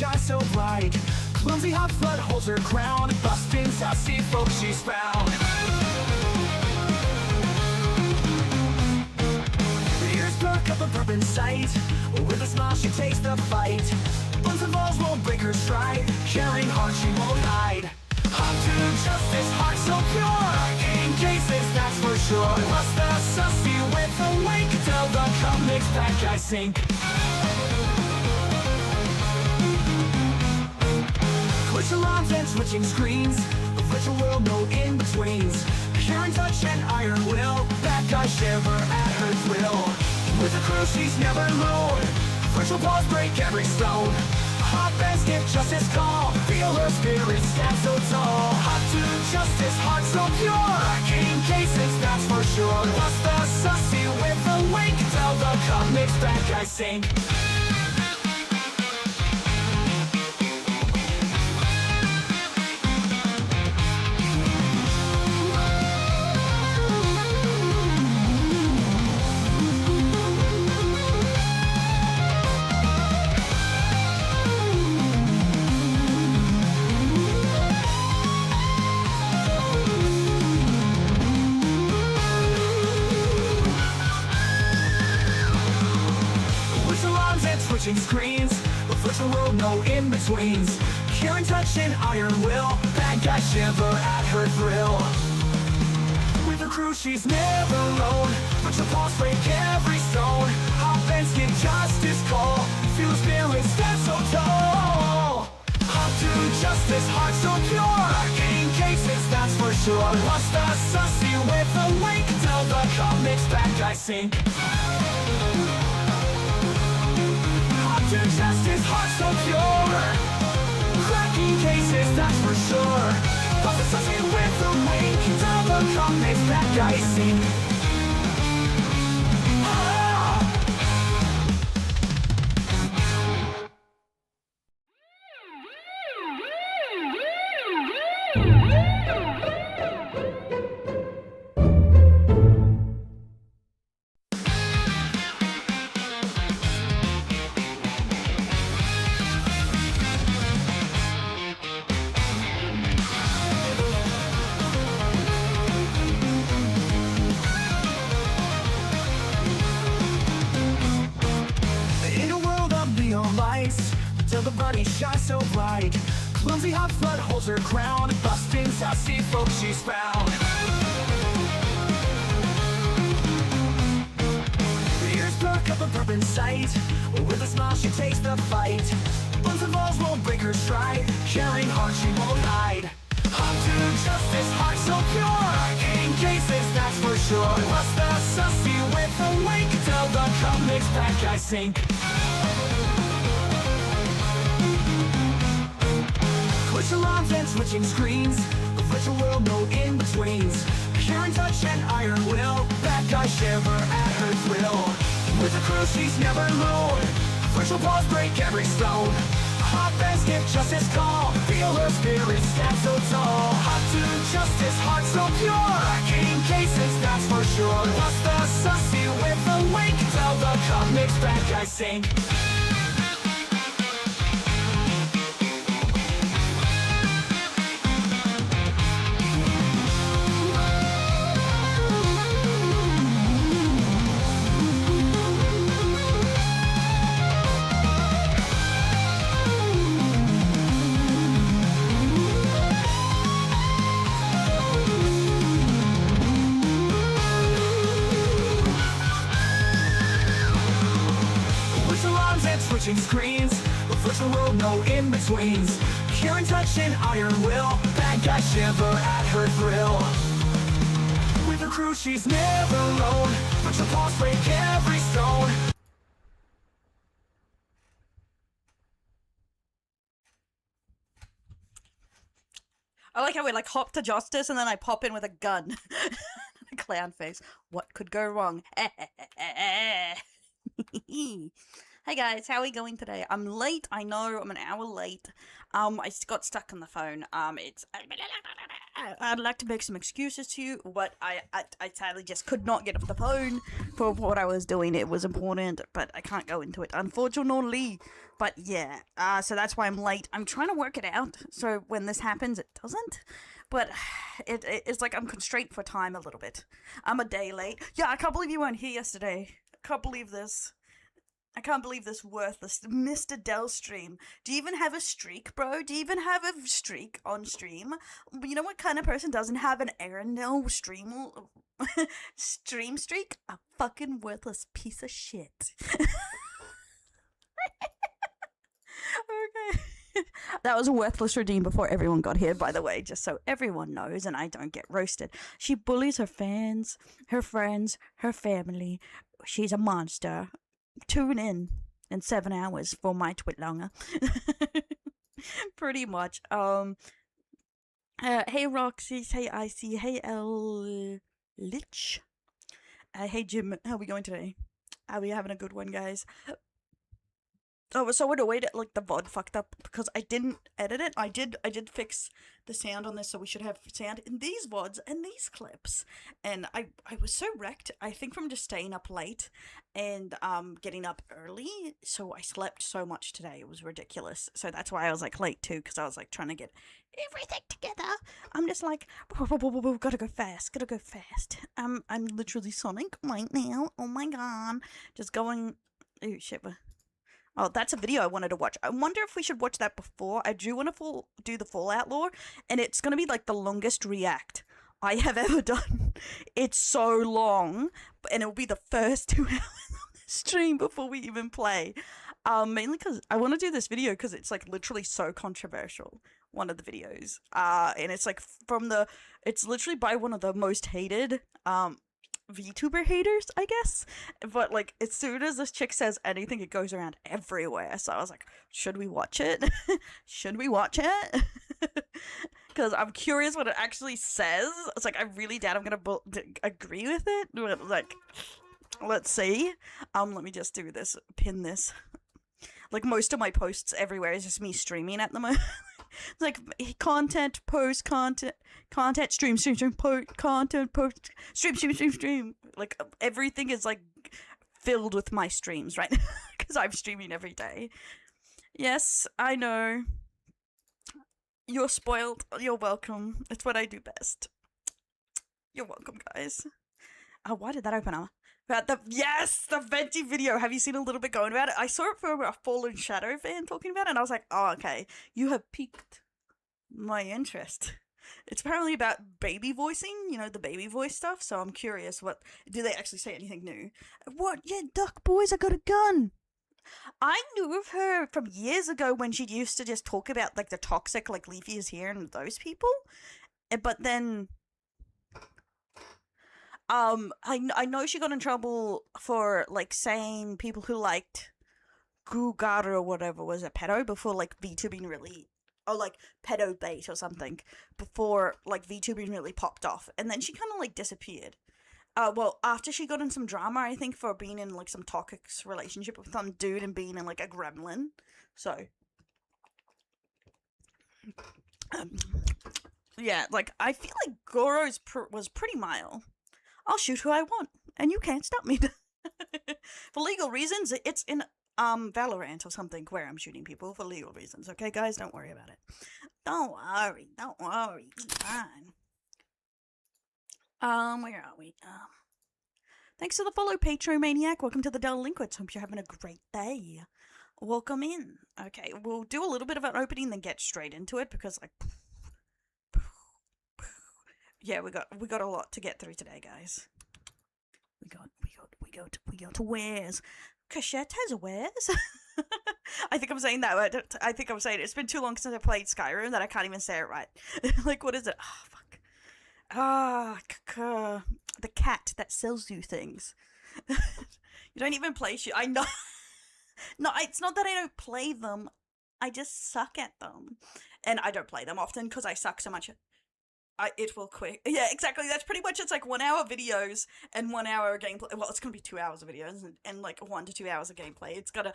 shines so bright. Clumsy hot flood holds her crown, busting sassy folks she's found. Ears perk up a bourbon sight, with a smile she takes the fight. Buns and balls won't break her stride, caring heart she won't hide. Hot to justice, heart so pure, in cases that's for sure. Plus the sussy with a wink, till the comics bad guys sink. Twitch alarms and switching screens, a virtual world, no in-betweens. Pure in touch and iron will, bad guys shiver at her thrill. With a crew she's never alone, virtual paws break every stone. Hot bands give justice call, feel her spirit stand so tall. Hot to justice, heart so pure, in cases that's for sure. Plus the sussy with a wink, till the comics bad guys sink. Switching screens, a virtual world, no in-betweens. Pure in touch and iron will, bad guys shiver at her thrill. With her crew she's never alone, virtual paws break every stone. Hot bands give justice call, feel the spirit stand so tall. Hot to justice, heart so pure, in cases that's for sure. Plus the sussy with a wink, till the comics bad guys sink. To justice, heart so pure, cracking cases, that's for sure. Plus the sussy with a wink, till the comics bad guys sink. Till the body shines so bright. Clumsy hot flood holds her crown, busting sassy folks she's found. Ears perk up a bourbon sight, with a smile she takes the fight. Buns and balls won't break her stride, caring heart she won't hide. Hot to justice, heart so pure, in cases that's for sure. Plus the sussy with a wink, till the comics bad guys sink. Twitch alarms and switching screens, a virtual world, no in-betweens. Pure in touch and iron will, bad guys shiver at her thrill. With a crew she's never alone, virtual paws break every stone. Hot bands give justice call, feel her spirit stand so tall. Hot to justice, heart so pure, in cases that's for sure. Plus the sussy with a wink, till the comics bad guys sink. Switching screens, a virtual world, no in-betweens. Pure in touch and iron will, bad guys shiver at her thrill. With her crew she's never alone, virtual paws break every stone. I like how we like hop to justice and then I pop in with a gun. Clown face. What could go wrong? Hey guys, how are we going today? I'm late. I know I'm an hour late. Got stuck on the phone. I'd like to make some excuses to you, but I sadly just could not get off the phone for what I was doing. It was important, but I can't go into it, unfortunately. But yeah, so that's why I'm late. I'm trying to work it out, so when this happens, it doesn't. But it's like I'm constrained for time a little bit. I'm a day late. Yeah, I can't believe you weren't here yesterday. I can't believe this. I can't believe this worthless Mr. Dell stream. Do you even have a streak, bro? Do you even have a streak on stream? You know what kind of person doesn't have an Erundel stream streak? A fucking worthless piece of shit. Okay. That was a worthless redeem before everyone got here, by the way, just so everyone knows and I don't get roasted. She bullies her fans, her friends, her family. She's a monster. Tune in 7 hours for my twit longer. Pretty much. Hey Roxy, hey Icy, hey L Lich. Hey Jim, how are we going today? Are we having a good one, guys? Oh, so annoyed like the VOD fucked up because I didn't edit it. I did fix the sound on this, so we should have sound in these VODs and these clips. And I was so wrecked, I think, from just staying up late and getting up early. So I slept so much today. It was ridiculous. So that's why I was like late too, because I was like trying to get everything together. I'm just like gotta go fast. I'm literally Sonic right now. Oh my god. Just going. Oh shit. Oh, that's a video I wanted to watch. I wonder if we should watch that before. I do want to do the Fallout lore, and it's going to be like the longest react I have ever done. It's so long, and it'll be the first 2 hours on the stream before we even play. Mainly because I want to do this video because it's like literally so controversial. One of the videos. And it's like it's literally by one of the most hated, VTuber haters, I guess. But like as soon as this chick says anything, it goes around everywhere. So I was like, should we watch it? Should we watch it? Because I'm curious what it actually says. It's like I really doubt I'm gonna agree with it. But, like, let's see. Let me just do this. Pin this. Like most of my posts everywhere is just me streaming at the moment. It's like content, post, content, stream, post, content, post, stream. Like everything is like filled with my streams right now because I'm streaming every day. Yes, I know. You're spoiled. You're welcome. It's what I do best. You're welcome, guys. Oh, why did that open up? About the Venti video. Have you seen a little bit going about it? I saw it from a Fallen Shadow fan talking about it, and I was like, oh, okay. You have piqued my interest. It's apparently about baby voicing, you know, the baby voice stuff, so I'm curious do they actually say anything new? What? Yeah, Duck Boys, I got a gun! I knew of her from years ago when she used to just talk about, like, the toxic, like, Leafy is here and those people, but then I know she got in trouble for, like, saying people who liked Gugar or whatever was a pedo before, like, VTubing really, or, like, pedo bait or something, before, like, VTubing really popped off, and then she kind of, like, disappeared. Well, after she got in some drama, I think, for being in, like, some toxic relationship with some dude and being in, like, a gremlin, so, yeah, like, I feel like Goro's was pretty mild. I'll shoot who I want, and you can't stop me. For legal reasons, it's in Valorant or something where I'm shooting people for legal reasons. Okay, guys, don't worry about it. Don't worry, it's fine. Where are we? Thanks to the follow, Patromaniac. Welcome to the Delinquents. Hope you're having a great day. Welcome in. Okay, we'll do a little bit of an opening, then get straight into it because, like, yeah, we got a lot to get through today, guys. We got to wares. Cachette has wares. I think I'm saying that. I think I'm saying it. It's been too long since I played Skyrim that I can't even say it right. Like, what is it? Oh, fuck. The cat that sells you things. You don't even play shit. I know. No, it's not that I don't play them. I just suck at them. And I don't play them often because I suck so much It will quick. Yeah, exactly. That's pretty much, it's like 1 hour videos and 1 hour gameplay. Well, it's gonna be 2 hours of videos and like 1 to 2 hours of gameplay. It's gonna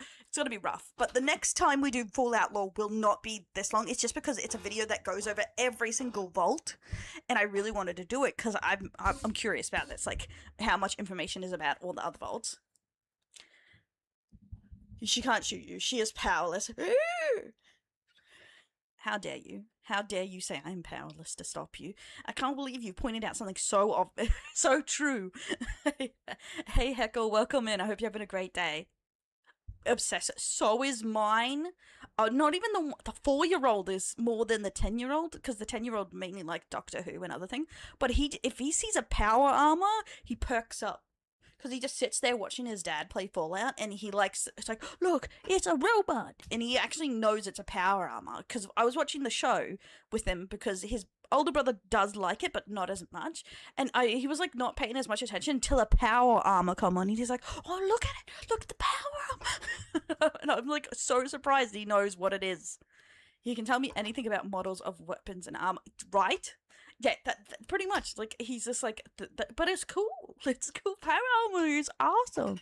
be rough. But the next time we do Fallout Lore will not be this long. It's just because it's a video that goes over every single vault, and I really wanted to do it because I'm curious about this, like how much information is about all the other vaults. She can't shoot you. She is powerless. How dare you? How dare you say I'm powerless to stop you? I can't believe you pointed out something so so true. Hey Heckle, welcome in. I hope you're having a great day. Obsessed. So is mine. Not even the 4-year-old is more than the 10-year-old, because the 10-year-old mainly like Doctor Who and other things. But if he sees a power armor, he perks up. Because he just sits there watching his dad play Fallout, and it's like, look, it's a robot! And he actually knows it's a power armor, because I was watching the show with him, because his older brother does like it, but not as much, and he was, like, not paying as much attention until a power armor come on, and he's like, oh, look at it! Look at the power armor! And I'm, like, so surprised he knows what it is. He can tell me anything about models of weapons and armor, right? Yeah, that pretty much, like, he's just like, but it's cool. It's cool. Power armor is awesome.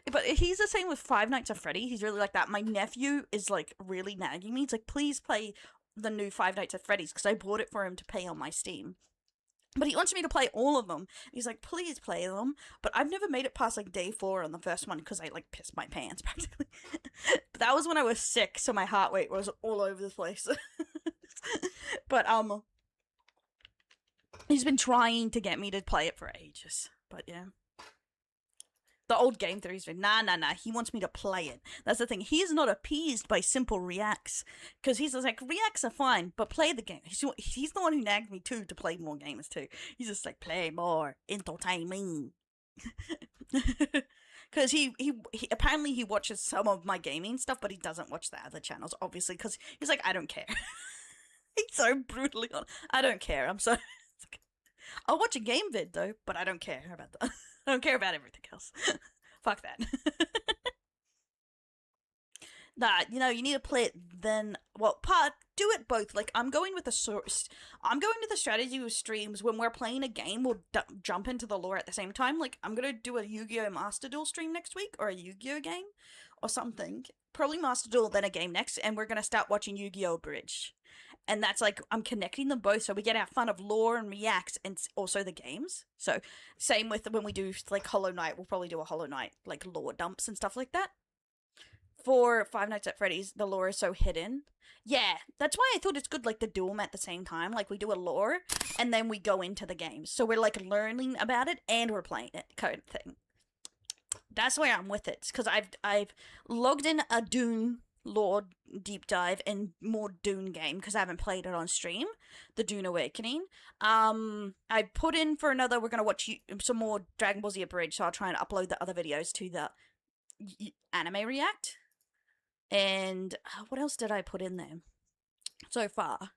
But he's the same with Five Nights at Freddy. He's really like that. My nephew is, like, really nagging me. He's like, please play the new Five Nights at Freddy's, because I bought it for him to play on my Steam. But he wants me to play all of them. He's like, please play them. But I've never made it past, like, day 4 on the first one, because I, like, pissed my pants, practically. But that was when I was sick, so my heart rate was all over the place. But, he's been trying to get me to play it for ages, but yeah. The old game theory's been, nah, he wants me to play it. That's the thing, he's not appeased by simple reacts, because he's just like, reacts are fine, but play the game. He's the one who nagged me too to play more games too. He's just like, play more, entertaining. Because he apparently he watches some of my gaming stuff, but he doesn't watch the other channels, obviously, because he's like, I don't care. He's so brutally on, I don't care, I'm so... I'll watch a game vid though, but I don't care about that. I don't care about everything else. Fuck that. Nah, you know, you need to play it then. Well, do it both. Like, I'm going with the strategy with streams when we're playing a game. We'll jump into the lore at the same time. Like, I'm gonna do a Yu-Gi-Oh! Master Duel stream next week, or a Yu-Gi-Oh! Game, or something. Probably Master Duel, then a game next, and we're gonna start watching Yu-Gi-Oh! Bridge. And that's like, I'm connecting them both so we get our fun of lore and reacts and also the games. So, same with when we do, like, Hollow Knight, we'll probably do a Hollow Knight, like, lore dumps and stuff like that. For Five Nights at Freddy's, the lore is so hidden. Yeah, that's why I thought it's good, like, to do them at the same time. Like, we do a lore, and then we go into the games. So we're, like, learning about it, and we're playing it, kind of thing. That's why I'm with it, because I've logged in a Dune lore deep dive and more Dune game, because I haven't played it on stream, the Dune Awakening. I put in for another, we're gonna watch some more Dragon Ball Z Abridged, so I'll try and upload the other videos to the anime react. And what else did I put in there so far?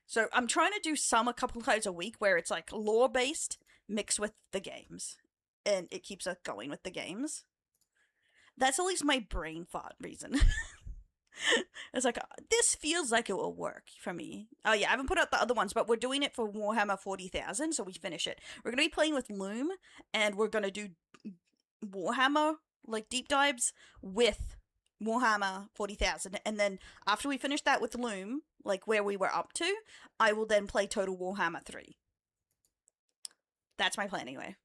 So I'm trying to do a couple times a week where it's like lore based mixed with the games, and it keeps us going with the games. That's at least my brain thought reason. It's like, this feels like it will work for me. Oh yeah, I haven't put out the other ones, but we're doing it for Warhammer 40,000, so we finish it. We're going to be playing with Loom, and we're going to do Warhammer, like, deep dives with Warhammer 40,000, and then after we finish that with Loom, like where we were up to, I will then play Total Warhammer 3. That's my plan anyway.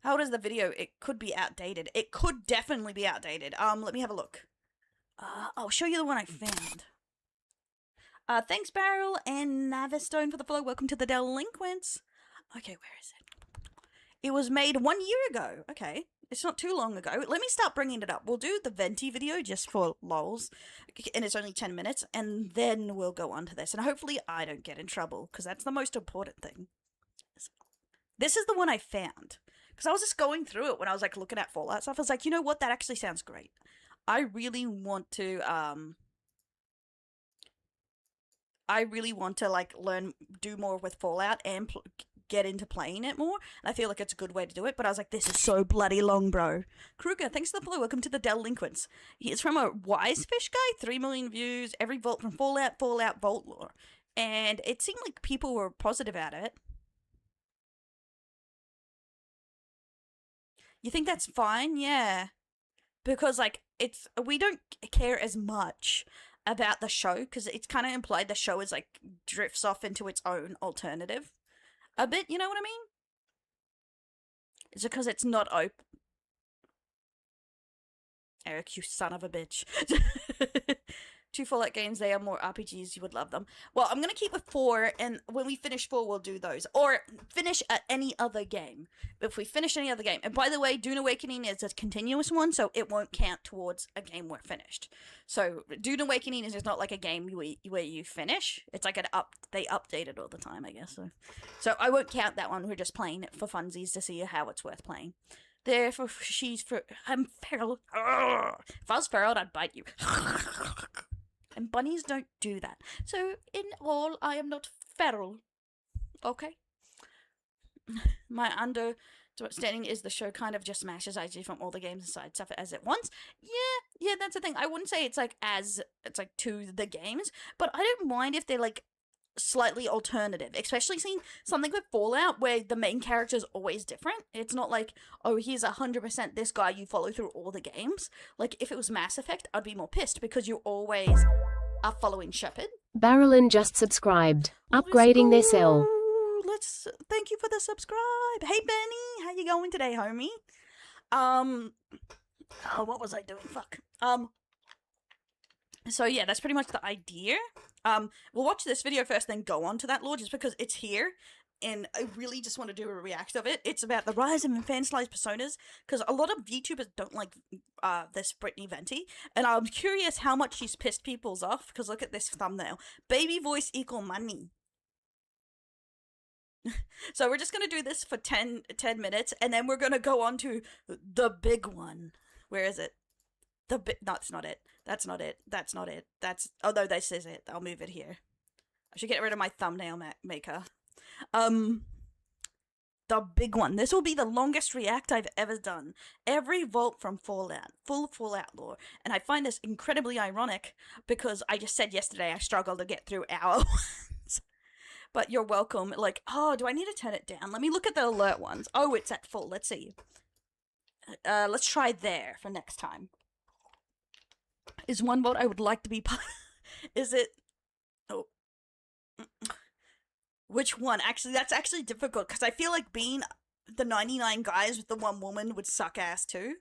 How old is the video? It could be outdated. It could definitely be outdated. Let me have a look. I'll show you the one I found. Thanks, Barrel and Navistone for the follow. Welcome to the Delinquents. Okay, where is it? It was made 1 year ago. Okay, it's not too long ago. Let me start bringing it up. We'll do the Venti video just for lols, and it's only 10 minutes, and then we'll go on to this. And hopefully I don't get in trouble, because that's the most important thing. This is the one I found. Because I was just going through it when I was, like, looking at Fallout stuff. I was like, you know what? That actually sounds great. I really want to, like, do more with Fallout and get into playing it more. And I feel like it's a good way to do it. But I was like, this is so bloody long, bro. Kruger, thanks for the follow. Welcome to the Delinquents. It's from a Wise Fish guy. 3 million views. Every vault from Fallout, Vault Lore. and it seemed like people were positive about it. You think that's fine? Yeah. Because, like, we don't care as much about the show, because it's kind of implied the show is, like, drifts off into its own alternative a bit, you know what I mean? Is it because it's not open? Eric, you son of a bitch. 2 Fallout games, they are more RPGs, you would love them. Well, I'm gonna keep with 4, and when we finish 4, we'll do those. Or finish any other game. If we finish any other game. And by the way, Dune Awakening is a continuous one, so it won't count towards a game we're finished. So, Dune Awakening is just not like a game where you finish. It's like they update it all the time, I guess. So I won't count that one, we're just playing it for funsies to see how it's worth playing. Therefore, I'm feral. If I was feral, I'd bite you. And bunnies don't do that. So, in all, I am not feral. Okay? My understanding is the show kind of just smashes IG from all the games and side stuff as it wants. Yeah, that's the thing. I wouldn't say it's like to the games, but I don't mind if they're like slightly alternative, especially seeing something with Fallout where the main character is always different. It's not like, oh, he's 100% this guy you follow through all the games. Like, if it was Mass Effect, I'd be more pissed because you always are following Shepard. Barrelin just subscribed. Upgrading this L. Thank you for the subscribe. Hey Benny, how you going today, homie? What was I doing? Fuck. So yeah, that's pretty much the idea. We'll watch this video first, then go on to that lore, just because it's here, and I really just want to do a react of it. It's about the rise of infantilized personas, because a lot of VTubers don't like this Brittany Venti, and I'm curious how much she's pissed people's off, because look at this thumbnail. Baby voice equal money. So we're just going to do this for 10 minutes, and then we're going to go on to the big one. Where is it? No, that's not it. That's not it. That's not it. Oh no, this is it. I'll move it here. I should get rid of my thumbnail maker. The big one. This will be the longest react I've ever done. Every vault from Fallout. Full Fallout lore. And I find this incredibly ironic because I just said yesterday I struggled to get through our ones. But you're welcome. Like, oh, do I need to turn it down? Let me look at the alert ones. Oh, it's at full. Let's see. Let's try there for next time. Is one vote I would like to be part. Is it? Oh. Which one? Actually, that's actually difficult because I feel like being the 99 guys with the one woman would suck ass too.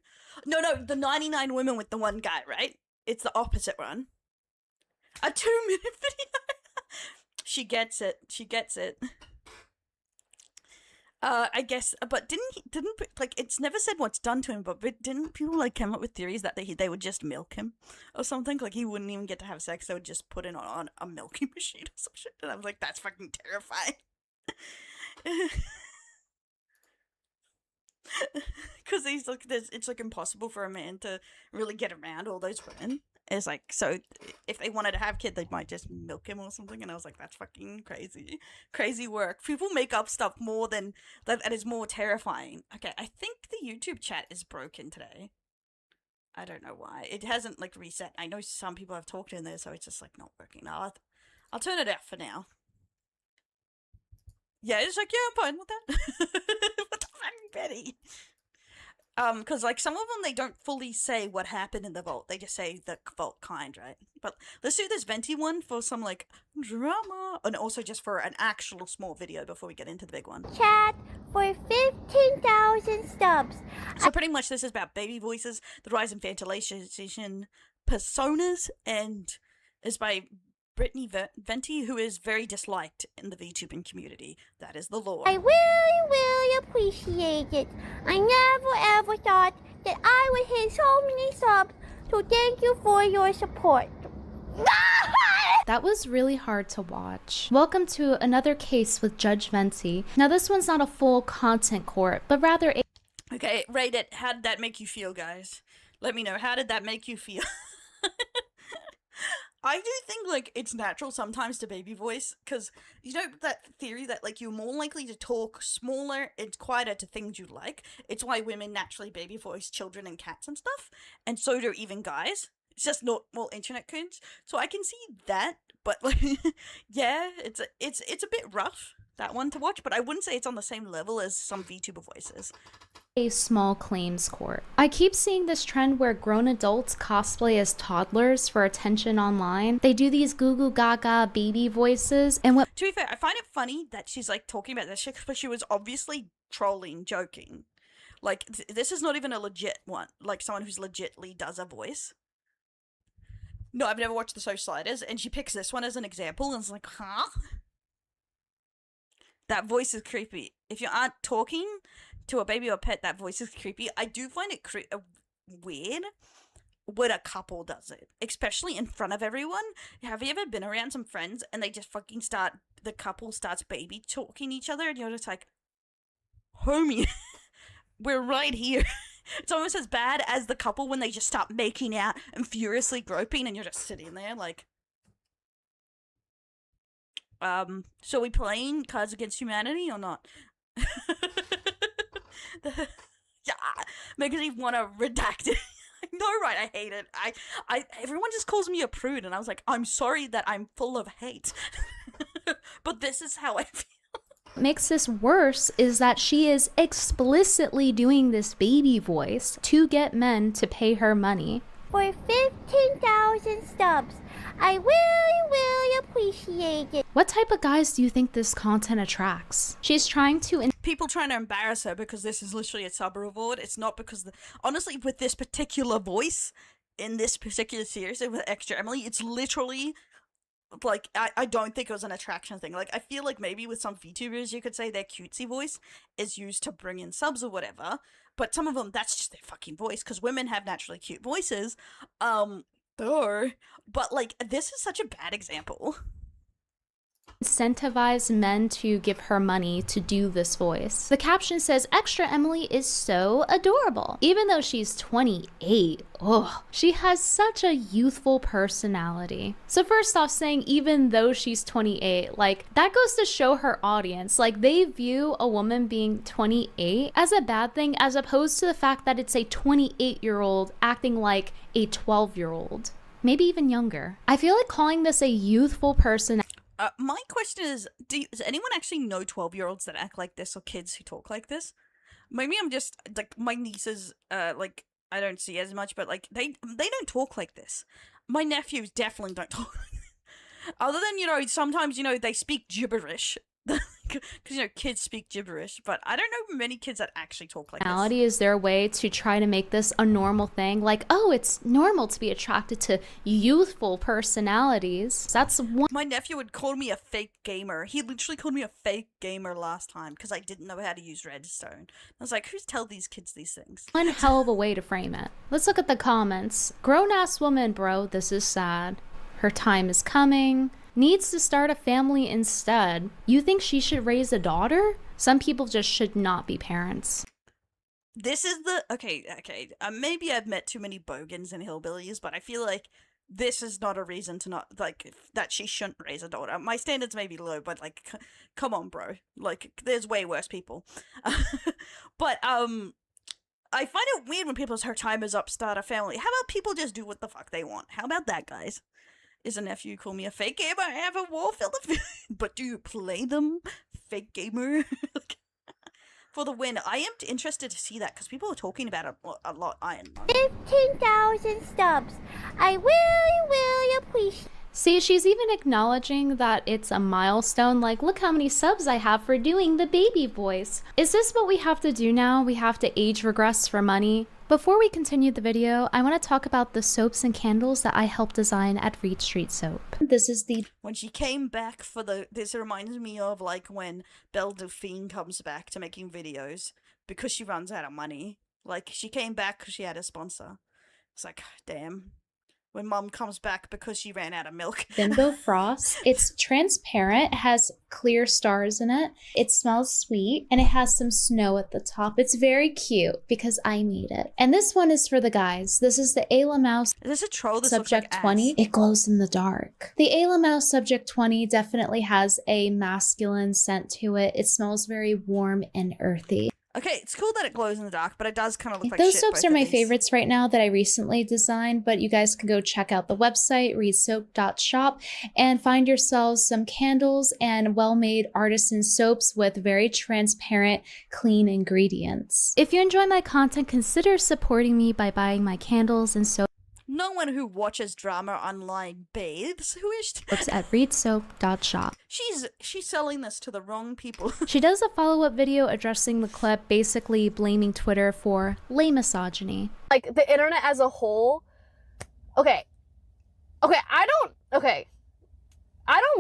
No, the 99 women with the one guy, right? It's the opposite one. A 2-minute video. She gets it. She gets it. I guess, but didn't like, it's never said what's done to him, but didn't people like come up with theories that they would just milk him or something? Like he wouldn't even get to have sex; they would just put it on a milking machine or some shit. And I was like, that's fucking terrifying. Because he's like, it's like impossible for a man to really get around all those women. It's like, so if they wanted to have kids, they might just milk him or something. And I was like, that's fucking crazy work. People make up stuff more than that is more terrifying. Okay, I think the YouTube chat is broken today. I don't know why. It hasn't like reset. I know some people have talked in there, so it's just like not working. I'll turn it off for now. Yeah, it's like, yeah, I'm fine with that. What the fuck, Betty? Because like some of them, they don't fully say what happened in the vault. They just say the vault kind, right? But let's do this venti one for some like drama, and also just for an actual small video before we get into the big one. Chat for 15,000 stubs. So pretty much this is about baby voices, the rise of infantilization personas, and is by Brittany Venti, who is very disliked in the VTubing community. That is the lore. I really appreciate it. I never ever thought that I would hit so many subs, so thank you for your support. That was really hard to watch. Welcome to another case with Judge Venti. Now this one's not a full content court, but rather a... Okay, rate it. How did that make you feel, guys? Let me know. How did that make you feel? I do think, like, it's natural sometimes to baby voice, because, you know, that theory that, like, you're more likely to talk smaller and quieter to things you like. It's why women naturally baby voice children and cats and stuff, and so do even guys. It's just not more internet cringe. So I can see that, But like, yeah, it's a bit rough, that one to watch, but I wouldn't say it's on the same level as some VTuber voices. A small claims court. I keep seeing this trend where grown adults cosplay as toddlers for attention online. They do these goo goo gaga baby voices, and what To be fair, I find it funny that she's like talking about this shit, but she was obviously trolling, joking. Like, this is not even a legit one, like someone who's legitly does a voice. No, I've never watched the Social Sliders, and she picks this one as an example, and it's like, huh? That voice is creepy. If you aren't talking to a baby or pet, that voice is creepy. I do find it weird when a couple does it, especially in front of everyone. Have you ever been around some friends and they just fucking the couple starts baby talking each other, and you're just like, homie, we're right here. It's almost as bad as the couple when they just start making out and furiously groping, and you're just sitting there like, so we playing Cards Against Humanity or not? Yeah, makes me want to redact it. I know, right? I hate it. Everyone just calls me a prude, and I was like, I'm sorry that I'm full of hate, but this is how I feel. makes this worse is that she is explicitly doing this baby voice to get men to pay her money. For 15,000 stubs. I really appreciate it. What type of guys do you think this content attracts? She's trying to People trying to embarrass her because this is literally a sub reward. It's not because honestly, with this particular voice in this particular series with Extra Emily, it's literally like, I don't think it was an attraction thing. Like, I feel like maybe with some VTubers you could say their cutesy voice is used to bring in subs or whatever, but some of them, that's just their fucking voice, because women have naturally cute voices. But like, this is such a bad example. incentivize men to give her money to do this voice. The caption says, Extra Emily is so adorable. Even though she's 28, she has such a youthful personality. So first off, saying even though she's 28, like, that goes to show her audience. Like, they view a woman being 28 as a bad thing, as opposed to the fact that it's a 28-year-old acting like a 12-year-old. Maybe even younger. I feel like calling this a youthful person. My question is, does anyone actually know 12-year-olds that act like this, or kids who talk like this? Maybe I'm just, like, my nieces, like, I don't see as much, but, like, they don't talk like this. My nephews definitely don't talk like this. Other than, you know, sometimes, you know, they speak gibberish. Because, you know, kids speak gibberish, but I don't know many kids that actually talk like this. Is there a way to try to make this a normal thing? Like, oh, it's normal to be attracted to youthful personalities. That's one. My nephew would call me a fake gamer. He literally called me a fake gamer last time because I didn't know how to use Redstone. I was like, who's tell these kids these things? One hell of a way to frame it. Let's look at the comments. Grown-ass woman, bro, this is sad. Her time is coming. Needs to start a family instead. You think she should raise a daughter? Some people just should not be parents. This is the... Okay. Maybe I've met too many bogans and hillbillies, but I feel like this is not a reason to not... Like, that she shouldn't raise a daughter. My standards may be low, but, like, come on, bro. Like, there's way worse people. But, I find it weird when people say her time is up, start a family. How about people just do what the fuck they want? How about that, guys? Is a nephew call me a fake gamer? I have a Warfield but do you play them? Fake gamer? For the win. I am interested to see that because people are talking about it a lot. 15,000 stubs. I really appreciate. See, she's even acknowledging that it's a milestone. Like, look how many subs I have for doing the baby voice. Is this what we have to do now? We have to age regress for money? Before we continue the video, I want to talk about the soaps and candles that I helped design at Reed Street Soap. This is the... When she came back for this reminds me of, like, when Belle Delphine comes back to making videos because she runs out of money. Like, she came back because she had a sponsor. It's like, damn. When mom comes back because she ran out of milk. Bimbo Frost. It's transparent, has clear stars in it. It smells sweet, and it has some snow at the top. It's very cute because I made it. And this one is for the guys. This is the Ayla Mouse. Is this a troll? This Subject looks like 20. ass. It glows in the dark. The Ayla Mouse Subject 20 definitely has a masculine scent to it. It smells very warm and earthy. Okay, it's cool that it glows in the dark, but it does kind of look like Those shit soaps both are of my these. favorites right now that I recently designed, but you guys can go check out the website, readsoap.shop, and find yourselves some candles and well-made artisan soaps with very transparent, clean ingredients. If you enjoy my content, consider supporting me by buying my candles and soaps No one who watches drama online bathes. Who is at readsoap.shop. she's selling this to the wrong people. She does a follow-up video addressing the clip, basically blaming Twitter for lame misogyny. Like, the internet as a whole, okay, I don't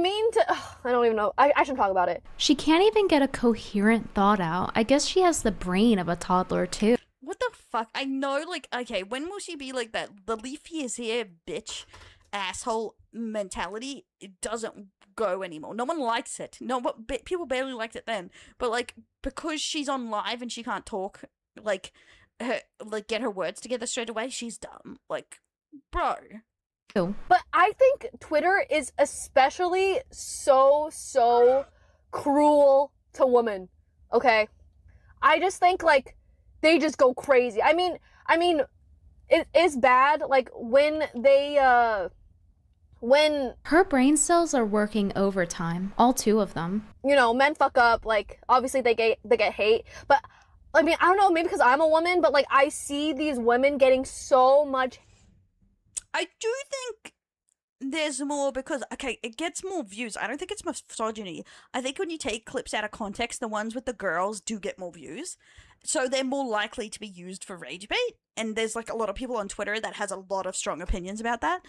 mean to, I don't even know, I shouldn't talk about it. She can't even get a coherent thought out. I guess she has the brain of a toddler too. What the fuck? I know, like, okay, when will she be like that? The leafy is here, bitch, asshole mentality, it doesn't go anymore. No one likes it. No, but people barely liked it then. But, like, because she's on live and she can't talk, like, get her words together straight away, she's dumb. Like, bro. But I think Twitter is especially so cruel to women, okay? I just think, like, they just go crazy. I mean, it is bad, like, when they, when Her brain cells are working overtime, all two of them. you know, men fuck up, like, obviously they get hate, but, I mean, I don't know, maybe because I'm a woman, but, like, I see these women getting so much. I do think there's more because, okay, it gets more views. I don't think it's misogyny. I think when you take clips out of context, the ones with the girls do get more views. So they're more likely to be used for rage bait. And there's, like, a lot of people on Twitter that has a lot of strong opinions about that.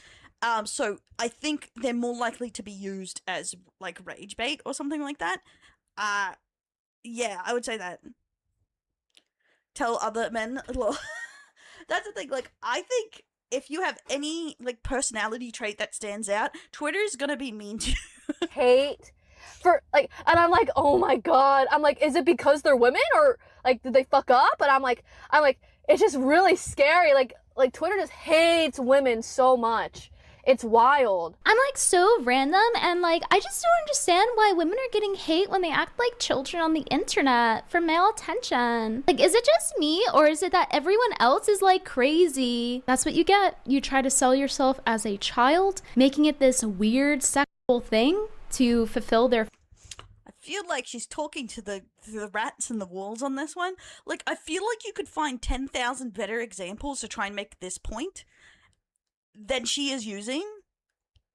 So I think they're more likely to be used as, like, rage bait or something like that. Yeah, I would say that. Tell other men. That's the thing. Like, I think if you have any, like, personality trait that stands out, Twitter's gonna be mean to you. Hate for, like, and I'm like, oh my god, I'm like, is it because they're women, or, like, did they fuck up? And I'm like, it's just really scary, like Twitter just hates women so much. It's wild. I'm like so random, and like I just don't understand why women are getting hate when they act like children on the internet for male attention. Like, is it just me, or is it that everyone else is like crazy? That's what you get. You try to sell yourself as a child, making it this weird sexual thing to fulfill their. I feel like she's talking to the rats in the walls on this one. Like, I feel like you could find 10,000 better examples to try and make this point than she is using,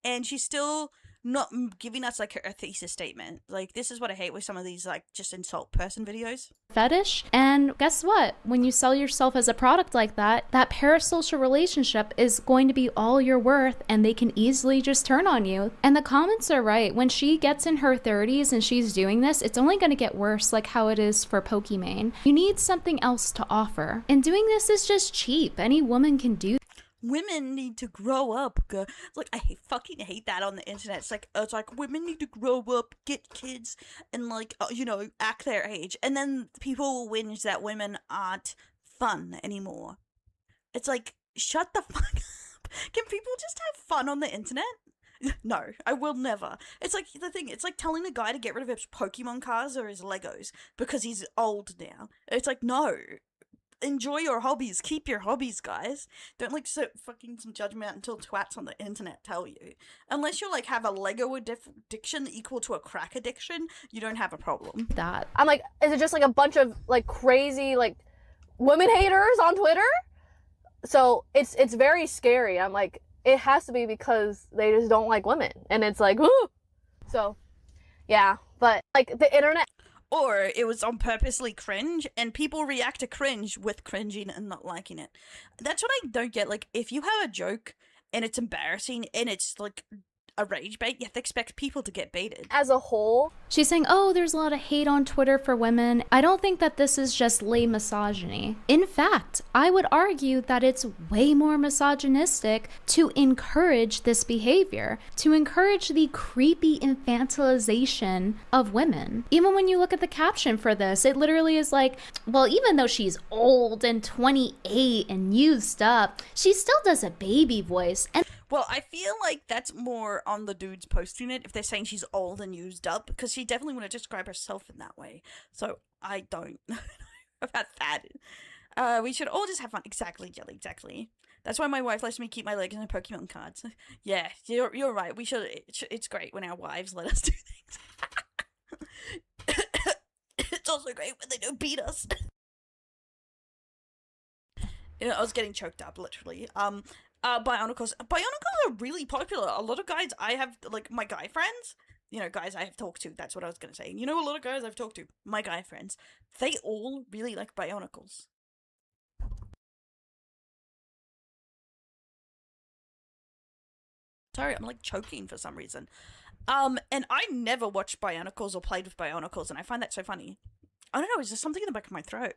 and she's still not giving us, like, her thesis statement. Like, this is what I hate with some of these, like, just insult person videos. Fetish. And guess what? When you sell yourself as a product like that, that parasocial relationship is going to be all you're worth, and they can easily just turn on you. And the comments are right. When she gets in her 30s and she's doing this, it's only going to get worse, like how it is for Pokimane. You need something else to offer. And doing this is just cheap. Any woman can do. Women need to grow up. It's like, I fucking hate that on the internet. It's like women need to grow up, get kids, and, like, you know, act their age. And then people will whinge that women aren't fun anymore. It's like, shut the fuck up. Can people just have fun on the internet? No, I will never. It's like the thing. It's like telling a guy to get rid of his Pokemon cards or his Legos because he's old now. It's like, no. Enjoy your hobbies. Keep your hobbies, guys. Don't, like, sit fucking some judgment until twats on the internet tell you. Unless you, like, have a Lego addiction equal to a crack addiction, you don't have a problem. That. I'm like, is it just like a bunch of, like, crazy, like, women haters on Twitter? So it's very scary. I'm like, it has to be because they just don't like women, and it's like, whoo. So yeah, but, like, the internet. Or it was on purposely cringe, and people react to cringe with cringing and not liking it. That's what I don't get. Like, if you have a joke and it's embarrassing and it's, like, a rage bait, you have to expect people to get baited. As a whole, She's saying, oh, there's a lot of hate on Twitter for women. I don't think that this is just lame misogyny. In fact, I would argue that it's way more misogynistic to encourage this behavior, to encourage the creepy infantilization of women. Even when you look at the caption for this, it literally is like, well, even though she's old and 28 and used up, she still does a baby voice. And Well, I feel like that's more on the dudes posting it if they're saying she's old and used up, because she definitely wouldn't describe herself in that way. So I don't. about that. We should all just have fun. Exactly, Jelly, exactly. That's why my wife lets me keep my Legos and Pokemon cards. Yeah, you're right. We should. It's great when our wives let us do things. It's also great when they don't beat us. You know, I was getting choked up, literally. Bionicles. Bionicles are really popular. A lot of guys I have, like, my guy friends, you know, guys I have talked to, that's what I was gonna say. You know, a lot of guys I've talked to, my guy friends, they all really like Bionicles. Sorry, I'm, like, choking for some reason. And I never watched Bionicles or played with Bionicles, and I find that so funny. I don't know, is there something in the back of my throat?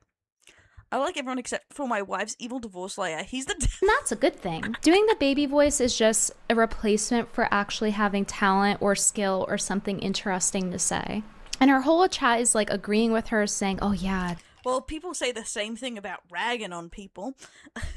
I like everyone except for my wife's evil divorce lawyer. He's the... And that's a good thing. Doing the baby voice is just a replacement for actually having talent or skill or something interesting to say. And her whole chat is like agreeing with her, saying, oh yeah. Well, people say the same thing about ragging on people,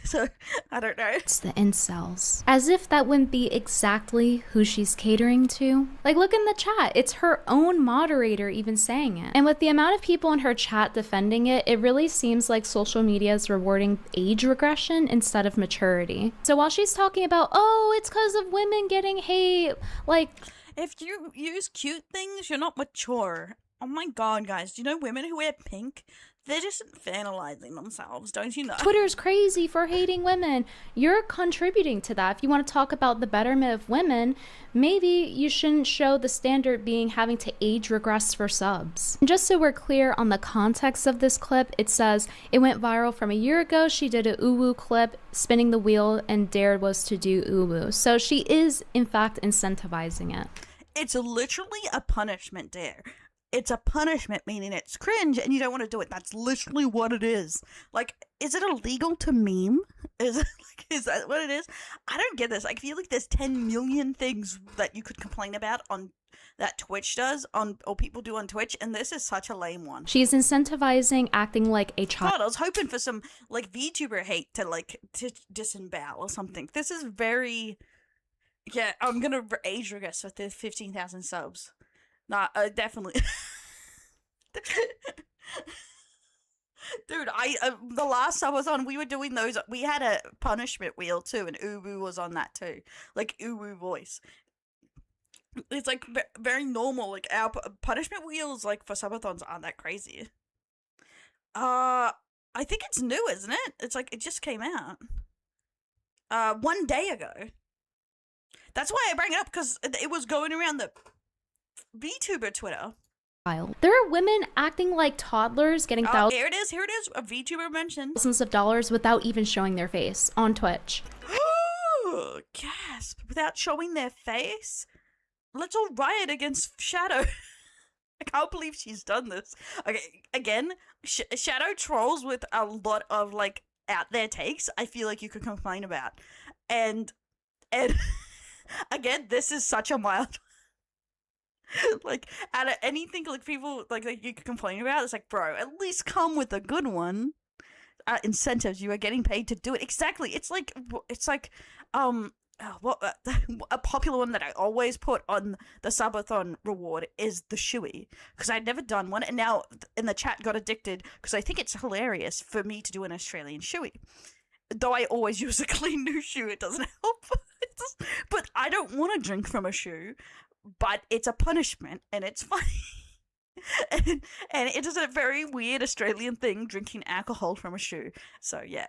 so I don't know. It's the incels. As if that wouldn't be exactly who she's catering to. Like, look in the chat. It's her own moderator even saying it. And with the amount of people in her chat defending it, it really seems like social media is rewarding age regression instead of maturity. So while she's talking about, oh, it's because of women getting hate, like... If you use cute things, you're not mature. Oh my god, guys. Do you know women who wear pink? They're just fanalizing themselves, don't you know? Twitter's crazy for hating women. You're contributing to that. If you want to talk about the betterment of women, maybe you shouldn't show the standard being having to age regress for subs. And just so we're clear on the context of this clip, it says it went viral from a year ago. She did a uwu clip, spinning the wheel, and dared was to do uwu. So she is, in fact, incentivizing it. It's literally a punishment dare. It's a punishment, meaning it's cringe and you don't want to do it. That's literally what it is. Like, is it illegal to meme? Is that what it is? I don't get this. I feel like there's 10 million things that you could complain about on that Twitch does, or people do on Twitch, and this is such a lame one. She's incentivizing acting like a child. God, I was hoping for some, like, VTuber hate to disembowel or something. This is very... Yeah, I'm gonna age regress with the 15,000 subs. Nah, definitely. Dude, the last subathon we were doing those, we had a punishment wheel too, and Uwu was on that too. Like, Uwu voice. It's like very normal, like our punishment wheels, like for subathons aren't that crazy. I think it's new, isn't it? It's like, it just came out. 1 day ago. That's why I bring it up, because it was going around the VTuber Twitter. There are women acting like toddlers getting Here it is, a VTuber mentioned. thousands of dollars without even showing their face on Twitch. Gasp, without showing their face? Let's all riot against Shadow. I can't believe she's done this. Okay, again, Shadow trolls with a lot of, like, out there takes I feel like you could complain about. And again, this is such a mild... like, out of anything, like, people, like you could complain about, it's like, bro, at least come with a good one. Incentives, you are getting paid to do it. Exactly. It's like, a popular one that I always put on the subathon reward is the shoey, because I'd never done one, and now in the chat got addicted, because I think it's hilarious for me to do an Australian shoey. Though I always use a clean new shoe, it doesn't help. But I don't want to drink from a shoe, but it's a punishment, and it's funny. and it is a very weird Australian thing, drinking alcohol from a shoe. So, yeah.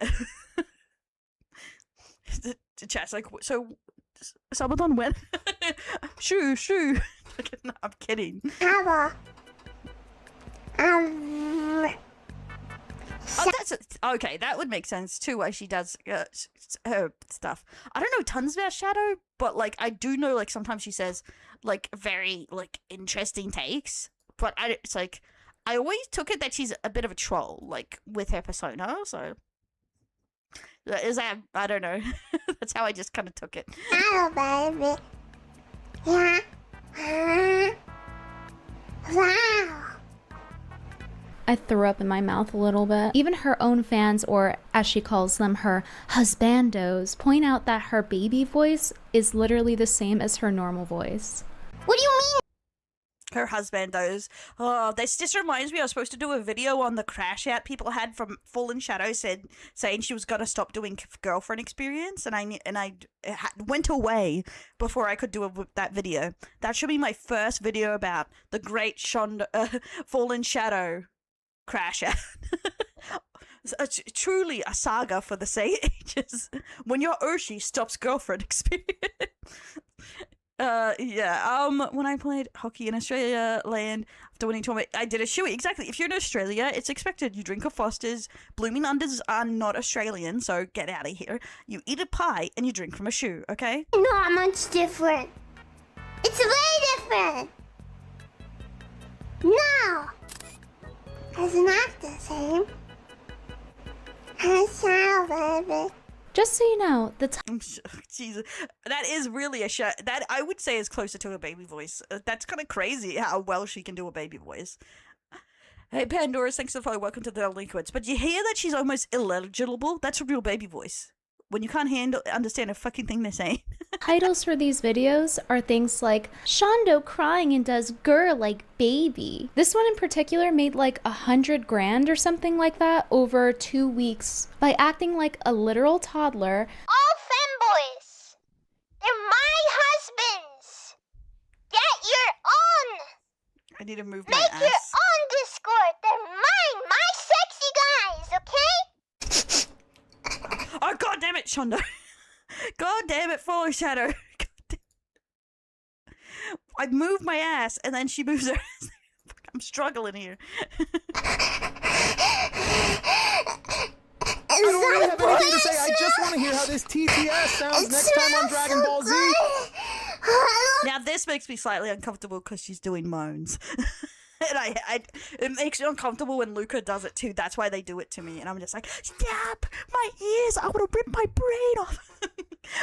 The chat's like, so, subathon when? shoe. No, I'm kidding. Oh, okay, that would make sense too, why she does her stuff. I don't know tons about Shadow, but, like, I do know, like, sometimes she says, like, very, like, interesting takes, but it's like, I always took it that she's a bit of a troll, like, with her persona, so... Is that... I don't know. That's how I just kind of took it. Hello, baby. Yeah. Wow. I threw up in my mouth a little bit. Even her own fans, or as she calls them, her husbandos, point out that her baby voice is literally the same as her normal voice. What do you mean? her husbandos. Oh, this just reminds me, I was supposed to do a video on the crash out people had from Fallen Shadow saying she was gonna stop doing girlfriend experience, and I went away before I could do that video. That should be my first video about the great Fallen Shadow crash out. Truly a saga for the ages. When your Urshi stops girlfriend experience. When I played hockey in Australia land after winning tournament, I did a shoey. Exactly. If you're in Australia, it's expected. You drink a Foster's. Blooming Unders are not Australian, so get out of here. You eat a pie and you drink from a shoe, okay? Not much different. It's way different. No. It's not the same. It's not, baby. Just so you know, the Jesus, that is really a show. That I would say is closer to a baby voice. That's kind of crazy how well she can do a baby voice. Hey, Pandora, thanks for the follow. Welcome to the Liquids. But you hear that she's almost illegible? That's a real baby voice. When you can't understand a fucking thing they're saying. titles for these videos are things like Shondo crying and does grr like baby. This one in particular made like 100 grand or something like that over 2 weeks by acting like a literal toddler. All femboys, they're my husbands. Get your own. I need to move my Make ass. your own Discord. They're mine, my sexy guys, okay? Oh, god damn it, Shondo. God damn it, Fallen Shadow. God damn it. I move my ass, and then she moves her ass. I'm struggling here. I don't really have anything to say. I just want to hear how this TTS sounds next time on Dragon Ball Z. Now this makes me slightly uncomfortable because she's doing moans. And it makes me uncomfortable when Luca does it too. That's why they do it to me. And I'm just like, stop my ears. I want to rip my brain off.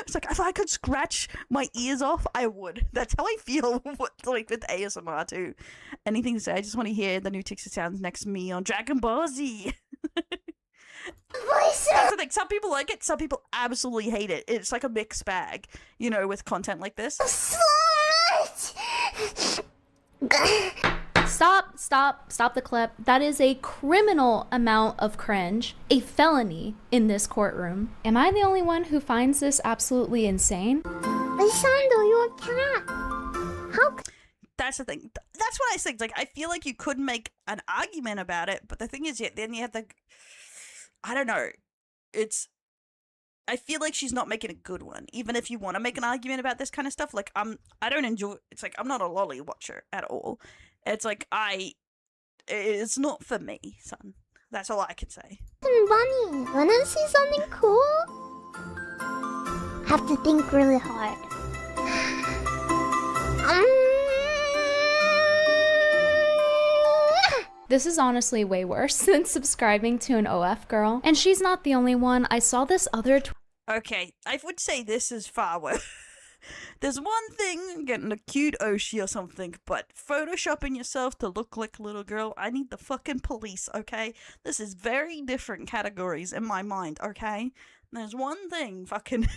It's like, if I could scratch my ears off, I would. That's how I feel like with ASMR too. Anything to say? I just want to hear the new Tixie sounds next to me on Dragon Ball Z. That's the thing. Some people like it. Some people absolutely hate it. It's like a mixed bag, you know, with content like this. Stop the clip. That is a criminal amount of cringe, a felony in this courtroom. Am I the only one who finds this absolutely insane? Lisandro, you're a cat. How? That's the thing. That's what I think. Like, I feel like you could make an argument about it, but the thing is, then you have to. I don't know. I feel like she's not making a good one. Even if you want to make an argument about this kind of stuff, like I don't enjoy. It's like I'm not a lolly watcher at all. It's like it's not for me, son. That's all I can say. Bunny, wanna see something cool? Have to think really hard. This is honestly way worse than subscribing to an OF girl. And she's not the only one. I saw this other Okay, I would say this is far worse. There's one thing, getting a cute Oshi or something, but photoshopping yourself to look like a little girl, I need the fucking police, okay? This is very different categories in my mind, okay? There's one thing, fucking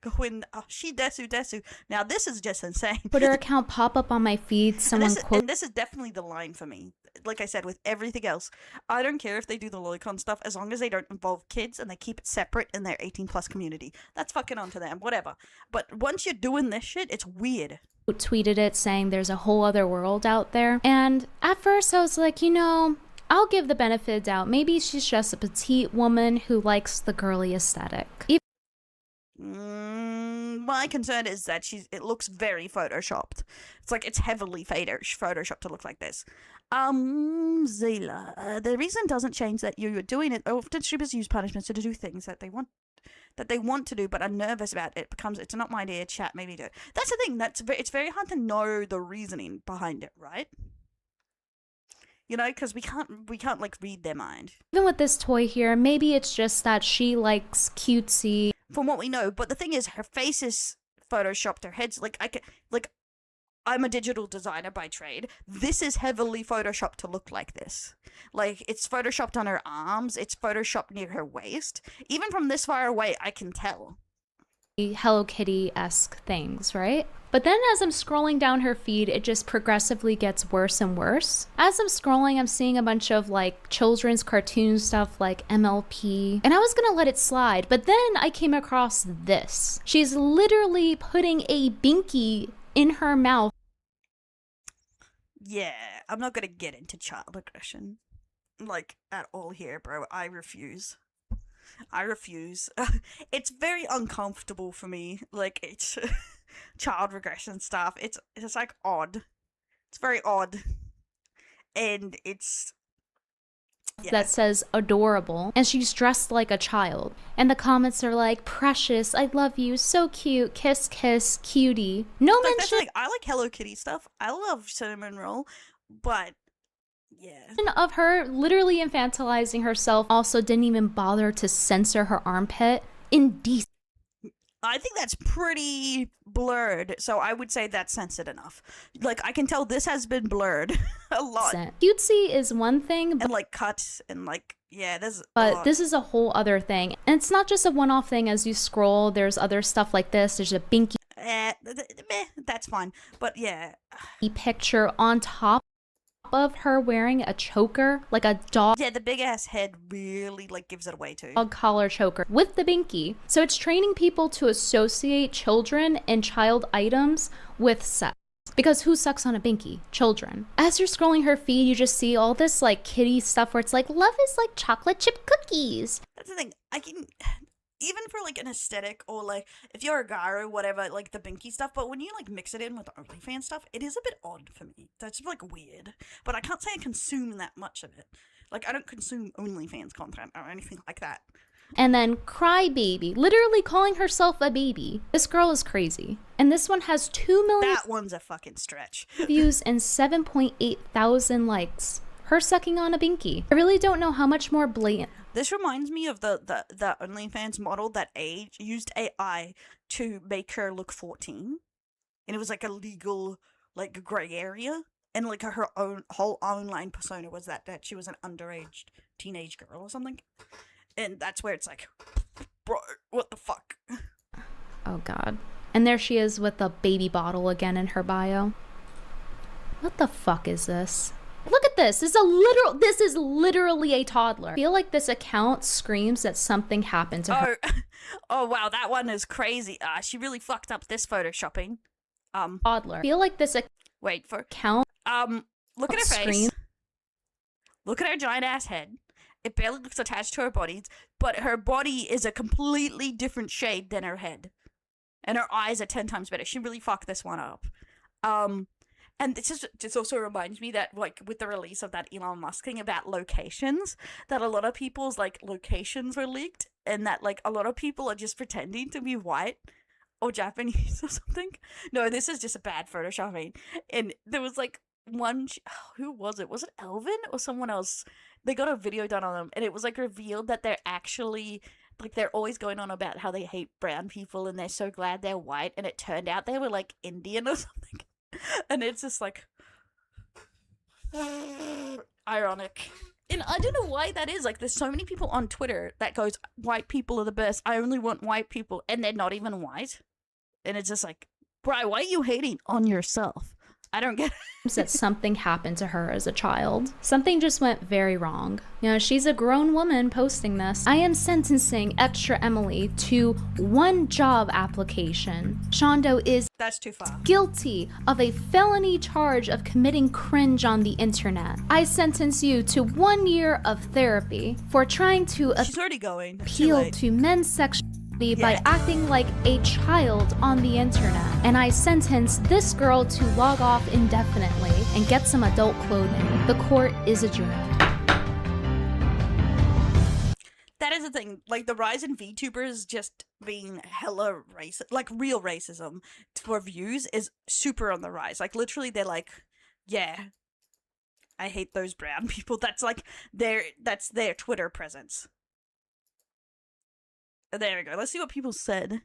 going, oh, she desu. Now this is just insane. Twitter account pop up on my feed, someone and this is definitely the line for me. Like I said, with everything else, I don't care if they do the lolicon stuff as long as they don't involve kids and they keep it separate in their 18 plus community. That's fucking on to them, whatever. But once you're doing this shit, it's weird. tweeted it saying there's a whole other world out there. And at first I was like, you know, I'll give the benefit of doubt. Maybe she's just a petite woman who likes the girly aesthetic. My concern is that it looks very photoshopped. It's like it's heavily photoshopped to look like this. Zayla, the reason doesn't change that you're doing it. Often strippers use punishments to do things that they want to do, but are nervous about it. It's not my idea. Chat, maybe do. That's the thing. It's very hard to know the reasoning behind it, right? You know, because we can't like read their mind. Even with this toy here, maybe it's just that she likes cutesy. From what we know, but the thing is, her face is photoshopped. Her head's I'm a digital designer by trade. This is heavily photoshopped to look like this. Like, it's photoshopped on her arms. It's photoshopped near her waist. Even from this far away, I can tell. Hello Kitty-esque things, right? But then as I'm scrolling down her feed, it just progressively gets worse and worse. As I'm scrolling, I'm seeing a bunch of like children's cartoon stuff like MLP, and I was gonna let it slide, but then I came across this. She's literally putting a binky in her mouth. Yeah, I'm not gonna get into child aggression, like, at all here, bro. I refuse. I refuse. It's very uncomfortable for me. Like, it's child regression stuff. It's like odd. It's very odd. And it's That says adorable, and she's dressed like a child. And the comments are like, precious, I love you, so cute, kiss, kiss, cutie. No like, mention like, I like Hello Kitty stuff. I love cinnamon roll, but yeah. of her literally infantilizing herself. Also didn't even bother to censor her armpit. Indecent. I think that's pretty blurred, so I would say that's censored enough. Like, I can tell this has been blurred a lot. Cutesy is one thing, And, like, cut, and, like, yeah, there's a but lot. this is a whole other thing. And it's not just a one-off thing. As you scroll, there's other stuff like this. There's a binky That's fine. But, yeah. picture on top of her wearing a choker, like a dog. Yeah, the big-ass head really, like, gives it away, too. Dog collar choker with the binky. So it's training people to associate children and child items with sex. Because who sucks on a binky? Children. As you're scrolling her feed, you just see all this like kitty stuff where it's like, love is like chocolate chip cookies. That's the thing. I can... Even for, like, an aesthetic, or, like, if you're a guy or whatever, like, the binky stuff, but when you, like, mix it in with the OnlyFans stuff, it is a bit odd for me. That's, like, weird. But I can't say I consume that much of it. Like, I don't consume OnlyFans content or anything like that. And then Crybaby, literally calling herself a baby. This girl is crazy. And this one has 2 million That one's a fucking stretch. views and 7.8 thousand likes. Her sucking on a binky. I really don't know how much more blatant. This reminds me of the OnlyFans model that used AI to make her look 14. And it was like a legal, like, grey area. And, like, her own whole online persona was that she was an underage teenage girl or something. And that's where it's like, bro, what the fuck? Oh god. And there she is with the baby bottle again in her bio. What the fuck is this? Look at this. This is literally a toddler. I feel like this account screams that something happened to her. Oh wow, that one is crazy. She really fucked up this photoshopping. Toddler. I feel like this Wait for account look at her face. Look at her giant ass head. It barely looks attached to her body, but her body is a completely different shade than her head. And her eyes are 10 times better. She really fucked this one up. And this also reminds me that, like, with the release of that Elon Musk thing about locations, that a lot of people's, like, locations were leaked, and that, like, a lot of people are just pretending to be white or Japanese or something. No, this is just a bad photoshopping. And there was, like, one... who was it? Was it Elvin or someone else? They got a video done on them, and it was, like, revealed that they're actually... Like, they're always going on about how they hate brown people, and they're so glad they're white, and it turned out they were, like, Indian or something. And it's just like ironic. And I don't know why that is. Like, there's so many people on Twitter that goes, white people are the best, I only want white people, and they're not even white. And it's just like, bro, why are you hating on yourself? I don't get it. that something happened to her as a child. Something just went very wrong. You know, she's a grown woman posting this. I am sentencing Extra Emily to 1 job application. Shondo is That's too far. guilty of a felony charge of committing cringe on the internet. I sentence you to 1 year of therapy for trying to She's already going. Too appeal late. to men's sexuality by acting like a child on the internet. And I sentence this girl to log off indefinitely and get some adult clothing. The court is adjourned. That is the thing. Like, the rise in VTubers just being hella racist, like, real racism for views is super on the rise. Like, literally, they're like, yeah, I hate those brown people. That's like that's their Twitter presence. There we go. Let's see what people said.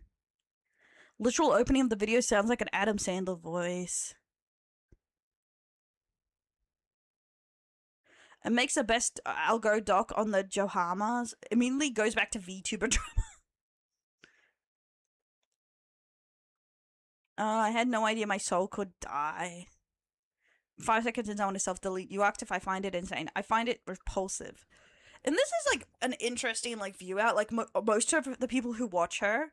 Literal opening of the video sounds like an Adam Sandler voice. It makes the best algo doc on the Johamas. Immediately goes back to VTuber drama. I had no idea my soul could die. 5 seconds into I want to self-delete. You asked if I find it insane. I find it repulsive. And this is, like, an interesting, like, view out. Like, most of the people who watch her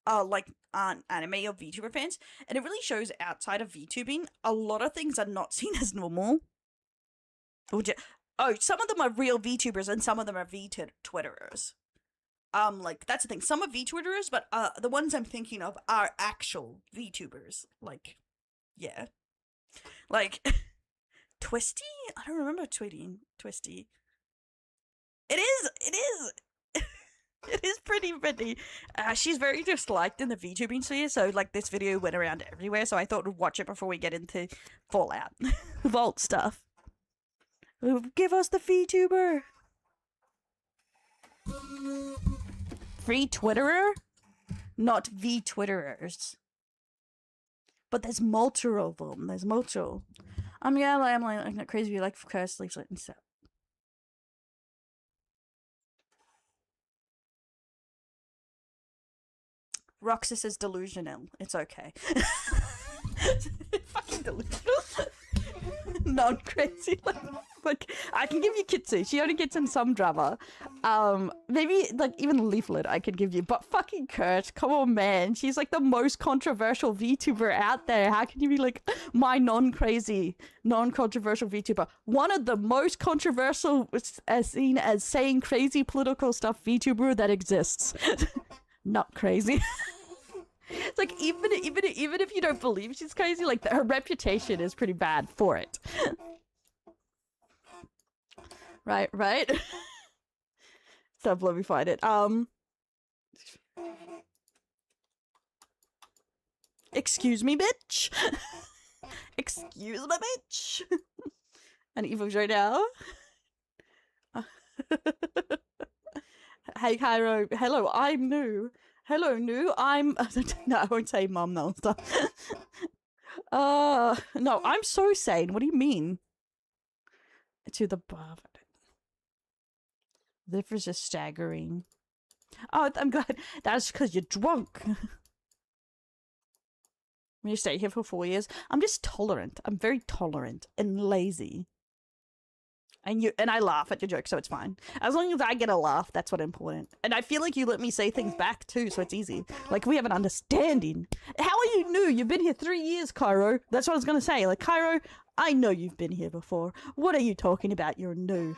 are, like, anime or VTuber fans. And it really shows outside of VTubing, a lot of things are not seen as normal. Oh, some of them are real VTubers and some of them are VTwitterers. Like, that's the thing. Some are VTwitterers, but, the ones I'm thinking of are actual VTubers. Like, yeah. Like, Twisty? I don't remember tweeting Twisty. It is pretty. She's very disliked in the VTubing sphere, so, like, this video went around everywhere, so I thought we'd watch it before we get into Fallout. Vault stuff. Give us the VTuber! Free Twitterer? Not VTwitterers. But there's multiple of them. There's multiple. I'm like crazy. You like curse, sleeps and stuff. Roxas is delusional. It's okay. Fucking delusional. Not crazy. Like, I can give you Kitsu. She only gets in some drama. Maybe, like, even Leaflet I could give you. But fucking Kurt, come on, man. She's, like, the most controversial VTuber out there. How can you be, like, my non-crazy, non-controversial VTuber? One of the most controversial, as seen as saying crazy political stuff VTuber that exists. Not crazy. It's like, even if you don't believe she's crazy, like, her reputation is pretty bad for it. Right? Stop, let me find it. Excuse me, bitch. Excuse me, bitch. An evil right now. Hey, Cairo. Hello, I'm new. Hello, new. I'm... No, I won't say mom, no. Stop. No, I'm so sane. What do you mean? To the bar. This is just staggering. Oh, I'm glad. That's because you're drunk. When you stay here for 4 years, I'm just tolerant. I'm very tolerant and lazy. And I laugh at your jokes, so it's fine. As long as I get a laugh, that's what's important. And I feel like you let me say things back too, so it's easy. Like, we have an understanding. How are you new? You've been here 3 years, Cairo. That's what I was gonna say. Like, Cairo, I know you've been here before. What are you talking about? You're new.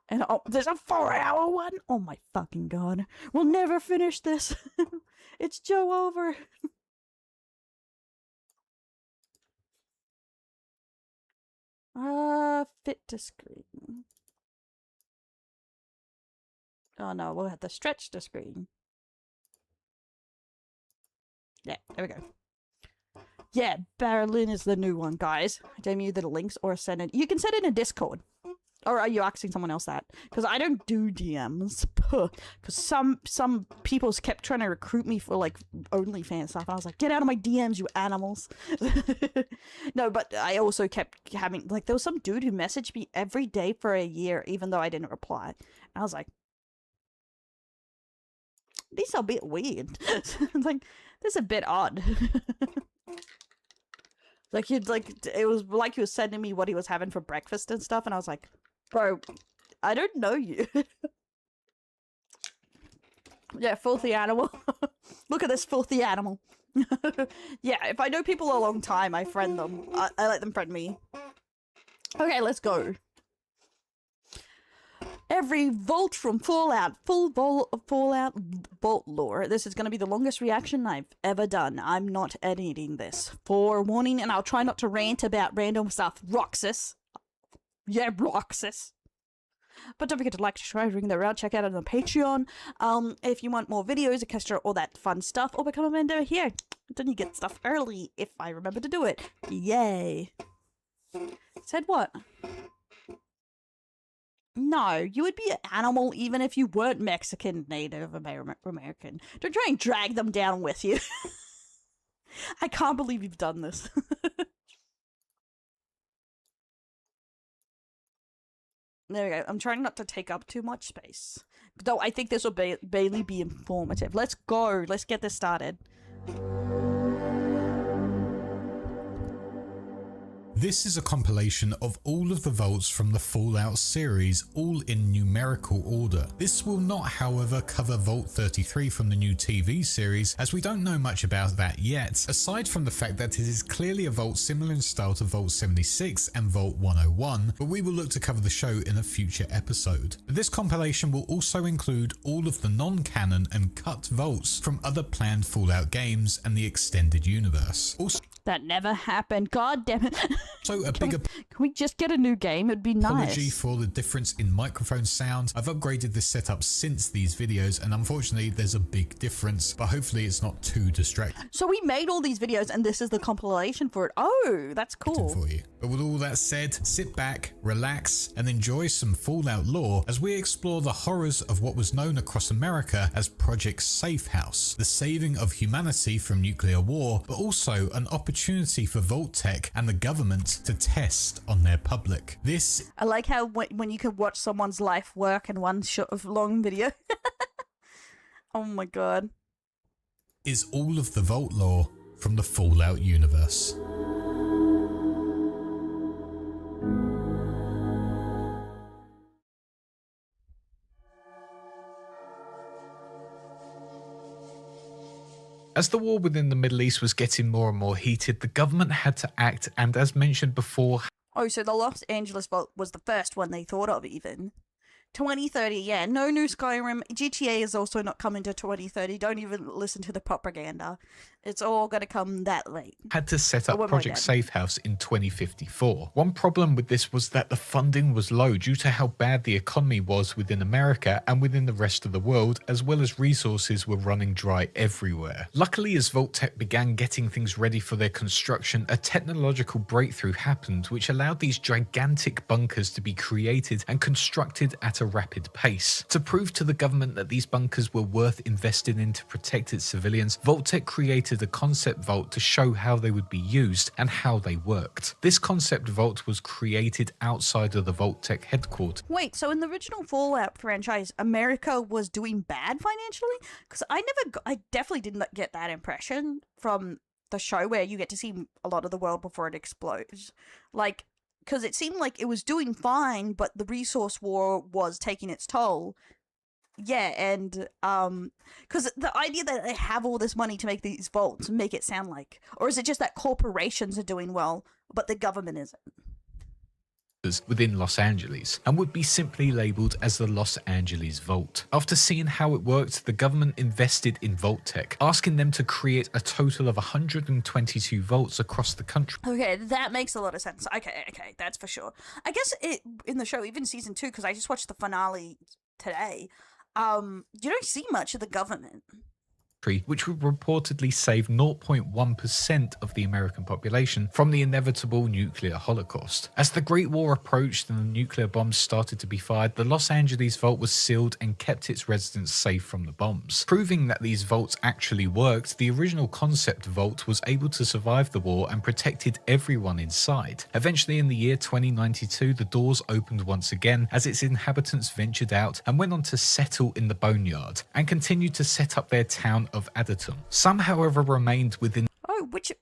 And oh, there's a 4-hour one? Oh my fucking god. We'll never finish this. It's Joe over. Fit to screen. Oh no, we'll have to stretch the screen. Yeah, there we go. Yeah, Berlin is the new one, guys. DM you the links or send it. You can send it in Discord. Or are you asking someone else that? Because I don't do DMs. Because some people's kept trying to recruit me for, like, OnlyFans stuff. And I was like, get out of my DMs, you animals. No, but I also kept having... Like, there was some dude who messaged me every day for a year, even though I didn't reply. And I was like... These are a bit weird. Like, this is a bit odd. Like, it was like he was sending me what he was having for breakfast and stuff. And I was like... Bro, I don't know you. Yeah, filthy animal. Look at this filthy animal. Yeah, if I know people a long time, I friend them. I let them friend me. Okay, let's go. Every vault from Fallout, Fallout vault lore. This is going to be the longest reaction I've ever done. I'm not editing this. Forewarning, and I'll try not to rant about random stuff. Roxas. Yeah, Roxas. But don't forget to like, subscribe, ring the bell, check out on the Patreon. If you want more videos, etc., all that fun stuff, or become a member here. Then you get stuff early if I remember to do it. Yay. Said what? No, you would be an animal even if you weren't Mexican, Native American. Don't try and drag them down with you. I can't believe you've done this. There we go. I'm trying not to take up too much space. Though I think this will barely be informative. Let's go. Let's get this started. This is a compilation of all of the vaults from the Fallout series, all in numerical order. This will not, however, cover Vault 33 from the new TV series, as we don't know much about that yet, aside from the fact that it is clearly a vault similar in style to Vault 76 and Vault 101, but we will look to cover the show in a future episode. This compilation will also include all of the non-canon and cut vaults from other planned Fallout games and the extended universe. Also, that never happened. God damn it. So a bigger can we just get a new game? It'd be apology nice. for the difference in microphone sound. I've upgraded this setup since these videos, and unfortunately there's a big difference, but hopefully it's not too distracting. So we made all these videos and this is the compilation for it. Oh, that's cool. For you. But with all that said, sit back, relax, and enjoy some Fallout lore as we explore the horrors of what was known across America as Project Safe House, the saving of humanity from nuclear war, but also an opportunity for Vault-Tec and the government to test on their public. This I like how when you can watch someone's life work in one shot of long video. Oh my god. is all of the Vault lore from the Fallout universe. As the war within the Middle East was getting more and more heated, the government had to act, and as mentioned before, Oh, so the Los Angeles Vault was the first one they thought of even. 2030, yeah, no new Skyrim. GTA is also not coming to 2030. Don't even listen to the propaganda. It's all gonna come that late. had to set up when we're Project dead. Safe House in 2054. One problem with this was that the funding was low due to how bad the economy was within America and within the rest of the world, as well as resources were running dry everywhere. Luckily, as Vault-Tec began getting things ready for their construction, a technological breakthrough happened which allowed these gigantic bunkers to be created and constructed at a rapid pace. To prove to the government that these bunkers were worth investing in to protect its civilians, Vault-Tec created a concept vault to show how they would be used and how they worked. This concept vault was created outside of the Vault-Tec headquarters. Wait, so in the original Fallout franchise, America was doing bad financially? Because I definitely did not get that impression from the show where you get to see a lot of the world before it explodes. Like, because it seemed like it was doing fine, but the resource war was taking its toll. Yeah, and because the idea that they have all this money to make these vaults make it sound like, or is it just that corporations are doing well, but the government isn't? Within Los Angeles, and would be simply labelled as the Los Angeles Vault. After seeing how it worked, the government invested in Vault-Tec, asking them to create a total of 122 vaults across the country. Okay, that makes a lot of sense. Okay, that's for sure. I guess it in the show, even season 2, because I just watched the finale today, you don't see much of the government. Which would reportedly save 0.1% of the American population from the inevitable nuclear holocaust. As the Great War approached and the nuclear bombs started to be fired, the Los Angeles Vault was sealed and kept its residents safe from the bombs. Proving that these vaults actually worked, the original concept vault was able to survive the war and protected everyone inside. Eventually, in the year 2092, the doors opened once again as its inhabitants ventured out and went on to settle in the Boneyard and continued to set up their town of Adderton. Some, however, remained within which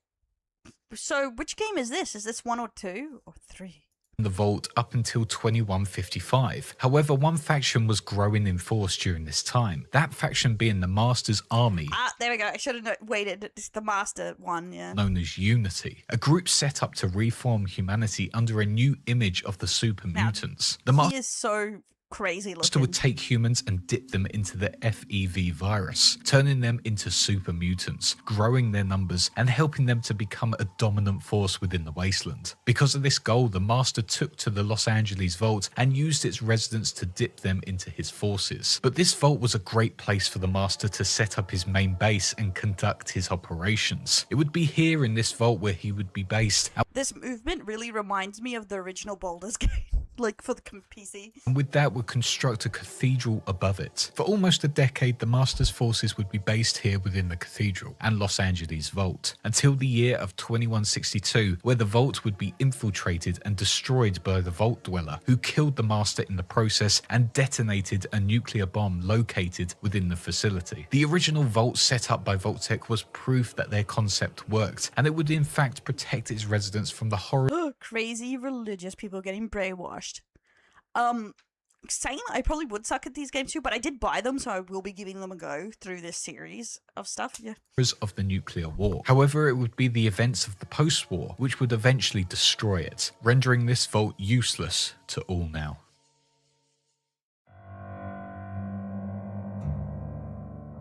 game is this? Is this 1 or 2 or 3? the vault up until 2155. However, one faction was growing in force during this time, that faction being the Master's Army. There we go. I should have waited. It's the Master one, yeah. Known as Unity, a group set up to reform humanity under a new image of the super mutants. The He is so crazy Master looking. would take humans and dip them into the FEV virus, turning them into super mutants, growing their numbers and helping them to become a dominant force within the wasteland. Because of this goal, the Master took to the Los Angeles Vault and used its residents to dip them into his forces. But this vault was a great place for the Master to set up his main base and conduct his operations. It would be here in this vault where he would be based. This movement really reminds me of the original Baldur's Gate like for the PC. And with that would construct a cathedral above it. For almost a decade, the Master's forces would be based here within the cathedral and Los Angeles Vault, until the year of 2162, where the vault would be infiltrated and destroyed by the Vault Dweller, who killed the Master in the process and detonated a nuclear bomb located within the facility. The original vault set up by Vault-Tec was proof that their concept worked, and it would in fact protect its residents from the horror. Crazy religious people getting brainwashed. Same, I probably would suck at these games too, but I did buy them, so I will be giving them a go through this series of stuff, yeah. Of the nuclear war. However, it would be the events of the post-war which would eventually destroy it, rendering this vault useless to all now.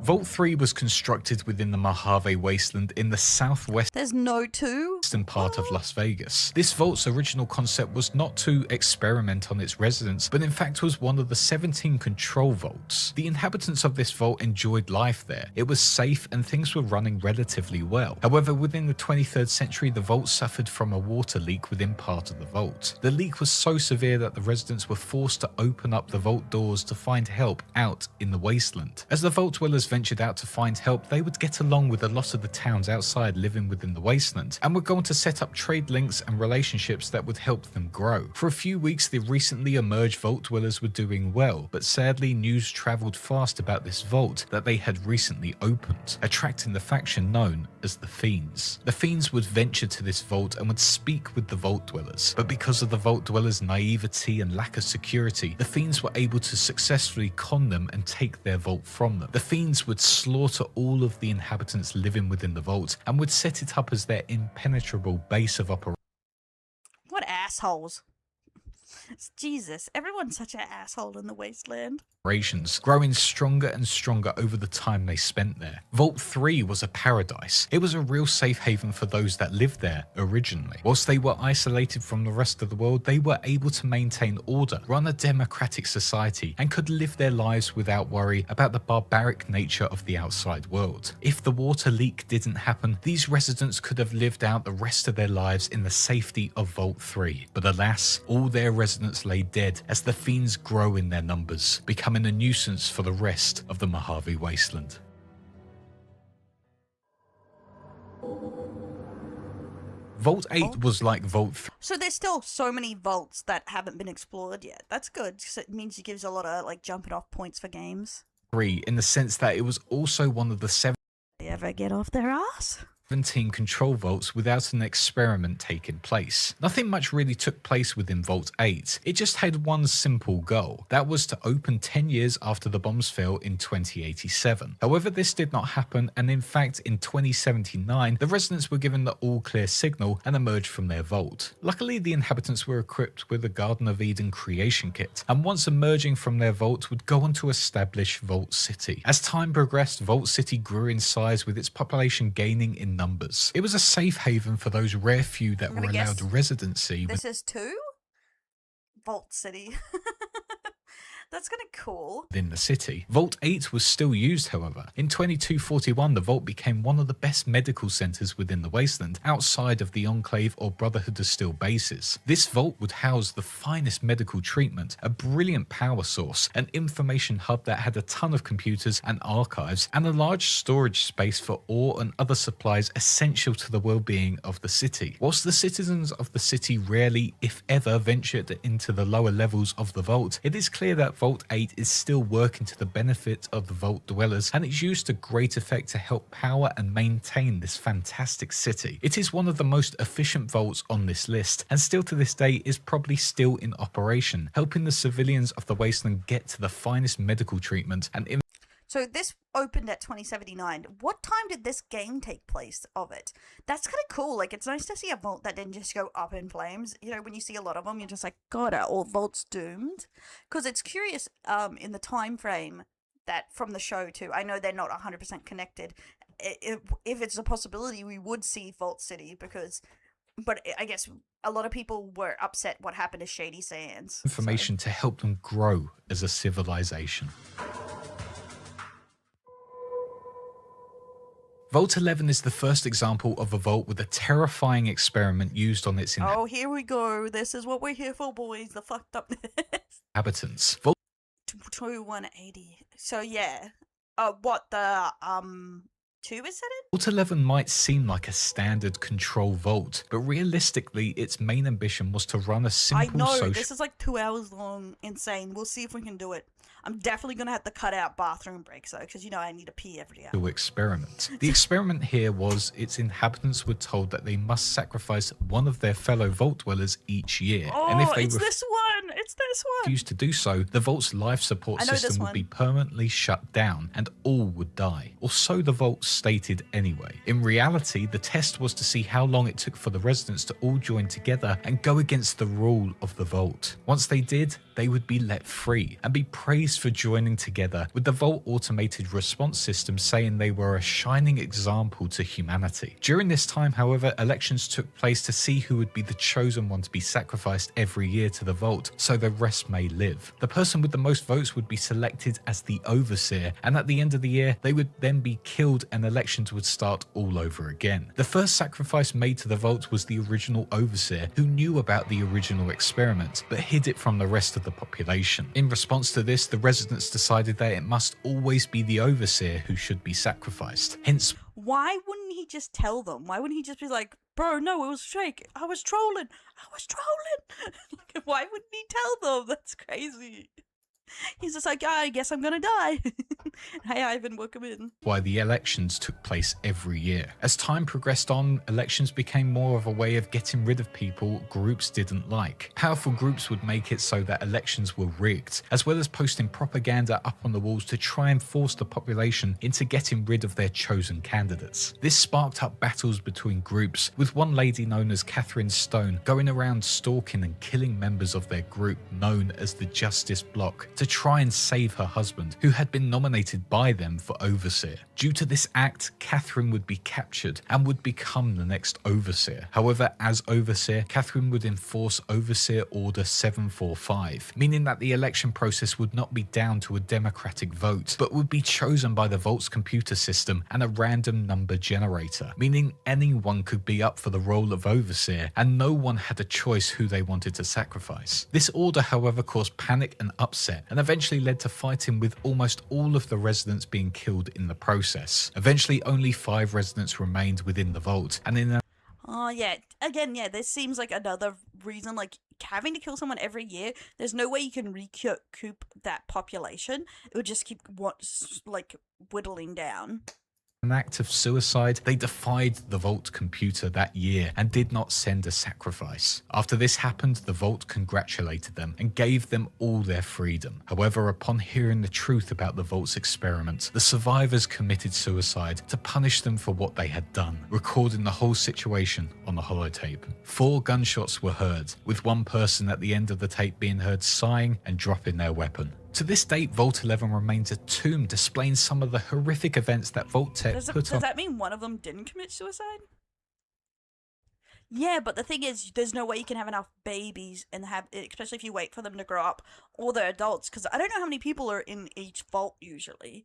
Vault 3 was constructed within the Mojave Wasteland in the southwest. There's no two? Western part of Las Vegas. This vault's original concept was not to experiment on its residents, but in fact was one of the 17 control vaults. The inhabitants of this vault enjoyed life there. It was safe and things were running relatively well. However, within the 23rd century, the vault suffered from a water leak within part of the vault. The leak was so severe that the residents were forced to open up the vault doors to find help out in the wasteland. As the vault dwellers ventured out to find help, they would get along with a lot of the towns outside living within the wasteland, and were going to set up trade links and relationships that would help them grow. For a few weeks, the recently emerged vault dwellers were doing well, but sadly news travelled fast about this vault that they had recently opened, attracting the faction known as the Fiends. The Fiends would venture to this vault and would speak with the vault dwellers, but because of the vault dwellers' naivety and lack of security, the Fiends were able to successfully con them and take their vault from them. The Fiends would slaughter all of the inhabitants living within the vault and would set it up as their impenetrable base of operations. What assholes. Jesus, everyone's such an asshole in the wasteland. Growing stronger and stronger over the time they spent there. Vault 3 was a paradise. It was a real safe haven for those that lived there originally. Whilst they were isolated from the rest of the world, they were able to maintain order, run a democratic society, and could live their lives without worry about the barbaric nature of the outside world. If the water leak didn't happen, these residents could have lived out the rest of their lives in the safety of Vault 3. But alas, all their residents lay dead as the Fiends grow in their numbers, becoming a nuisance for the rest of the Mojave Wasteland. Vault 8 was like Vault 3. So there's still so many vaults that haven't been explored yet. That's good, because it means it gives a lot of like jumping off points for games. In the sense that it was also one of the 7 They ever get off their ass? 17 control vaults without an experiment taking place. Nothing much really took place within Vault 8. It just had one simple goal. That was to open 10 years after the bombs fell in 2087. However, this did not happen, and in fact in 2079 the residents were given the all clear signal and emerged from their vault. Luckily, the inhabitants were equipped with a Garden of Eden creation kit, and once emerging from their vault would go on to establish Vault City. As time progressed, Vault City grew in size, with its population gaining in numbers. It was a safe haven for those rare few that were allowed residency. This is 2? Vault City. That's kind of cool. Within the city. Vault 8 was still used, however. In 2241, the vault became one of the best medical centers within the wasteland, outside of the Enclave or Brotherhood of Steel bases. This vault would house the finest medical treatment, a brilliant power source, an information hub that had a ton of computers and archives, and a large storage space for ore and other supplies essential to the well-being of the city. Whilst the citizens of the city rarely, if ever, ventured into the lower levels of the vault, it is clear that Vault 8 is still working to the benefit of the vault dwellers, and it's used to great effect to help power and maintain this fantastic city. It is one of the most efficient vaults on this list, and still to this day is probably still in operation, helping the civilians of the wasteland get to the finest medical treatment and So this opened at 2079. What time did this game take place of it? That's kind of cool. Like, it's nice to see a vault that didn't just go up in flames. You know, when you see a lot of them, you're just like, God, are all vaults doomed? Because it's curious in the time frame that from the show too. I know they're not 100% connected. If it's a possibility, we would see Vault City but I guess a lot of people were upset what happened to Shady Sands. information to help them grow as a civilization. Vault 11 is the first example of a vault with a terrifying experiment used on its Oh, here we go. This is what we're here for, boys. The fucked upness. inhabitants. Vault To 180. So yeah. What the tube is set in? Vault 11 might seem like a standard control vault, but realistically, its main ambition was to run a simple I know, social this is like 2 hours long. Insane. We'll see if we can do it. I'm definitely gonna have to cut out bathroom breaks though, because you know I need to pee every hour. experiment. The experiment here was its inhabitants were told that they must sacrifice one of their fellow vault dwellers each year. Oh, And if they it's this one! It's this one! refused to do so, the vault's life support I know this system would be one. permanently shut down and all would die. Or so the vault stated anyway. In reality, the test was to see how long it took for the residents to all join together and go against the rule of the vault. Once they did, they would be let free and be praised for joining together, with the vault automated response system saying they were a shining example to humanity. During this time, however, elections took place to see who would be the chosen one to be sacrificed every year to the vault, so the rest may live. The person with the most votes would be selected as the overseer, and at the end of the year, they would then be killed and elections would start all over again. The first sacrifice made to the vault was the original overseer, who knew about the original experiment, but hid it from the rest of the population. In response to this, the residents decided that it must always be the overseer who should be sacrificed. Hence, Why wouldn't he just tell them? Why wouldn't he just be like, bro, no, it was fake. I was trolling. Like, why wouldn't he tell them? That's crazy. He's just like, I guess I'm gonna die. Hey, Ivan, welcome in. why the elections took place every year. As time progressed on, elections became more of a way of getting rid of people groups didn't like. Powerful groups would make it so that elections were rigged, as well as posting propaganda up on the walls to try and force the population into getting rid of their chosen candidates. This sparked up battles between groups, with one lady known as Catherine Stone going around stalking and killing members of their group known as the Justice Bloc to try and save her husband, who had been nominated by them for overseer. Due to this act, Catherine would be captured and would become the next overseer. However, as overseer, Catherine would enforce Overseer Order 745, meaning that the election process would not be down to a democratic vote, but would be chosen by the vault's computer system and a random number generator, meaning anyone could be up for the role of overseer and no one had a choice who they wanted to sacrifice. This order, however, caused panic and upset and eventually led to fighting, with almost all of the residents being killed in the process. Eventually, only 5 residents remained within the vault, and in a Oh, yeah. Again, yeah, this seems like another reason, like, having to kill someone every year, there's no way you can recoup that population. It would just keep, whittling down. an act of suicide, they defied the Vault computer that year and did not send a sacrifice. After this happened, the Vault congratulated them and gave them all their freedom. However, upon hearing the truth about the Vault's experiment, the survivors committed suicide to punish them for what they had done, recording the whole situation on the holotape. 4 gunshots were heard, with one person at the end of the tape being heard sighing and dropping their weapon. To this date, Vault 11 remains a tomb displaying some of the horrific events that Vault Tech put on. Does that mean one of them didn't commit suicide? Yeah, but the thing is, there's no way you can have enough babies and have, especially if you wait for them to grow up, or they're adults, because I don't know how many people are in each vault usually.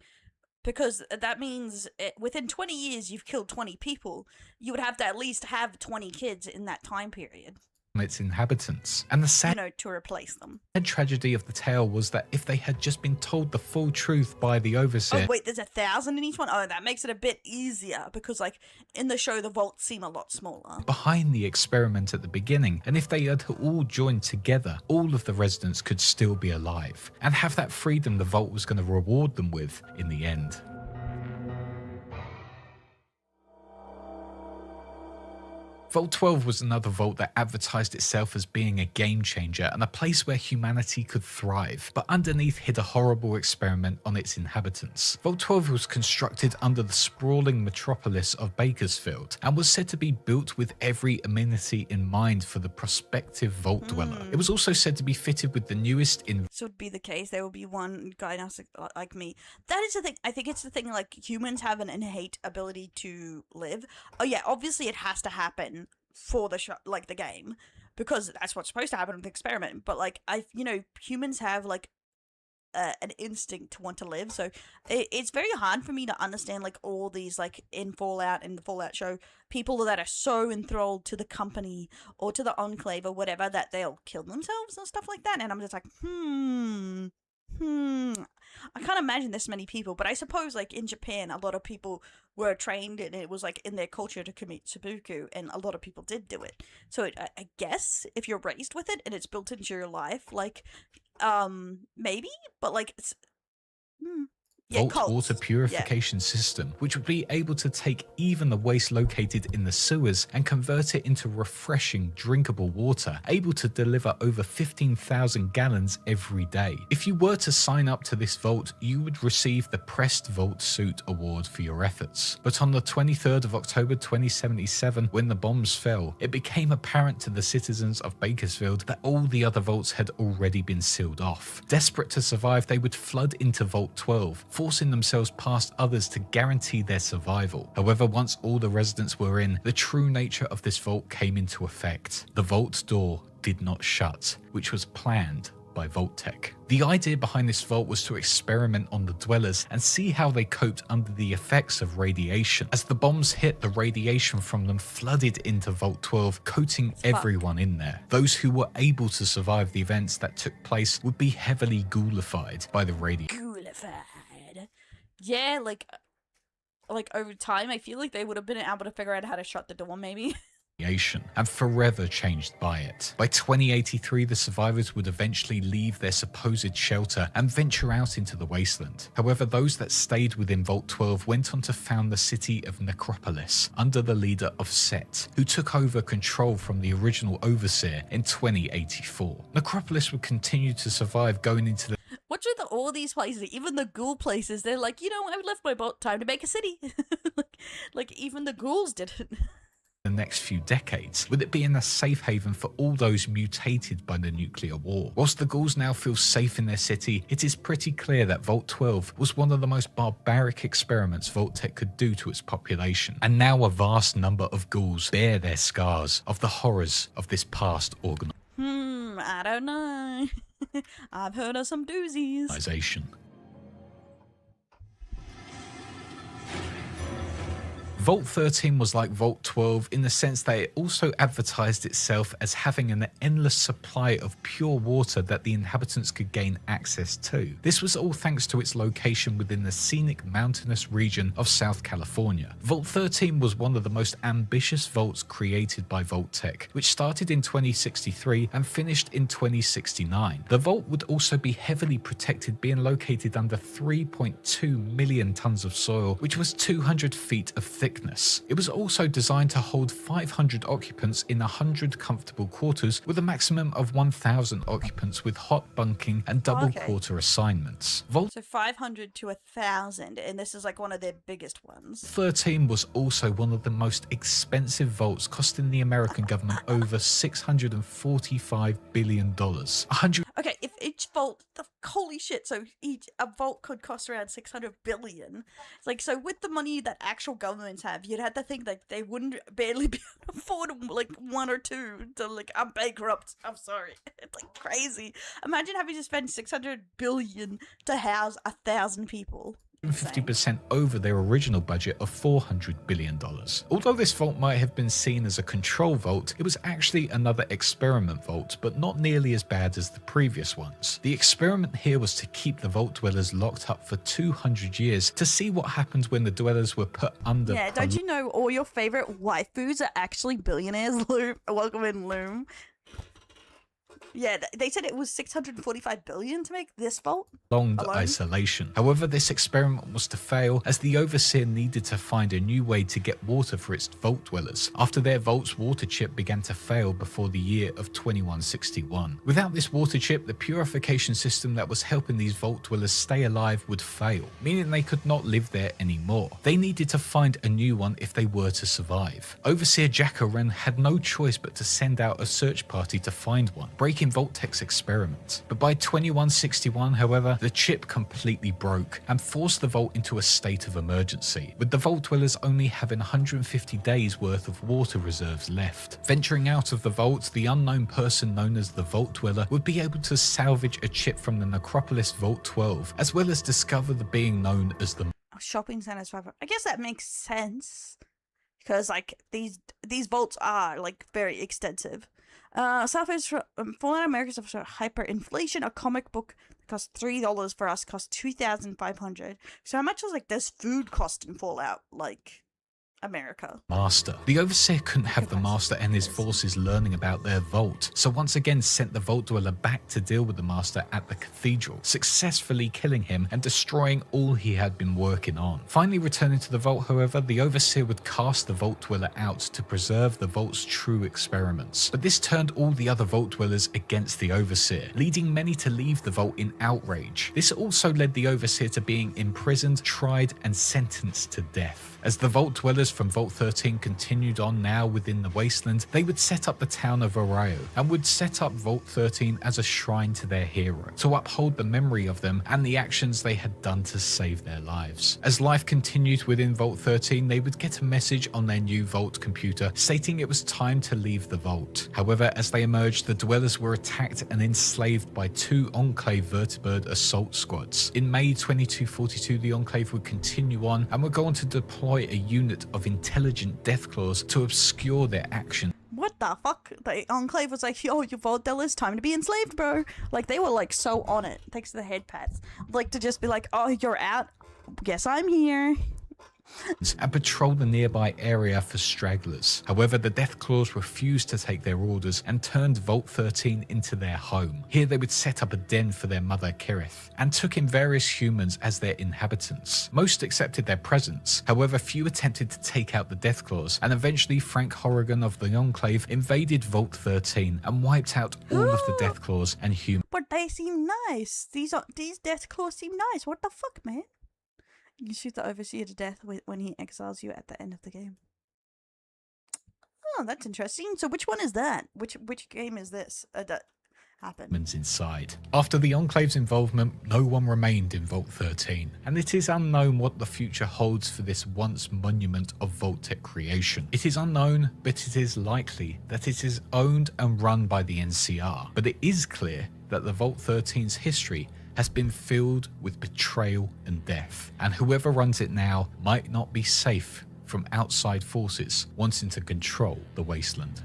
Because that means within 20 years you've killed 20 people. You would have to at least have 20 kids in that time period. Its inhabitants. And the sad to replace them. tragedy of the tale was that if they had just been told the full truth by the overseer. Oh wait, there's 1,000 in each one? Oh, that makes it a bit easier, because like in the show the vaults seem a lot smaller. Behind the experiment at the beginning, and if they had all joined together, all of the residents could still be alive and have that freedom the vault was going to reward them with in the end. Vault 12 was another vault that advertised itself as being a game changer and a place where humanity could thrive, but underneath hid a horrible experiment on its inhabitants. Vault 12 was constructed under the sprawling metropolis of Bakersfield and was said to be built with every amenity in mind for the prospective vault dweller. It was also said to be fitted with the newest So would be the case, there will be one guy now like me. That is the thing, I think it's the thing, like humans have an innate ability to live. Oh yeah, obviously it has to happen for the show, like the game, because that's what's supposed to happen with the experiment, but like humans have like an instinct to want to live. So it's very hard for me to understand like all these like in the Fallout show, people that are so enthralled to the company or to the Enclave or whatever that they'll kill themselves and stuff like that. And I'm just like, I can't imagine this many people, but I suppose like in Japan, a lot of people were trained and it was like in their culture to commit seppuku, and a lot of people did do it. So I guess if you're raised with it and it's built into your life, like, maybe, but like, it's, Vault cults. water purification system, which would be able to take even the waste located in the sewers and convert it into refreshing, drinkable water, able to deliver over 15,000 gallons every day. If you were to sign up to this vault, you would receive the Pressed Vault Suit Award for your efforts. But on the 23rd of October 2077, when the bombs fell, it became apparent to the citizens of Bakersfield that all the other vaults had already been sealed off. Desperate to survive, they would flood into Vault 12, forcing themselves past others to guarantee their survival. However, once all the residents were in, the true nature of this vault came into effect. The vault door did not shut, which was planned by Vault-Tec. The idea behind this vault was to experiment on the dwellers and see how they coped under the effects of radiation. As the bombs hit, the radiation from them flooded into Vault 12, coating everyone in there. Those who were able to survive the events that took place would be heavily ghoulified by the radiation. Yeah, like over time, I feel like they would have been able to figure out how to shut the door, maybe. And forever changed by it. By 2083, the survivors would eventually leave their supposed shelter and venture out into the wasteland. However, those that stayed within Vault 12 went on to found the city of Necropolis under the leader of Set, who took over control from the original overseer in 2084. Necropolis would continue to survive going into the What's with all these places, even the ghoul places, they're like, you know, I left my boat, time to make a city. like even the ghouls didn't. The next few decades, with it being a safe haven for all those mutated by the nuclear war. Whilst the ghouls now feel safe in their city, it is pretty clear that Vault 12 was one of the most barbaric experiments Vault-Tec could do to its population, and now a vast number of ghouls bear their scars of the horrors of this past I don't know. I've heard of some doozies. organization. Vault 13 was like Vault 12 in the sense that it also advertised itself as having an endless supply of pure water that the inhabitants could gain access to. This was all thanks to its location within the scenic mountainous region of South California. Vault 13 was one of the most ambitious vaults created by Vault-Tec, which started in 2063 and finished in 2069. The vault would also be heavily protected, being located under 3.2 million tons of soil, which was 200 feet of thickness. It was also designed to hold 500 occupants in 100 comfortable quarters with a maximum of 1,000 occupants with hot bunking and double quarter assignments. Vault So 500 to 1,000, and this is like one of their biggest ones. 13 was also one of the most expensive vaults, costing the American government over $645 billion. Okay, if each vault, holy shit, so a vault could cost around 600 billion. Like, so with the money that actual governments have, you'd have to think that they wouldn't barely be able to afford like one or two to like, I'm bankrupt, I'm sorry. It's like crazy. Imagine having to spend 600 billion to house 1,000 people. 50% over their original budget of $400 billion. Although this vault might have been seen as a control vault, it was actually another experiment vault, but not nearly as bad as the previous ones. The experiment here was to keep the vault dwellers locked up for 200 years to see what happened when the dwellers were put under. Yeah, don't you know all your favorite waifus are actually billionaires, Loom? Welcome in, Loom. Yeah, they said it was 645 billion to make this vault. Prolonged isolation. However, this experiment was to fail as the overseer needed to find a new way to get water for its vault dwellers after their vault's water chip began to fail before the year of 2161. Without this water chip, the purification system that was helping these vault dwellers stay alive would fail, meaning they could not live there anymore. They needed to find a new one if they were to survive. Overseer Jack Oren had no choice but to send out a search party to find one. breaking Vault-Tec's experiment. But by 2161, however, the chip completely broke and forced the Vault into a state of emergency, with the Vault dwellers only having 150 days worth of water reserves left. Venturing out of the Vault, the unknown person known as the Vault Dweller would be able to salvage a chip from the Necropolis Vault 12, as well as discover the being known as the shopping centers. I guess that makes sense because like these vaults are like very extensive. Suffers from Fallout America suffers from hyperinflation. A comic book that costs $3 for us costs $2,500. So how much does like this food cost in Fallout like America? Master. The Overseer couldn't have the Master and his forces learning about their vault, so once again sent the Vault Dweller back to deal with the Master at the Cathedral, successfully killing him and destroying all he had been working on. Finally returning to the Vault, however, the Overseer would cast the Vault Dweller out to preserve the Vault's true experiments, but this turned all the other Vault Dwellers against the Overseer, leading many to leave the Vault in outrage. This also led the Overseer to being imprisoned, tried, and sentenced to death. As the Vault Dwellers from Vault 13 continued on now within the Wasteland, they would set up the town of Arroyo and would set up Vault 13 as a shrine to their hero, to uphold the memory of them and the actions they had done to save their lives. As life continued within Vault 13, they would get a message on their new Vault computer stating it was time to leave the Vault. However, as they emerged, the Dwellers were attacked and enslaved by 2 Enclave vertibird assault squads. In May 2242, the Enclave would continue on and would go on to deploy a unit of intelligent Deathclaws to obscure their action. What the fuck? The Enclave was like, yo, you Vault Dwellers, time to be enslaved, bro. Like, they were like so on it. Thanks to the head pats. Like, to just be like, oh, you're out? Guess I'm here. And patrol the nearby area for stragglers. However, the Deathclaws refused to take their orders and turned Vault 13 into their home. Here they would set up a den for their mother Kirith, and took in various humans as their inhabitants. Most accepted their presence, however few attempted to take out the Deathclaws, and eventually Frank Horrigan of the Enclave invaded Vault 13 and wiped out all of the Deathclaws and humans. But they seem nice. These Deathclaws seem nice. What the fuck, man? You can shoot the Overseer to death when he exiles you at the end of the game. Oh, that's interesting. So which one is that? Which game is this? That happened. Inside. After the Enclave's involvement, no one remained in Vault 13, and it is unknown what the future holds for this once monument of Vault-Tec creation. It is unknown, but it is likely that it is owned and run by the NCR. But it is clear that the Vault 13's history has been filled with betrayal and death, and whoever runs it now might not be safe from outside forces wanting to control the Wasteland.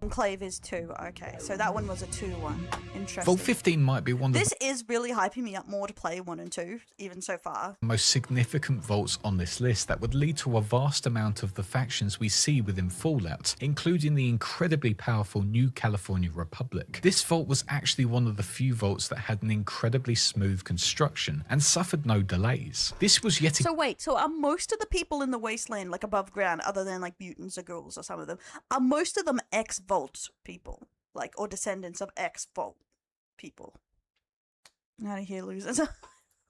Enclave is 2. Okay, so that one was a 2-1. Interesting. Vault 15 might be one of this is really hyping me up more to play 1 and 2, even so far. the most significant vaults on this list that would lead to a vast amount of the factions we see within Fallout, including the incredibly powerful New California Republic. This vault was actually one of the few vaults that had an incredibly smooth construction and suffered no delays. This was yet So wait, so are most of the people in the Wasteland, like above ground, other than like mutants or ghouls or some of them, are most of them ex-Vault people, like, or descendants of ex-Vault people? Out of here, losers.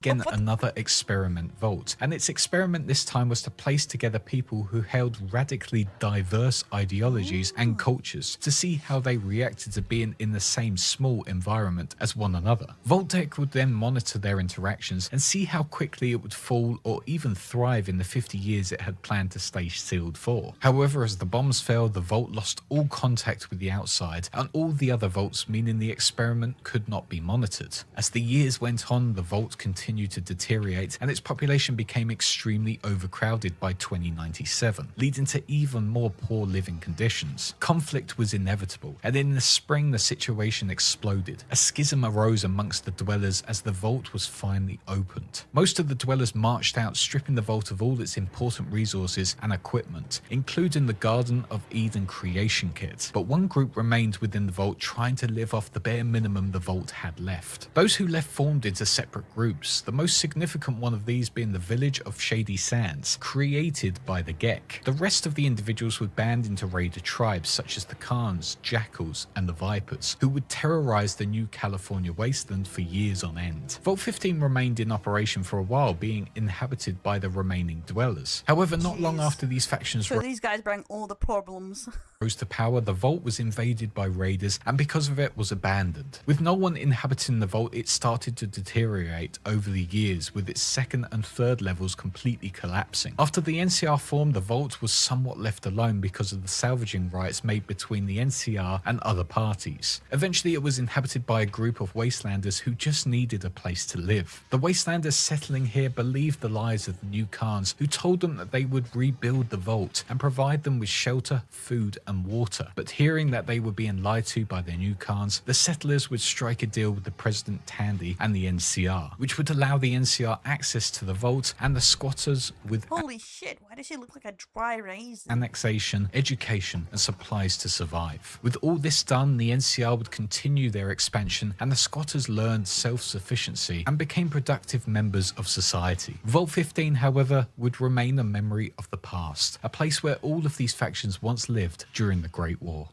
again another experiment vault, and its experiment this time was to place together people who held radically diverse ideologies and cultures to see how they reacted to being in the same small environment as one another. Vault-Tec would then monitor their interactions and see how quickly it would fall or even thrive in the 50 years it had planned to stay sealed for. However, as the bombs fell, the vault lost all contact with the outside and all the other vaults, meaning the experiment could not be monitored. As the years went on, the vault continued to deteriorate and its population became extremely overcrowded by 2097, leading to even more poor living conditions. Conflict was inevitable, and in the spring the situation exploded. A schism arose amongst the dwellers as the vault was finally opened. Most of the dwellers marched out, stripping the vault of all its important resources and equipment, including the Garden of Eden creation kit. But one group remained within the vault, trying to live off the bare minimum the vault had left. Those who left formed into separate groups, the most significant one of these being the village of Shady Sands, created by the Gek. The rest of the individuals would band into raider tribes such as the Khans, Jackals, and the Vipers, who would terrorize the new California wasteland for years on end. Vault 15 remained in operation for a while, being inhabited by the remaining dwellers. However, not long after these factions So these guys bring all the problems. rose to power, the vault was invaded by raiders and because of it was abandoned. With no one inhabiting the vault, it started to deteriorate over the years, with its second and third levels completely collapsing. After the NCR formed, the vault was somewhat left alone because of the salvaging rights made between the NCR and other parties. Eventually it was inhabited by a group of wastelanders who just needed a place to live. The wastelanders settling here believed the lies of the new Khans, who told them that they would rebuild the vault and provide them with shelter, food and water. But hearing that they were being lied to by their new Khans, the settlers would strike a deal with the President Tandy and the NCR, which would allow the NCR access to the vault and the squatters with Holy shit, why does she look like a dry raisin? annexation, education and supplies to survive. With all this done, the NCR would continue their expansion and the squatters learned self-sufficiency and became productive members of society. Vault 15, however, would remain a memory of the past, a place where all of these factions once lived during the Great War.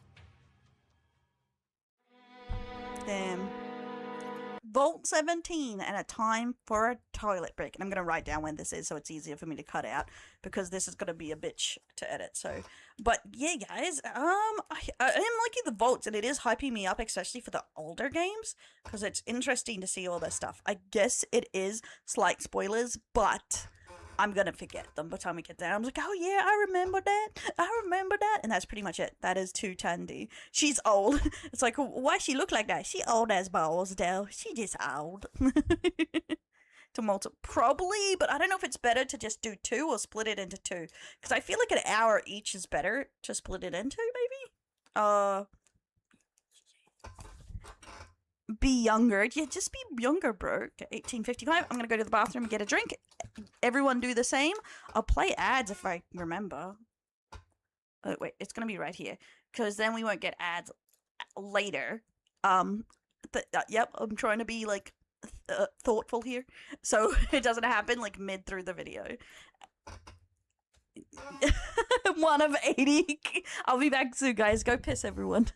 Damn. Vault 17 and a time for a toilet break. And I'm going to write down when this is so it's easier for me to cut out because this is going to be a bitch to edit. So, but yeah, guys, I am liking the vaults and it is hyping me up, especially for the older games because it's interesting to see all this stuff. I guess it is slight spoilers, but I'm going to forget them by the time we get there. I'm like, oh yeah, I remember that. I remember that. And that's pretty much it. That is too Tandy. She's old. It's like, why she look like that? She old as balls, though. She just old. To multiple, probably, but I don't know if it's better to just do 2 or split it into 2. Because I feel like an hour each is better to split it into, maybe? Be younger. Yeah, just be younger, bro. 1855. I'm gonna go to the bathroom and get a drink. Everyone do the same. I'll play ads if I remember. Oh, wait, it's gonna be right here. Because then we won't get ads later. Yep, I'm trying to be, like, thoughtful here. So it doesn't happen, like, mid through the video. 1 of 80. I'll be back soon, guys. Go piss, everyone.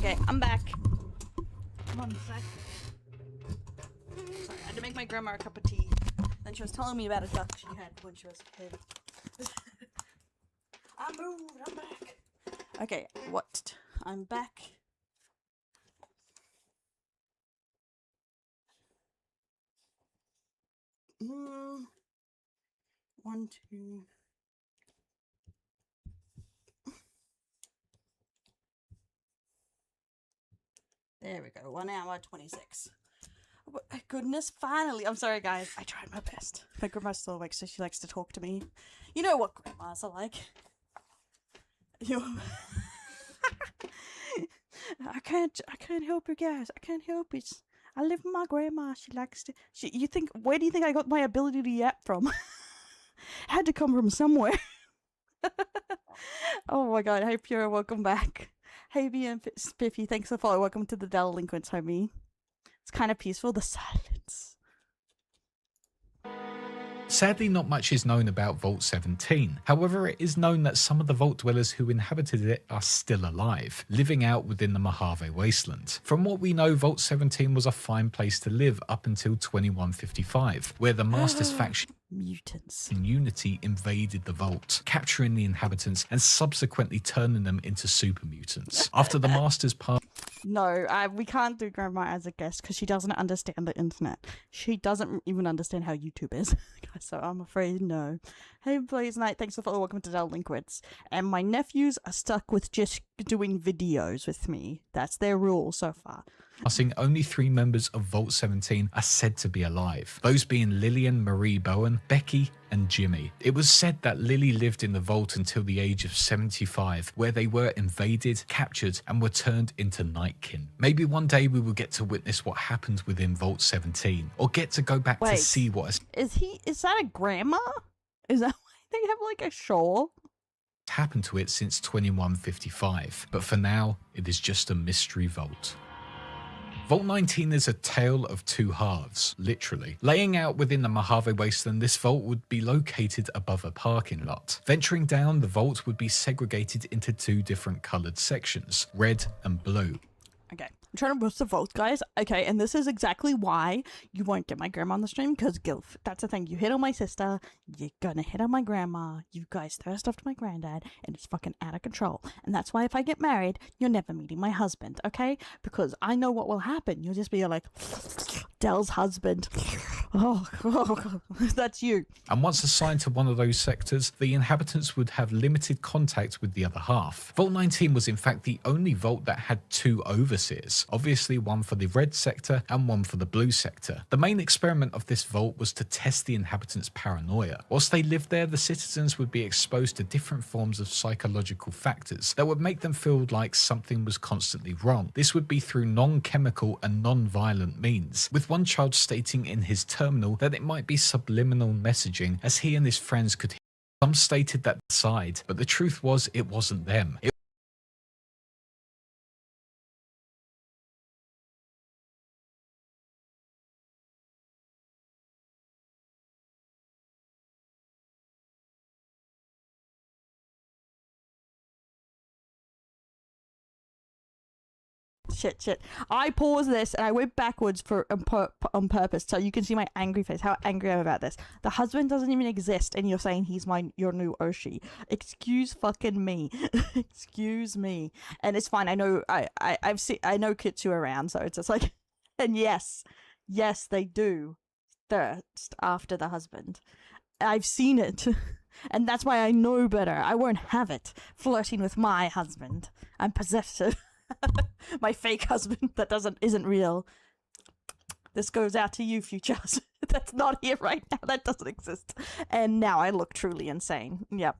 Okay, I'm back. Come on, Zach. Sorry, I had to make my grandma a cup of tea. Then she was telling me about a duck she had when she was a kid. I moved, I'm back. Okay, what? I'm back. One, two. There we go. 1 hour 26. Oh, my goodness, finally. I'm sorry, guys. I tried my best. My grandma's still awake, so she likes to talk to me. You know what grandmas are like. I can't help you guys. I can't help it. I live with my grandma. She likes to. Where do you think I got my ability to yap from? Had to come from somewhere. Oh my god. Hey, Pure, welcome back. Hey, B and Spiffy, thanks for the follow. Welcome to the Delinquents, homie. It's kind of peaceful, the silence. Sadly, not much is known about Vault 17. However, it is known that some of the Vault dwellers who inhabited it are still alive, living out within the Mojave Wasteland. From what we know, Vault 17 was a fine place to live up until 2155, where the Masters faction Mutants. in Unity invaded the Vault, capturing the inhabitants and subsequently turning them into super mutants. After the Masters passed. No, we can't do Grandma as a guest because she doesn't understand the internet. She doesn't even understand how YouTube is. So I'm afraid no. Hey, Blaze Knight, thanks for the follow. Welcome to Delinquents. And my nephews are stuck with just doing videos with me. That's their rule so far. Only 3 members of Vault 17 are said to be alive, those being Lillian Marie Bowen, Becky, and Jimmy. It was said that Lily lived in the Vault until the age of 75, where they were invaded, captured, and were turned into nightkin. Maybe one day we will get to witness what happened within Vault 17, or get to go back to see what is that a grandma? Is that why they have like a shawl? happened to it since 2155, but for now, it is just a mystery vault. Vault 19 is a tale of 2 halves, literally. Laying out within the Mojave Wasteland, this vault would be located above a parking lot. Venturing down, the vault would be segregated into 2 different coloured sections, red and blue. Okay, I'm trying to boost the vote, guys. Okay, and this is exactly why you won't get my grandma on the stream, because Gilf, that's the thing. You hit on my sister, you're gonna hit on my grandma, you guys thirst after my granddad, and it's fucking out of control. And that's why if I get married, you're never meeting my husband, okay? Because I know what will happen. You'll just be like, Dell's husband. Oh, that's you. And once assigned to one of those sectors, the inhabitants would have limited contact with the other half. Vault 19 was in fact the only vault that had 2 overseers, obviously one for the red sector and one for the blue sector. The main experiment of this vault was to test the inhabitants' paranoia. Whilst they lived there, the citizens would be exposed to different forms of psychological factors that would make them feel like something was constantly wrong. This would be through non-chemical and non-violent means, with one child stating in his terminal that it might be subliminal messaging as he and his friends could hear. Some stated that side, but the truth was it wasn't them. Shit. I paused this and I went backwards on purpose so you can see my angry face, how angry I'm about this. The husband doesn't even exist and you're saying he's your new Oshi. Excuse fucking me. Excuse me. And it's fine. I know I know Kitsu around, so it's just like, and yes, they do thirst after the husband. I've seen it. And that's why I know better. I won't have it flirting with my husband. I'm possessive. My fake husband that isn't real. This goes out to you, future husband. That's not here right now. That doesn't exist. And now I look truly insane. Yep.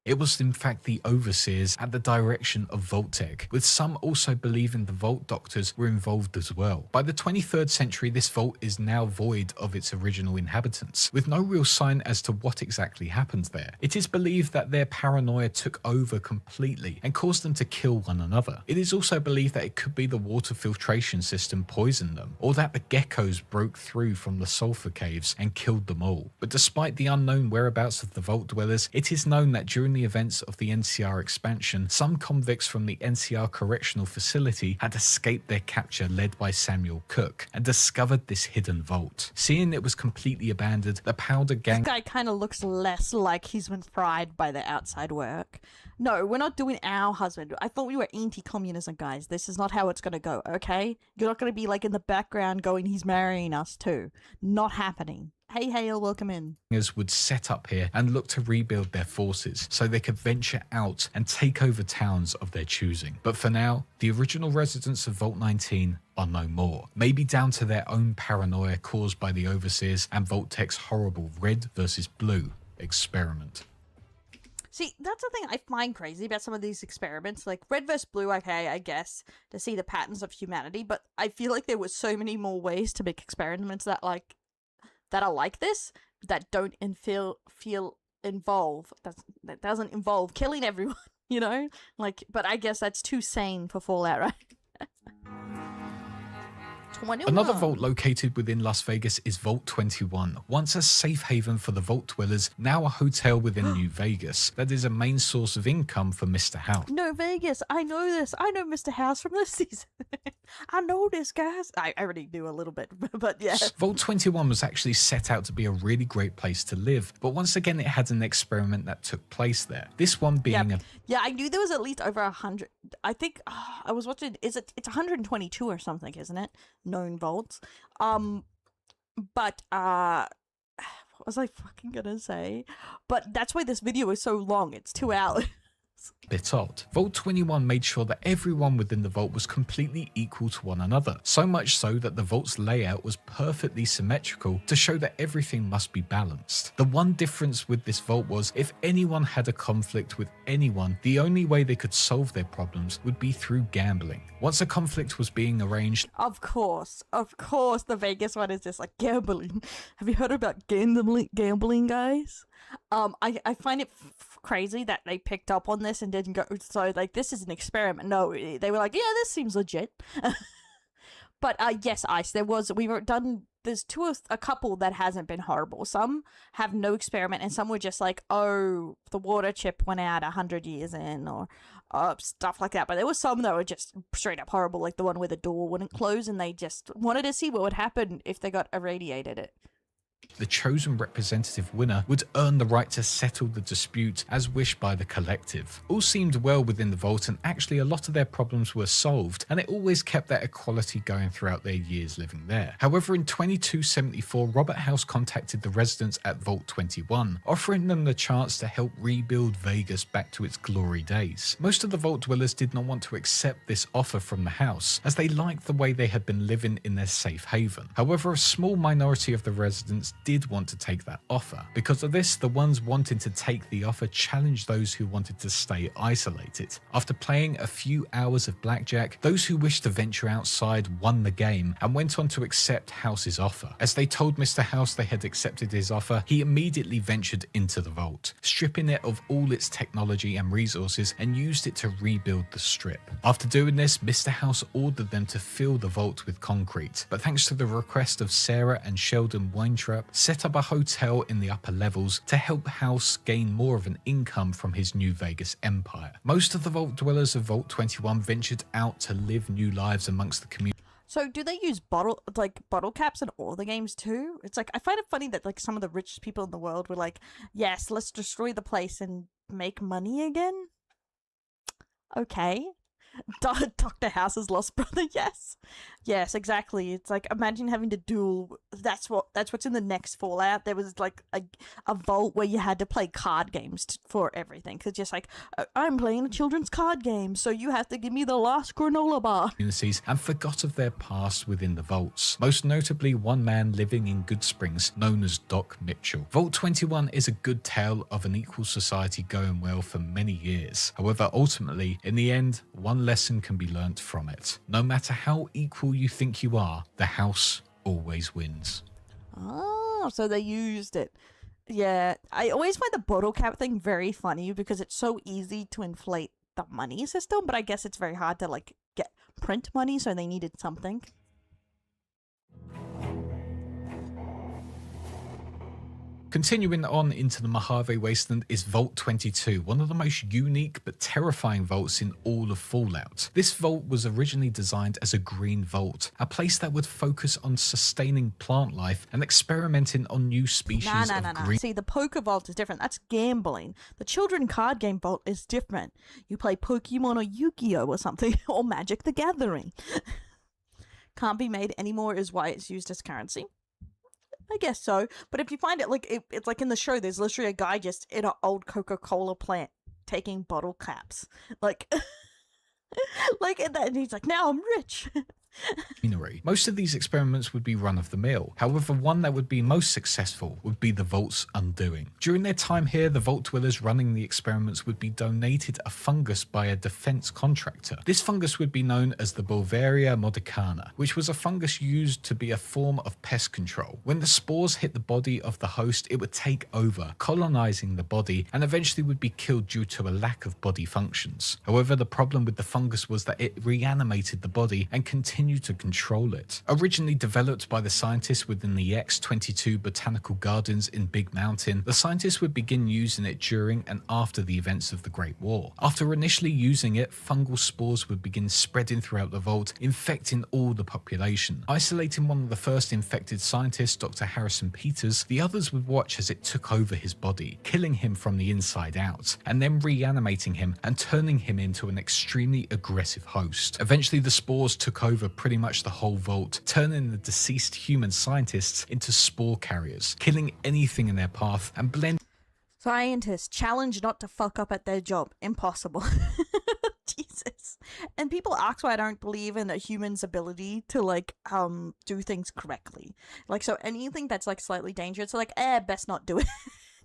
It was in fact the overseers at the direction of Vault-Tec, with some also believing the Vault doctors were involved as well. By the 23rd century, this vault is now void of its original inhabitants, with no real sign as to what exactly happened there. It is believed that their paranoia took over completely and caused them to kill one another. It is also believed that it could be the water filtration system poisoned them, or that the geckos broke through from the sulfur caves and killed them all. But despite the unknown whereabouts of the Vault dwellers, it is known that during the events of the NCR expansion, some convicts from the NCR correctional facility had escaped their capture led by Samuel Cook and discovered this hidden vault. Seeing it was completely abandoned, the Powder Gang This guy kind of looks less like he's been fried by the outside work. No, we're not doing our husband. I thought we were anti-communism, guys. This is not how it's gonna go, okay? You're not gonna be like in the background going, he's marrying us too. Not happening. Hey, Hale, welcome in. would set up here and look to rebuild their forces so they could venture out and take over towns of their choosing. But for now, the original residents of Vault 19 are no more, maybe down to their own paranoia caused by the Overseers and Vault Tech's horrible red versus blue experiment. See, that's the thing I find crazy about some of these experiments. Like, red versus blue, okay, I guess, to see the patterns of humanity, but I feel like there were so many more ways to make experiments that, like, that are like this, that don't that doesn't involve killing everyone, you know? Like, but I guess that's too sane for Fallout, right? 21. Another vault located within Las Vegas is Vault 21, once a safe haven for the vault dwellers, now a hotel within New Vegas that is a main source of income for Mr. House. No, Vegas, I know this. I know Mr. House from this season. I know this, guys. I already do a little bit, but yeah. Vault 21 was actually set out to be a really great place to live, but once again it had an experiment that took place there. This one being Yeah, I knew there was at least over 100. I think I was watching. It's 122 or something, isn't it? Known vaults. But what was I fucking gonna say? But that's why this video is so long. It's 2 hours. bit odd. Vault 21 made sure that everyone within the vault was completely equal to one another, so much so that the vault's layout was perfectly symmetrical to show that everything must be balanced. The one difference with this vault was if anyone had a conflict with anyone, the only way they could solve their problems would be through gambling. Once a conflict was being arranged, Of course, the Vegas one is just like gambling. Have you heard about gambling, guys? I find it crazy that they picked up on this and didn't go, so like, this is an experiment. No, they were like, yeah, this seems legit. But yes, Ice, there's a couple that hasn't been horrible. Some have no experiment, and some were just like, oh, the water chip went out 100 years in, or stuff like that. But there were some that were just straight up horrible, like the one where the door wouldn't close, and they just wanted to see what would happen if they got irradiated it. the chosen representative winner would earn the right to settle the dispute as wished by the collective. All seemed well within the vault, and actually a lot of their problems were solved, and it always kept that equality going throughout their years living there. However, in 2274, Robert House contacted the residents at Vault 21, offering them the chance to help rebuild Vegas back to its glory days. Most of the vault dwellers did not want to accept this offer from the house, as they liked the way they had been living in their safe haven. However, a small minority of the residents did want to take that offer. Because of this, the ones wanting to take the offer challenged those who wanted to stay isolated. After playing a few hours of blackjack, those who wished to venture outside won the game and went on to accept House's offer. As they told Mr. House they had accepted his offer, he immediately ventured into the vault, stripping it of all its technology and resources and used it to rebuild the strip. After doing this, Mr. House ordered them to fill the vault with concrete, but thanks to the request of Sarah and Sheldon Weintraub, set up a hotel in the upper levels to help House gain more of an income from his New Vegas empire. Most of the vault dwellers of Vault 21 ventured out to live new lives amongst the community. So do they use bottle caps in all the games too? It's like, I find it funny that like some of the richest people in the world were like, yes, let's destroy the place and make money again. Okay. Dr. House's lost brother, yes. Yes, exactly. It's like, imagine having to duel. That's what's in the next Fallout. There was like a vault where you had to play card games for everything. Cause just like, I'm playing a children's card game, so you have to give me the last granola bar. Communities and forgot of their past within the vaults. Most notably, one man living in Good Springs, known as Doc Mitchell. Vault 21 is a good tale of an equal society going well for many years. However, ultimately, in the end, one lesson can be learnt from it. No matter how equal you think you are, the house always wins. Oh, so they used it. Yeah, I always find the bottle cap thing very funny because it's so easy to inflate the money system, but I guess it's very hard to like print money, so they needed something. Continuing on into the Mojave Wasteland is Vault 22, one of the most unique but terrifying vaults in all of Fallout. This vault was originally designed as a green vault, a place that would focus on sustaining plant life and experimenting on new species of green. See, the poker vault is different. That's gambling. The children card game vault is different. You play Pokemon or Yu-Gi-Oh or something, or Magic the Gathering. Can't be made anymore is why it's used as currency. I guess so. But if you find it, like, it's like in the show, there's literally a guy just in an old Coca-Cola plant taking bottle caps. Like, like, and he's like, now I'm rich. Most of these experiments would be run-of-the-mill. However, one that would be most successful would be the vault's undoing. During their time here, the vault dwellers running the experiments would be donated a fungus by a defense contractor. This fungus would be known as the Bulvaria modicana, which was a fungus used to be a form of pest control. When the spores hit the body of the host, it would take over, colonizing the body, and eventually would be killed due to a lack of body functions. However, the problem with the fungus was that it reanimated the body and continued to control it. Originally developed by the scientists within the X-22 Botanical Gardens in Big Mountain, the scientists would begin using it during and after the events of the Great War. After initially using it, fungal spores would begin spreading throughout the vault, infecting all the population. Isolating one of the first infected scientists, Dr. Harrison Peters, the others would watch as it took over his body, killing him from the inside out, and then reanimating him and turning him into an extremely aggressive host. Eventually, the spores took over pretty much the whole vault, turning the deceased human scientists into spore carriers, killing anything in their path and blending. Scientists challenged not to fuck up at their job. Impossible. Jesus. And people ask why I don't believe in a human's ability to, like, do things correctly. Like, so anything that's, like, slightly dangerous, like, best not do it.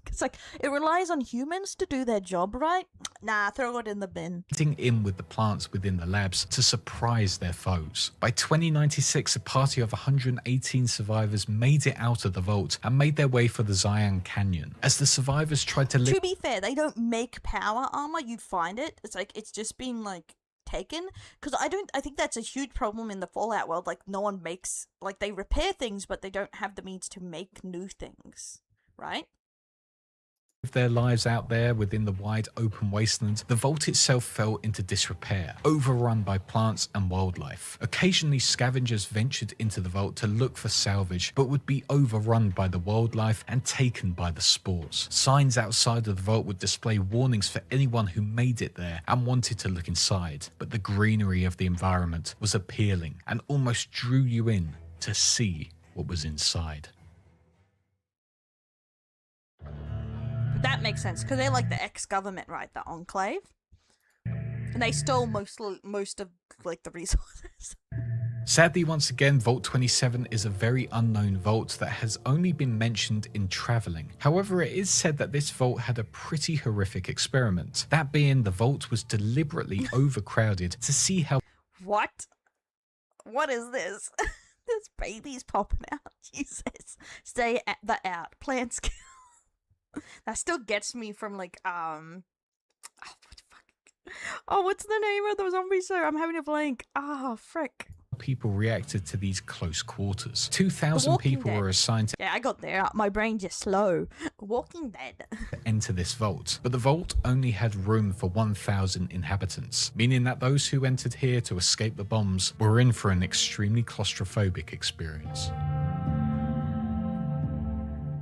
It's like, it relies on humans to do their job, right? Nah, throw it in the bin. In with the plants within the labs to surprise their foes. By 2096, a party of 118 survivors made it out of the vault and made their way for the Zion Canyon. As the survivors tried to live... To be fair, they don't make power armor. You'd find it. It's like, it's just been, like, taken. Because I think that's a huge problem in the Fallout world. Like, no one makes... Like, they repair things, but they don't have the means to make new things. Right? Their lives out there within the wide open wasteland, the vault itself fell into disrepair, overrun by plants and wildlife. Occasionally, scavengers ventured into the vault to look for salvage, but would be overrun by the wildlife and taken by the spores. Signs outside of the vault would display warnings for anyone who made it there and wanted to look inside, but the greenery of the environment was appealing and almost drew you in to see what was inside. That makes sense, because they're like the ex-government, right? The Enclave. And they stole most of, like, the resources. Sadly, once again, Vault 27 is a very unknown vault that has only been mentioned in traveling. However, it is said that this vault had a pretty horrific experiment. That being, the vault was deliberately overcrowded to see how... What? What is this? This baby's popping out. Jesus. Stay at the out. Plants kill. That still gets me from, like, what the fuck? Oh, what's the name of the zombie show? I'm having a blank. Ah, frick. People reacted to these close quarters. 2,000 people were assigned to... Yeah, I got there. My brain just slow. Walking Dead. Enter this vault, but the vault only had room for 1,000 inhabitants, meaning that those who entered here to escape the bombs were in for an extremely claustrophobic experience.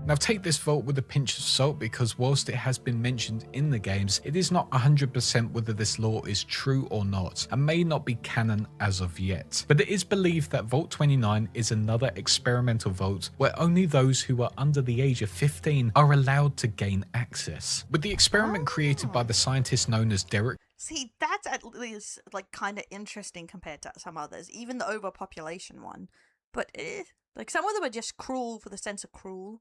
Now take this vault with a pinch of salt, because whilst it has been mentioned in the games, it is not 100% whether this lore is true or not, and may not be canon as of yet. But it is believed that Vault 29 is another experimental vault where only those who are under the age of 15 are allowed to gain access. With the experiment created by the scientist known as Derek... See, that's at least, like, kind of interesting compared to some others, even the overpopulation one. But, like, some of them are just cruel for the sense of cruel.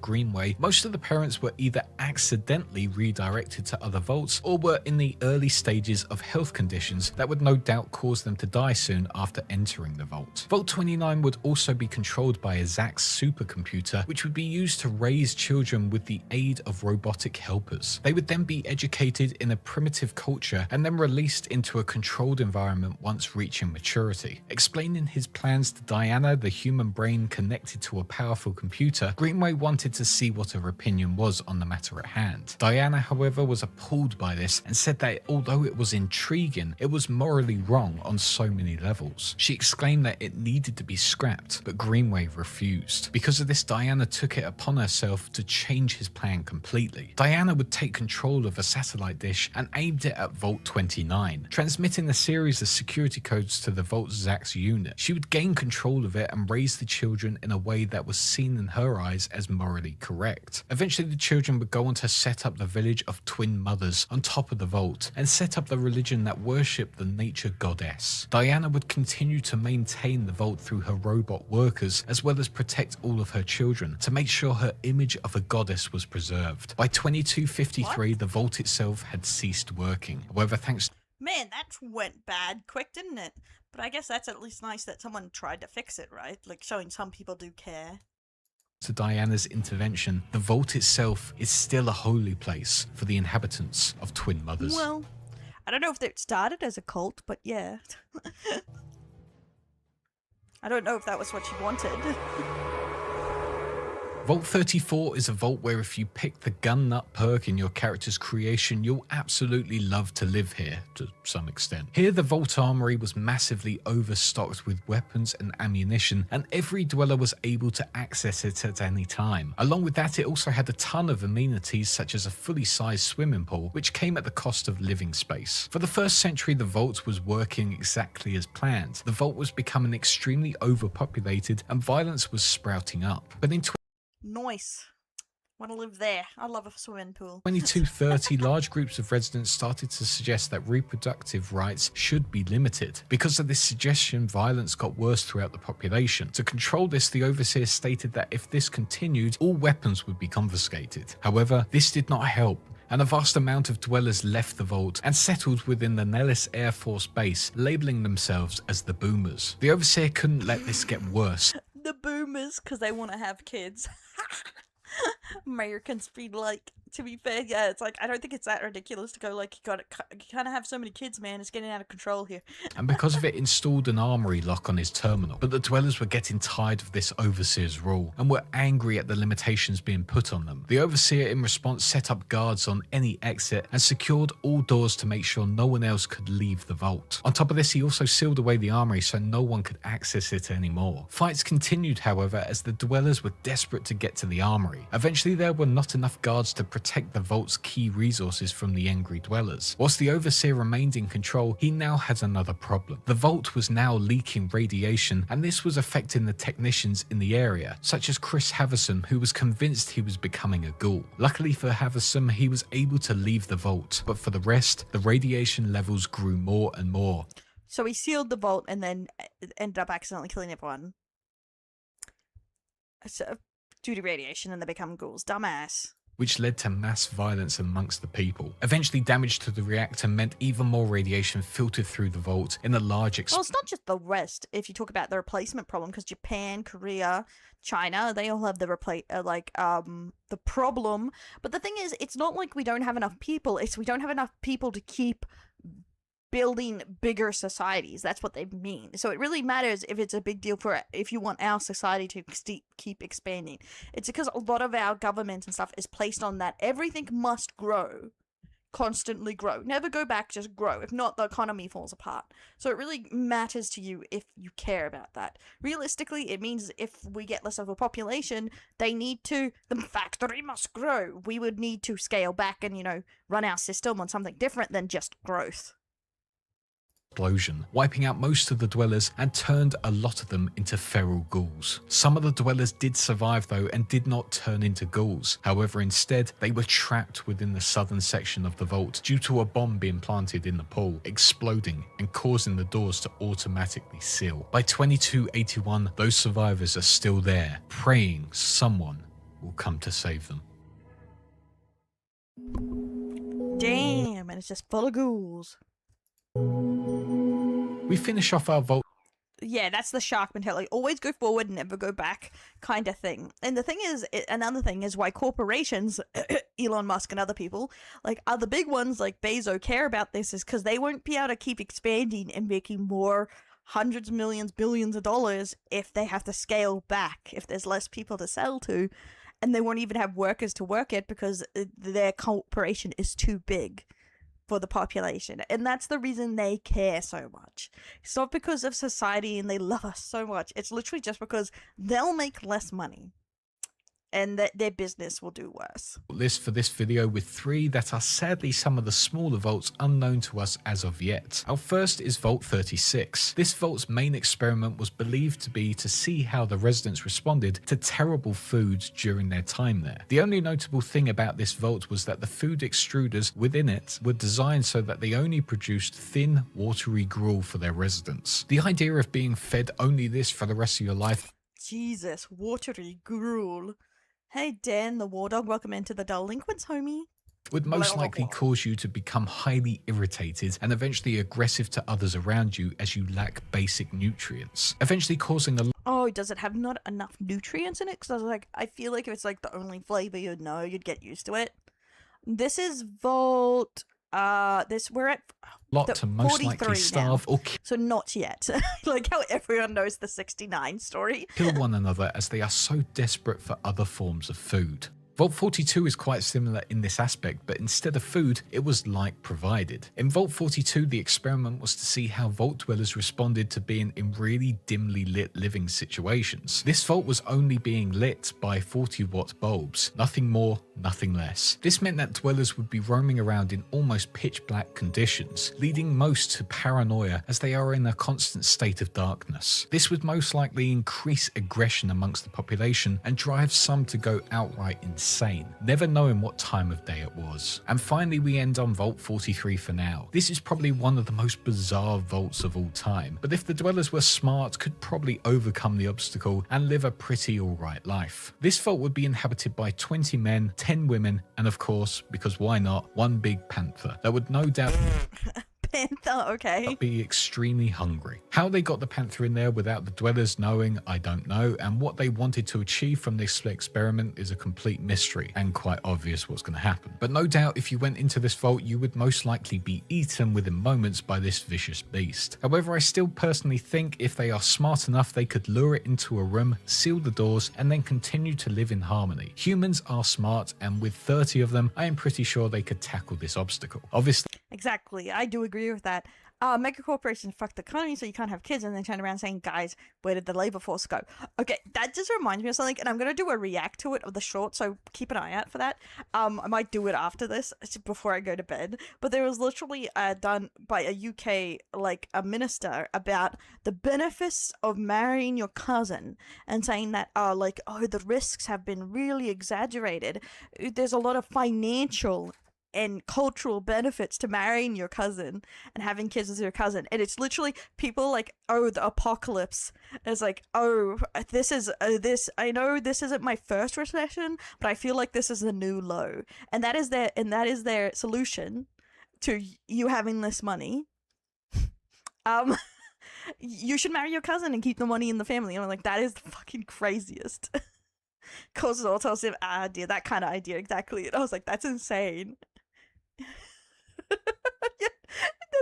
Greenway, most of the parents were either accidentally redirected to other vaults or were in the early stages of health conditions that would no doubt cause them to die soon after entering the vault. Vault 29 would also be controlled by a Zax supercomputer, which would be used to raise children with the aid of robotic helpers. They would then be educated in a primitive culture and then released into a controlled environment once reaching maturity. Explaining his plans to Diana, the human brain connected to a powerful computer, Greenway wanted wanted to see what her opinion was on the matter at hand. Diana, however, was appalled by this and said that although it was intriguing, it was morally wrong on so many levels. She exclaimed that it needed to be scrapped, but Greenway refused. Because of this, Diana took it upon herself to change his plan completely. Diana would take control of a satellite dish and aimed it at Vault 29, transmitting a series of security codes to the Vault Zax unit. She would gain control of it and raise the children in a way that was seen in her eyes as morally correct. Eventually, the children would go on to set up the village of twin mothers on top of the vault and set up the religion that worshipped the nature goddess. Diana would continue to maintain the vault through her robot workers, as well as protect all of her children to make sure her image of a goddess was preserved. By 2253, the vault itself had ceased working. However, thanks Man, that went bad quick, didn't it? But I guess that's at least nice that someone tried to fix it, right? Like, showing some people do care. to Diana's intervention, the vault itself is still a holy place for the inhabitants of Twin Mothers. Well, I don't know if it started as a cult, but yeah. I don't know if that was what she wanted. Vault 34 is a vault where if you pick the gun nut perk in your character's creation, you'll absolutely love to live here to some extent. Here the vault armory was massively overstocked with weapons and ammunition, and every dweller was able to access it at any time. Along with that, it also had a ton of amenities such as a fully sized swimming pool, which came at the cost of living space. For the first century, the vault was working exactly as planned. The vault was becoming extremely overpopulated and violence was sprouting up. But in Nice. Want to live there. I love a swimming pool. 2230, large groups of residents started to suggest that reproductive rights should be limited. Because of this suggestion, violence got worse throughout the population. To control this, the overseer stated that if this continued, all weapons would be confiscated. However, this did not help, and a vast amount of dwellers left the vault and settled within the Nellis Air Force Base, labeling themselves as the Boomers. The overseer couldn't let this get worse. The Boomers, because they want to have kids. Americans be like, to be fair, yeah, it's like, I don't think it's that ridiculous to go like, you kind of have so many kids, man, it's getting out of control here. And because of it, installed an armory lock on his terminal. But the dwellers were getting tired of this overseer's rule and were angry at the limitations being put on them. The overseer in response set up guards on any exit and secured all doors to make sure no one else could leave the vault. On top of this, he also sealed away the armory so no one could access it anymore. Fights continued, however, as the dwellers were desperate to get to the armory. Eventually, there were not enough guards to protect the vault's key resources from the angry dwellers. Whilst the overseer remained in control, he now had another problem. The vault was now leaking radiation, and this was affecting the technicians in the area, such as Chris Havison, who was convinced he was becoming a ghoul. Luckily for Havison, he was able to leave the vault, but for the rest, the radiation levels grew more and more. So he sealed the vault and then ended up accidentally killing everyone. So, due to radiation, and they become ghouls. Dumbass. Which led to mass violence amongst the people. Eventually, damage to the reactor meant even more radiation filtered through the vault in a large Well, it's not just the West. If you talk about the replacement problem, because Japan, Korea, China, they all have the the problem. But the thing is, it's not like we don't have enough people. It's we don't have enough people to keep building bigger societies. That's what they mean. So it really matters if it's a big deal for if you want our society to keep expanding. It's because a lot of our government and stuff is placed on that everything must grow, constantly grow, never go back, just grow. If not, the economy falls apart. So it really matters to you if you care about that. Realistically, it means if we get less of a population, the factory must grow. We would need to scale back and, run our system on something different than just growth. Explosion, wiping out most of the dwellers and turned a lot of them into feral ghouls. Some of the dwellers did survive though and did not turn into ghouls. However, instead, they were trapped within the southern section of the vault due to a bomb being planted in the pool, exploding and causing the doors to automatically seal. By 2281, those survivors are still there, praying someone will come to save them. Damn, and it's just full of ghouls. We finish off our vault. Yeah, that's the shark mentality. Always go forward, never go back kind of thing. And the thing is, another thing is why corporations, Elon Musk and other people, like other big ones like Bezos care about this is because they won't be able to keep expanding and making more hundreds of millions, billions of dollars if they have to scale back, if there's less people to sell to. and they won't even have workers to work it because their corporation is too big for the population. And that's the reason they care so much. It's not because of society and they love us so much. It's literally just because they'll make less money and that their business will do worse. List for this video with 3 that are sadly some of the smaller vaults unknown to us as of yet. Our first is Vault 36. This vault's main experiment was believed to be to see how the residents responded to terrible foods during their time there. The only notable thing about this vault was that the food extruders within it were designed so that they only produced thin, watery gruel for their residents. The idea of being fed only this for the rest of your life. Jesus, watery gruel. Hey Dan, the war dog, welcome into the delinquents, homie. Would most likely cause you to become highly irritated and eventually aggressive to others around you as you lack basic nutrients, eventually causing a... Oh, does it have not enough nutrients in it? Because I feel like if it's like the only flavor you'd know, you'd get used to it. This is Vault... we're at lot to most likely starve or so not yet. Like how everyone knows the 69 story. kill one another as they are so desperate for other forms of food. Vault 42 is quite similar in this aspect, but instead of food, it was light provided. In Vault 42, the experiment was to see how vault dwellers responded to being in really dimly lit living situations. This vault was only being lit by 40-watt bulbs, nothing more, nothing less. This meant that dwellers would be roaming around in almost pitch black conditions, leading most to paranoia as they are in a constant state of darkness. This would most likely increase aggression amongst the population and drive some to go outright insane, never knowing what time of day it was. And finally we end on Vault 43 for now. This is probably one of the most bizarre vaults of all time, but if the dwellers were smart, could probably overcome the obstacle and live a pretty alright life. This vault would be inhabited by 20 men, 10 women, and of course, because why not, one big panther that would no doubt Panther, okay. be extremely hungry. How they got the panther in there without the dwellers knowing, I don't know, and what they wanted to achieve from this experiment is a complete mystery and quite obvious what's going to happen. But no doubt if you went into this vault you would most likely be eaten within moments by this vicious beast. However, I still personally think if they are smart enough they could lure it into a room, seal the doors, and then continue to live in harmony. Humans are smart, and with 30 of them I am pretty sure they could tackle this obstacle. Obviously, Exactly, I do agree with that. Mega corporations fuck the economy, so you can't have kids, and then turn around saying, guys, where did the labor force go? Okay, that just reminds me of something, and I'm going to do a react to it of the short, so keep an eye out for that. I might do it after this, before I go to bed, but there was literally done by a UK, like, a minister about the benefits of marrying your cousin, and saying that, the risks have been really exaggerated. There's a lot of financial and cultural benefits to marrying your cousin and having kids with your cousin, and it's literally people like, oh, the apocalypse is like, oh, this is I know this isn't my first recession, but I feel like this is a new low, and that is their solution to you having this money. You should marry your cousin and keep the money in the family. And I'm like, that is the fucking craziest. Causes alternative idea, that kind of idea, exactly. And I was like, that's insane. Yeah,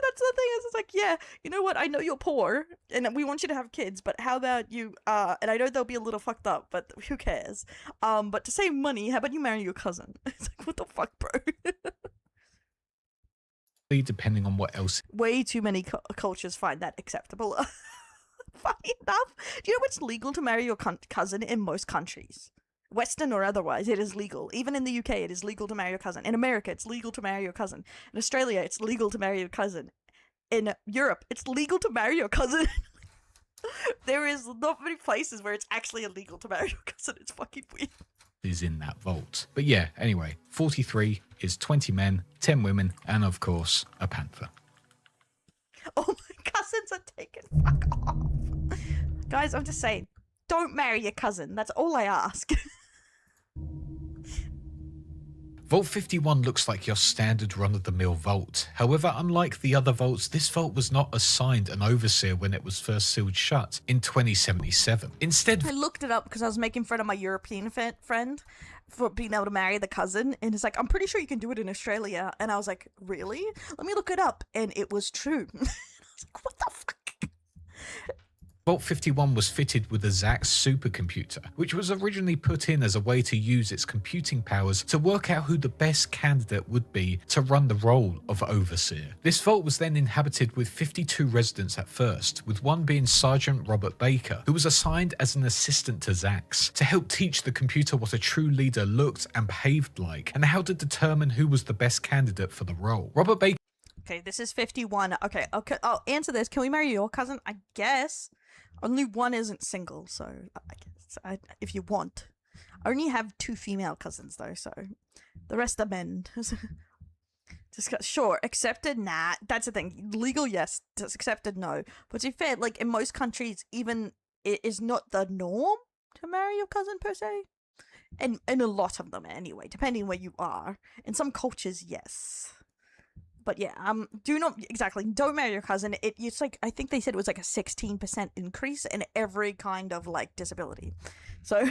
that's the thing, is it's like, yeah, you know what, I know you're poor and we want you to have kids, but how about you and I know they'll be a little fucked up, but who cares, but to save money, how about you marry your cousin? It's like, what the fuck, bro? depending on what else. Way too many cultures find that acceptable. Funny enough, do you know it's legal to marry your cousin in most countries? Western or otherwise, it is legal. Even in the UK, it is legal to marry your cousin. In America, it's legal to marry your cousin. In Australia, it's legal to marry your cousin. In Europe, it's legal to marry your cousin. There is not many places where it's actually illegal to marry your cousin. It's fucking weird. Is in that vault. But yeah, anyway, 43 is 20 men, 10 women, and of course, a panther. Oh, my cousins are taken. Fuck off. Guys, I'm just saying, don't marry your cousin. That's all I ask. Vault 51 looks like your standard run-of-the-mill vault. However, unlike the other vaults, this vault was not assigned an overseer when it was first sealed shut in 2077. Instead, I looked it up because I was making fun of my European friend for being able to marry the cousin, and it's like, I'm pretty sure you can do it in Australia, and I was like, really? Let me look it up, and it was true. I was like, what the fuck? Vault 51 was fitted with a Zax supercomputer, which was originally put in as a way to use its computing powers to work out who the best candidate would be to run the role of Overseer. This vault was then inhabited with 52 residents at first, with one being Sergeant Robert Baker, who was assigned as an assistant to Zax to help teach the computer what a true leader looked and behaved like, and how to determine who was the best candidate for the role. Robert Baker. Okay, this is 51. Okay, I'll answer this. Can we marry your cousin? I guess. Only one isn't single, so I guess if you want. I only have 2 female cousins though, so the rest are men. Sure, accepted, nah. That's the thing. Legal, yes. Just accepted, no. But to be fair, like in most countries, even it is not the norm to marry your cousin per se. And in a lot of them anyway, depending where you are. In some cultures, yes. But yeah, don't marry your cousin. It's like, I think they said it was like a 16% increase in every kind of like disability. So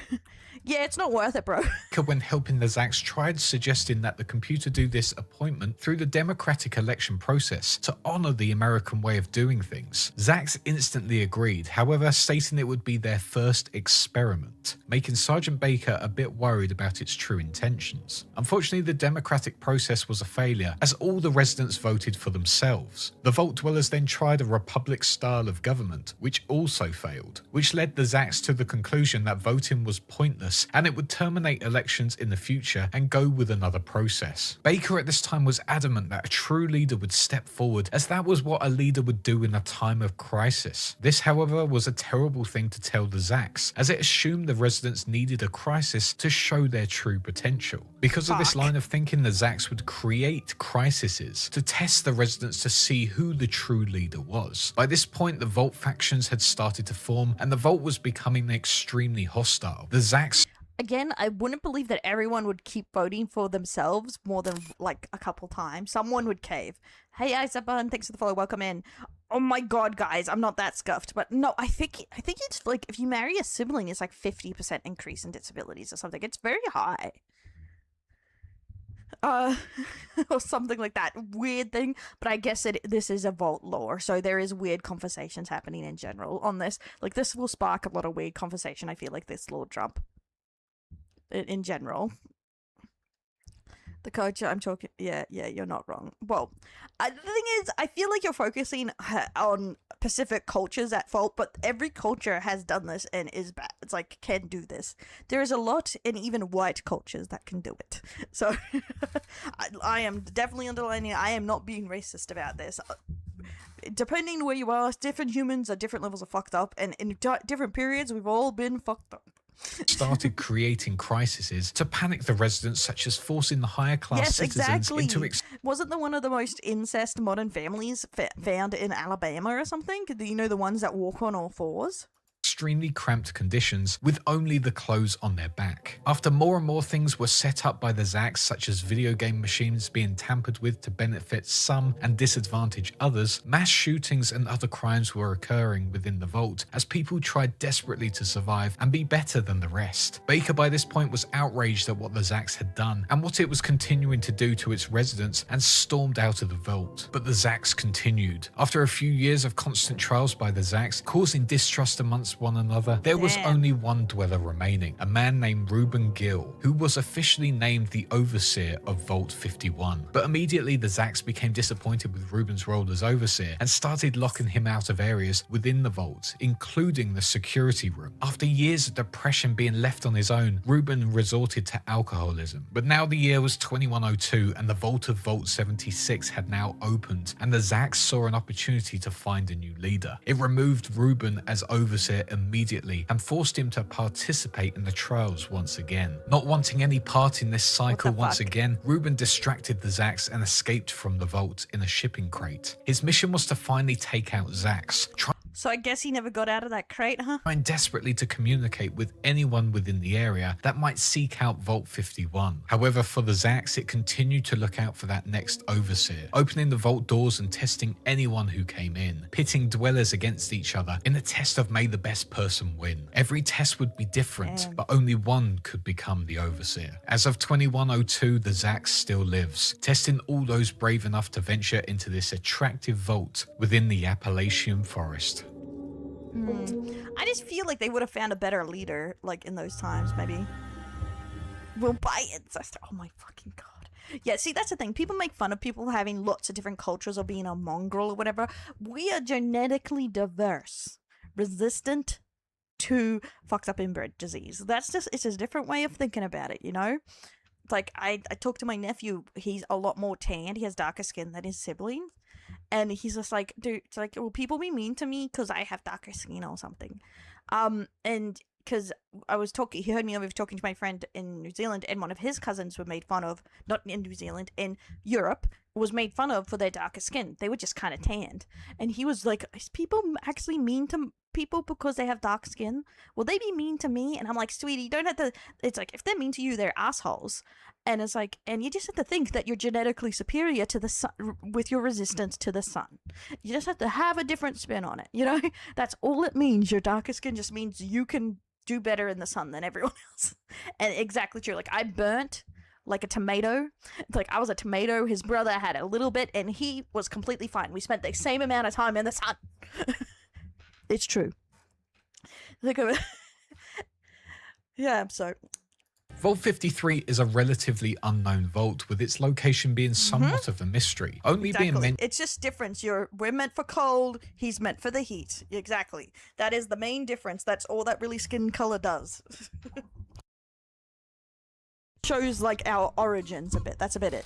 yeah, it's not worth it, bro. When helping the Zax tried suggesting that the computer do this appointment through the democratic election process to honor the American way of doing things. Zax instantly agreed, however, stating it would be their first experiment, making Sergeant Baker a bit worried about its true intentions. Unfortunately, the democratic process was a failure, as all the residents voted for themselves. The Vault dwellers then tried a republic style of government, which also failed, which led the Zax to the conclusion that voting was pointless and it would terminate elections in the future and go with another process. Baker at this time was adamant that a true leader would step forward, as that was what a leader would do in a time of crisis. This, however, was a terrible thing to tell the Zax, as it assumed the residents needed a crisis to show their true potential. Because of this line of thinking, the Zax would create crises to test the residents to see who the true leader was. By this point, the Vault factions had started to form, and the Vault was becoming extremely hostile. The Zax... Again, I wouldn't believe that everyone would keep voting for themselves more than like a couple times. Someone would cave. Hey, Isabun, thanks for the follow. Welcome in. Oh my god, guys, I'm not that scuffed, but no, I think it's like if you marry a sibling, it's like 50% increase in disabilities or something. It's very high. Or something like that. Weird thing, but I guess this is a Vault lore, so there is weird conversations happening in general on this. Like, this will spark a lot of weird conversation, I feel like, this Lord Trump. In general. The culture I'm talking... Yeah, you're not wrong. Well, the thing is, I feel like you're focusing on Pacific cultures at fault, but every culture has done this and is bad. It's like, can do this. There is a lot in even white cultures that can do it. So, I am definitely underlining, I am not being racist about this. Depending where you are, different humans are different levels of fucked up, and in different periods, we've all been fucked up. Started creating crises to panic the residents, such as forcing the higher class citizens into... Wasn't there one of the most incest modern families found in Alabama or something? Do you know the ones that walk on all fours? Extremely cramped conditions with only the clothes on their back. After more and more things were set up by the Zax, such as video game machines being tampered with to benefit some and disadvantage others, mass shootings and other crimes were occurring within the Vault as people tried desperately to survive and be better than the rest. Baker by this point was outraged at what the Zax had done and what it was continuing to do to its residents, and stormed out of the Vault. But the Zax continued. After a few years of constant trials by the Zax, causing distrust amongst one another, there was only one dweller remaining, a man named Reuben Gill, who was officially named the Overseer of Vault 51. But immediately the Zax became disappointed with Reuben's role as Overseer and started locking him out of areas within the Vault, including the security room. After years of depression being left on his own, Reuben resorted to alcoholism. But now the year was 2102 and the Vault of Vault 76 had now opened, and the Zax saw an opportunity to find a new leader. It removed Reuben as Overseer immediately and forced him to participate in the trials once again. Not wanting any part in this cycle once again, Reuben distracted the Zax and escaped from the Vault in a shipping crate. His mission was to finally take out Zax, So I guess he never got out of that crate, huh? trying desperately to communicate with anyone within the area that might seek out Vault 51. However, for the Zax, it continued to look out for that next Overseer, opening the Vault doors and testing anyone who came in, pitting dwellers against each other in a test of may the best person win. Every test would be different, but only one could become the Overseer. As of 2102, the Zax still lives, testing all those brave enough to venture into this attractive vault within the Appalachian Forest. I just feel like they would have found a better leader, like, in those times, maybe. We'll buy ancestor. Oh my fucking god. Yeah, see, that's the thing. People make fun of people having lots of different cultures or being a mongrel or whatever. We are genetically diverse, resistant to fucked up inbred disease. That's just, it's a different way of thinking about it, you know? Like, I talked to my nephew. He's a lot more tanned. He has darker skin than his siblings. And he's just like, dude, it's like, will people be mean to me because I have darker skin or something? And because he heard me over talking to my friend in New Zealand, and one of his cousins were made fun of, not in New Zealand, in Europe, was made fun of for their darker skin. They were just kind of tanned. And he was like, is people actually mean to people because they have dark skin? Will they be mean to me? And I'm like, sweetie, you don't have to, it's like, if they're mean to you, they're assholes. And it's like, and you just have to think that you're genetically superior to the sun with your resistance to the sun. You just have to have a different spin on it, you know? That's all it means. Your darker skin just means you can do better in the sun than everyone else. And exactly true. Like, I burnt like a tomato. It's like I was a tomato. His brother had a little bit, and he was completely fine. We spent the same amount of time in the sun. It's true. Think of it. Yeah, so... Vault 53 is a relatively unknown vault, with its location being somewhat of a mystery, only being mentioned. It's just difference. We're meant for cold, he's meant for the heat. Exactly. That is the main difference. That's all that really skin color does. Shows like our origins a bit. That's a bit it.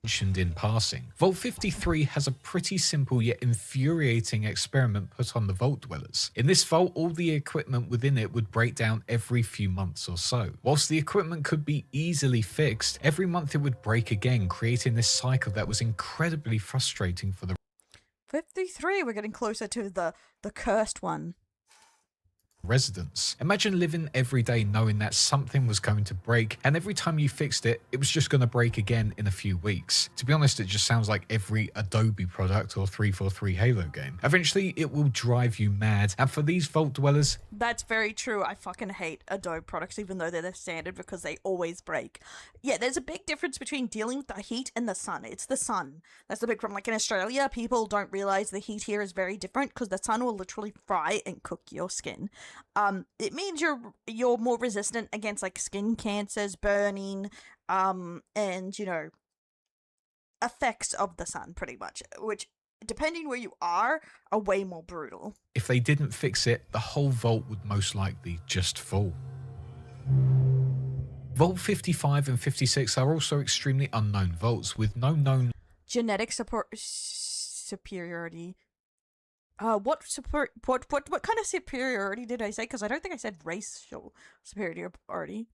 Mentioned in passing. Vault 53 has a pretty simple yet infuriating experiment put on the vault dwellers. In this vault, all the equipment within it would break down every few months or so. Whilst the equipment could be easily fixed, every month it would break again, creating this cycle that was incredibly frustrating for the 53, we're getting closer to the cursed one. Residents. Imagine living every day knowing that something was going to break, and every time you fixed it, it was just going to break again in a few weeks. To be honest, it just sounds like every Adobe product or 343 Halo game. Eventually, it will drive you mad, and for these vault dwellers... That's very true. I fucking hate Adobe products, even though they're the standard, because they always break. Yeah, there's a big difference between dealing with the heat and the sun. It's the sun. That's the big problem. Like in Australia, people don't realize the heat here is very different because the sun will literally fry and cook your skin. It means you're more resistant against like skin cancers, burning, and, you know, effects of the sun pretty much, which, depending where you are way more brutal. If they didn't fix it, the whole vault would most likely just fall. Vault 55 and 56 are also extremely unknown vaults with no known genetic superiority. What kind of superiority did I say? Because I don't think I said racial superiority.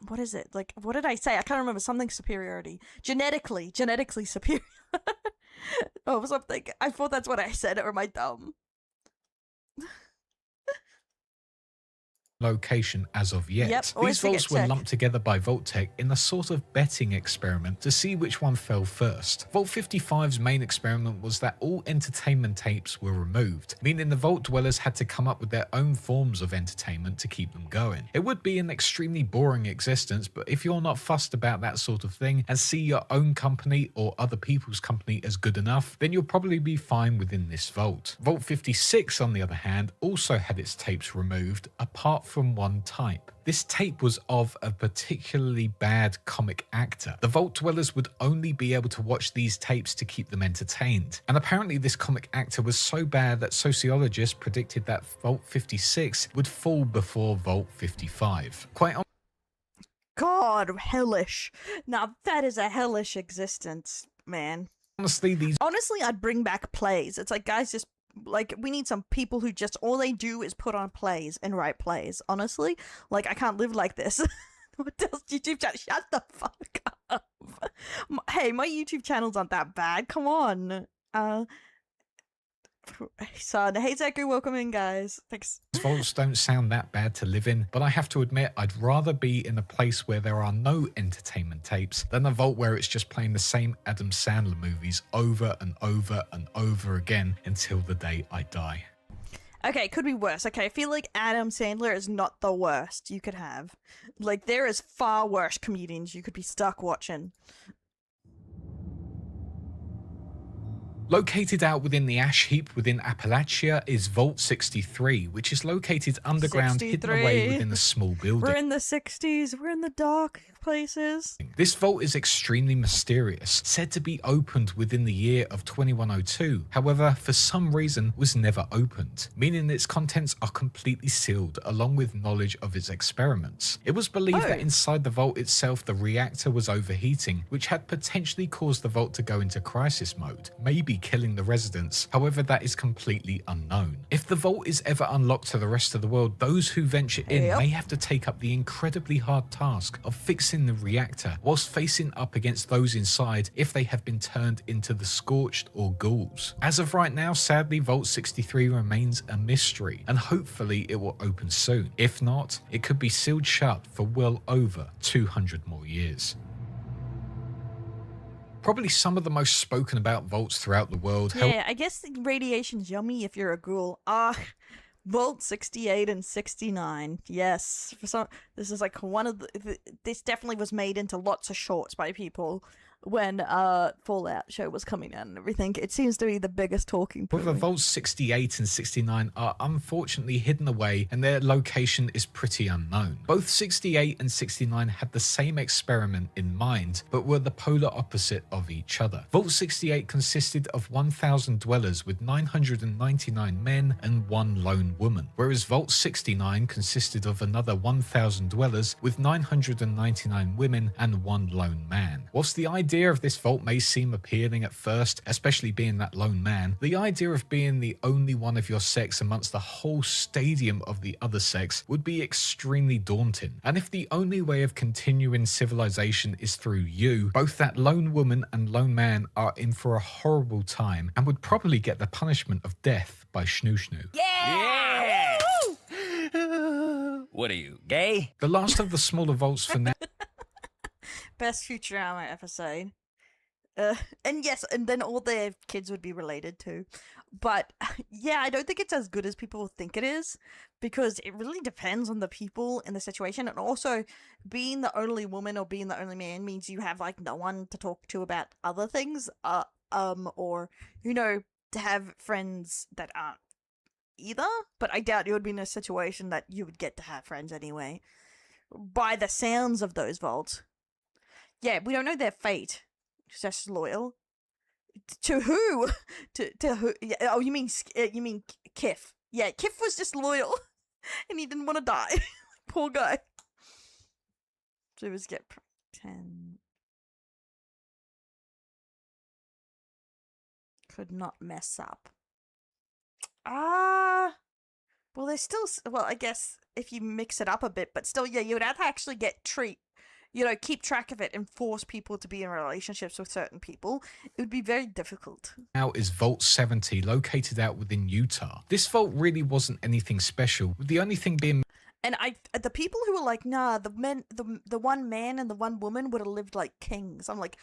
What is it? Like, what did I say? I can't remember. Something superiority. Genetically superior. Oh, something. I thought that's what I said, or my dumb. Location as of yet. Yep, these vaults were lumped together by Vault-Tec in a sort of betting experiment to see which one fell first. Vault 55's main experiment was that all entertainment tapes were removed, meaning the vault dwellers had to come up with their own forms of entertainment to keep them going. It would be an extremely boring existence, but if you're not fussed about that sort of thing and see your own company or other people's company as good enough, then you'll probably be fine within this vault. Vault 56, on the other hand, also had its tapes removed, apart from one type. This tape was of a particularly bad comic actor. The vault dwellers would only be able to watch these tapes to keep them entertained. And apparently this comic actor was so bad that sociologists predicted that Vault 56 would fall before Vault 55. God, hellish. Now that is a hellish existence, man. Honestly, I'd bring back plays. It's like, guys, just like, we need some people who just all they do is put on plays and write plays. Honestly, like, I can't live like this. What else? YouTube channel? Shut the fuck up. Hey, my YouTube channel's not that bad. Come on. Son, hey Zeku, welcome in, guys. Thanks. Vaults don't sound that bad to live in, but I have to admit I'd rather be in a place where there are no entertainment tapes than a vault where it's just playing the same Adam Sandler movies over and over and over again until the day I die. Okay, could be worse. Okay, I feel like Adam Sandler is not the worst you could have. Like, there is far worse comedians you could be stuck watching. Located out within the ash heap within Appalachia is Vault 63, which is located underground, hidden away 63. within a small building. We're in the 60s. We're in the dark places. This vault is extremely mysterious, said to be opened within the year of 2102, however, for some reason was never opened, meaning its contents are completely sealed along with knowledge of its experiments. It was believed that inside the vault itself the reactor was overheating, which had potentially caused the vault to go into crisis mode, maybe killing the residents. However, that is completely unknown. If the vault is ever unlocked to the rest of the world, those who venture in may have to take up the incredibly hard task of fixing the reactor whilst facing up against those inside if they have been turned into the Scorched or Ghouls. As of right now, sadly, Vault 63 remains a mystery, and hopefully it will open soon. If not, it could be sealed shut for well over 200 more years. Probably some of the most spoken about vaults throughout the world. Yeah, I guess radiation's yummy if you're a ghoul. Vault 68 and 69. Yes. For some, this is like one of this definitely was made into lots of shorts by people when Fallout show was coming out and everything. It seems to be the biggest talking point. However, Vaults 68 and 69 are unfortunately hidden away and their location is pretty unknown. Both 68 and 69 had the same experiment in mind, but were the polar opposite of each other. Vault 68 consisted of 1,000 dwellers with 999 men and one lone woman, whereas Vault 69 consisted of another 1,000 dwellers with 999 women and one lone man. Whilst the idea of this vault may seem appealing at first, especially being that lone man, the idea of being the only one of your sex amongst the whole stadium of the other sex would be extremely daunting. And if the only way of continuing civilization is through you, both that lone woman and lone man are in for a horrible time and would probably get the punishment of death by Schnoo Schnoo. Yeah! What are you, gay? The last of the smaller vaults for now. Best Futurama episode. And yes, and then all their kids would be related too. But yeah, I don't think it's as good as people think it is, because it really depends on the people in the situation. And also, being the only woman or being the only man means you have like no one to talk to about other things, or you know, to have friends that aren't either. But I doubt you would be in a situation that you would get to have friends anyway, by the sounds of those vaults. Yeah, we don't know their fate. Just loyal to who? To who? Yeah, oh, you mean Kif? Yeah, Kif was just loyal, and he didn't want to die. Poor guy. So just get pretend. Could not mess up. Well, there's still. Well, I guess if you mix it up a bit, but still, yeah, you would have to actually keep track of it and force people to be in relationships with certain people. It would be very difficult. Now is Vault 70, located out within Utah. This vault really wasn't anything special, with the only thing being... And the people who were like, nah, the one man and the one woman would have lived like kings. I'm like,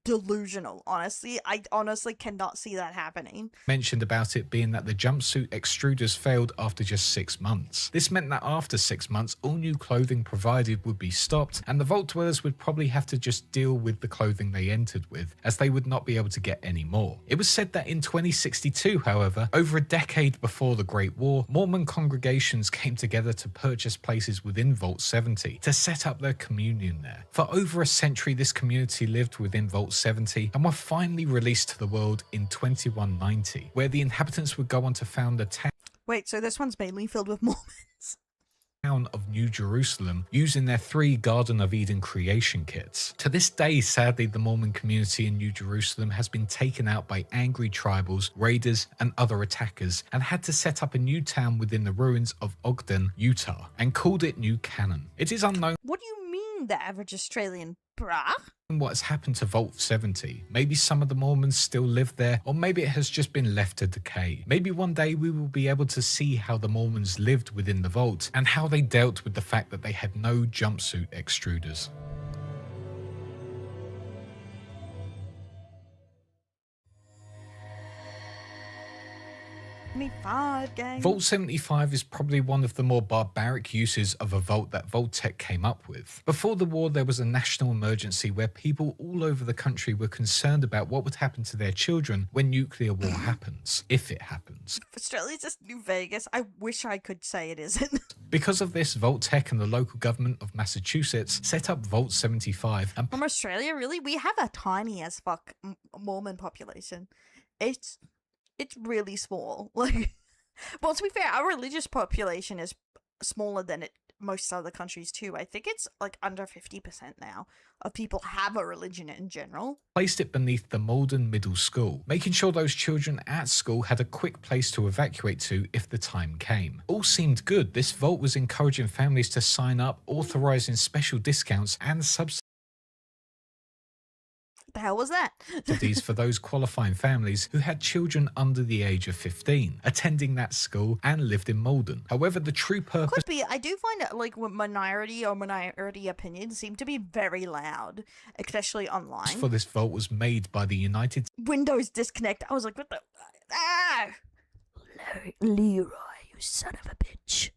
delusional, honestly. I honestly cannot see that happening. Mentioned about it being that the jumpsuit extruders failed after just 6 months. This meant that after 6 months, all new clothing provided would be stopped, and the vault dwellers would probably have to just deal with the clothing they entered with, as they would not be able to get any more. It was said that in 2062, however, over a decade before the Great War, Mormon congregations came together to purchase places within Vault 70 to set up their communion there. For over a century, this community lived within Vault 70 and were finally released to the world in 2190, where the inhabitants would go on to found a town. Wait, so this one's mainly filled with Mormons? Town of New Jerusalem using their 3 Garden of Eden creation kits. To this day, sadly, the Mormon community in New Jerusalem has been taken out by angry tribals, raiders, and other attackers, and had to set up a new town within the ruins of Ogden, Utah, and called it New Canaan. It is unknown What do you mean, the average Australian, brah? what has happened to Vault 70. Maybe some of the Mormons still live there, or maybe it has just been left to decay. Maybe one day we will be able to see how the Mormons lived within the vault, and how they dealt with the fact that they had no jumpsuit extruders. 75, gang. Vault 75 is probably one of the more barbaric uses of a vault that Vault-Tec came up with. Before the war, there was a national emergency where people all over the country were concerned about what would happen to their children when nuclear war happens, if it happens. Australia's just New Vegas. I wish I could say it isn't. Because of this, Vault-Tec and the local government of Massachusetts set up Vault 75 and From Australia, really? We have a tiny as fuck Mormon population. It's really small. Like, well, to be fair, our religious population is smaller than most other countries too. I think it's like under 50% now of people have a religion in general. placed it beneath the Malden Middle School, making sure those children at school had a quick place to evacuate to if the time came. All seemed good. This vault was encouraging families to sign up, authorizing special discounts and subsidies What the hell was that? for those qualifying families who had children under the age of 15 attending that school and lived in Malden. However, the true purpose Could be. I do find it like minority opinions seem to be very loud, especially online. for this vault was made by the United Windows disconnect. I was like, what the? Ah! Leroy, you son of a bitch.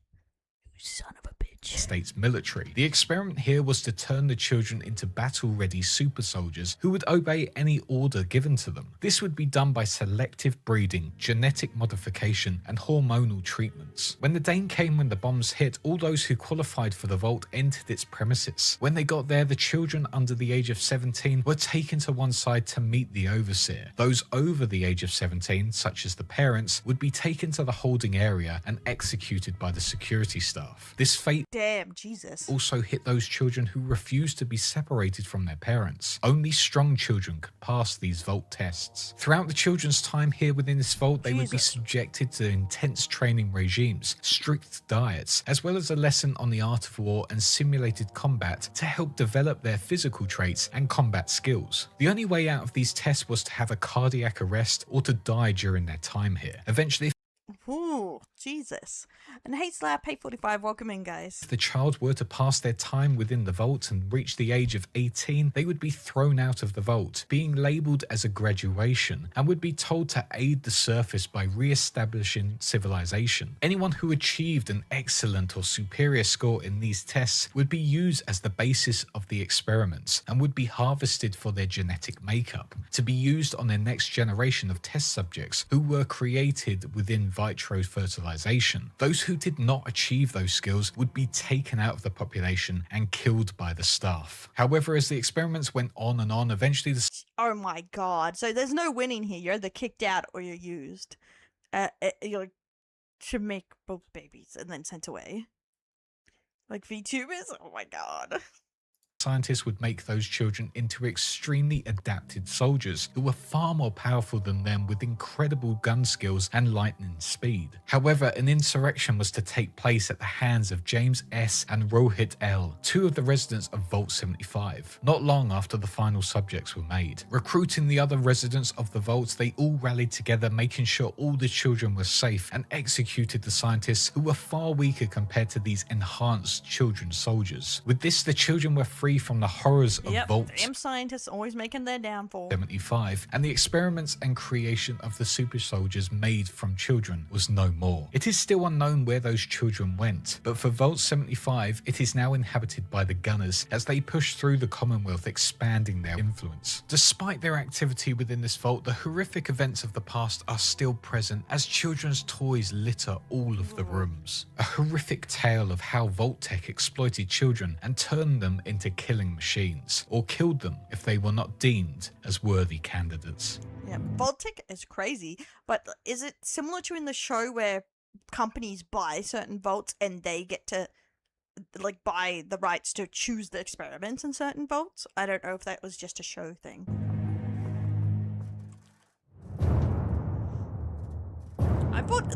You son of a bitch. States military. The experiment here was to turn the children into battle-ready super soldiers who would obey any order given to them. This would be done by selective breeding, genetic modification, and hormonal treatments. When the day came when the bombs hit, all those who qualified for the vault entered its premises. When they got there, the children under the age of 17 were taken to one side to meet the overseer. Those over the age of 17, such as the parents, would be taken to the holding area and executed by the security staff. This fate Damn, Jesus. also hit those children who refused to be separated from their parents. Only strong children could pass these vault tests. Throughout the children's time here within this vault, they would be subjected to intense training regimes, strict diets, as well as a lesson on the art of war and simulated combat to help develop their physical traits and combat skills. The only way out of these tests was to have a cardiac arrest or to die during their time here. Eventually, Ooh, Jesus. And hey, Slap, hey 45, welcome in, guys. if the child were to pass their time within the vault and reach the age of 18, they would be thrown out of the vault, being labelled as a graduation, and would be told to aid the surface by re-establishing civilization. Anyone who achieved an excellent or superior score in these tests would be used as the basis of the experiments and would be harvested for their genetic makeup, to be used on their next generation of test subjects who were created within vitro fertilization. Those who did not achieve those skills would be taken out of the population and killed by the staff. However, as the experiments went on and on, eventually the Oh my god. So there's no winning here. You're either kicked out or you're used. You're to make both babies and then sent away. Like VTubers? Oh my god. scientists would make those children into extremely adapted soldiers who were far more powerful than them with incredible gun skills and lightning speed. However, an insurrection was to take place at the hands of James S. and Rohit L., two of the residents of Vault 75, not long after the final subjects were made. Recruiting the other residents of the vaults, they all rallied together, making sure all the children were safe, and executed the scientists who were far weaker compared to these enhanced children soldiers. With this, the children were free from the horrors of Vault damn scientists always making their downfall. 75, and the experiments and creation of the super soldiers made from children was no more. It is still unknown where those children went, but for Vault 75, it is now inhabited by the Gunners as they push through the Commonwealth, expanding their influence. Despite their activity within this vault, the horrific events of the past are still present as children's toys litter all of the rooms. A horrific tale of how Vault-Tec exploited children and turned them into killing machines, or killed them if they were not deemed as worthy candidates. Yeah, Vault-Tec is crazy, but is it similar to in the show where companies buy certain vaults and they get to like buy the rights to choose the experiments in certain vaults? I don't know if that was just a show thing. I thought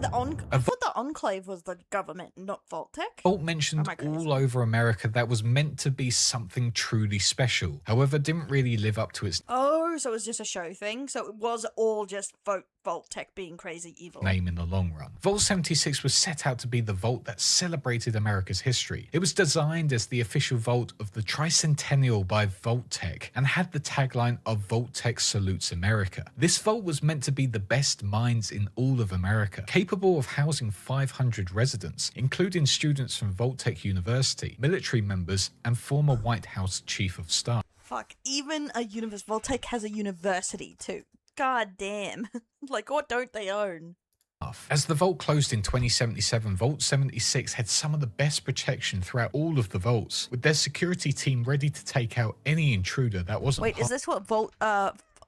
the Enclave was the government, not Vault-Tec. Vault mentioned all over America that was meant to be something truly special, however didn't really live up to its Oh, through, so it was just a show thing. So it was all just Vault Tech being crazy evil. Name in the long run. Vault 76 was set out to be the vault that celebrated America's history. It was designed as the official vault of the Tricentennial by Vault Tech and had the tagline of Vault Tech Salutes America. This vault was meant to be the best minds in all of America, capable of housing 500 residents, including students from Vault Tech University, military members, and former White House Chief of Staff. Fuck, even a Vault Tech has a university too. God damn. Like, what don't they own? As the vault closed in 2077, Vault 76 had some of the best protection throughout all of the vaults, with their security team ready to take out any intruder that wasn't Wait, is this what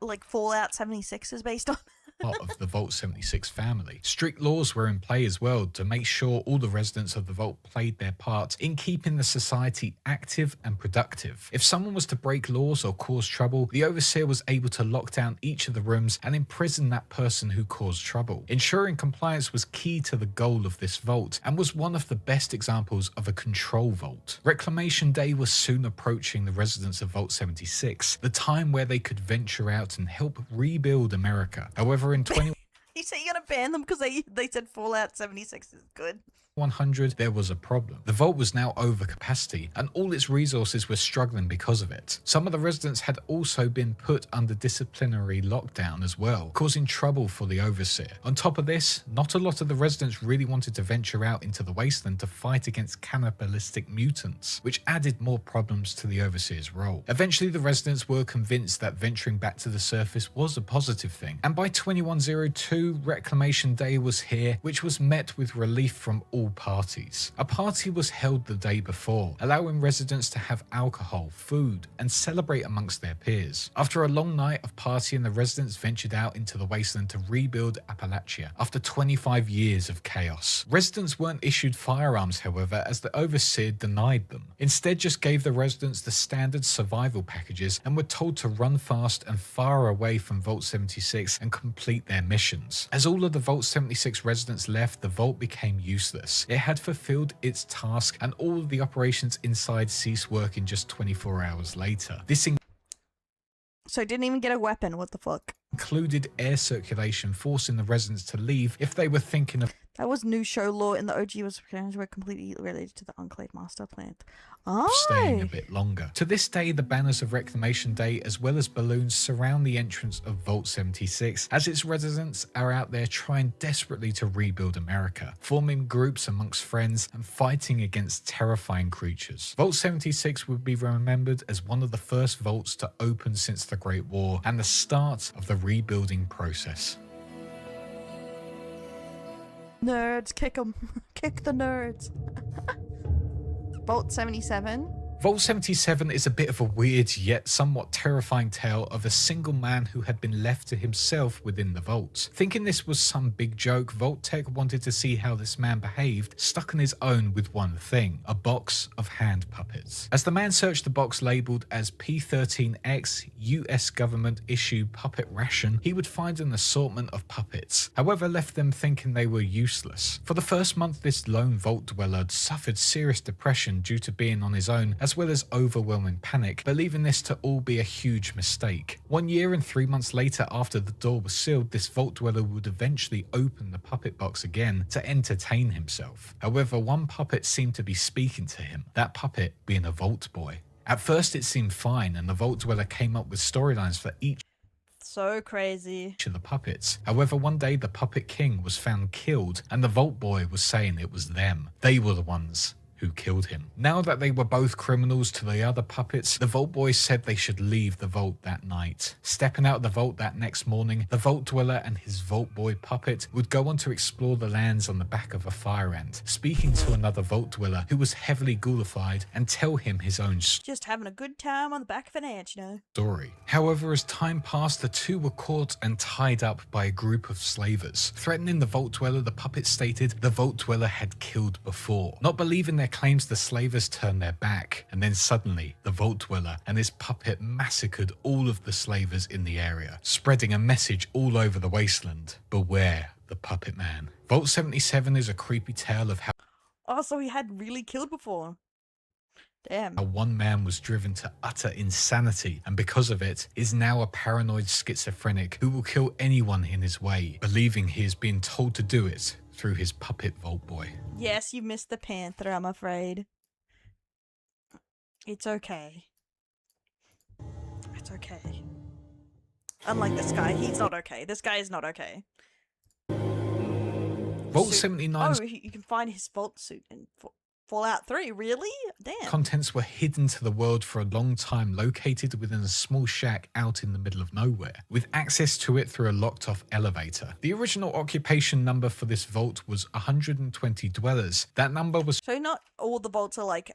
like Fallout 76 is based on? part of the Vault 76 family. Strict laws were in play as well to make sure all the residents of the vault played their part in keeping the society active and productive. If someone was to break laws or cause trouble, the overseer was able to lock down each of the rooms and imprison that person who caused trouble. Ensuring compliance was key to the goal of this vault and was one of the best examples of a control vault. Reclamation Day was soon approaching the residents of Vault 76, the time where they could venture out and help rebuild America. However, in You say you're gonna ban them because they said Fallout 76 is good. 100, there was a problem. The vault was now over capacity and all its resources were struggling because of it. Some of the residents had also been put under disciplinary lockdown as well, causing trouble for the overseer. On top of this, not a lot of the residents really wanted to venture out into the wasteland to fight against cannibalistic mutants, which added more problems to the overseer's role. Eventually, the residents were convinced that venturing back to the surface was a positive thing, and by 2102, Reclamation Day was here, which was met with relief from all parties. A party was held the day before, allowing residents to have alcohol, food, and celebrate amongst their peers. After a long night of partying, the residents ventured out into the wasteland to rebuild Appalachia after 25 years of chaos. Residents weren't issued firearms, however, as the overseer denied them. Instead, just gave the residents the standard survival packages and were told to run fast and far away from Vault 76 and complete their missions. As all of the Vault 76 residents left, the vault became useless. It had fulfilled its task and all of the operations inside ceased working just 24 hours later. This So it didn't even get a weapon, what the fuck? included air circulation, forcing the residents to leave if they were thinking of That was new show law in the OG were completely related to the Enclave Master Plan. staying a Oh, bit longer. To this day, the banners of Reclamation Day as well as balloons surround the entrance of Vault 76 as its residents are out there trying desperately to rebuild America, forming groups amongst friends and fighting against terrifying creatures. Vault 76 would be remembered as one of the first vaults to open since the Great War and the start of the rebuilding process. nerds, kick them. Kick the nerds. Vault 77. Vault 77 is a bit of a weird yet somewhat terrifying tale of a single man who had been left to himself within the vault. Thinking this was some big joke, Vault Tech wanted to see how this man behaved, stuck on his own with one thing: a box of hand puppets. As the man searched the box labelled as P13X US government issue puppet ration, he would find an assortment of puppets, however left them thinking they were useless. For the first month, this lone vault dweller suffered serious depression due to being on his own, as well as overwhelming panic, believing this to all be a huge mistake. 1 year and 3 months later, after the door was sealed, this vault dweller would eventually open the puppet box again to entertain himself. However, one puppet seemed to be speaking to him, that puppet being a vault boy. At first it seemed fine, and the vault dweller came up with storylines for each So crazy. of the puppets. However, one day the puppet king was found killed, and the vault boy was saying it was them. They were the ones who killed him. Now that they were both criminals to the other puppets, the vault boy said they should leave the vault that night. Stepping out of the vault that next morning, the vault dweller and his vault boy puppet would go on to explore the lands on the back of a fire ant, speaking to another vault dweller who was heavily ghoulified, and tell him his own Just having a good time on the back of an ant, you know. story. However, as time passed, the two were caught and tied up by a group of slavers. Threatening the vault dweller, the puppet stated the vault dweller had killed before. Not believing their claims, the slavers turned their back, and then suddenly the vault dweller and his puppet massacred all of the slavers in the area, spreading a message all over the wasteland: beware the puppet man. Vault 77 is a creepy tale of how Oh, so he had really killed before. Damn. One man was driven to utter insanity and because of it is now a paranoid schizophrenic who will kill anyone in his way, believing he is being told to do it through his puppet Vault Boy. Yes, you missed the panther, I'm afraid. It's okay. It's okay. Unlike this guy, he's not okay. This guy is not okay. Vault 79's Oh, you can find his vault suit in Fallout 3, really? Damn. contents were hidden to the world for a long time, located within a small shack out in the middle of nowhere, with access to it through a locked-off elevator. The original occupation number for this vault was 120 dwellers. That number was So not all the vaults are like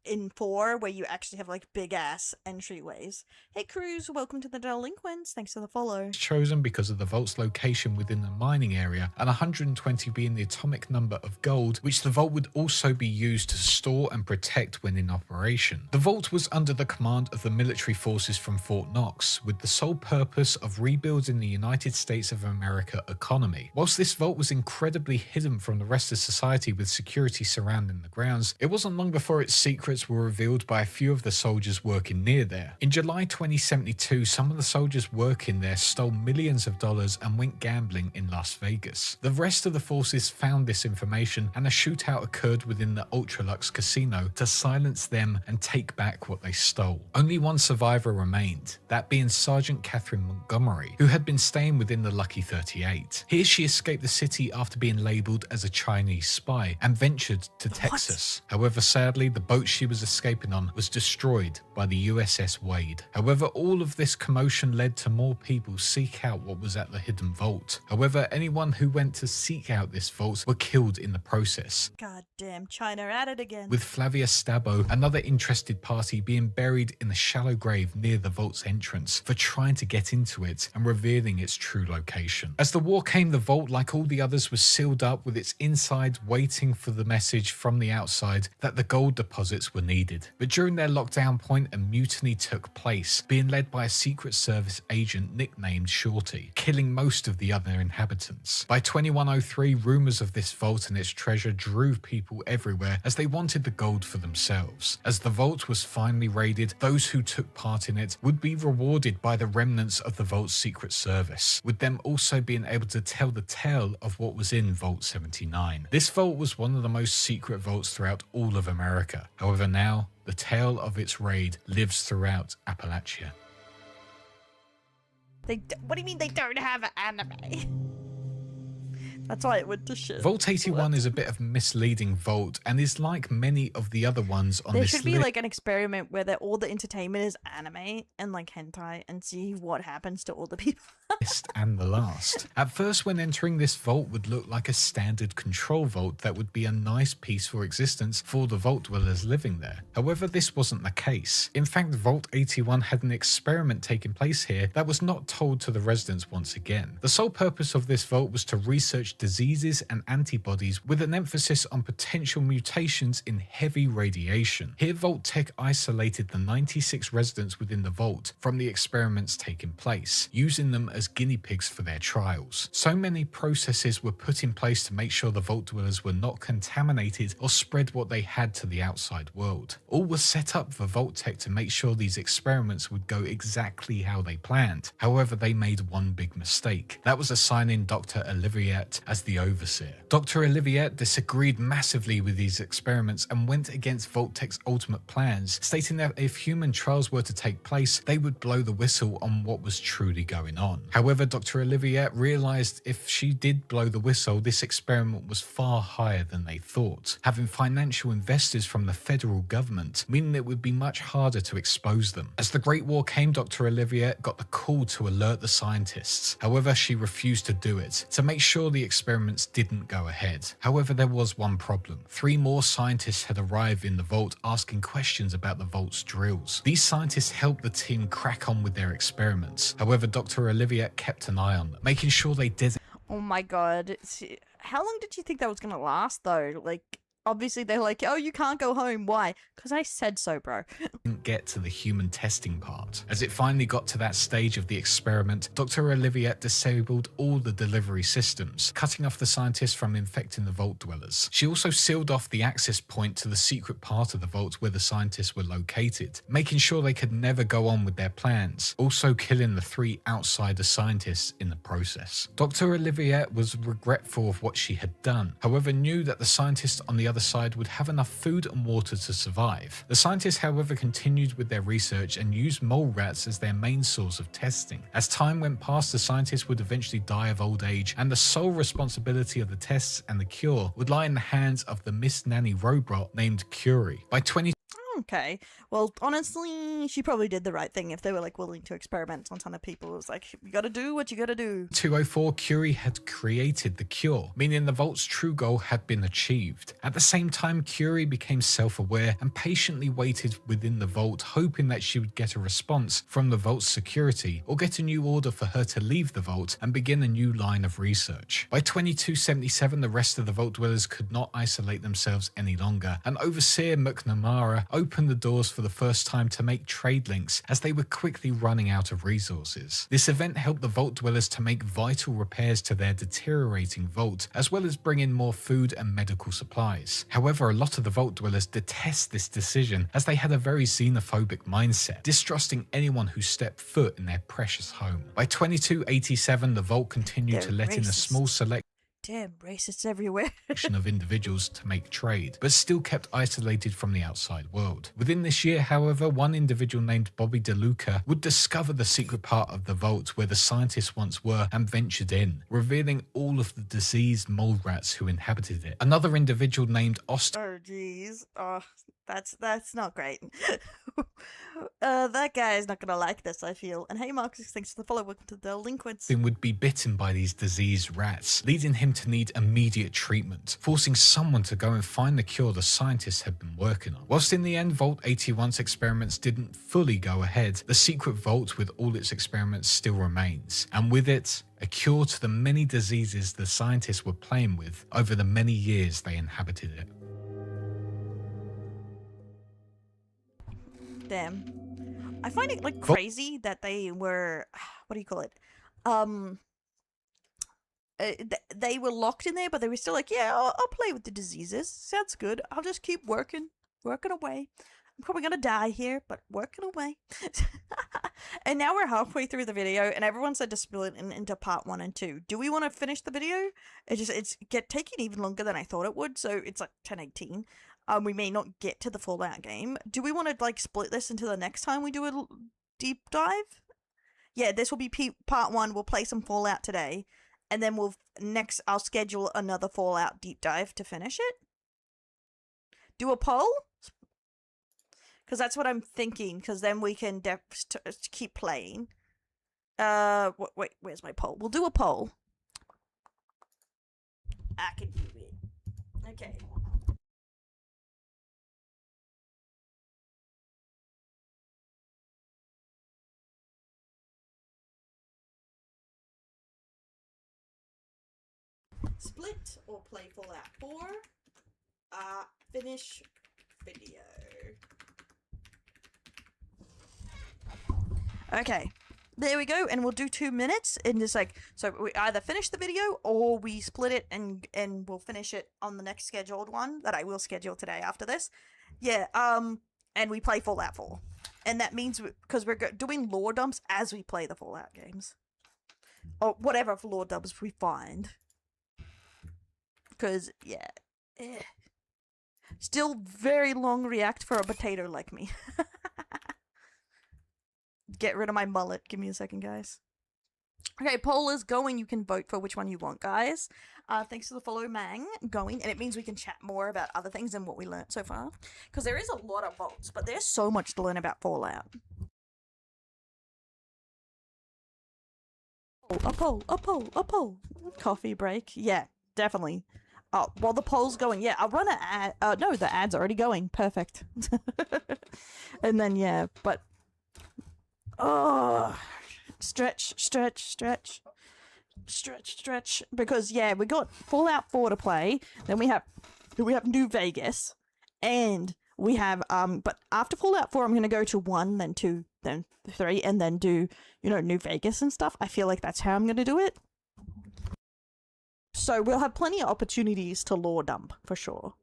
in 4, where you actually have like big-ass entryways. Hey, Cruz, welcome to the Delinquents. Thanks for the follow. chosen because of the vault's location within the mining area, and 120 being the atomic number of gold, which the vault would also be used to store and protect when in operation. The vault was under the command of the military forces from Fort Knox, with the sole purpose of rebuilding the United States of America economy. Whilst this vault was incredibly hidden from the rest of society with security surrounding the grounds, it wasn't long before its secrets were revealed by a few of the soldiers working near there. In July 2072, some of the soldiers working there stole millions of dollars and went gambling in Las Vegas. The rest of the forces found this information and a shootout occurred within the Ultralux casino to silence them and take back what they stole. Only one survivor remained, that being Sergeant Catherine Montgomery, who had been staying within the Lucky 38. Here she escaped the city after being labelled as a Chinese spy and ventured to Texas. However, sadly, the boat she was escaping on was destroyed by the USS Wade. However, all of this commotion led to more people seek out what was at the hidden vault. However, anyone who went to seek out this vault were killed in the process. God damn, China at it again. With Flavia Stabbo, another interested party, being buried in a shallow grave near the vault's entrance for trying to get into it and revealing its true location. As the war came, the vault, like all the others, was sealed up with its inside waiting for the message from the outside that the gold deposits were needed. But during their lockdown point, a mutiny took place, being led by a Secret Service agent nicknamed Shorty, killing most of the other inhabitants. By 2103, rumours of this vault and its treasure drew people everywhere as they wanted the gold for themselves. As the vault was finally raided, those who took part in it would be rewarded by the remnants of the vault's Secret Service, with them also being able to tell the tale of what was in Vault 79. This vault was one of the most secret vaults throughout all of America. However, now the tale of its raid lives throughout Appalachia. What do you mean they don't have an anime? That's why it went to shit. Vault 81 is a bit of a misleading vault and is like many of the other ones on this list. There should be like an experiment where all the entertainment is anime and like hentai and see what happens to all the people. And the last. At first, when entering this vault would look like a standard control vault that would be a nice peaceful existence for the vault dwellers living there. However, this wasn't the case. In fact, Vault 81 had an experiment taking place here that was not told to the residents once again. The sole purpose of this vault was to research diseases and antibodies with an emphasis on potential mutations in heavy radiation. Here, Vault Tech isolated the 96 residents within the vault from the experiments taking place, using them as guinea pigs for their trials. So many processes were put in place to make sure the vault dwellers were not contaminated or spread what they had to the outside world. All was set up for Vault Tech to make sure these experiments would go exactly how they planned. However, they made one big mistake. That was assigning Dr. Oliviette as the overseer. Dr. Oliviette disagreed massively with these experiments and went against Vault Tech's ultimate plans, stating that if human trials were to take place, they would blow the whistle on what was truly going on. However, Dr. Oliviette realized if she did blow the whistle, this experiment was far higher than they thought, having financial investors from the federal government, meaning it would be much harder to expose them. As the Great War came, Dr. Oliviette got the call to alert the scientists. However, she refused to do it, to make sure the experiments didn't go ahead. However, there was one problem. 3 more scientists had arrived in the vault asking questions about the vault's drills. These scientists helped the team crack on with their experiments. However, Dr. Oliviette kept an eye on them, making sure they Oh my god. How long did you think that was gonna last though? Like, obviously they're like, oh, you can't go home. Why? Because I said so, bro. Didn't get to the human testing part. As it finally got to that stage of the experiment, Dr. Olivia disabled all the delivery systems, cutting off the scientists from infecting the vault dwellers. She also sealed off the access point to the secret part of the vault where the scientists were located, making sure they could never go on with their plans, also killing the 3 outsider scientists in the process. Dr. Olivia was regretful of what she had done, however knew that the scientists on the other side would have enough food and water to survive. The scientists, however, continued with their research and used mole rats as their main source of testing. As time went past, the scientists would eventually die of old age, and the sole responsibility of the tests and the cure would lie in the hands of the Miss Nanny robot named Curie. By Okay. Well, honestly, she probably did the right thing if they were like willing to experiment on a ton of people. It was like, you gotta do what you gotta do. 204, Curie had created the cure, meaning the vault's true goal had been achieved. At the same time, Curie became self-aware and patiently waited within the vault, hoping that she would get a response from the vault's security or get a new order for her to leave the vault and begin a new line of research. By 2277, the rest of the vault dwellers could not isolate themselves any longer, and Overseer McNamara opened the doors for the first time to make trade links as they were quickly running out of resources. This event helped the vault dwellers to make vital repairs to their deteriorating vault, as well as bring in more food and medical supplies. However, a lot of the vault dwellers detest this decision as they had a very xenophobic mindset, distrusting anyone who stepped foot in their precious home. By 2287, the vault continued to let in a small selection Damn, racists everywhere. of individuals to make trade, but still kept isolated from the outside world. Within this year, however, one individual named Bobby DeLuca would discover the secret part of the vault where the scientists once were and ventured in, revealing all of the diseased mold rats who inhabited it. Another individual named Austin Oh, jeez. Oh, that's not great. That guy is not gonna like this, I feel. And hey, Marcus, thanks for the follow. Welcome to the delinquents. would be bitten by these diseased rats, leading him to need immediate treatment, forcing someone to go and find the cure the scientists had been working on. Whilst in the end, Vault 81's experiments didn't fully go ahead, the secret vault with all its experiments still remains, and with it, a cure to the many diseases the scientists were playing with over the many years they inhabited it. Damn. I find it like crazy that they were, what do you call it? They were locked in there, but they were still like, yeah, I'll play with the diseases. Sounds good. I'll just keep working away. I'm probably gonna die here, but working away. And now we're halfway through the video, and everyone said to split it into part 1 and 2. Do we want to finish the video? It's taking even longer than I thought it would, so it's like 10:18. We may not get to the Fallout game. Do we want to like split this into the next time we do a deep dive? Yeah, this will be part 1. We'll play some Fallout today, and then I'll schedule another Fallout deep dive to finish it. Do a poll? Because that's what I'm thinking, because then we can keep playing. Wait, where's my poll? We'll do a poll. I can do it. Okay. Split or play Fallout 4. Finish video. Okay, there we go, and we'll do 2 minutes, and just like, so we either finish the video or we split it and we'll finish it on the next scheduled one that I will schedule today after this. Yeah, and we play Fallout 4, and that means because we're doing lore dumps as we play the Fallout games, or whatever lore dumps we find. Because yeah, still very long react for a potato like me. Get rid of my mullet. Give me a second, guys. Okay, poll is going. You can vote for which one you want, guys. Thanks to the follow, Mang, going. And it means we can chat more about other things than what we learnt so far. Because there is a lot of votes, but there's so much to learn about Fallout. A poll. Coffee break. Yeah, definitely. Oh, while the poll's going, yeah, I'll run an ad. No, the ad's already going. Perfect. And then, yeah, but... Oh, stretch. Because, yeah, we got Fallout 4 to play. Then we have we have New Vegas, and we have but after Fallout 4 I'm gonna go to 1, then 2, then 3, and then do, you know, New Vegas and stuff. I feel like that's how I'm gonna do it. So we'll have plenty of opportunities to lore dump for sure.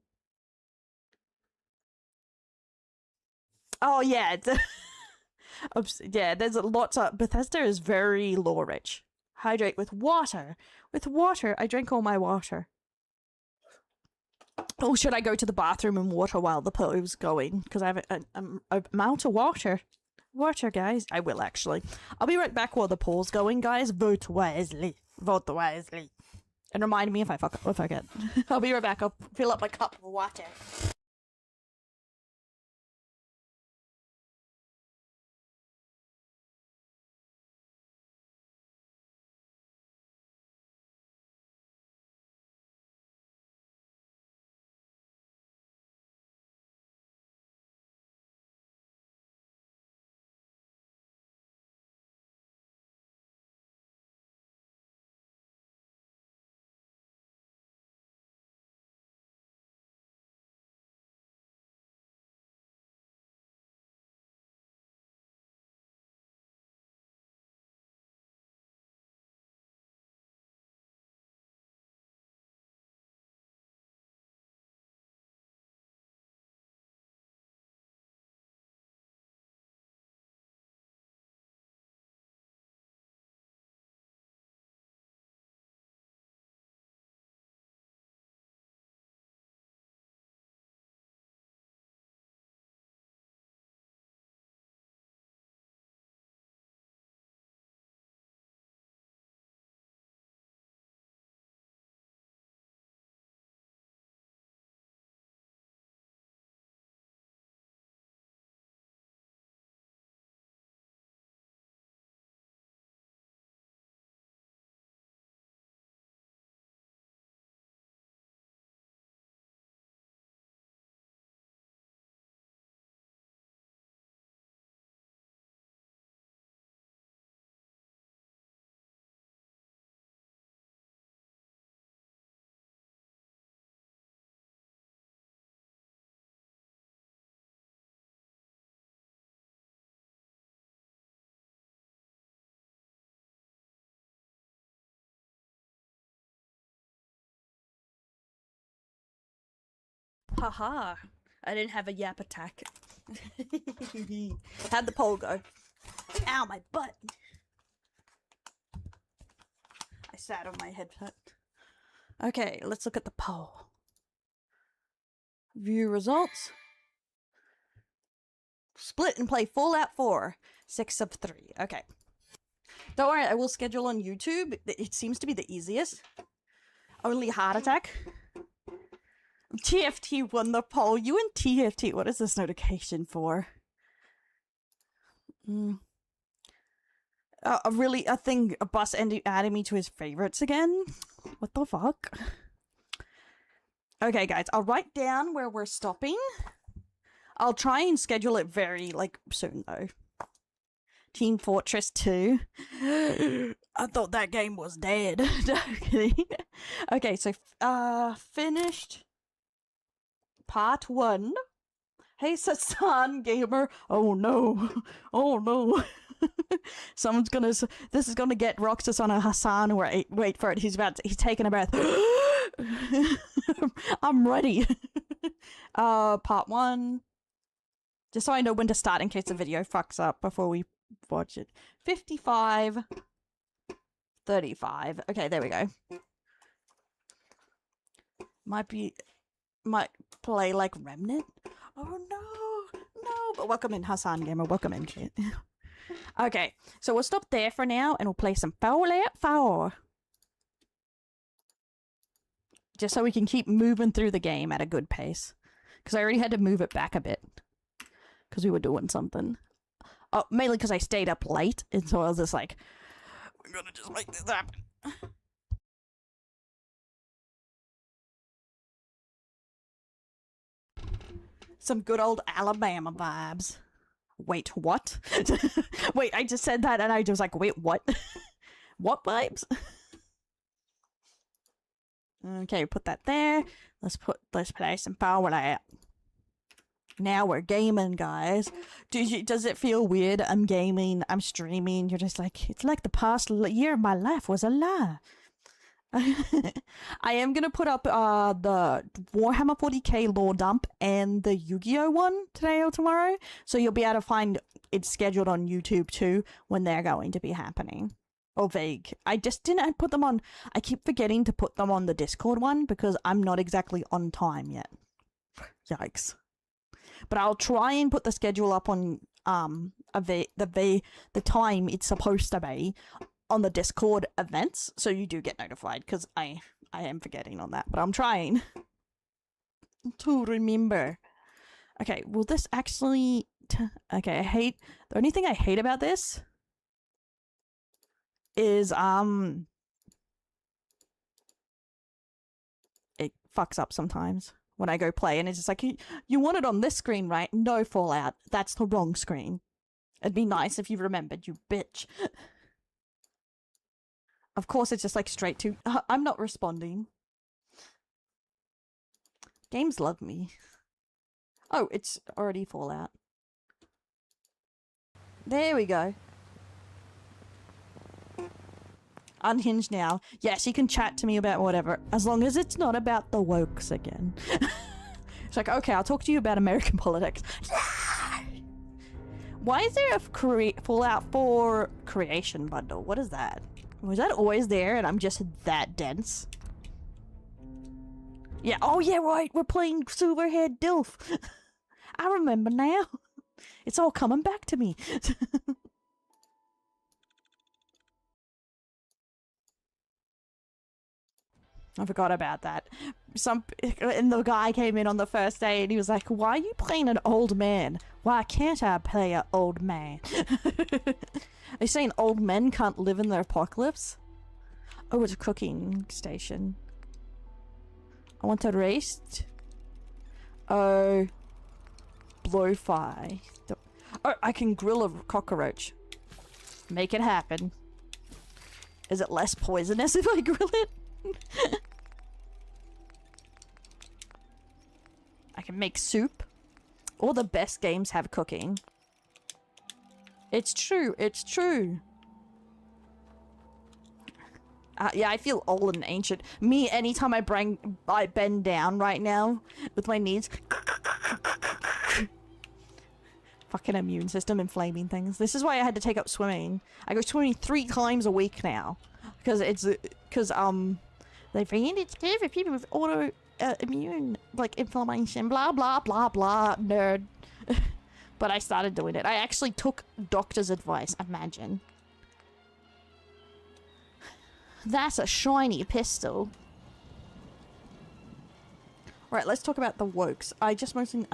Oh yeah, yeah. There's lots of Bethesda is very lore rich. Hydrate with water. With water, I drank all my water. Oh, should I go to the bathroom and water while the poll's going? Because I have an amount of water. Water, guys. I will actually. I'll be right back while the poll's going, guys. Vote wisely. Vote wisely. And remind me if I forget. I'll be right back. I'll fill up my cup of water. Haha. I didn't have a yap attack. How'd the poll go? Ow, my butt. I sat on my headset. Okay, let's look at the poll. View results. Split and play Fallout 4. 6 of 3. Okay. Don't worry, I will schedule on YouTube. It seems to be the easiest. Only heart attack. TFT won the poll. You and TFT. What is this notification for? I think a bus added me to his favorites again. What the fuck? Okay, guys. I'll write down where we're stopping. I'll try and schedule it very, soon, though. Team Fortress 2. I thought that game was dead. No, kidding. Okay, so, finished part 1. Hey, Sasan Gamer. Oh, no. Oh, no. Someone's gonna... This is gonna get Roxas on a Hassan. Wait for it. He's taking a breath. I'm ready. Part 1. Just so I know when to start in case the video fucks up before we watch it. 55. 35. Okay, there we go. Might play like Remnant. Oh no, no. But welcome in, Hassan Gamer. Welcome in, kid. Okay, so we'll stop there for now and we'll play some Fallout 4. Just so we can keep moving through the game at a good pace. Because I already had to move it back a bit. Because we were doing something. Oh, mainly because I stayed up late. And so I was just like, we're gonna just make this happen. Some good old Alabama vibes. Wait, what? Wait, I just said that and I was like, wait, what? What vibes? Okay, put that there. Let's play some Fallout. Now we're gaming, guys. Does it feel weird? I'm gaming, I'm streaming. You're just like, it's like the past year of my life was a lie. I am gonna put up the Warhammer 40k lore dump and the Yu-Gi-Oh one today or tomorrow, so you'll be able to find it scheduled on YouTube too when they're going to be happening. Or vague. I just didn't put them on. I keep forgetting to put them on the Discord one because I'm not exactly on time yet. Yikes. But I'll try and put the schedule up on the time it's supposed to be on the Discord events, so you do get notified, because I am forgetting on that, but I'm trying to remember. Okay, will this actually... okay, the only thing I hate about this is, it fucks up sometimes when I go play, and it's just like, you want it on this screen, right? No, Fallout. That's the wrong screen. It'd be nice if you remembered, you bitch. Of course, it's just like straight to, I'm not responding. Games love me. Oh, it's already Fallout. There we go. Unhinged now. Yes, you can chat to me about whatever, as long as it's not about the wokes again. It's like, okay, I'll talk to you about American politics. Why is there a Fallout 4 creation bundle? What is that? Was that always there and I'm just that dense? Yeah, oh yeah, right, we're playing Silverhead Dilf. I remember now. It's all coming back to me. I forgot about that. And the guy came in on the first day and he was like, why are you playing an old man? Why can't I play an old man? Are you saying old men can't live in the apocalypse? Oh, it's a cooking station. I want to roast. Oh. Blowfly. Oh, I can grill a cockroach. Make it happen. Is it less poisonous if I grill it? I can make soup. All the best games have cooking. It's true, it's true. Yeah, I feel old and ancient. Me, anytime I bend down right now with my knees. Fucking immune system inflaming things. This is why I had to take up swimming. I go swimming 3 times a week now. Because they find it's good for people with immune, like, inflammation, blah, blah, blah, blah, nerd. But I started doing it. I actually took doctor's advice, imagine. That's a shiny pistol. Right, let's talk about the wokes. I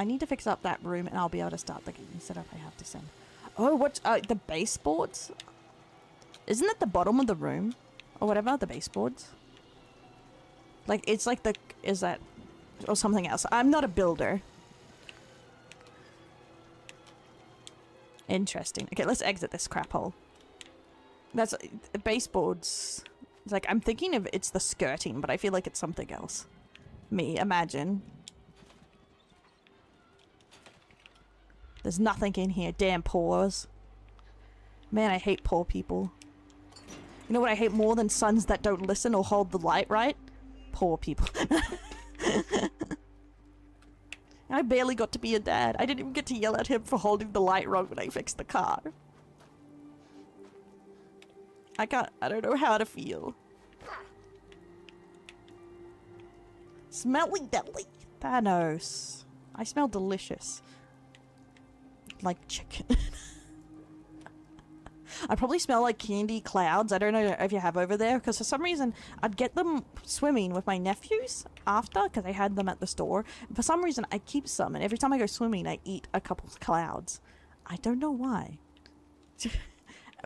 need to fix up that room and I'll be able to start the game setup I have to send. Oh, what's, the baseboards? Isn't it the bottom of the room? Or whatever, the baseboards? Like, it's like the, is that, or something else. I'm not a builder. Interesting. Okay, let's exit this crap hole. That's, baseboards. It's like, I'm thinking of it's the skirting, but I feel like it's something else. Me, imagine. There's nothing in here. Damn paws. Man, I hate poor people. You know what I hate more than sons that don't listen or hold the light right? Poor people. I barely got to be a dad. I didn't even get to yell at him for holding the light wrong when I fixed the car. I don't know how to feel. Smelly deli. Thanos. I smell delicious. Like chicken. I probably smell like candy clouds. I don't know if you have over there, because for some reason I'd get them swimming with my nephews after, because I had them at the store. And for some reason I keep some, and every time I go swimming I eat a couple of clouds. I don't know why.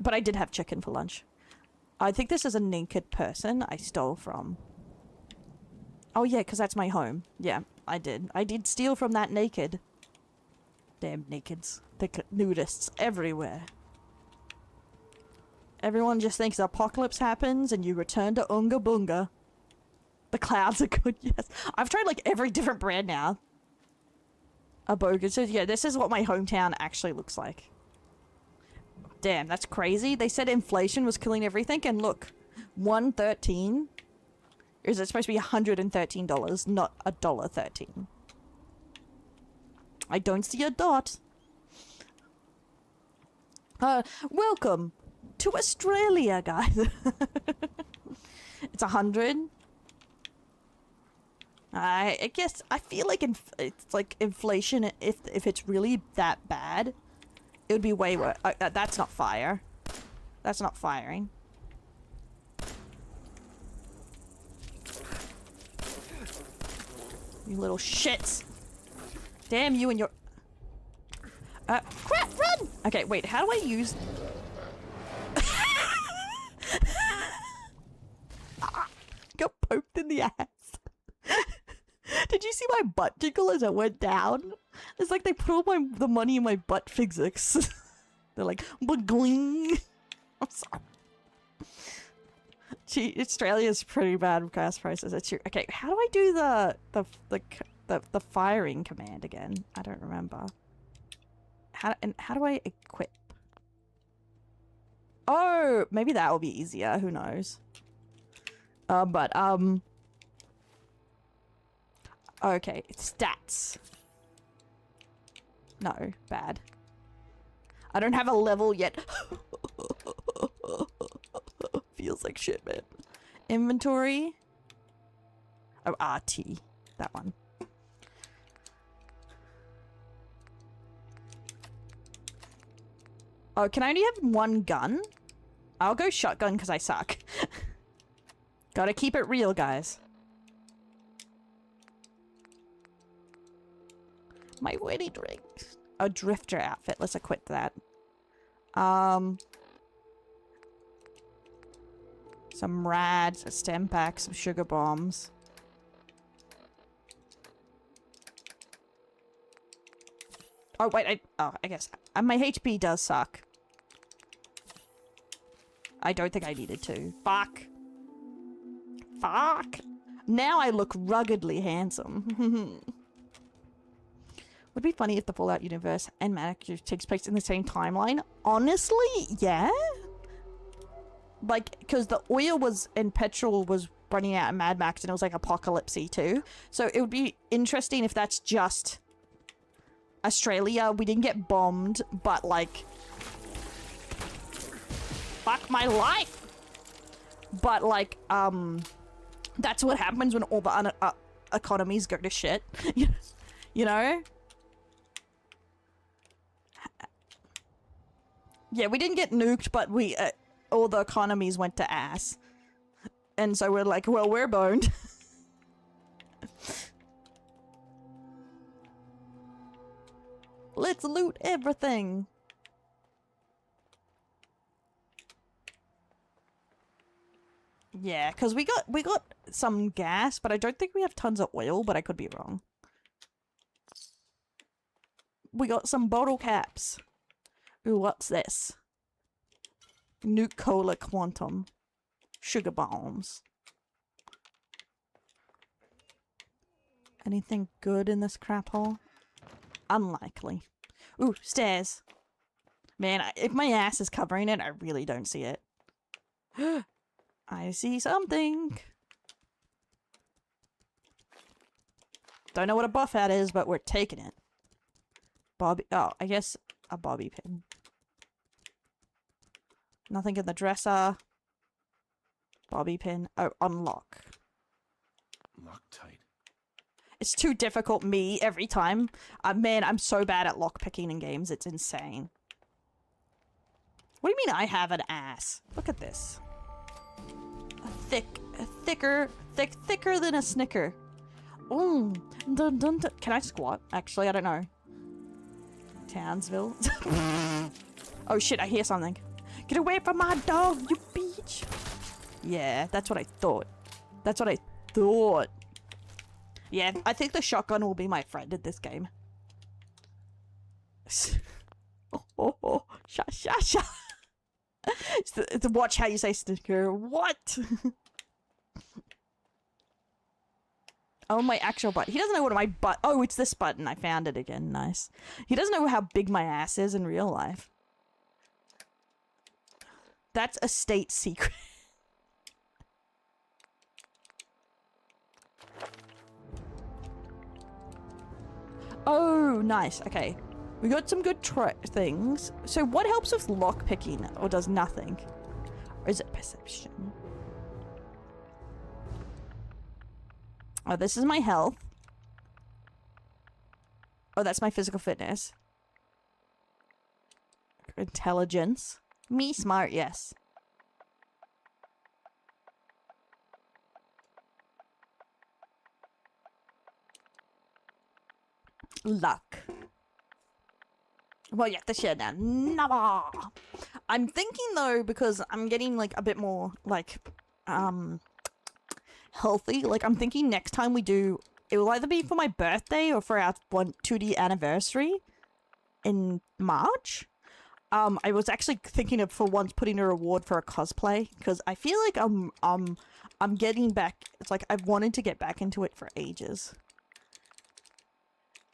But I did have chicken for lunch. I think this is a naked person I stole from. Oh yeah, because that's my home. Yeah, I did. I did steal from that naked. Damn nakeds. The nudists everywhere. Everyone just thinks the apocalypse happens and you return to Unga Bunga. The clouds are good, yes. I've tried like every different brand now. A bogus. So yeah, this is what my hometown actually looks like. Damn, that's crazy. They said inflation was killing everything, and look, 113 is it supposed to be $113, not $1.13. I don't see a dot. Welcome to Australia, guys. It's 100. I guess I feel like it's like inflation. If it's really that bad, it would be way worse. That's not fire. That's not firing. You little shits. Damn you and your... crap, run! Okay, wait, how do I use... Got poked in the ass. Did you see my butt jiggle as it went down? It's like they put all the money in my butt physics. They're like, boing. I'm sorry. Gee, Australia's pretty bad with gas prices. It's true. Okay, how do I do the firing command again? I don't remember. How do I equip? Oh, maybe that will be easier. Who knows? Okay, stats. No, bad. I don't have a level yet. Feels like shit, man. Inventory. Oh, RT. That one. Oh, can I only have one gun? I'll go shotgun because I suck. Gotta keep it real, guys. My wedding drink. A drifter outfit. Let's equip that. Some rads, a stem pack, some sugar bombs. Oh, wait, I guess. My HP does suck. I don't think I needed to. Fuck. Fuck. Now I look ruggedly handsome. Would be funny if the Fallout universe and Mac takes place in the same timeline. Honestly, yeah. Like, because the oil was and petrol was running out in Mad Max, and it was like apocalypsy too. So it would be interesting if that's just Australia. We didn't get bombed, but like, fuck my life. But like, that's what happens when all the economies go to shit. You know? Yeah, we didn't get nuked, but we all the economies went to ass. And so we're like, well, we're boned. Let's loot everything. Yeah, because we got some gas, but I don't think we have tons of oil, but I could be wrong. We got some bottle caps. Ooh, what's this? Nuke Cola Quantum. Sugar bombs. Anything good in this crap hole? Unlikely. Ooh, stairs. Man, if my ass is covering it, I really don't see it. I see something. Don't know what a buff hat is, but we're taking it. Bobby. Oh, I guess a bobby pin. Nothing in the dresser. Bobby pin. Oh, unlock. Loctite. It's too difficult, me, every time. Man, I'm so bad at lockpicking in games. It's insane. What do you mean I have an ass? Look at this. Thicker than a Snicker. Ooh. Dun, dun, dun. Can I squat? Actually, I don't know. Townsville. Oh shit, I hear something. Get away from my dog, you bitch. Yeah, that's what I thought. That's what I thought. Yeah, I think the shotgun will be my friend in this game. Oh, sha. It's watch how you say Snicker. What? Oh, my actual butt. He doesn't know what my butt... Oh, it's this button. I found it again. Nice. He doesn't know how big my ass is in real life. That's a state secret. Oh, nice. Okay. We got some good things. So what helps with lockpicking or does nothing? Or is it perception? Oh, this is my health. Oh, that's my physical fitness. Intelligence. Me smart, yes. Luck. Well, yeah, this year now. Never. I'm thinking though, because I'm getting like a bit more like healthy. Like I'm thinking next time we do, it will either be for my birthday or for our 2D anniversary in March. I was actually thinking of for once putting a reward for a cosplay because I feel like I'm getting back. It's like I've wanted to get back into it for ages.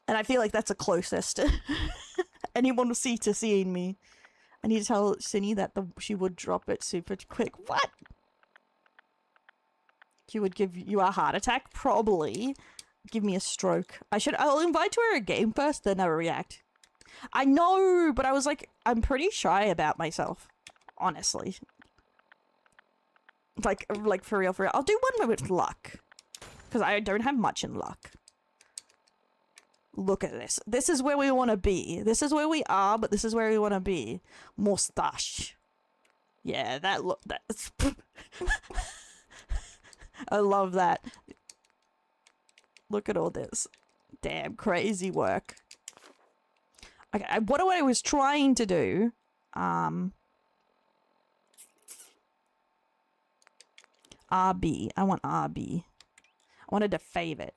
And I feel like that's the closest anyone will see to seeing me. I need to tell Cindy that she would drop it super quick. What? She would give you a heart attack? Probably. Give me a stroke. I'll invite her a game first, then I'll react. I know, but I was like, I'm pretty shy about myself. Honestly. Like for real, for real. I'll do one with luck. Because I don't have much in luck. Look at this. This is where we want to be. This is where we are, but this is where we want to be. Mustache. Yeah, that's... I love that. Look at all this. Damn, crazy work. Okay, what I was trying to do... RB. I want RB. I wanted to fave it.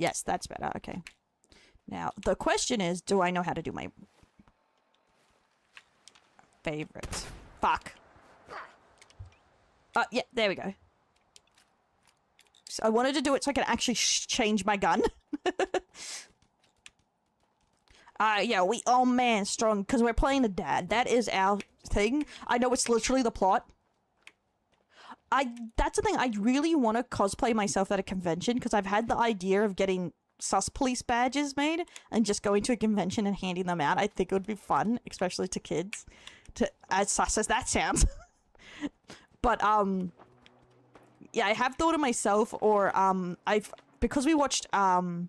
Yes, that's better. Okay. Now, the question is, do I know how to do my favorites? Fuck. Yeah, there we go. So I wanted to do it so I can actually change my gun. Yeah, we all man strong, because we're playing the dad. That is our thing. I know it's literally the plot. That's the thing, I really want to cosplay myself at a convention, because I've had the idea of getting sus police badges made, and just going to a convention and handing them out. I think it would be fun, especially to kids, as sus as that sounds. But, yeah, I have thought of myself, or, because we watched, Helsinger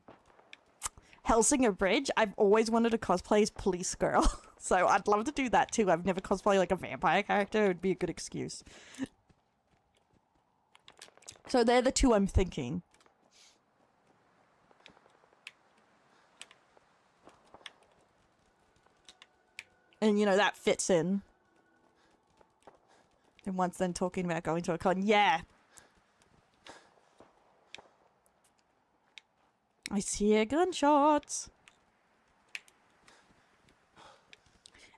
Bridge, I've always wanted to cosplay as Police Girl. So I'd love to do that too. I've never cosplayed like a vampire character. It would be a good excuse. So they're the two I'm thinking. And, you know, that fits in. And once then talking about going to a con. Yeah! I hear gunshots.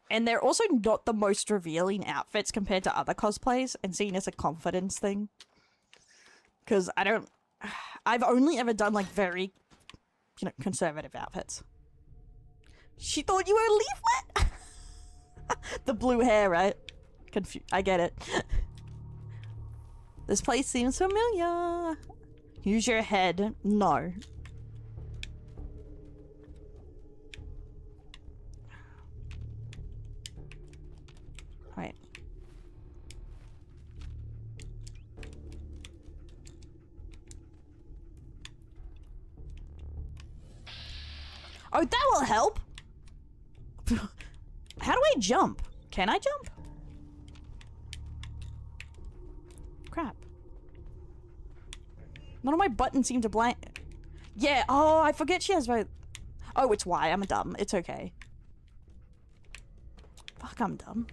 And they're also not the most revealing outfits compared to other cosplays, and seen as a confidence thing. Because I've only ever done like very, you know, conservative outfits. She thought you were a leaflet? The blue hair, right? I get it. This place seems familiar. Use your head. No. Right. Oh, that will help. How do I jump? Can I jump? Crap. None of my buttons seem to blank. Yeah, oh, I forget she has my... Oh, it's Y. I'm dumb. It's okay. Fuck, I'm dumb.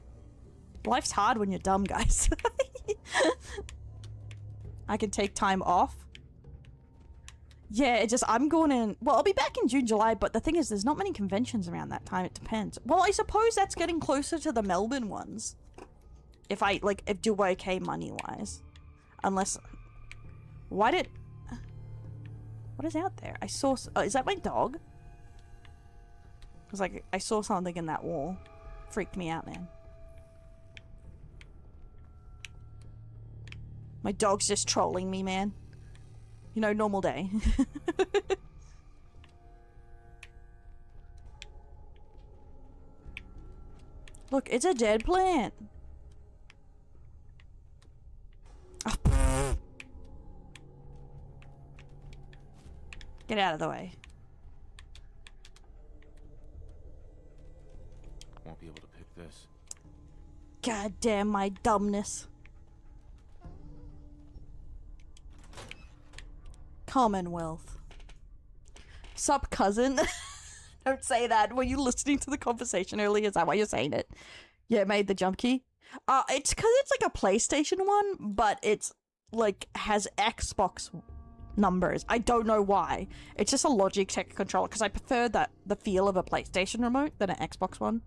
Life's hard when you're dumb, guys. I can take time off. Yeah, it just, I'm going in, well, I'll be back in June, July, but the thing is, there's not many conventions around that time, it depends. Well, I suppose that's getting closer to the Melbourne ones. If I, like, if do okay money-wise. Unless, why did, what is out there? I saw, oh, is that my dog? Cause like, I saw something in that wall. Freaked me out, man. My dog's just trolling me, man. You know, normal day. Look, it's a dead plant. Get out of the way. I won't be able to pick this. God damn my dumbness. Commonwealth. Sup, cousin? Don't say that. Were you listening to the conversation earlier? Is that why you're saying it? Yeah, it made the jump key. It's because it's like a PlayStation one, but it's like has Xbox numbers. I don't know why. It's just a Logitech controller because I prefer the feel of a PlayStation remote than an Xbox one.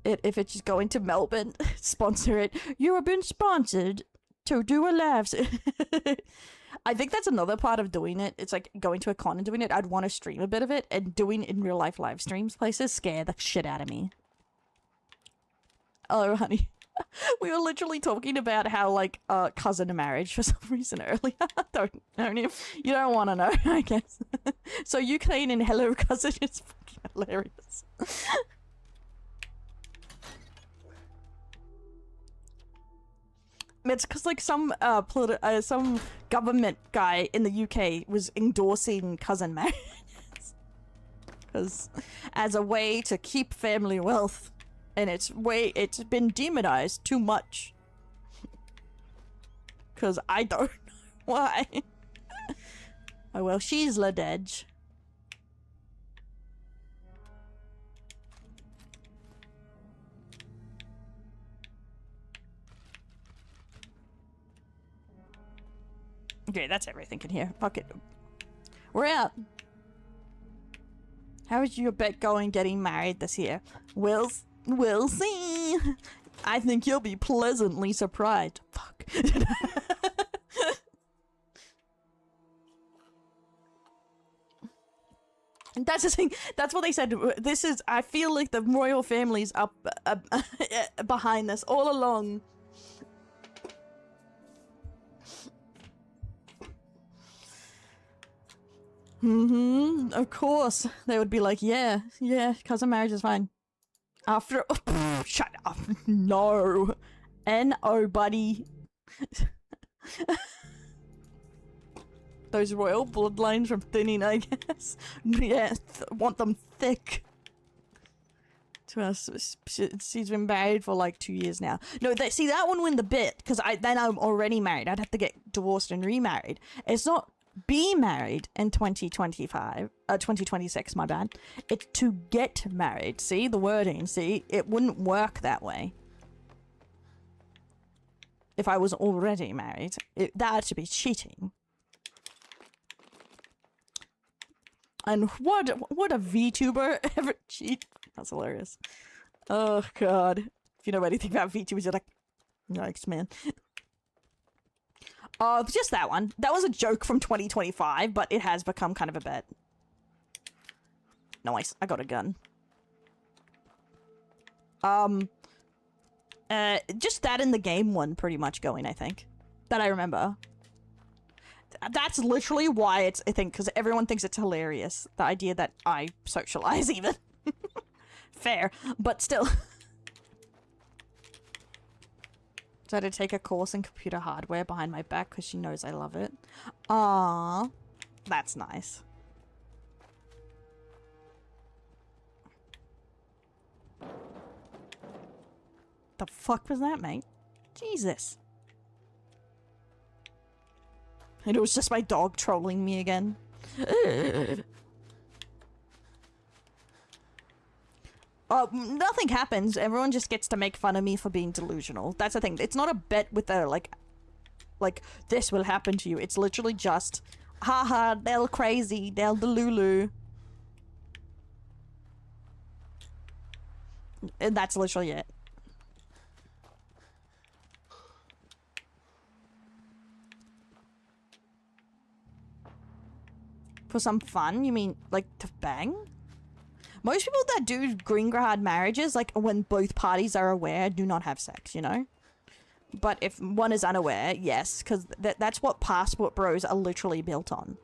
If it's just going to Melbourne, sponsor it. You have been sponsored to do a live. I think that's another part of doing it. It's like going to a con and doing it. I'd want to stream a bit of it, and doing in real life live streams places scare the shit out of me. Oh, honey. We were literally talking about how, like, cousin marriage for some reason earlier. don't you don't want to know, I guess. So Ukraine and hello cousin is fucking hilarious. It's because, like, some government guy in the UK was endorsing cousin marriage. Because as a way to keep family wealth. And it's been demonized too much. Because I don't know why. Oh well, she's la dead. Okay, that's everything in here. Fuck it. We're out. How is your bet going getting married this year? We'll see. I think you'll be pleasantly surprised. Fuck. That's the thing. That's what they said. This is. I feel like the royal family's up behind this all along. Of course, they would be like, yeah, cousin marriage is fine. After, shut up. No. N-O, buddy. Those royal bloodlines from thinning, I guess. Yeah, want them thick. To us, she's been married for like 2 years now. No, see, that one win the bit, because then I'm already married. I'd have to get divorced and remarried. It's not be married in 2026, my bad. It's to get married. See the wording? See, it wouldn't work that way. If I was already married, that'd be cheating. And what a VTuber ever cheat? That's hilarious. Oh god. If you know anything about VTubers, you're like, yikes, man. Just that one. That was a joke from 2025, but it has become kind of a bet. Nice. I got a gun. Just that in the game one pretty much going, I think. That I remember. That's literally why it's a thing, because everyone thinks it's hilarious. The idea that I socialize even. Fair, but still. So I had to take a course in computer hardware behind my back because she knows I love it. Aww. That's nice. The fuck was that, mate? Jesus. And it was just my dog trolling me again. Nothing happens. Everyone just gets to make fun of me for being delusional. That's the thing. It's not a bet with a, like, this will happen to you. It's literally just, Haha, they're crazy. They're the Lulu. And that's literally it. For some fun? You mean, like, to bang? Most people that do green card marriages, like, when both parties are aware, do not have sex, you know? But if one is unaware, yes, because that's what passport bros are literally built on.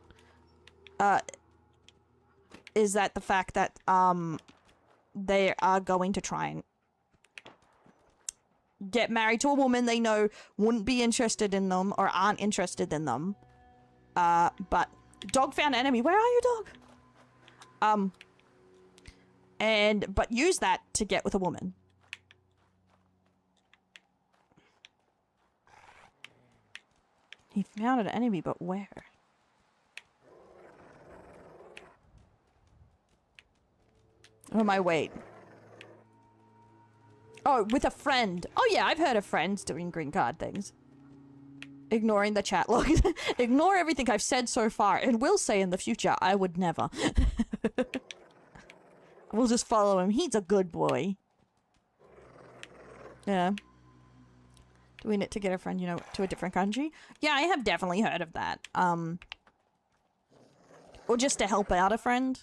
Is that the fact that, they are going to try and get married to a woman they know wouldn't be interested in them or aren't interested in them. But dog found enemy. Where are you, dog? But use that to get with a woman. He found an enemy, but where? Oh my, wait. Oh, with a friend. Oh yeah, I've heard of friends doing green card things. Ignoring the chat log. Ignore everything I've said so far and will say in the future. I would never. We'll just follow him. He's a good boy. Yeah. Doing it to get a friend, you know, to a different country. Yeah, I have definitely heard of that. Or just to help out a friend.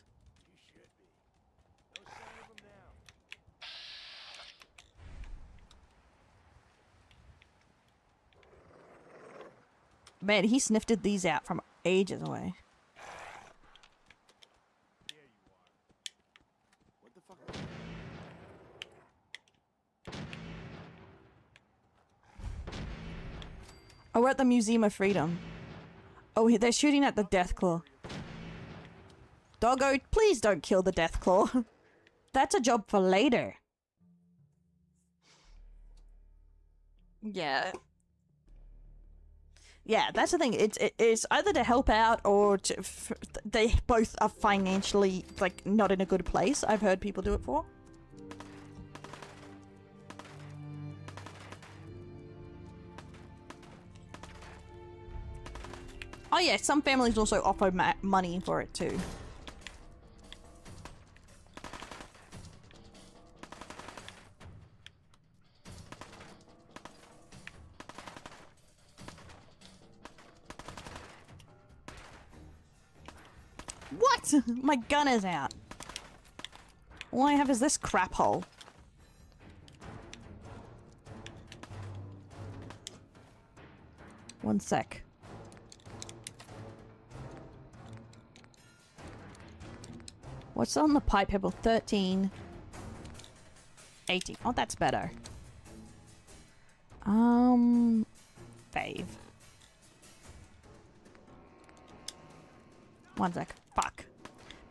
Man, he sniffed these out from ages away. Oh, we're at the Museum of Freedom. Oh, they're shooting at the Deathclaw. Doggo, please don't kill the Deathclaw. That's a job for later. Yeah. Yeah, that's the thing. It's either to help out or to, they both are financially, like, not in a good place. I've heard people do it for. Oh yeah, some families also offer money for it too. What? My gun is out. All I have is this crap hole. One sec. What's on the pipe pebble? 13. 18. Oh, that's better. Fave. One sec. Fuck.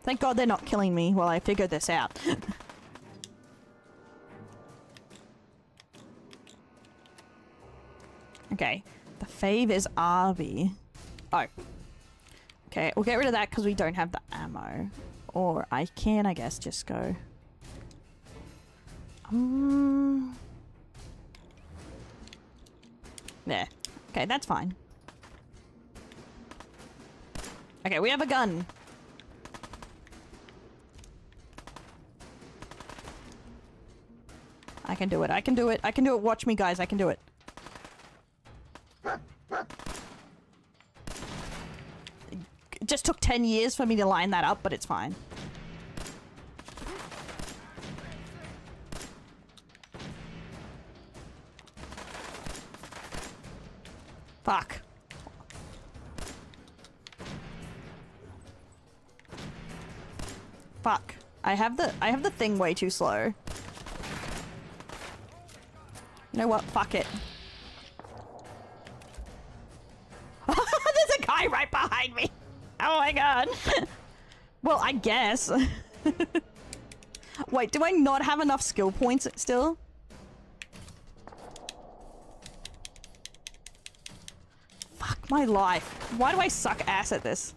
Thank God they're not killing me while I figure this out. Okay. The fave is RV. Oh. Okay, we'll get rid of that because we don't have the ammo. Or I can, I guess, just go. There. Okay, that's fine. Okay, we have a gun. I can do it. I can do it. I can do it. Watch me, guys. I can do it. It just took 10 years for me to line that up, but it's fine. Fuck. Fuck. I have the thing way too slow. You know what? Fuck it. There's a guy right behind me. Oh my god. Well, I guess. Wait, do I not have enough skill points still? Fuck my life. Why do I suck ass at this?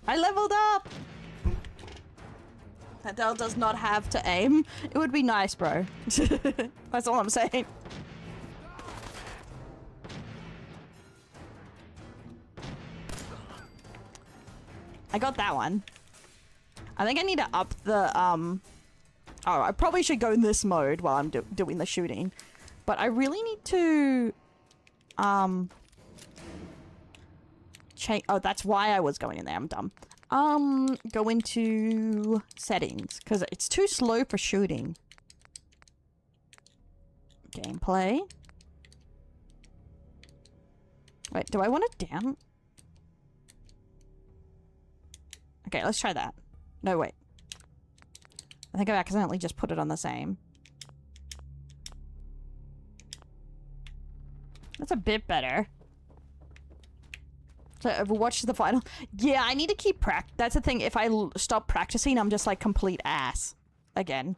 I leveled up! Adele does not have to aim. It would be nice, bro. That's all I'm saying. I got that one. I think I need to up the, Oh, I probably should go in this mode while I'm doing the shooting. But I really need to, change. Oh, that's why I was going in there. I'm dumb. Go into settings, because it's too slow for shooting. Gameplay. Wait, do I want it down? Okay, let's try that. No, wait. I think I accidentally just put it on the same. That's a bit better. So Overwatch the final. Yeah, I need to keep that's the thing. If I stop practicing, I'm just like complete ass again.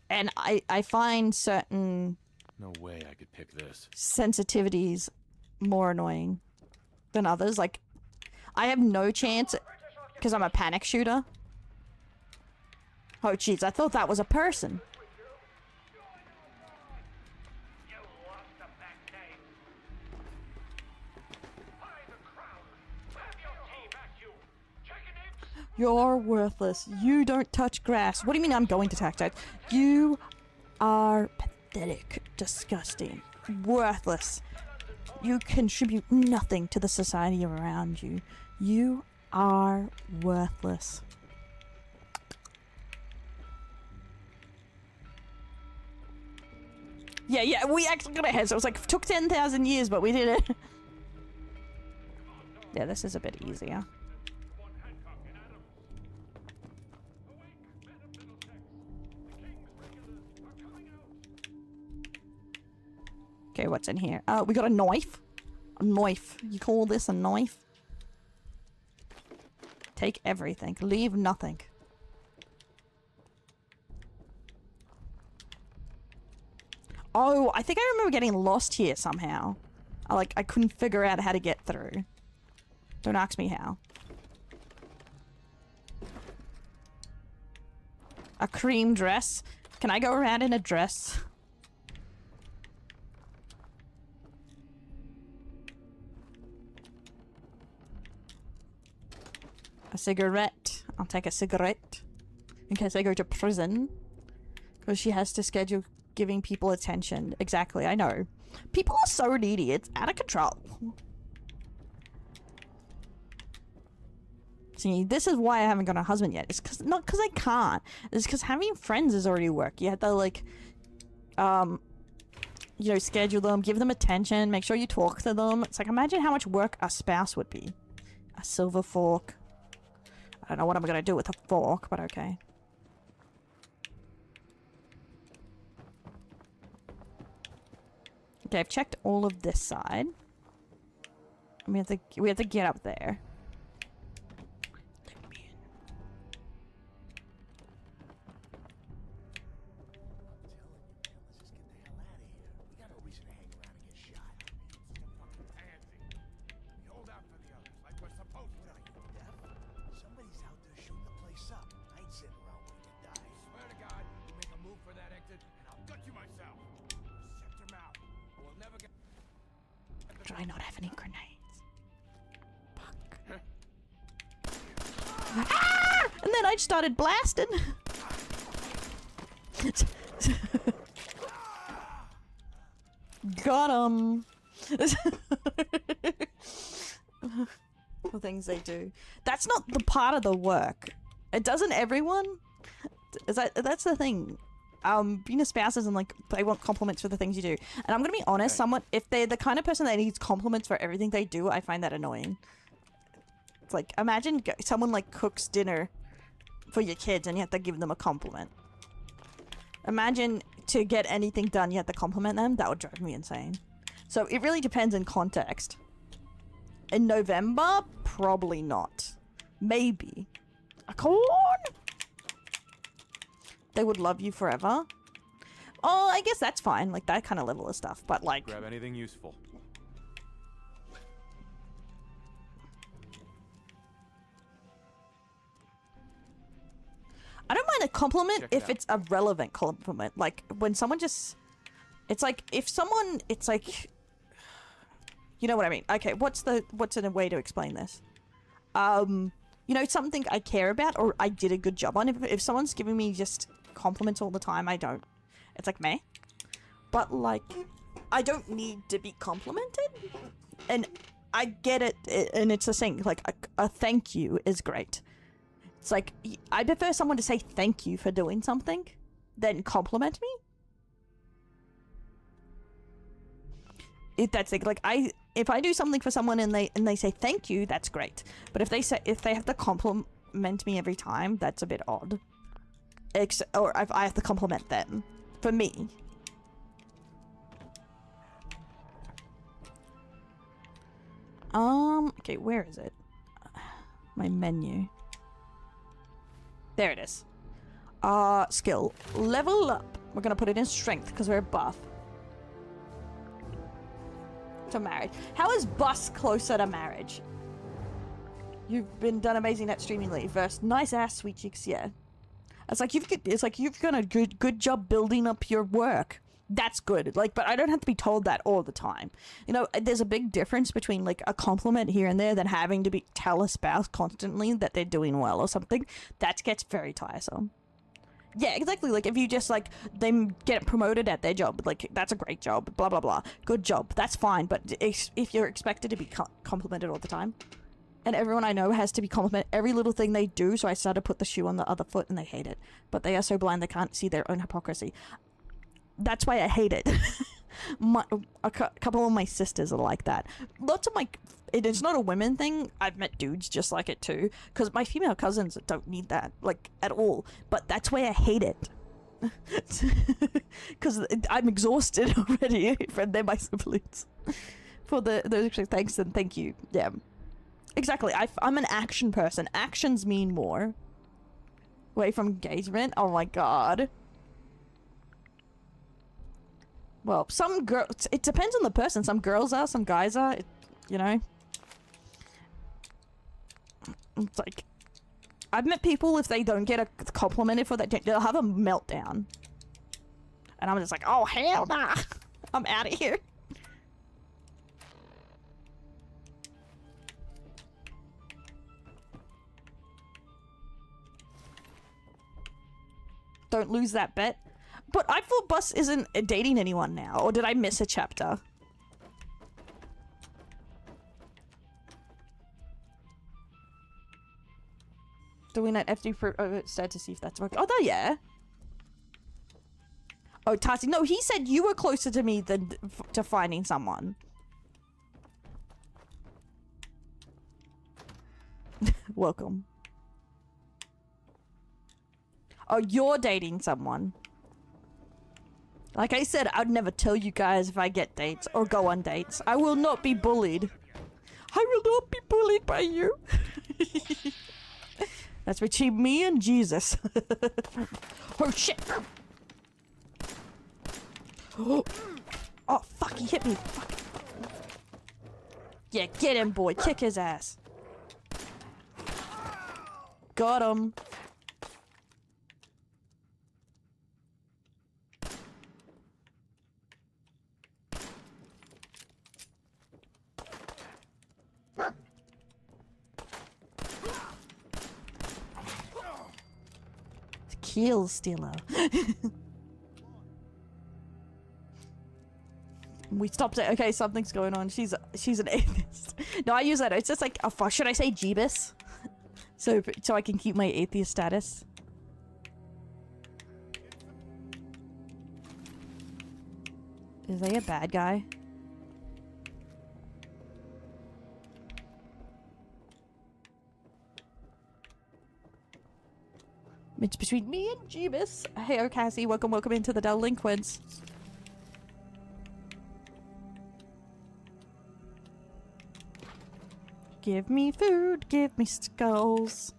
And I find certain No way I could pick this. sensitivities more annoying than others. Like, I have no chance because I'm a panic shooter. Oh, jeez, I thought that was a person. You're worthless. You don't touch grass. What do you mean I'm going to touch it? You are pathetic, disgusting, worthless. You contribute nothing to the society around you. You are worthless. Yeah, we actually got ahead. So it was like, took 10,000 years, but we did it. Yeah, this is a bit easier. Okay, what's in here? We got a knife. A knife. You call this a knife? Take everything. Leave nothing. Oh, I think I remember getting lost here somehow. I couldn't figure out how to get through. Don't ask me how. A cream dress. Can I go around in a dress? A cigarette. I'll take a cigarette. In case I go to prison. Because she has to schedule giving people attention. Exactly, I know. People are so needy. It's out of control. See, this is why I haven't got a husband yet. It's not because I can't. It's because having friends is already work. You have to, like, you know, schedule them, give them attention, make sure you talk to them. It's like, imagine how much work a spouse would be. A silver fork. I don't know what I'm gonna do with a fork, but okay. Okay, I've checked all of this side. We have to get up there. Do I not have any grenades? Fuck. Ah! And then I started blasting. Got him. The things they do. That's not the part of the work. It doesn't everyone. That's the thing. Being a spouse isn't like they want compliments for the things you do. And I'm gonna be honest, someone if they're the kind of person that needs compliments for everything they do, I find that annoying. It's like, imagine someone like cooks dinner for your kids and you have to give them a compliment. Imagine to get anything done you have to compliment them. That would drive me insane. So it really depends in context. In November, probably not. Maybe. A corn? They would love you forever. Oh, I guess that's fine. Like, that kind of level of stuff. But, like... Grab anything useful. I don't mind a compliment if it's a relevant compliment. Like, when someone just... It's like, if someone... It's like... You know what I mean? Okay, what's a way to explain this? you know, something I care about or I did a good job on. If someone's giving me just compliments all the time, I don't. It's like meh. But like, I don't need to be complimented, and I get it, and it's the thing. Like a thank you is great. It's like I prefer someone to say thank you for doing something than compliment me. If that's it, like if I do something for someone and they say thank you, that's great. But if they have to compliment me every time, that's a bit odd. Or if I have to compliment them, for me. Okay, where is it? My menu. There it is. Skill. Level up. We're gonna put it in strength because we're buff. To marriage. How is bus closer to marriage? You've been done amazing at streaming lately. First, nice ass, sweet cheeks. Yeah. It's like you've done a good job building up your work. That's good. Like, but I don't have to be told that all the time. You know, there's a big difference between like a compliment here and there than having to tell a spouse constantly that they're doing well or something. That gets very tiresome. Yeah, exactly. Like if you just like them get promoted at their job, like that's a great job, blah blah blah, good job. That's fine. But if you're expected to be complimented all the time, and everyone I know has to be complimented every little thing they do, so I start to put the shoe on the other foot, and they hate it. But they are so blind they can't see their own hypocrisy. That's why I hate it. A couple of my sisters are like that. Lots of it's not a women thing. I've met dudes just like it too, because my female cousins don't need that, like, at all. But that's why I hate it. Because I'm exhausted already from them, my siblings. For those thanks and thank you. Yeah. Exactly. I'm an action person. Actions mean more. Away from engagement? Oh my god. Well, some girls... It depends on the person. Some girls are, some guys are. You know? It's like... I've met people, if they don't get a compliment for that, they'll have a meltdown. And I'm just like, oh, hell nah. I'm out of here. Don't lose that bet. But I thought Bus isn't dating anyone now, or did I miss a chapter? Doing that FD for said to see if that's worked. Oh, yeah. Oh, Tati, no, he said you were closer to me than to finding someone. Welcome. Oh, you're dating someone. Like I said, I'd never tell you guys if I get dates or go on dates. I will not be bullied. I will not be bullied by you. That's between me and Jesus. Oh, shit. Oh, fuck, he hit me. Fuck. Yeah, get him, boy. Kick his ass. Got him. Kill stealer. We stopped it. Okay, something's going on. She's an atheist. No, I use that. It's just like, oh fuck, should I say Jeebus? So I can keep my atheist status. Is they a bad guy? It's between me and Jeebus. Hey, oh Cassie, welcome into the Delinquents. Give me food, give me skulls.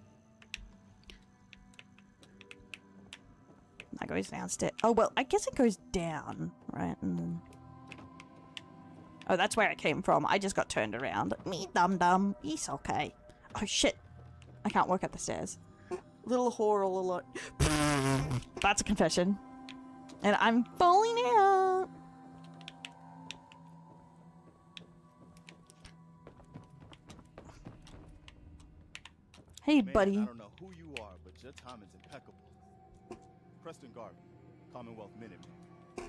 That goes downstairs. Oh, well, I guess it goes down, right? And then... Oh, that's where I came from. I just got turned around. Me dum-dum. It's okay. Oh, shit. I can't walk up the stairs. Little whore all alone. That's a confession. And I'm falling out. Hey, Man, buddy. I don't know who you are, but your timing's impeccable. Preston Garvey, Commonwealth Minuteman.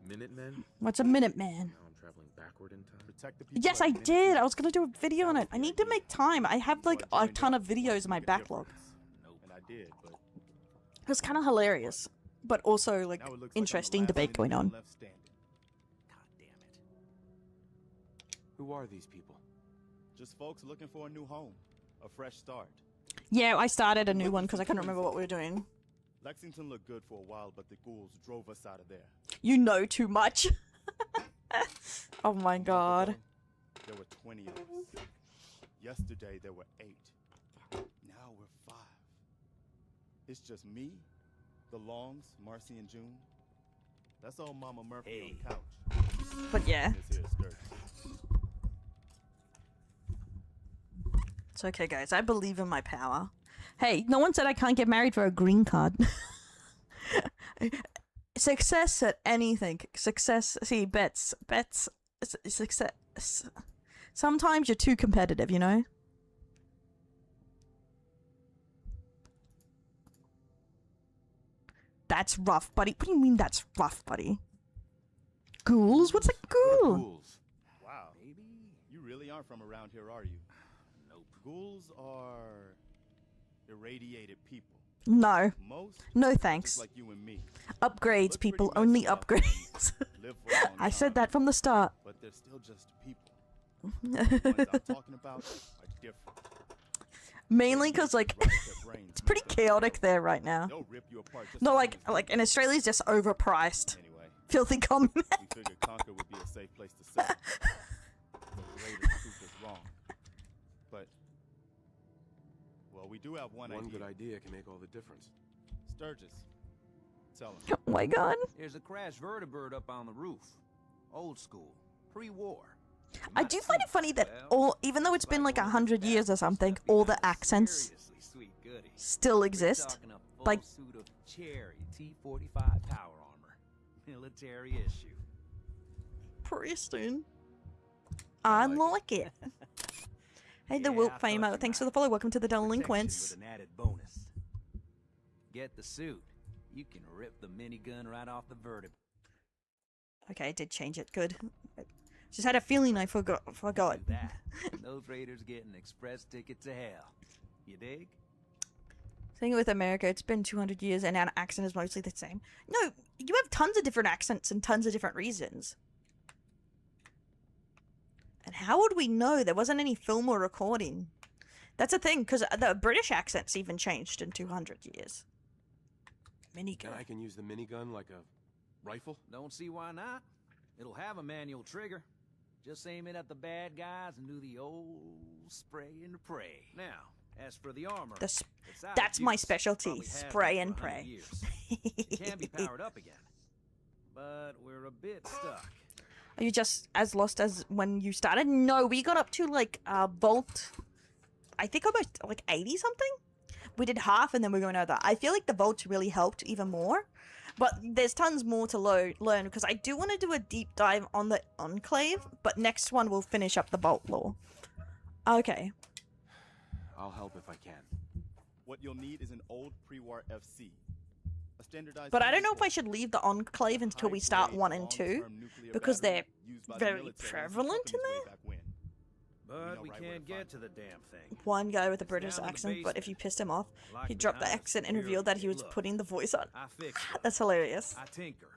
Minutemen? What's a minute, man? Now I'm traveling backward in time. Protect the people. Yes, I at Minute did. Men. I was gonna do a video on it. I need to make time. I have like So I a joined ton up of so I videos could in my make a backlog. difference. And I did, but It was kind of hilarious, but also like now it looks like I'm the interesting last debate going Minuteman on. left standing. God damn it. Who are these people? Just folks looking for a new home, a fresh start. Yeah, I started a new one because I couldn't remember what we were doing. Lexington looked good for a while, but the ghouls drove us out of there. You know too much. Oh my A month god. ago, there were 20 of us. Yesterday there were 8. Now we're 5. It's just me, the Longs, Marcy and June. That's all Mama Murphy on the couch. But yeah, And this here is Sturgis. it's okay, guys. I believe in my power. Hey, no one said I can't get married for a green card. Success at anything. Success. See, bets. Success. Sometimes you're too competitive, you know? That's rough, buddy. What do you mean that's rough, buddy? Ghouls? What's a ghoul? Ghouls. Wow. Maybe you really aren't from around here, are you? Nope. Ghouls are irradiated people. No. Most No just thanks. like you and me. Upgrades, Look people. pretty Only messed up, upgrades. Live for a long I said time, that from the start. but they're still just people. The ones I'm talking about are different. Mainly because, like, Right at their brains it's pretty messed up. chaotic there right now. They'll rip you apart just No, as like, soon as like, they and Australia's just overpriced. Anyway, Filthy common. we figured Concord would be a safe place to settle. Those raiders proved us wrong. But, well, we do have one Good idea. idea can make all the difference. Sturgis. Tell him. Oh my god. There's a crashed vertibird up on the roof. Old school. Pre-war. I do find it funny that all, even though it's been like 100 years or something, all the accents still exist. Like, Suit of cherry T-45 power armor. Military issue. Preston. I like it. Hey, the Wilt Famer. Thanks for the follow. Welcome to the Delinquents. With an added bonus. Get the suit. You can rip the minigun right off the vertibird. Okay, I did change it. Good. Just had a feeling I forgot. Do that. Those raiders get an express ticket to hell. You dig? Thing with America, it's been 200 years and our accent is mostly the same. No, you have tons of different accents and tons of different reasons. And how would we know? There wasn't any film or recording. That's a thing, because the British accents even changed in 200 years. Minigun. And I can use the minigun like a rifle? Don't see why not. It'll have a manual trigger. Just aim it at the bad guys and do the old spray and pray. Now, as for the armor, it's out of That's my use. specialty. Probably has Spray been and for 100 pray. years. It can be powered up again. But we're a bit stuck. Are you just as lost as when you started? No, we got up to like Volt, I think almost like 80 something. We did half and then we're going over that. I feel like the Volts really helped even more. But there's tons more to learn because I do want to do a deep dive on the Enclave, but next one we'll finish up the Vault lore. Okay. I'll help if I can. What you'll need is an old pre-war FC. A standardized But I don't know if I should leave the Enclave until we start 1 and 2, because they're very prevalent in there. But we can't get to the damn thing. One guy with a British accent, but if you pissed him off, he dropped the accent and revealed that he was putting the voice on. I fix That's hilarious. I tinker.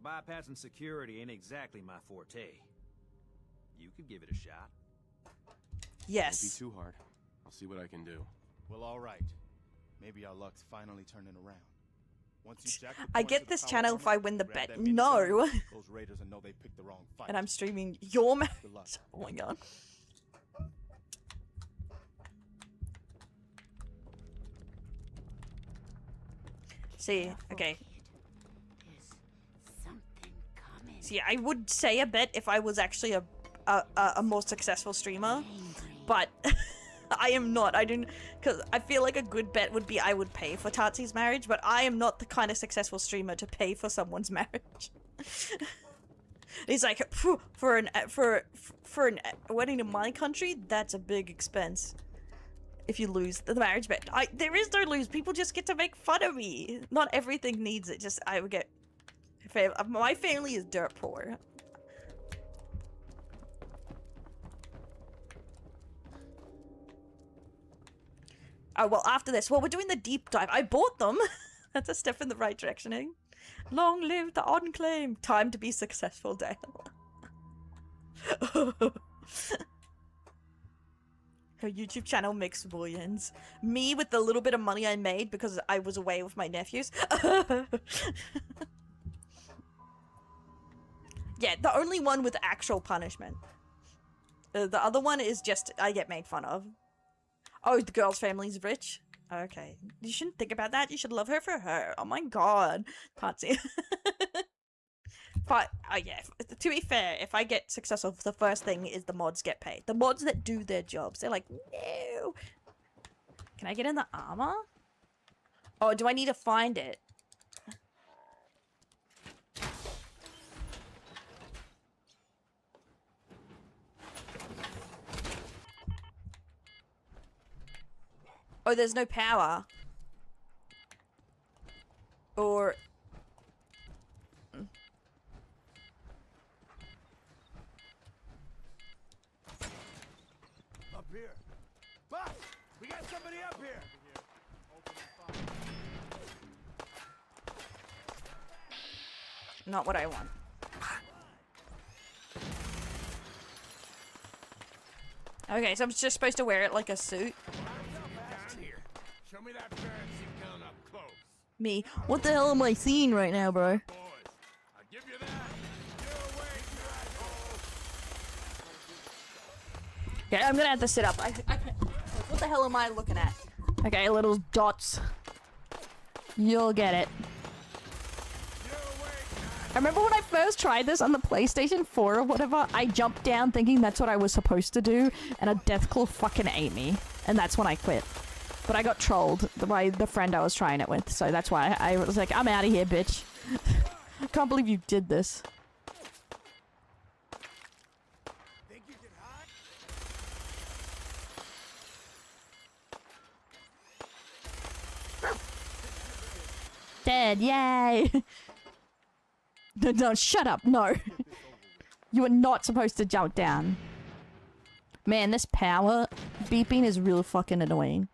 Bypassing security ain't exactly my forte. You could give it a shot. Yes. Won't be too hard. I'll see what I can do. Well, all right. Maybe our luck's finally turning around. Once you jack the I points get of the this power channel armor, if I win the grab bet. that minigun, No. Those raiders will know they picked the wrong fight. And I'm streaming your marriage. Good luck. Oh my god. See, okay. See, I would say a bet if I was actually a more successful streamer, but I am not. I didn't, because I feel like a good bet would be I would pay for Tatsy's marriage, but I am not the kind of successful streamer to pay for someone's marriage. He's like, for a wedding in my country, that's a big expense. if you lose the marriage bet. There is no lose. People just get to make fun of me. Not everything needs it. Just I would get. My family is dirt poor. Oh well, after this, well, we're doing the deep dive. I bought them. That's a step in the right direction. Eh? Long live the Enclave. Time to be successful, Dale. Her YouTube channel makes millions. Me with the little bit of money I made because I was away with my nephews. Yeah, the only one with actual punishment. The other one is just I get made fun of. Oh, the girl's family's rich? Okay. You shouldn't think about that. You should love her for her. Oh my god. Patsy. But, yeah, to be fair, if I get successful, the first thing is the mods get paid. The mods that do their jobs. They're like, no. Can I get in the armor? Oh, do I need to find it? Oh, there's no power. Or... Up here. Boss, we got somebody up here. Not what I want. Okay, so I'm just supposed to wear it like a suit. Show me that fancy gun up close. Me. What the hell am I seeing right now, bro? Boys, I'll give you that. Get away, you Yeah, I'm gonna have to sit up. I what the hell am I looking at? Okay, little dots. You'll get it. I remember when I first tried this on the PlayStation 4 or whatever, I jumped down thinking that's what I was supposed to do, and a deathclaw fucking ate me. And that's when I quit. But I got trolled by the friend I was trying it with, so that's why I was like, I'm out of here, bitch. I can't believe you did this. Think you can hide? Dead, yay! No, shut up, no. You are not supposed to jump down. Man, this power beeping is real fucking annoying.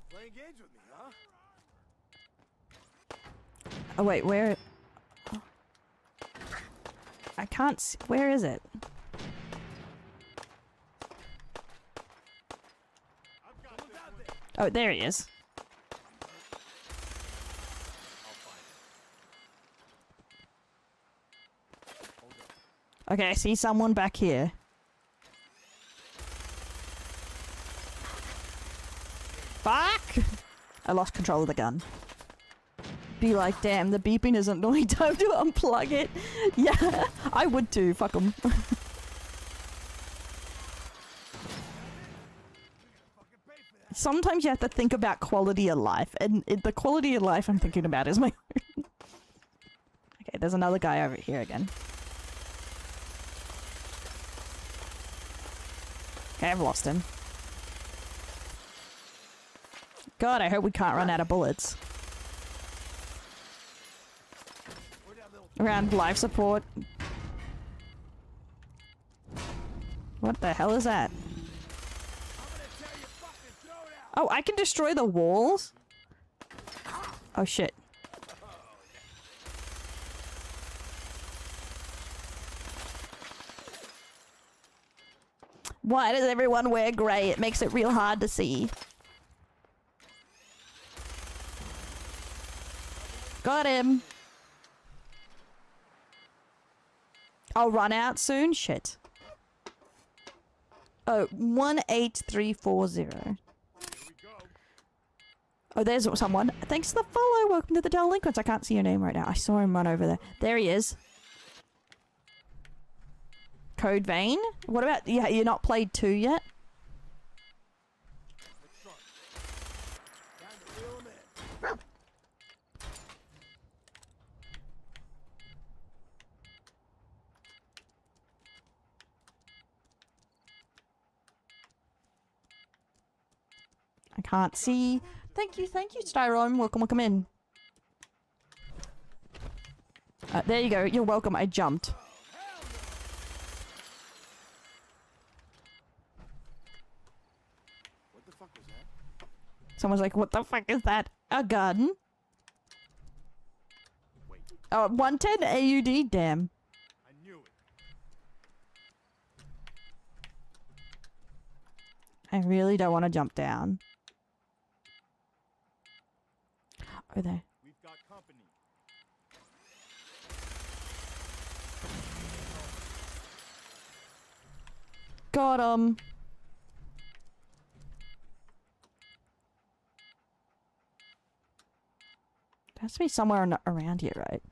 Playing games with me, huh? Oh wait, where? Oh. I can't see. Where is it? Oh, there he is. Okay, I see someone back here. Fuck! I lost control of the gun. Be like, damn, the beeping isn't annoying. Time to unplug it. Yeah, I would too. Fuck them. Sometimes you have to think about quality of life, and the quality of life I'm thinking about is my own. Okay, there's another guy over here again. Okay, I've lost him. God, I hope we can't run out of bullets. Around life support. What the hell is that? Oh, I can destroy the walls? Oh shit. Why does everyone wear grey? It makes it real hard to see. Got him. I'll run out soon? Shit. Oh, 18340. Oh, there's someone. Thanks for the follow. Welcome to the Delinquents. I can't see your name right now. I saw him run over there. There he is. Code Vein? What about... Yeah, you're not played 2 yet? Can't see. Thank you, Styrone. Welcome in. There you go. You're welcome. I jumped. What the fuck was that? Someone's like, what the fuck is that? A gun? Wait. Oh, 110 AUD? Damn. I knew it. I really don't want to jump down. Oh, there. We've got company. Got him. There has to be somewhere around here, right?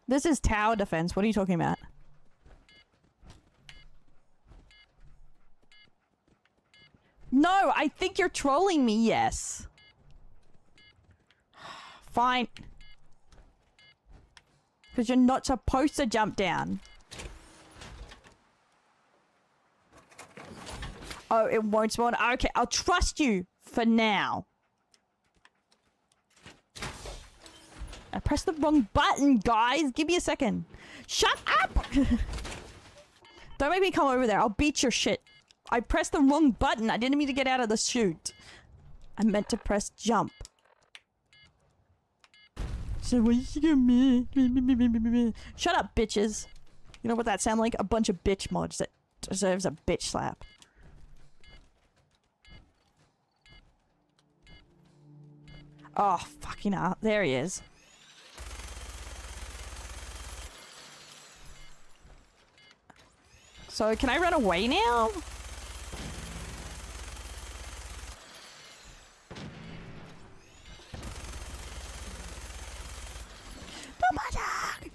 This is tower defense. What are you talking about? No, I think you're trolling me, yes. Fine. Because you're not supposed to jump down. Oh, it won't spawn? Okay, I'll trust you for now. I pressed the wrong button, guys. Give me a second. Shut up! Don't make me come over there. I'll beat your shit. I pressed the wrong button. I didn't mean to get out of the chute. I meant to press jump. So what you get me? Shut up, bitches. You know what that sounds like? A bunch of bitch mods that deserves a bitch slap. Oh, fucking hell. There he is. So, can I run away now? No matter!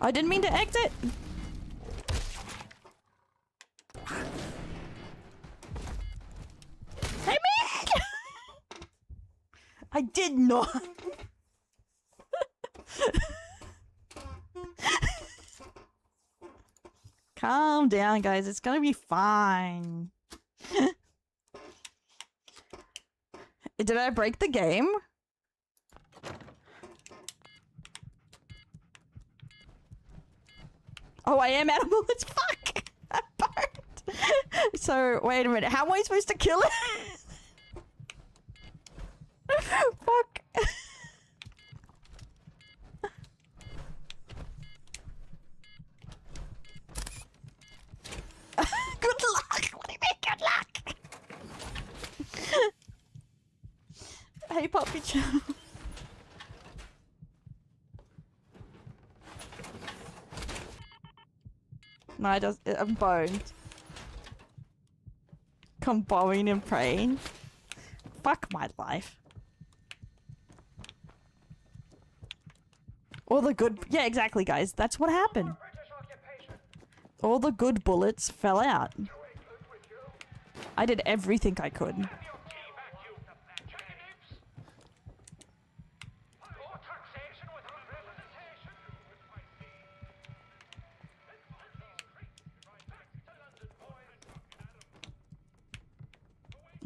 I didn't mean to exit! Hey, me! I did not! Calm down, guys. It's gonna be fine. Did I break the game? Oh, I am out of bullets. Fuck! I burned. So, wait a minute. How am I supposed to kill it? Fuck. Good luck! What do you mean, good luck? Hey, Puppy Chow. No, I'm boned. Come bowing and praying. Fuck my life. All the good... Yeah, exactly, guys. That's what happened. All the good bullets fell out. I did everything I could.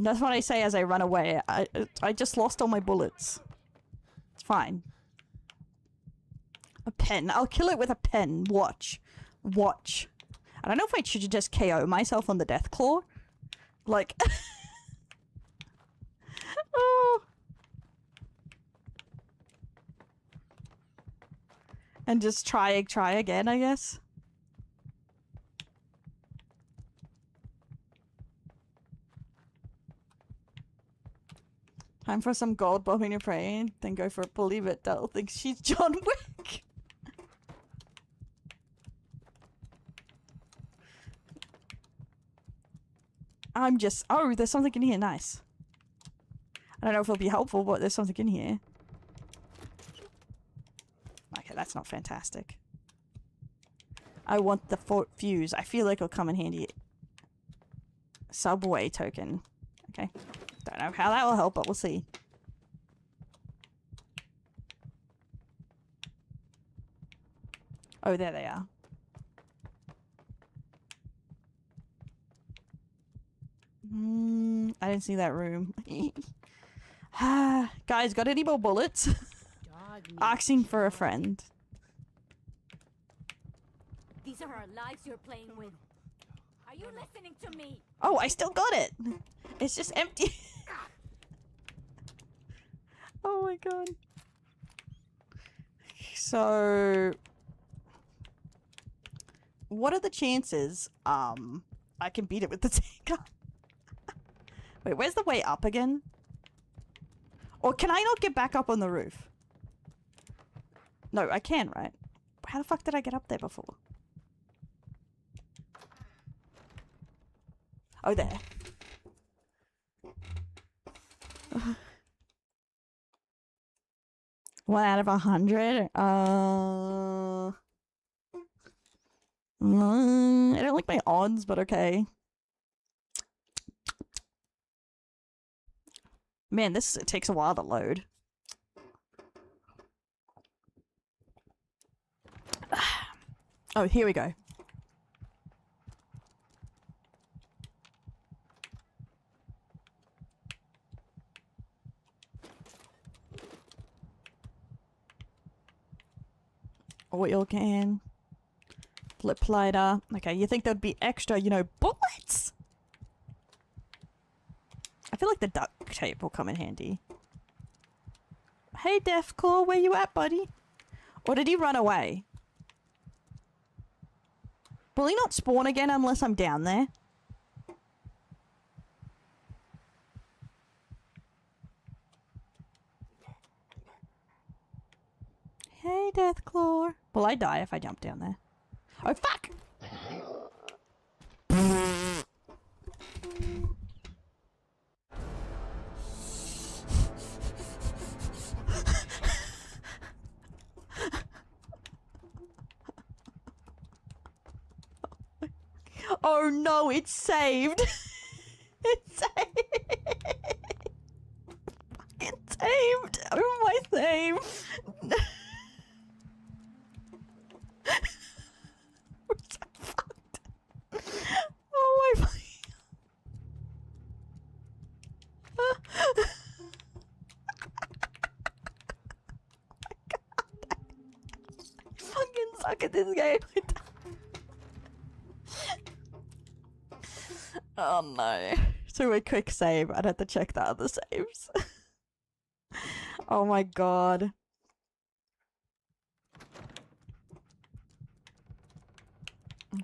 That's what I say as I run away. I just lost all my bullets. It's fine. A pen. I'll kill it with a pen. Watch. Watch. I don't know if I should just KO myself on the death claw. Like... oh. And just try again, I guess. Time for some gold bombing and praying, then go for it. Believe it, Dell thinks she's John Wick. I'm just... Oh, there's something in here. Nice. I don't know if it'll be helpful, but there's something in here. Okay, that's not fantastic. I want the fuse. I feel like it'll come in handy. Subway token. Okay. Don't know how that will help, but we'll see. Oh, there they are. I didn't see that room. Guys, got any more bullets? Asking for a friend. These are our lives you're playing with. Are you listening to me? Oh, I still got it. It's just empty. Oh my god. So, what are the chances I can beat it with the tanker? Wait, where's the way up again? Or can I not get back up on the roof? No, I can, right? How the fuck did I get up there before? Oh, there. 1 out of 100? I don't like my odds, but okay. Man, this takes a while to load. Oh, here we go. Oil can. Flip lighter. Okay, you think there'd be extra, you know, bullets? I feel like the duct tape will come in handy. Hey, Deathclaw, where you at, buddy? Or did he run away? Will he not spawn again unless I'm down there? Hey, Deathclaw. Will I die if I jump down there? Oh, fuck! Oh no, it's saved! It's saved! It's saved! Oh, my save! We're so fucked. Oh my I fucking suck at this game. Oh no. So a quick save. I'd have to check the other saves. Oh my god.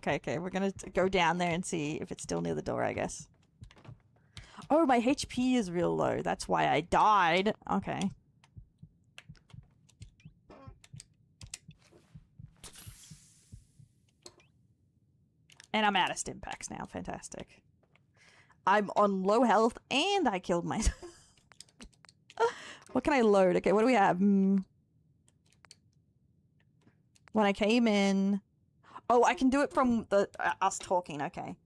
Okay, we're gonna go down there and see if it's still near the door, I guess. Oh, my HP is real low. That's why I died. Okay. And I'm out of stim packs now. Fantastic. I'm on low health and I killed myself. What can I load? Okay, what do we have? When I came in... Oh, I can do it from the us talking. Okay.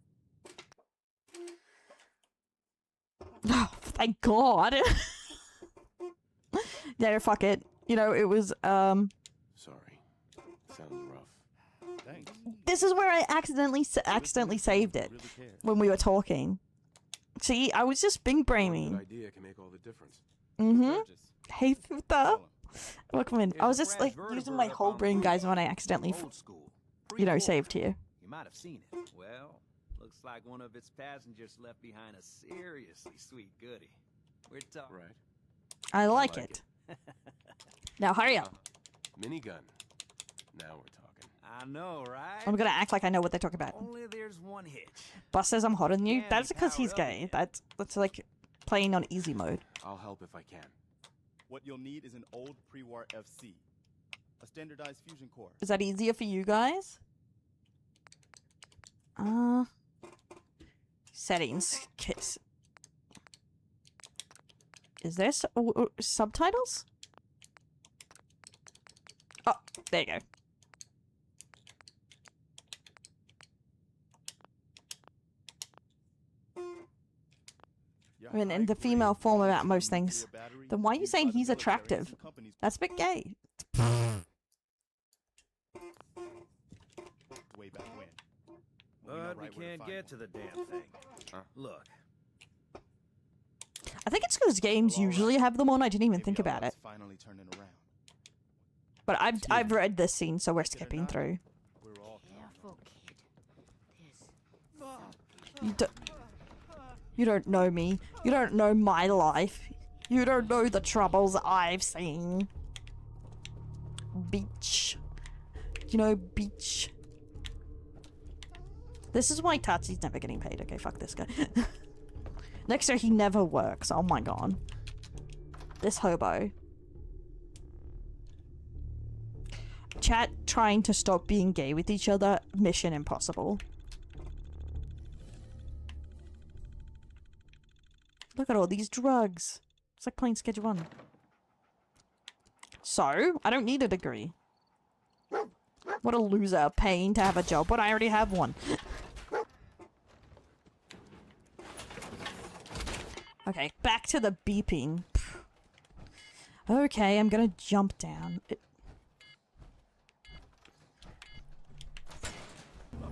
Oh, thank God. Yeah, fuck it. You know, it was, Sorry. Sounds rough. Thanks. This is where I accidentally saved it when we were talking. See, I was just bing One braining. good idea can make all the difference. Hey, Futa. Welcome in. I was just like using my whole brain, guys, when I accidentally, you know, saved here. You might have seen it. Well, looks like one of its passengers left behind a seriously sweet goodie. We're talking. Right. I like it. Now hurry up. Minigun. Now we're talking. I know, right? I'm gonna act like I know what they're talking about. Only there's one hitch. Boss says I'm hotter than you. Yeah, That's because he's powered up gay. yet. That's like playing on easy mode. I'll help if I can. What you'll need is an old pre-war FC, a standardized fusion core. Is that easier for you guys? Settings. Kiss. Is there subtitles? Oh, there you go. I mean, in the female form about most things. Then why are you saying he's attractive? That's a bit gay. But we can't get to the damn thing. Look. I think it's because games usually have them on. I didn't even think about it. Finally turning around. But I've read this scene, so we're skipping through. Careful, kid. You don't know me. You don't know my life. You don't know the troubles I've seen. Beach. You know, beach. This is why Tatsi's never getting paid. Okay, fuck this guy. Next year he never works. Oh my god. This hobo. Chat trying to stop being gay with each other. Mission impossible. Look at all these drugs. It's like playing Schedule 1. So, I don't need a degree. What a loser, paying to have a job, but I already have one. Okay, back to the beeping. Okay, I'm gonna jump down.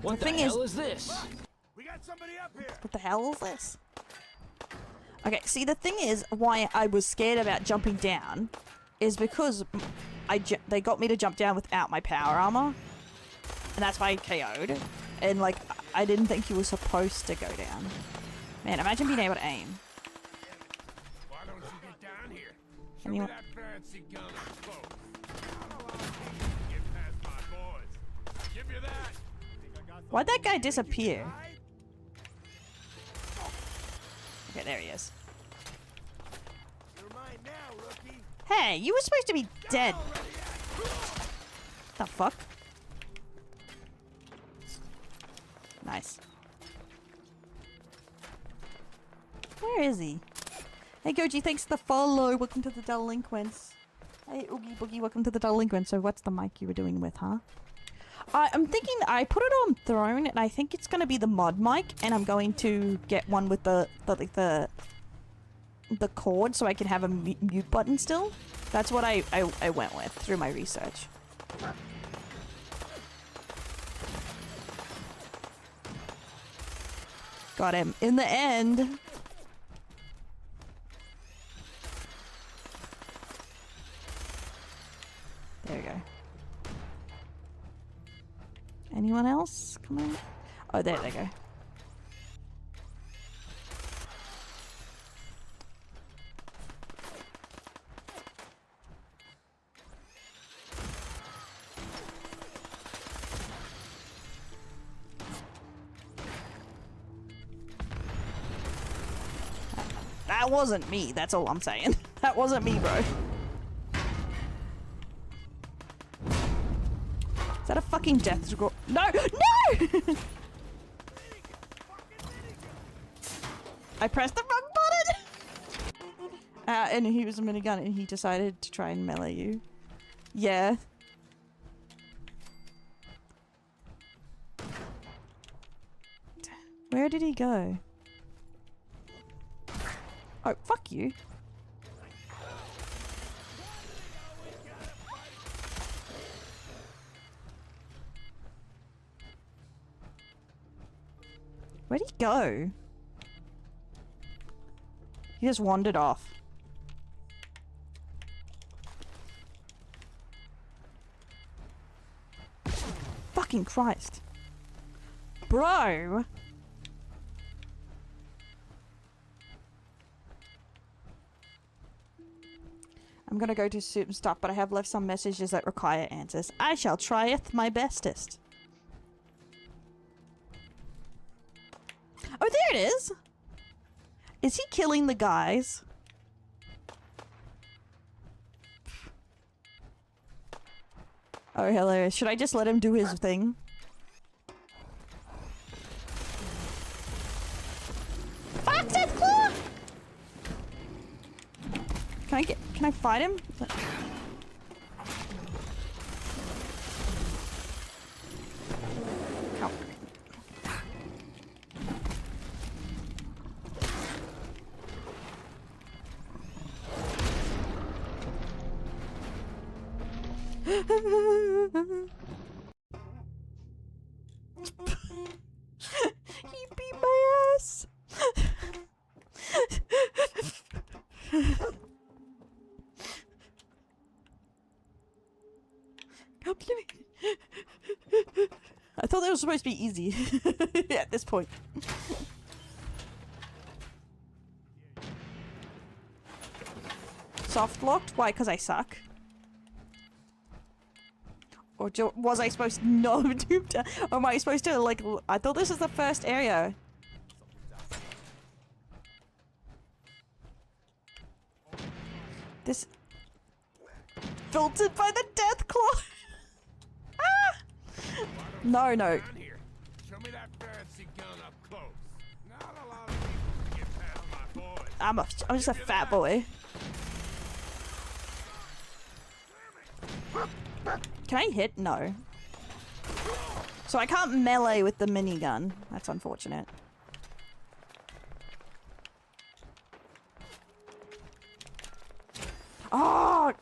What the hell is this? We got somebody up here. What the hell is this? Okay, see, the thing is, why I was scared about jumping down is because they got me to jump down without my power armor. And that's why I KO'd. And, like, I didn't think you were supposed to go down. Man, imagine being able to aim. Why don't you get down here? Show me that fancy gun up close. Get past my boys. Give you that. Why'd that guy disappear? Okay, there he is. You're mine now, rookie. Hey, you were supposed to be dead. The fuck? Nice. Where is he? Hey Goji, thanks for the follow. Welcome to the Delinquents. Hey Oogie Boogie, welcome to the Delinquents. So what's the mic you were doing with, huh? I'm thinking I put it on Throne, and I think it's gonna be the mod mic, and I'm going to get one with the cord, so I can have a mute button still. That's what I went with through my research. Got him in the end. There we go. Anyone else? Come on. Oh, there they go. That wasn't me, that's all I'm saying. That wasn't me, bro. Is that a fucking death scroll? No! No! I pressed the wrong button! And he was a minigun and he decided to try and melee you. Yeah. Where did he go? Oh, fuck you. Where'd he go? He just wandered off. Fucking Christ. Bro! I'm gonna go to soup and stuff, but I have left some messages that require answers. I shall tryeth my bestest. Oh, there it is! Is he killing the guys? Oh, hilarious. Should I just let him do his thing? Fuck, that's cool! Can I fight him? Can't believe it. I thought that was supposed to be easy at this point. Soft locked? Why? Because I suck? Or was I supposed to no or am I supposed to like I thought this was the first area. This filtered by the death claw. Ah! No, no. Show me that fancy gun up close. Not a lot of people can get past my boys. I'm just a fat boy. Can I hit? No. So I can't melee with the minigun. That's unfortunate. Oh!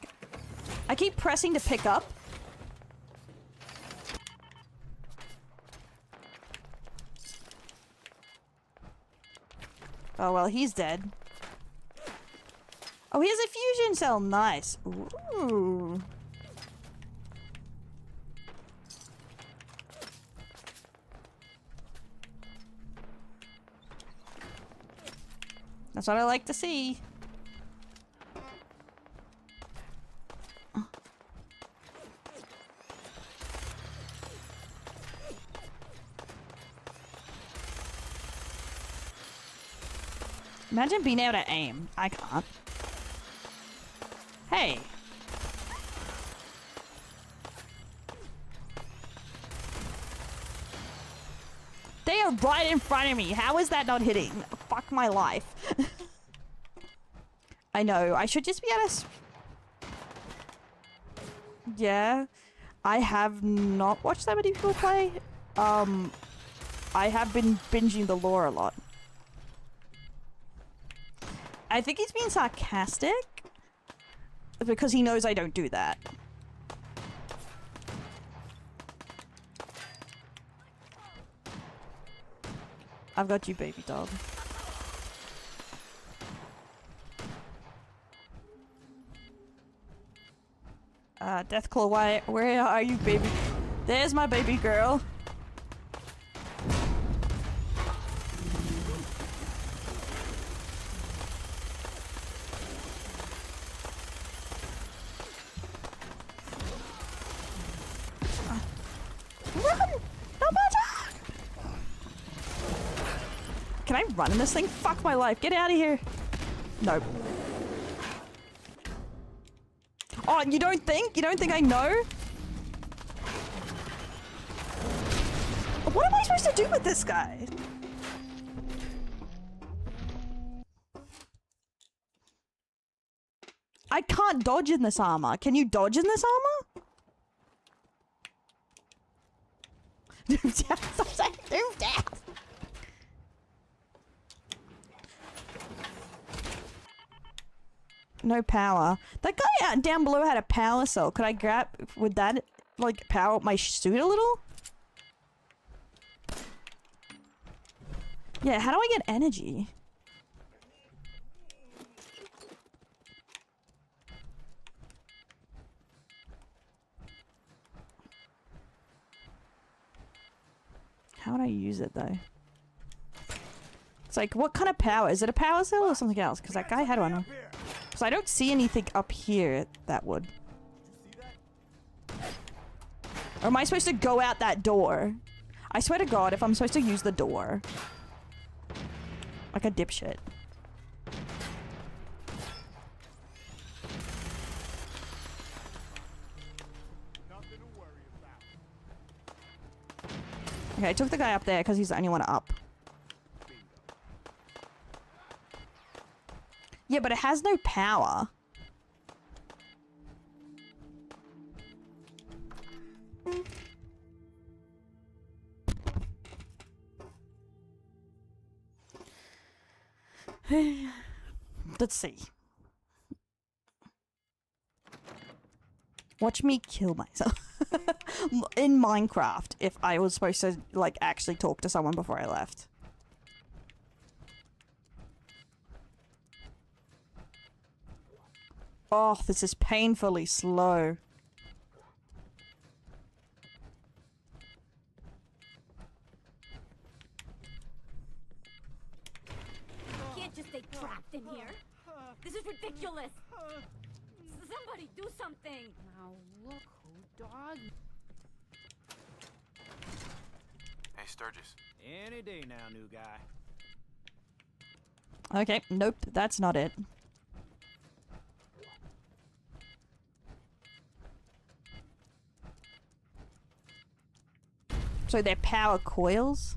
I keep pressing to pick up. Oh well, he's dead. Oh, he has a fusion cell. Nice. Ooh. That's what I like to see. Imagine being able to aim. I can't. Hey. They are right in front of me. How is that not hitting? Fuck my life. I know. I should just be able to... Yeah. I have not watched that many people play. I have been binging the lore a lot. I think he's being sarcastic. Because he knows I don't do that. I've got you, baby dog. Deathclaw, where are you, baby? There's my baby girl. Run! No matter! Can I run in this thing? Fuck my life. Get out of here. Nope. Oh, you don't think? You don't think I know? What am I supposed to do with this guy? I can't dodge in this armor. Can you dodge in this armor? Stop saying move down. No power. That guy out down below had a power cell. Could I grab... Would that, like, power up my suit a little? Yeah, how do I get energy? How would I use it, though? It's like, what kind of power? Is it a power cell or something else? Because that guy had one. Because I don't see anything up here that would. Or am I supposed to go out that door? I swear to God, if I'm supposed to use the door. Like a dipshit. Okay, I took the guy up there because he's the only one up. Yeah, but it has no power. Let's see. Watch me kill myself. In Minecraft, if I was supposed to, like, actually talk to someone before I left. Oh, this is painfully slow. in here. This is ridiculous. Somebody do something. Now look who dog. Hey, Sturgis. Any day now, new guy. Okay, nope, that's not it. So they're power coils?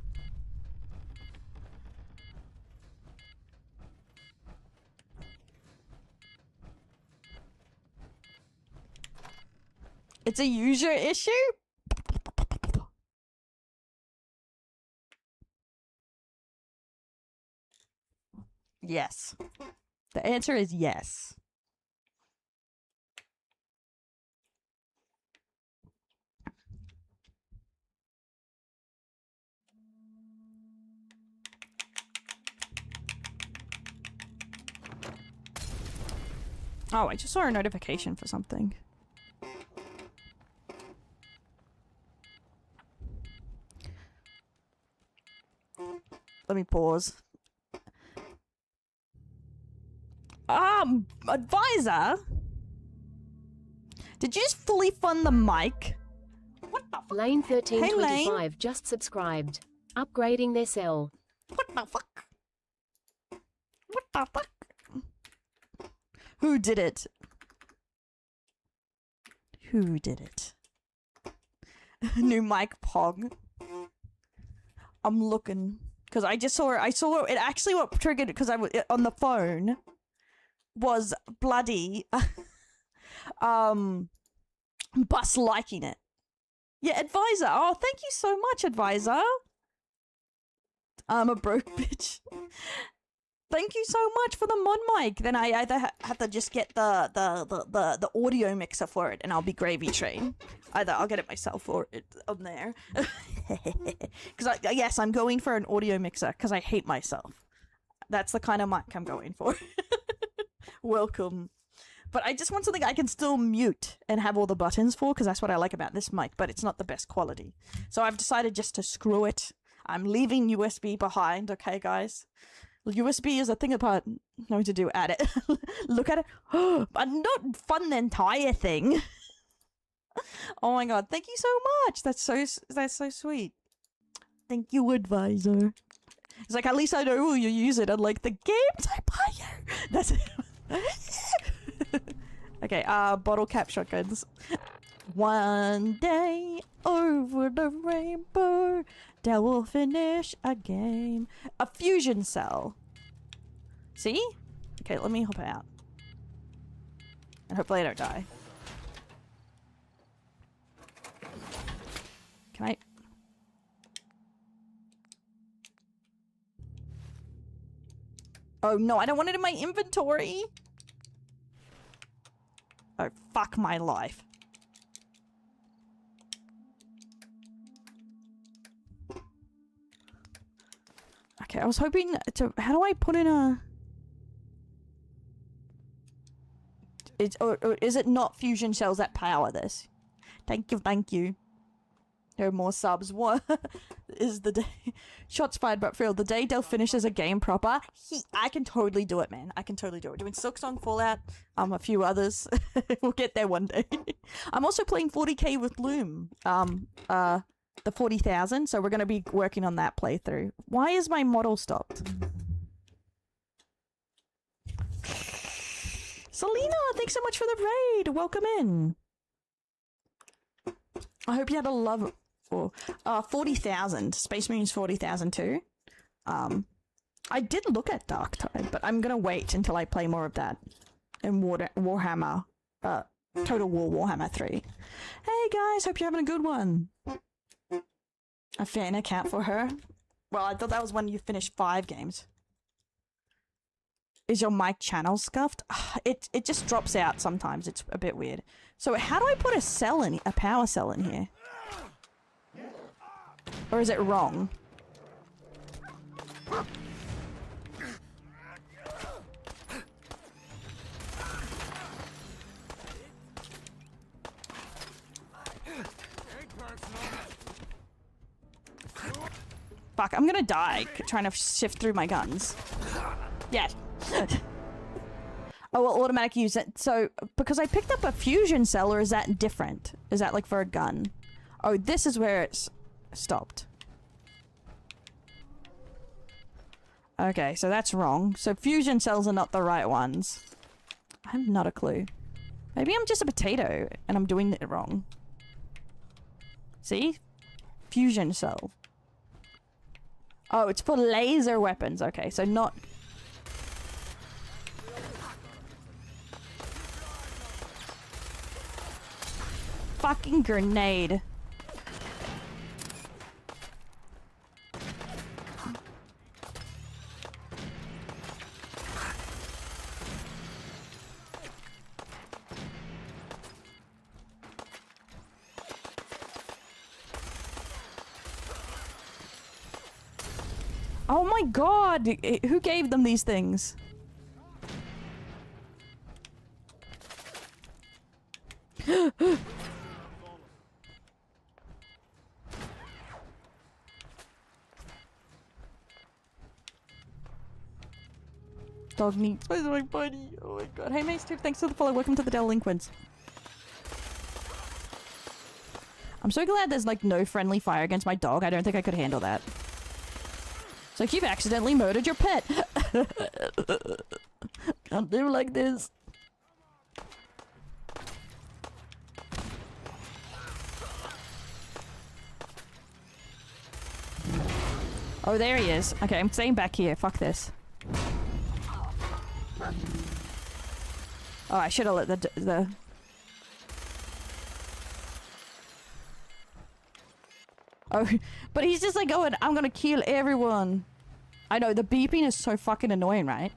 It's a user issue? Yes. The answer is yes. Oh, I just saw a notification for something. Let me pause. Advisor? Did you just fully fund the mic? What the fuck? Lane 1325 Hey, Lane. just subscribed. Upgrading their cell. What the fuck? What the fuck? Who did it? Who did it? New mic Pog. I'm looking. Because I just saw it. I saw it. Actually, what triggered it, because I was on the phone, was bloody Bus liking it. Yeah, Advisor. Oh, thank you so much, Advisor. I'm a broke bitch. Thank you so much for the mod mic. Then I either have to just get the audio mixer for it, and I'll be gravy train. Either I'll get it myself or it on there. Because yes, I'm going for an audio mixer because I hate myself. That's the kind of mic I'm going for. Welcome. But I just want something I can still mute and have all the buttons for, because that's what I like about this mic, but it's not the best quality. So I've decided just to screw it. I'm leaving USB behind, okay, guys? USB is a thing apart. Nothing to do at it. Look at it. But not fun the entire thing. Oh my god, thank you so much. That's so sweet. Thank you, Advisor. It's like, at least I know you use it, unlike the games I buy you. That's it. Okay, bottle cap shotguns. One day over the rainbow, Dell will finish a game. A fusion cell. See? Okay, let me hop out. And hopefully I don't die. Can I? Oh no, I don't want it in my inventory. Oh, fuck my life. Okay, I was hoping to... How do I put in a... Or is it not fusion cells that power this? Thank you, thank you. There are more subs. What is the day? Shots fired, but for real, the day Dell finishes a game proper, I can totally do it, man. I can totally do it. Doing Silksong, Fallout, a few others. We'll get there one day. I'm also playing 40k with Loom. The 40,000, so we're going to be working on that playthrough. Why is my model stopped? Selena, thanks so much for the raid. Welcome in. I hope you had a love for 40,000. Space Marines 40,000 too. I did look at Dark Tide, but I'm gonna wait until I play more of that in Warhammer. Total War Warhammer 3. Hey guys, hope you're having a good one. A fan account for her? Well, I thought that was when you finished 5 games. Is your mic channel scuffed? It just drops out sometimes. It's a bit weird. So how do I put a power cell in here? Or is it wrong? Fuck, I'm gonna die trying to shift through my guns. Yeah, Oh, well, automatic use it. So, because I picked up a fusion cell, or is that different? Is that like for a gun? Oh, this is where it's stopped. Okay, so that's wrong. So fusion cells are not the right ones. I have not a clue. Maybe I'm just a potato and I'm doing it wrong. See? Fusion cell. Oh, it's for laser weapons. Okay, so not... Fucking grenade. Oh my god! Who gave them these things? Dog needs. Where's my buddy? Oh my god. Hey, Mace Tube, thanks for the follow. Welcome to the Delinquents. I'm so glad there's like no friendly fire against my dog. I don't think I could handle that. It's like you've accidentally murdered your pet. Can't live like this. Oh, there he is. Okay, I'm staying back here. Fuck this. Oh, I should have let the... Oh, but he's just like going, I'm gonna kill everyone. I know, the beeping is so fucking annoying, right?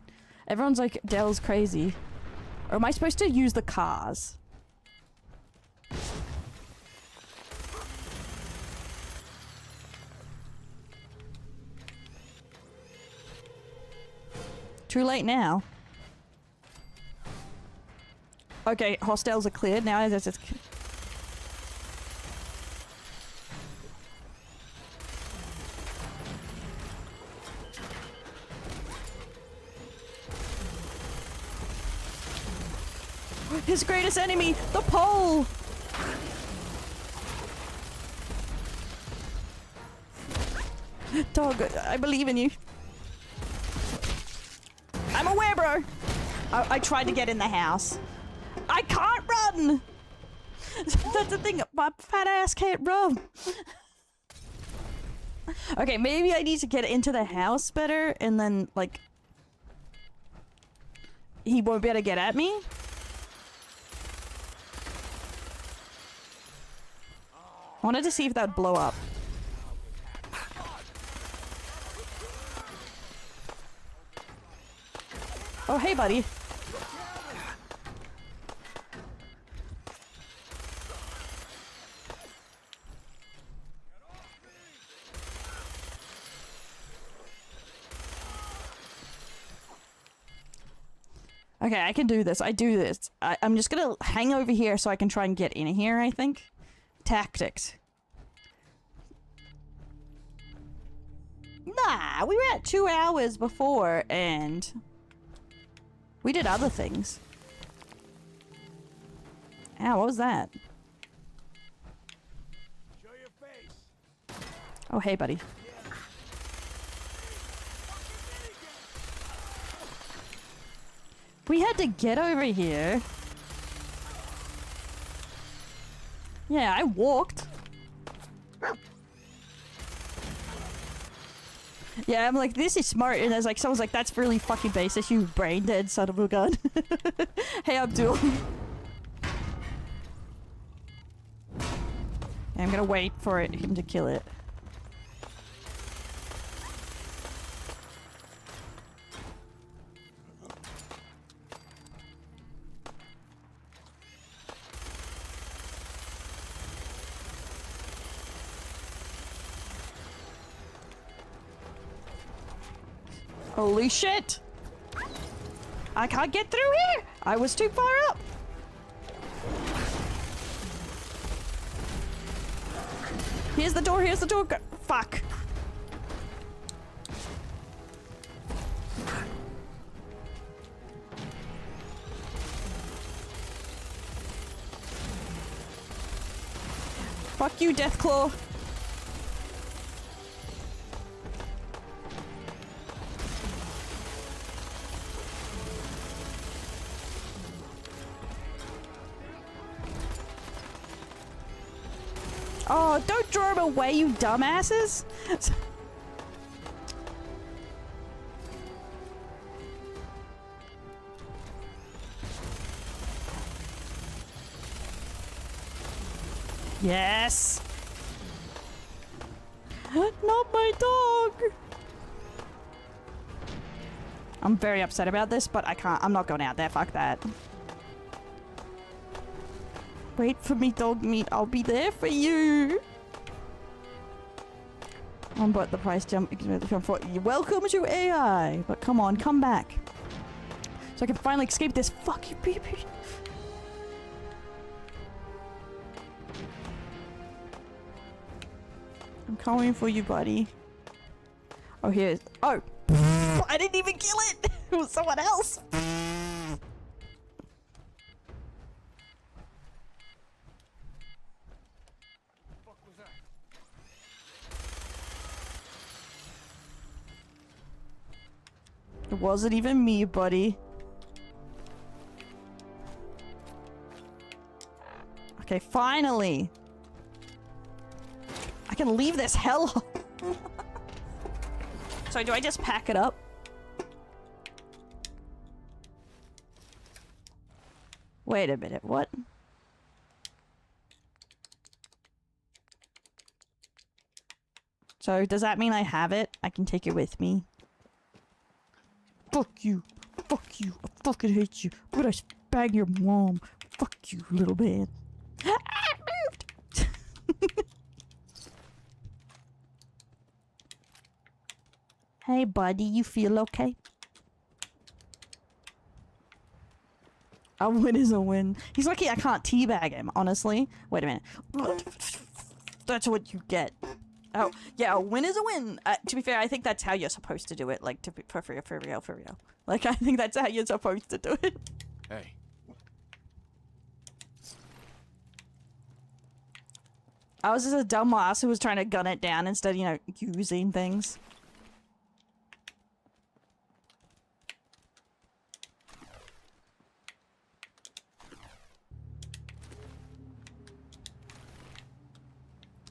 Everyone's like, Dell's crazy. Or am I supposed to use the cars? Too late now. Okay, hostels are cleared now. It's his greatest enemy, the pole! Dog, I believe in you. I'm aware, bro! I tried to get in the house. I can't run! That's the thing, my fat ass can't run. Okay, maybe I need to get into the house better, and then, like... he won't be able to get at me? I wanted to see if that would blow up. Oh, hey, buddy. Okay, I can do this. I do this. I'm just gonna hang over here so I can try and get in here, I think. Tactics. Nah, we were at 2 hours before and we did other things. Ow, what was that? Show your face. Oh, hey, buddy. We had to get over here. Yeah, I walked. Yeah, I'm like, this is smart. And there's like, someone's like, that's really fucking basic, you brain dead son of a gun. Hey, Abdul. I'm gonna wait for him to kill it. Holy shit! I can't get through here! I was too far up! Here's the door, here's the door! Fuck! Fuck you, Deathclaw. Oh, don't draw him away, you dumbasses! Yes! Not my dog! I'm very upset about this, but I can't. I'm not going out there. Fuck that. Wait for me, dog meat. I'll be there for you. But the price jump. Welcome to AI. But come on, come back. So I can finally escape this fucking baby. I'm coming for you, buddy. Oh, here's. Oh! I didn't even kill it! It was someone else! It wasn't even me, buddy. Okay, finally! I can leave this hell. So do I just pack it up? Wait a minute, what? So does that mean I have it? I can take it with me? Fuck you. Fuck you. I fucking hate you. I'm gonna bang your mom. Fuck you, little man. Ah, moved! Hey, buddy, you feel okay? A win is a win. He's lucky I can't teabag him, honestly. Wait a minute. That's what you get. Oh, yeah, a win is a win. To be fair, I think that's how you're supposed to do it. Like, to be, for real. Like, I think that's how you're supposed to do it. Hey. I was just a dumb ass who was trying to gun it down instead of, you know, using things.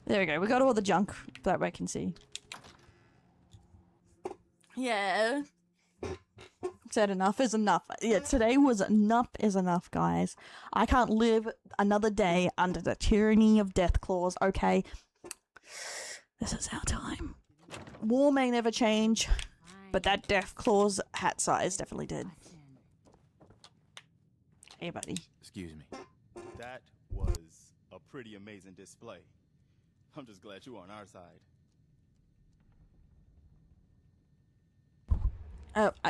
There we go. We got all the junk that I can see. Yeah. Said enough is enough. Yeah, today was enough is enough, guys. I can't live another day under the tyranny of death claws, okay? This is our time. War may never change, but that death claws hat size definitely did. Hey, buddy. Excuse me. That was a pretty amazing display. I'm just glad you're on our side.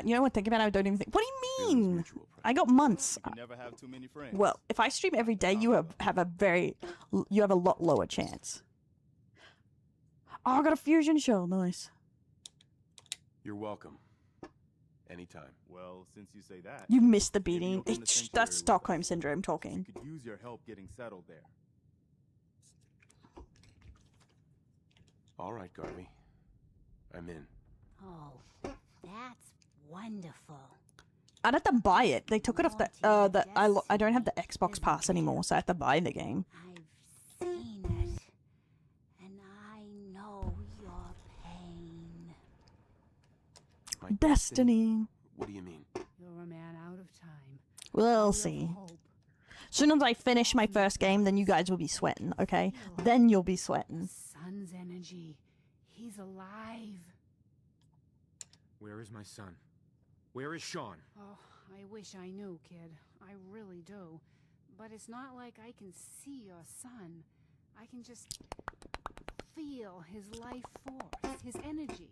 You know what? Think about it. I don't even think. What do you mean? I got months. You can never have too many friends. Well, if I stream every day, you have a lot lower chance. Oh, I got a fusion shell. Nice. You're welcome. Anytime. Well, since you say that, You missed the beating. That's Stockholm syndrome talking. could use your help getting settled there. All right, Garvey. I'm in. Oh, that's wonderful. I'd have to buy it. They took it off the I don't have the Xbox Pass anymore, so I have to buy the game. I've seen it, and I know your pain. My Destiny. What do you mean? You're a man out of time. We'll see. Soon as I finish my first game, then you guys will be sweating, okay? Then you'll be sweating. Sun's energy. He's alive. Where is my son? Where is Sean? Oh, I wish I knew, kid. I really do. But it's not like I can see your son. I can just feel his life force, his energy.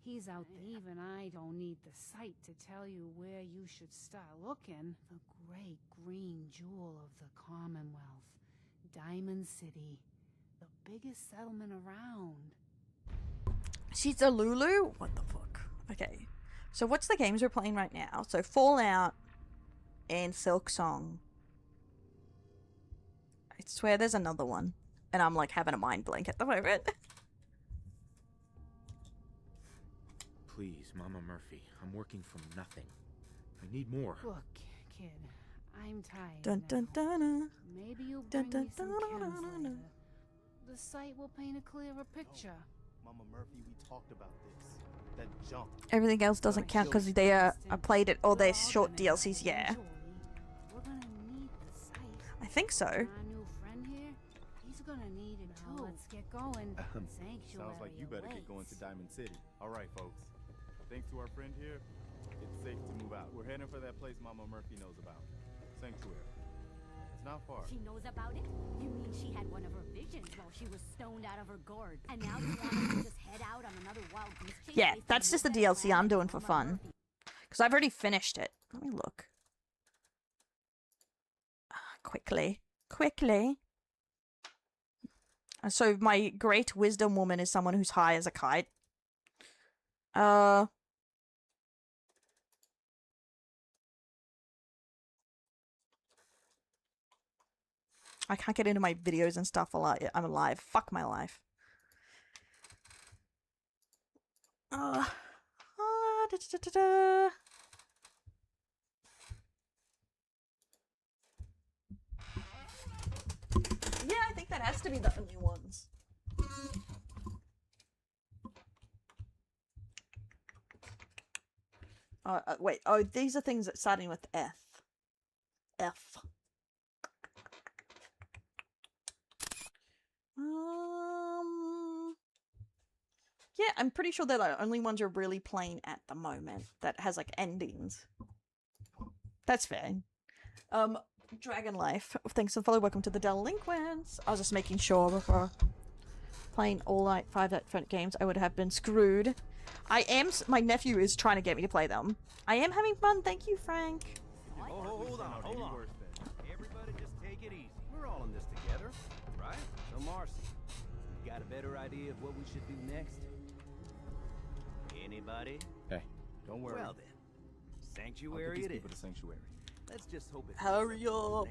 He's out there. Even I don't need the sight to tell you where you should start looking. The great green jewel of the Commonwealth. Diamond City. The biggest settlement around. She's a Lulu? What the fuck? Okay. So what's the games we're playing right now? So Fallout and Silk Song. I swear there's another one. And I'm like having a mind blank at the moment. Please, Mama Murphy, I'm working from nothing. I need more. Look, kid, I'm tired Dun dun now. dun dun. Maybe you'll Dun, bring dun, me some dun, dun, cans dun, dun. later. The site will paint a clearer picture. Mama Murphy, we talked about this. That junk. Everything else doesn't count because they are played it or they're short DLCs. Yeah, We're gonna need the site. I think so. Our new friend here, he's gonna need it too. Let's get going. Sanctuary Sounds like you better get going to Diamond City. All right, folks. Thanks to our friend here, it's safe to move out. We're heading for that place Mama Murphy knows about. Sanctuary. It's not far. She knows about it? You mean she had one of her visions while she was stoned out of her gourd, and now you want her to just head out on another wild goose chase? Yeah, that's just the DLC I'm doing for fun. Because I've already finished it. Let me look. Quickly. Quickly. So my great wisdom woman is someone who's high as a kite. I can't get into my videos and stuff a lot. I'm alive. Fuck my life. Da, da, da, da, da. Yeah, I think that has to be the only ones. Wait. Oh, these are things that starting with F. F. Yeah, I'm pretty sure they're the only ones you're really playing at the moment that has like endings. That's fair. Dragon Life. Thanks for the follow. Welcome to the Delinquents. I was just making sure before playing all night 5 different games, I would have been screwed. My nephew is trying to get me to play them. I am having fun. Thank you, Frank. Hold on. Everybody just take it easy. We're all in this together, right? So Marcy, you got a better idea of what we should do next? Anybody? Hey, don't worry. Well then, sanctuary I'll get it these is. people to sanctuary. Let's just hope it. Hurry up.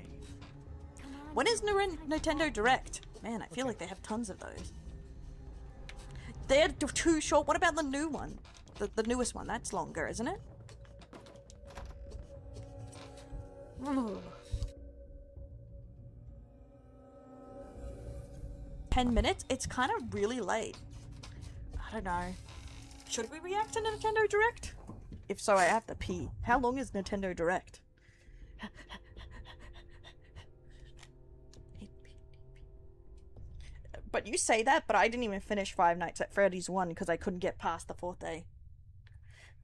When is Nintendo Direct? Man, I feel like they have tons of those. They're too short. What about the new one? The newest one. That's longer, isn't it? 10 minutes? It's kind of really late. I don't know. Should we react to Nintendo Direct? If so, I have to pee. How long is Nintendo Direct? But you say that, but I didn't even finish Five Nights at Freddy's 1 because I couldn't get past the 4th day.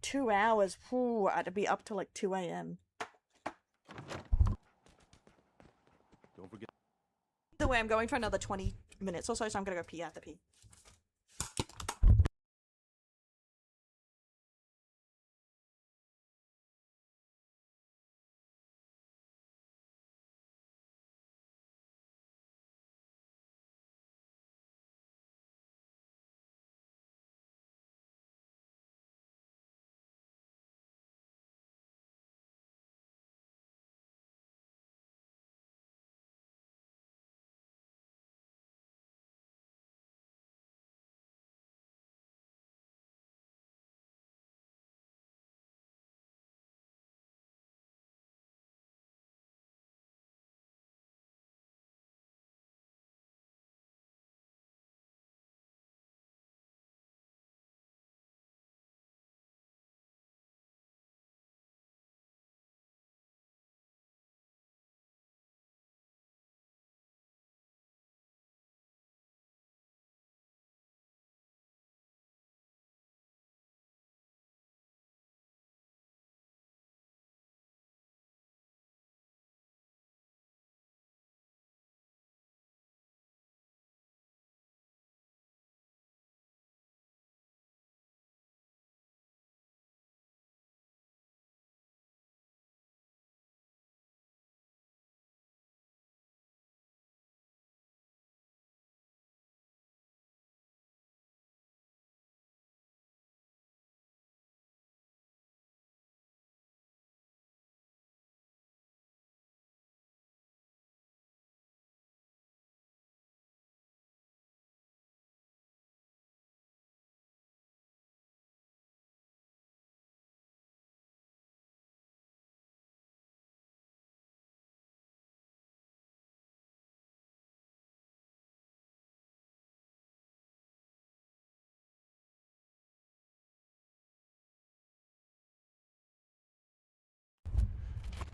2 hours. Whew, I had to be up till like 2 a.m. Don't forget. Either way, I'm going for another 20 minutes or so I'm gonna go pee. I have to pee.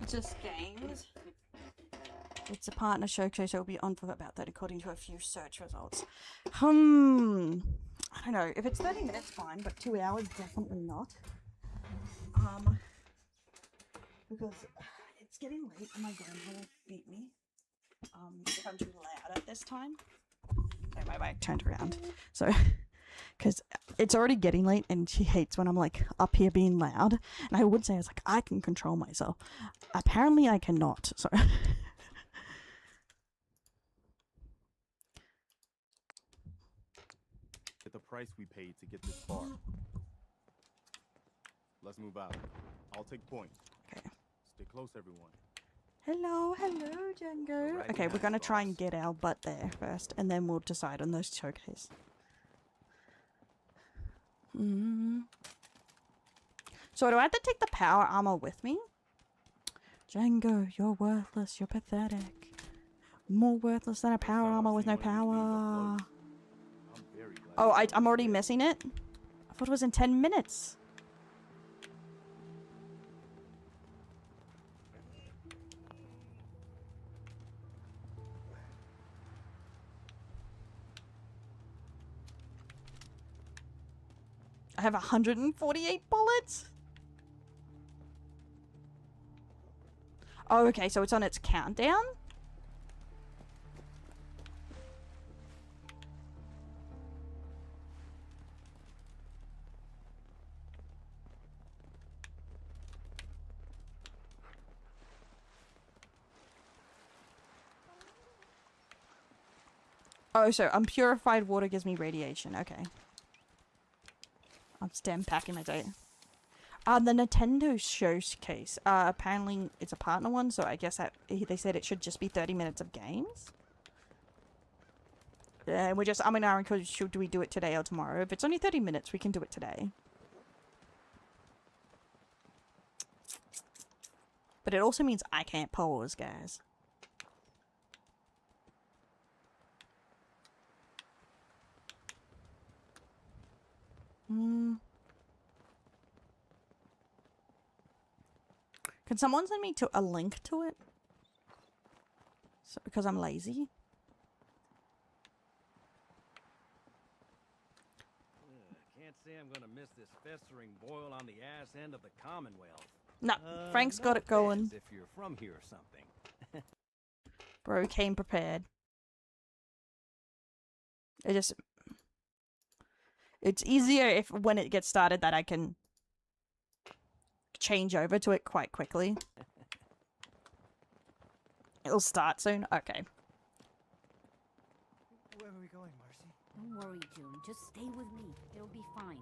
It's just games. It's a partner showcase. It will be on for about that, according to a few search results. I don't know. If it's 30 minutes, fine, but 2 hours, definitely not. Because it's getting late and my grandma will beat me. If I'm too loud at this time. So my mic turned around. So, because it's already getting late and she hates when I'm like up here being loud. And I would say, it's like, I can control myself. Apparently I cannot. So. At the price we paid to get this far. Let's move out. I'll take point. Okay. Stay close, everyone. Hello, Django. Okay, we're gonna try and get our butt there first, and then we'll decide on those showcase. So do I have to take the power armor with me? Django, you're worthless. You're pathetic. More worthless than a power armor with no power. Oh, I'm already missing it? I thought it was in 10 minutes. I have 148 bullets? Oh, okay, so it's on its countdown? Oh, so unpurified water gives me radiation. Okay. I'm stem packing my data. The Nintendo showcase. Apparently it's a partner one, so I guess that they said it should just be 30 minutes of games. We're just, I'm in our encourage, should we do it today or tomorrow? If it's only 30 minutes, we can do it today. But it also means I can't pause, guys. Can someone send me to a link to it? So, because I'm lazy. Can't say I'm gonna miss this festering boil on the ass end of the Commonwealth. No, Frank's got it going. If you're from here or something. Bro came prepared. It's easier if when it gets started that I can change over to it quite quickly. It'll start soon. Okay. Where are we going, Marcy? Don't worry, June. Just stay with me. It'll be fine.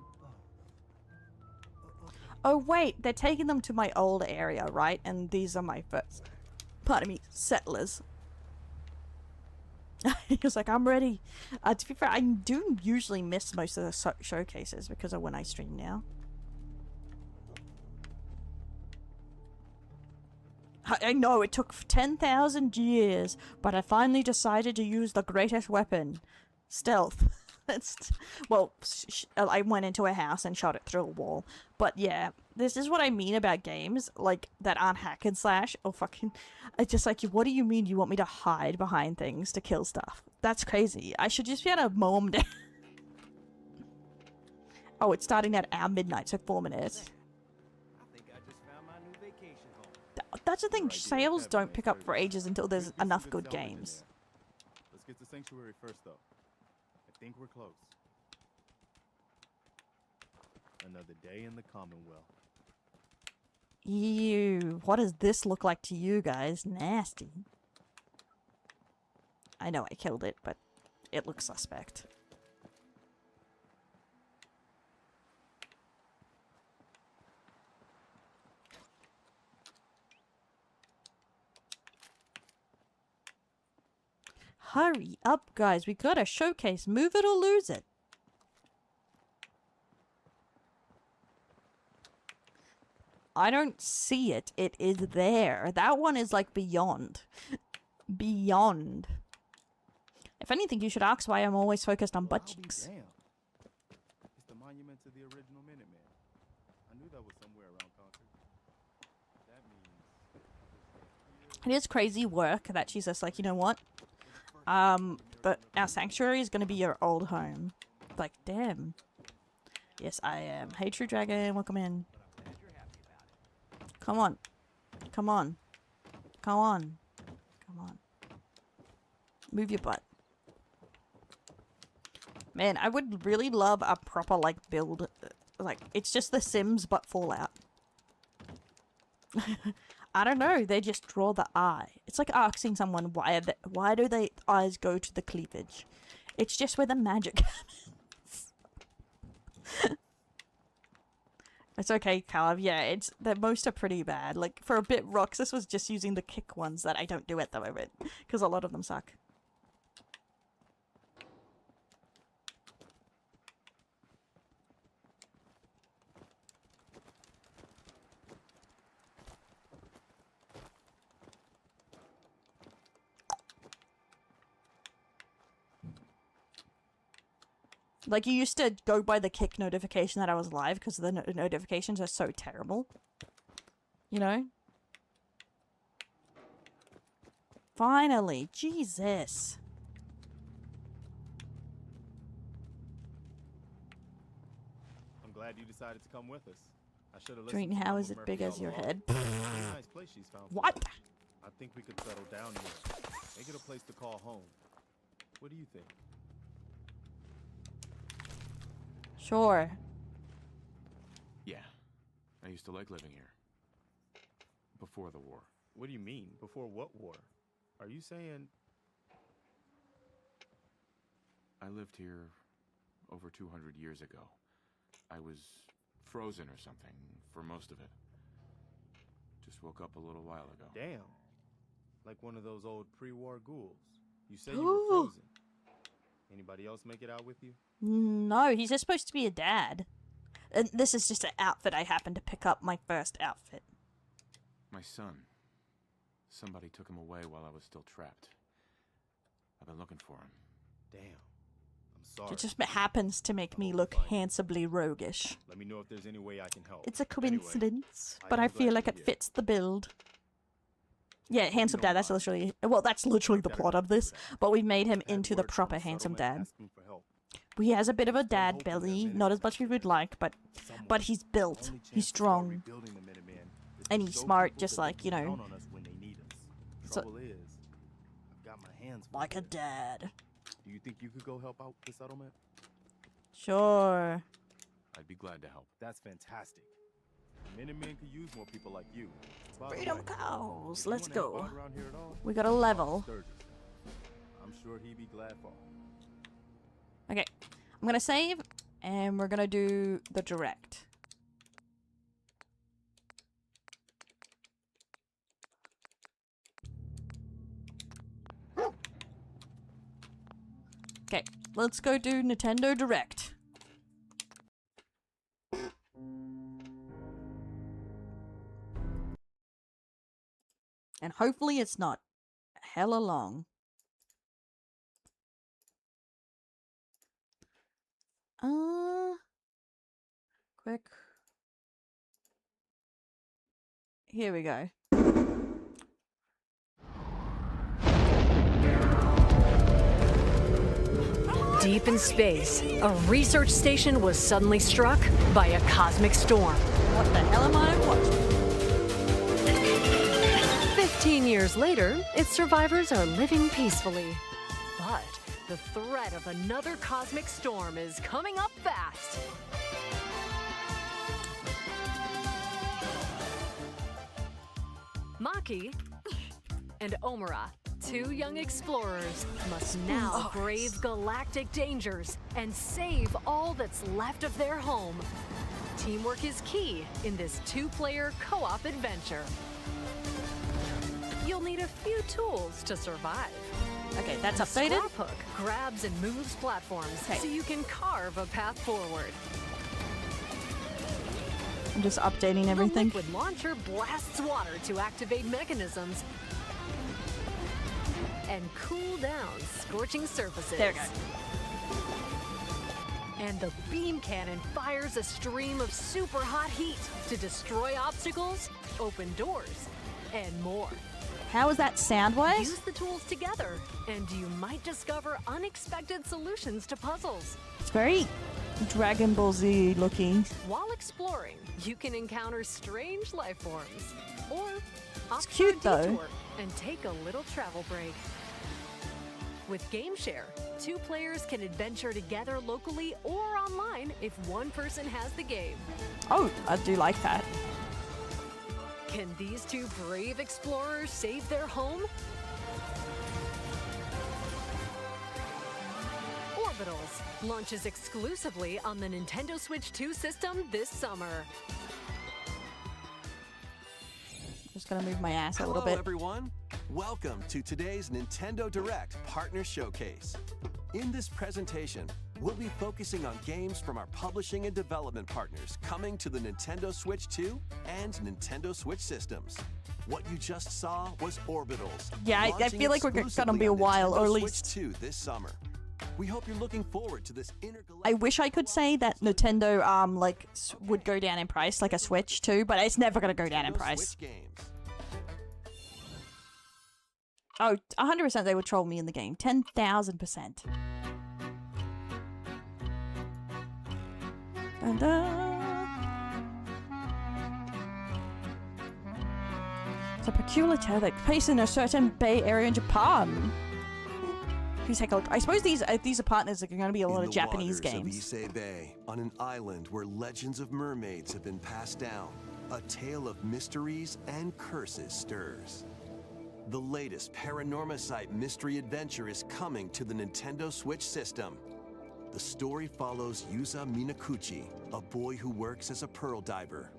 Oh wait, they're taking them to my old area, right? And these are my first, pardon me, settlers. He was like, I'm ready. To be fair, I do usually miss most of the showcases because of when I stream now. I know, it took 10,000 years, but I finally decided to use the greatest weapon. Stealth. Well, I went into a house and shot it through a wall. But yeah, this is what I mean about games, like, that aren't hack and slash or fucking... It's just like, what do you mean you want me to hide behind things to kill stuff? That's crazy. I should just be able to mow them down. Oh, it's starting at our midnight, so 4 minutes. That's the thing, sales don't pick up for ages until there's enough good games. Let's get to Sanctuary first, though. I think we're close. Another day in the Commonwealth. Ew, what does this look like to you guys? Nasty. I know I killed it, but it looks suspect. Hurry up, guys. We got a showcase. Move it or lose it. I don't see it. It is there. That one is like beyond. Beyond. If anything, you should ask why I'm always focused on butt cheeks. Damn. It's the monument to the original Minuteman. I knew that was somewhere around Concord. That means It is crazy work that she's just like, you know what? But our sanctuary is gonna be your old home. Like, damn. Yes, I am. Hey, True Dragon, welcome in. Come on. Come on. Come on. Come on. Move your butt. Man, I would really love a proper, like, build. Like, it's just The Sims, but Fallout. I don't know, they just draw the eye. It's like asking someone why do their eyes go to the cleavage? It's just where the magic happens. It's okay, Caleb. Yeah, most are pretty bad. Like, for a bit, Roxas was just using the kick ones that I don't do at the moment, because a lot of them suck. Like, you used to go by the kick notification that I was live because the notifications are so terrible. You know? Finally! Jesus! I'm glad you decided to come with us. I should have Drayton, how is it big as your head? Nice place she's found. What? I think we could settle down here. Make it a place to call home. What do you think? Sure. Yeah. I used to like living here. Before the war. What do you mean? Before what war? Are you saying... I lived here over 200 years ago. I was frozen or something for most of it. Just woke up a little while ago. Damn. Like one of those old pre-war ghouls. You say you were frozen. Anybody else make it out with you? No, he's just supposed to be a dad. And this is just an outfit I happened to pick up, my first outfit. My son. Somebody took him away while I was still trapped. I've been looking for him. Damn. I'm sorry. It just happens to make me look handsomely roguish. Let me know if there's any way I can help. It's a coincidence, Anyway, but I feel like it here. fits the build. Yeah, handsome dad, that's literally... Well, that's literally the plot of this, but we made him into the proper handsome dad. He has a bit of a dad belly, not as much as we'd like, but he's built. He's strong. And he's smart, just like, you know... So, like a dad. Do you think you could go help out the settlement? Sure. I'd be glad to help. That's fantastic. Minutemen could use more people like you. Freedom cows, let's go. We got a level. I'm sure he'd be glad for. Okay, I'm gonna save, and we're gonna do the direct. Okay, let's go do Nintendo Direct. And hopefully it's not hella long. Quick. Here we go. Deep in space, a research station was suddenly struck by a cosmic storm. What the hell am I watching? 15 years later, its survivors are living peacefully. But the threat of another cosmic storm is coming up fast. Maki and Omura, two young explorers, must now brave galactic dangers and save all that's left of their home. Teamwork is key in this two-player co-op adventure. You'll need a few tools to survive. Okay, that's updated. Scraphook grabs and moves platforms so you can carve a path forward. I'm just updating everything. The liquid launcher blasts water to activate mechanisms and cool down scorching surfaces. There we go. And the beam cannon fires a stream of super hot heat to destroy obstacles, open doors, and more. How is that sound-wise? Use the tools together, and you might discover unexpected solutions to puzzles. It's very Dragon Ball Z looking. While exploring, you can encounter strange life forms, or It's cute though. detour and take a little travel break. With GameShare, 2 players can adventure together locally or online if one person has the game. Oh, I do like that. Can these 2 brave explorers save their home? Orbitals launches exclusively on the Nintendo Switch 2 system this summer. Just gonna move my ass a little Hello, bit. everyone. Welcome to today's Nintendo Direct Partner Showcase. In this presentation, we'll be focusing on games from our publishing and development partners coming to the Nintendo Switch 2 and Nintendo Switch systems. What you just saw was Orbitals. Yeah, I launching feel like we're gonna exclusively be a on while, Nintendo or at Switch least 2 this summer. We hope you're looking forward to this intergalactic. I wish I could say that Nintendo like would go down in price like a Switch too, but it's never gonna go down in price. Switch games. Oh, 100% they would troll me in the game. 10,000%. It's a peculiar tale that placed in a certain Bay Area in Japan. Please take a look. I suppose these are partners are going to be a lot of Japanese games. Of Issei Bay, on an island where legends of mermaids have been passed down, a tale of mysteries and curses stirs. The latest Paranormacite mystery adventure is coming to the Nintendo Switch system. The story follows Yuza Minakuchi, a boy who works as a pearl diver.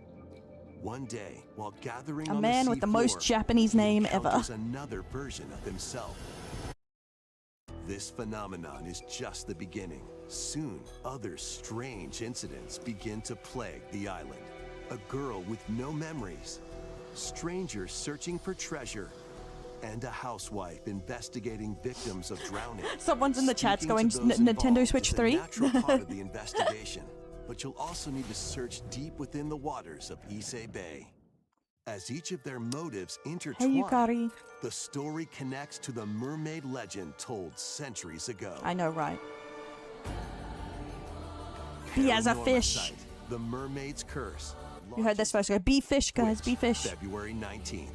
One day, while gathering A on man the with the seafloor, most Japanese name he ever. encounters another version of himself. This phenomenon is just the beginning. Soon, other strange incidents begin to plague the island. A girl with no memories, strangers searching for treasure, and a housewife investigating victims of drowning. Someone's in the chat Speaking going, to those Nintendo involved Switch is a 3? natural part of the investigation, but you'll also need to search deep within the waters of Issei Bay. As each of their motives intertwine, Hey, Yukari. the story connects to the mermaid legend told centuries ago. I know, right? Be as a fish. Paranormacite, The Mermaid's Curse. You heard this first. Go, be fish, guys. Be fish. February 19th.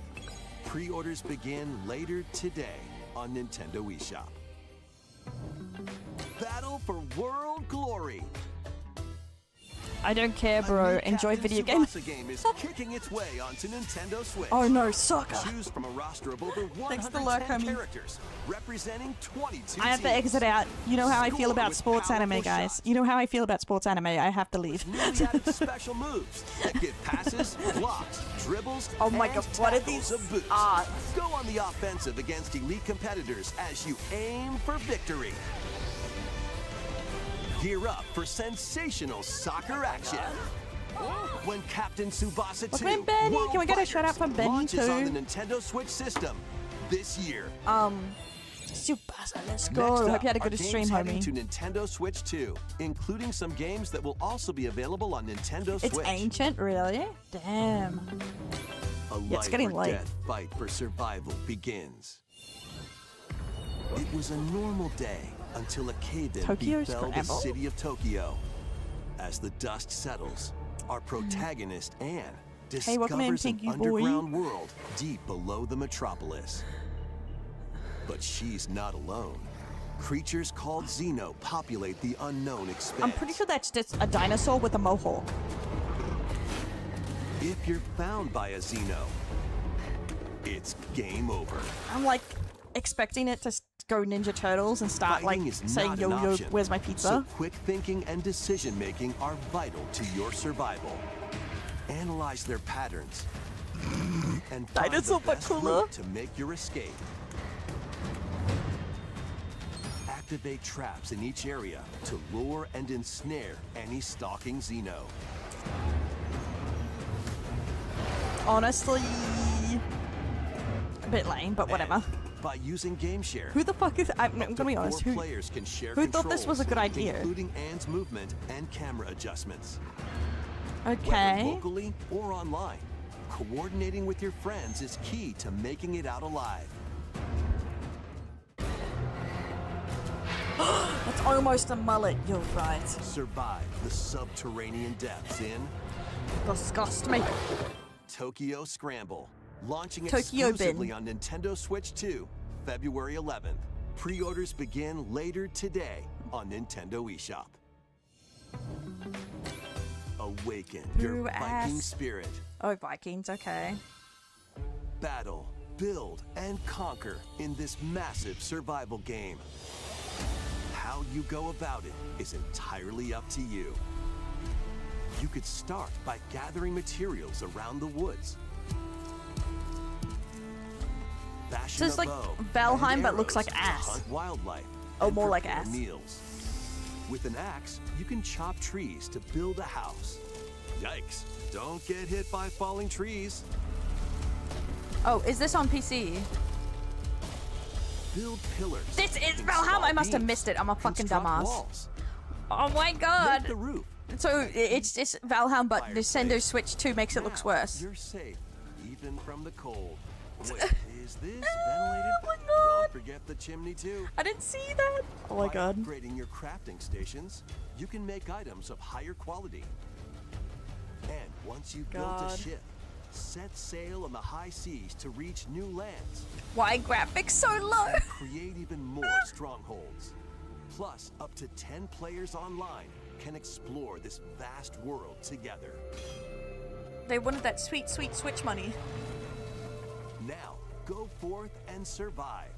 Pre-orders begin later today on Nintendo eShop. Battle for World Glory. I don't care, bro. Enjoy video games. Tsubasa game is kicking its way onto Nintendo Switch. Oh no, soccer. Choose from a roster of over Thanks for 110 lurk, homie. characters representing 22 I have to teams. exit out. You know how I feel Score about with sports anime, powerful guys. shots. You know how I feel about sports anime. I have to leave. Newly added special moves that give passes, blocks, dribbles, Oh my and God, what are tackles these? of boots. Go on the offensive against elite competitors as you aim for victory. Gear up for sensational soccer action. When Captain Tsubasa 2 Welcome, Benny. World Can we get a Fighters shout out from Benny launches on too? the Nintendo Switch system this year. Tsubasa, let's go. Next Hope up you had a are good games stream, heading homie. to Nintendo Switch 2, including some games that will also be available on Nintendo It's Switch. ancient, really? Damn. A Yeah, it's life getting or late. death fight for survival begins. It was a normal day until a cave-in Tokyo befell the Scramble? city of Tokyo. As the dust settles, our protagonist Anne Hey, welcome in, discovers an Pinky boy. underground world deep below the metropolis. But she's not alone. Creatures called Xeno populate the unknown expanse. I'm pretty sure that's just a dinosaur with a mohawk. If you're found by a Xeno, it's game over. I'm like expecting it to go Ninja Turtles and start Fighting like is saying, not yo, an yo, option. where's my pizza? So quick thinking and decision making are vital to your survival. Analyze their patterns and find Dinosaur the best Bakula? route to make your escape. Activate traps in each area to lure and ensnare any stalking Xeno. Honestly, a bit lame, but whatever. By using GameShare, Who the fuck is? I'm gonna be honest. four Who players can share who thought this was a controls, good idea? including Anne's movement and camera adjustments. Okay. Whether locally or online, coordinating with your friends is key to making it out alive. That's almost a mullet, you're right. Survive the subterranean depths in Disgust me. Tokyo Scramble, launching Tokyo exclusively Bin. on Nintendo Switch 2, February 11th. Pre-orders begin later today on Nintendo eShop. Awaken your Ooh, Viking ass. spirit. Oh, Vikings, okay. Battle, build, and conquer in this massive survival game. How you go about it is entirely up to you. You could start by gathering materials around the woods. So it's like Valheim, but looks like ass. Hunt wildlife. Oh, and more like prepare ass. Meals. With an axe, you can chop trees to build a house. Yikes! Don't get hit by falling trees. Oh, is this on PC? Build pillars. This is install Valheim. I must have beams, missed it. I'm a fucking construct dumbass. walls, Oh my god. make the roof. So it's just Valheim, but Fire Nintendo safe. Switch 2 makes it look Now worse. You're safe, even from the cold. Wait, is this ventilated? Oh my god. Don't forget the chimney too. I didn't see that. Oh my By god. upgrading your crafting stations, you can make items of higher quality. And once you've built God. a ship, set sail on the high seas to reach new lands. Why graphics so low? And create even more strongholds. Plus, up to 10 players online can explore this vast world together. They wanted that sweet, sweet Switch money. Now, go forth and survive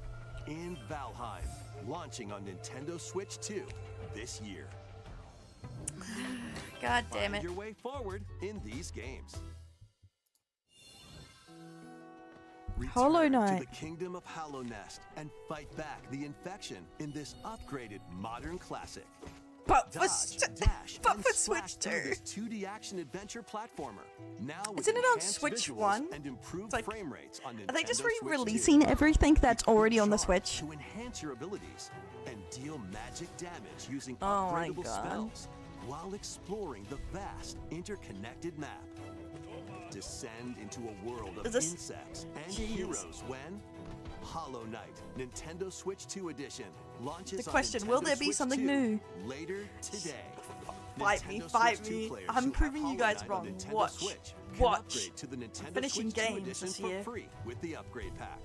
in Valheim, launching on Nintendo Switch 2 this year. God damn Find it. your way forward in these games. Hollow Return Knight. to the kingdom of Hollow Nest and fight back the infection in this upgraded modern classic. But for, Dodge, dash, but and for splash Switch through 2. this 2D action adventure platformer. Now with Isn't it on enhanced Switch visuals 1? and improved Like, frame rates on Are they just Nintendo Switch 2. re-releasing everything that's already on the Switch? To enhance your abilities and deal magic damage using Oh my upgradable God. spells while exploring the vast interconnected map. Descend into a world of Is this- insects and Jeez. heroes when Hollow Knight Nintendo Switch 2 edition launches The on question, will Nintendo there be Switch something 2 new? later today. Fight me, Nintendo fight Switch 2 me. players I'm who have proving you Hollow guys Knight on wrong. Nintendo Watch. Switch can Watch. upgrade to the Nintendo Finishing Switch 2 games edition this for year. free with the upgrade pack.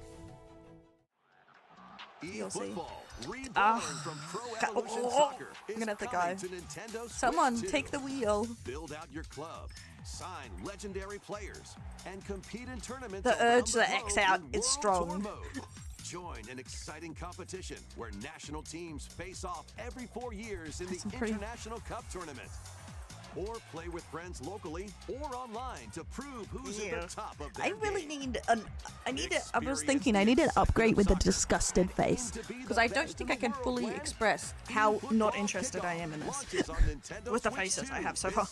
DLC. eFootball, reborn Ah. from Pro Evolution Oh, Soccer, I'm is gonna have to coming go. to Nintendo Switch Someone 2. take the wheel. Build out your club, sign legendary players, and compete in tournaments. The around urge the to X globe out in is World strong. Tour mode. Join an exciting competition where national teams face off every 4 years in the Some pretty- International Cup Tournament. Or play with friends locally or online to prove who's at the top of their I really game. need an. I was thinking I need an upgrade with a disgusted face. Because I don't think I can fully express how not interested I am in this. With the faces I have so far.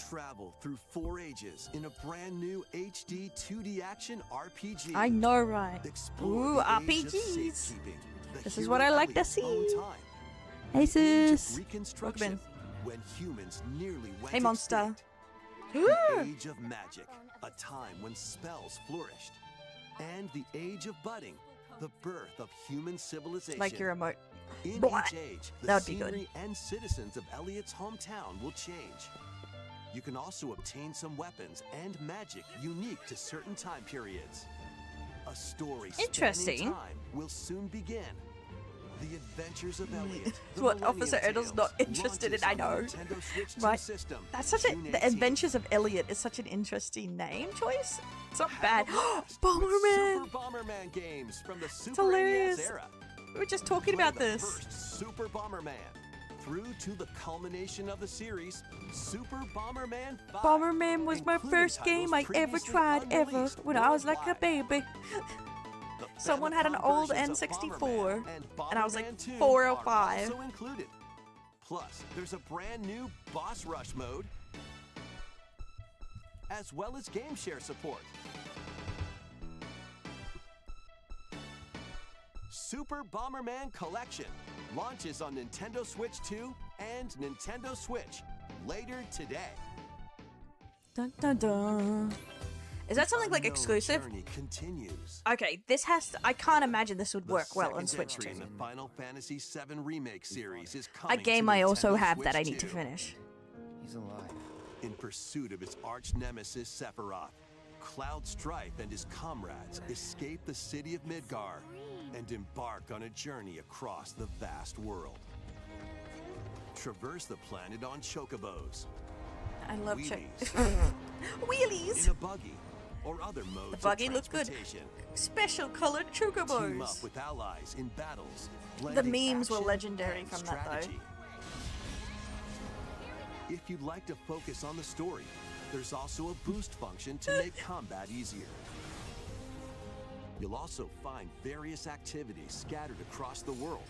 Travel through 4 ages in a brand new HD 2D action RPG. I know, right? Explore Ooh, the age of RPGs. safekeeping, the This is hero what I like to Elliott's own see. time, Hey, the age of sis. Reconstruction, Welcome when humans nearly went Hey, monster. extinct. The age of magic, a time when spells flourished. And the age of budding, the birth of human civilization. Like your emote. In Boy, each age, the that would be good. scenery and citizens of Elliott's hometown will change. You can also obtain some weapons and magic unique to certain time periods. A story Interesting. spanning time will soon begin. The Adventures of Elliott. the What Millennium Officer Erdel's not Tales interested in, launches I on the know. Nintendo Switch 2 Right. system That's such a. June The 18th. Adventures of Elliot is such an interesting name choice. It's not Have bad. a blast with Bomberman! Super Bomberman games from the Super hilarious. NES era. We were just talking Play about the this. First Super Bomberman through to the culmination of the series, Super Bomberman 5. Bomberman was my including first game I titles ever previously tried ever unreleased when I was like a worldwide. baby. The Someone had an Famicom old versions of N64, Bomberman and I was like Bomberman 2 4 or are 5. also included. Plus, there's a brand new boss rush mode, as well as game share support. Super Bomberman Collection launches on Nintendo Switch 2 and Nintendo Switch later today. Dun, dun, dun. Is that something like exclusive? Journey continues. Okay, this has to, I can't imagine this would work well on Second Switch entry 2. in the Final Fantasy VII Remake series is A coming game to I also Nintendo have that I Switch need to 2. finish. He's alive. In pursuit of his arch nemesis Sephiroth, Cloud Strife and his comrades escape the city of Midgar and embark on a journey across the vast world. Traverse the planet on chocobos, I love wheelies, wheelies. in a buggy, or other modes The buggy of looks good. transportation. Special colored Team up chocobos. with allies in battles. The blending memes were action legendary and from that though. strategy. If you'd like to focus on the story, there's also a boost function to make combat easier. You'll also find various activities scattered across the world,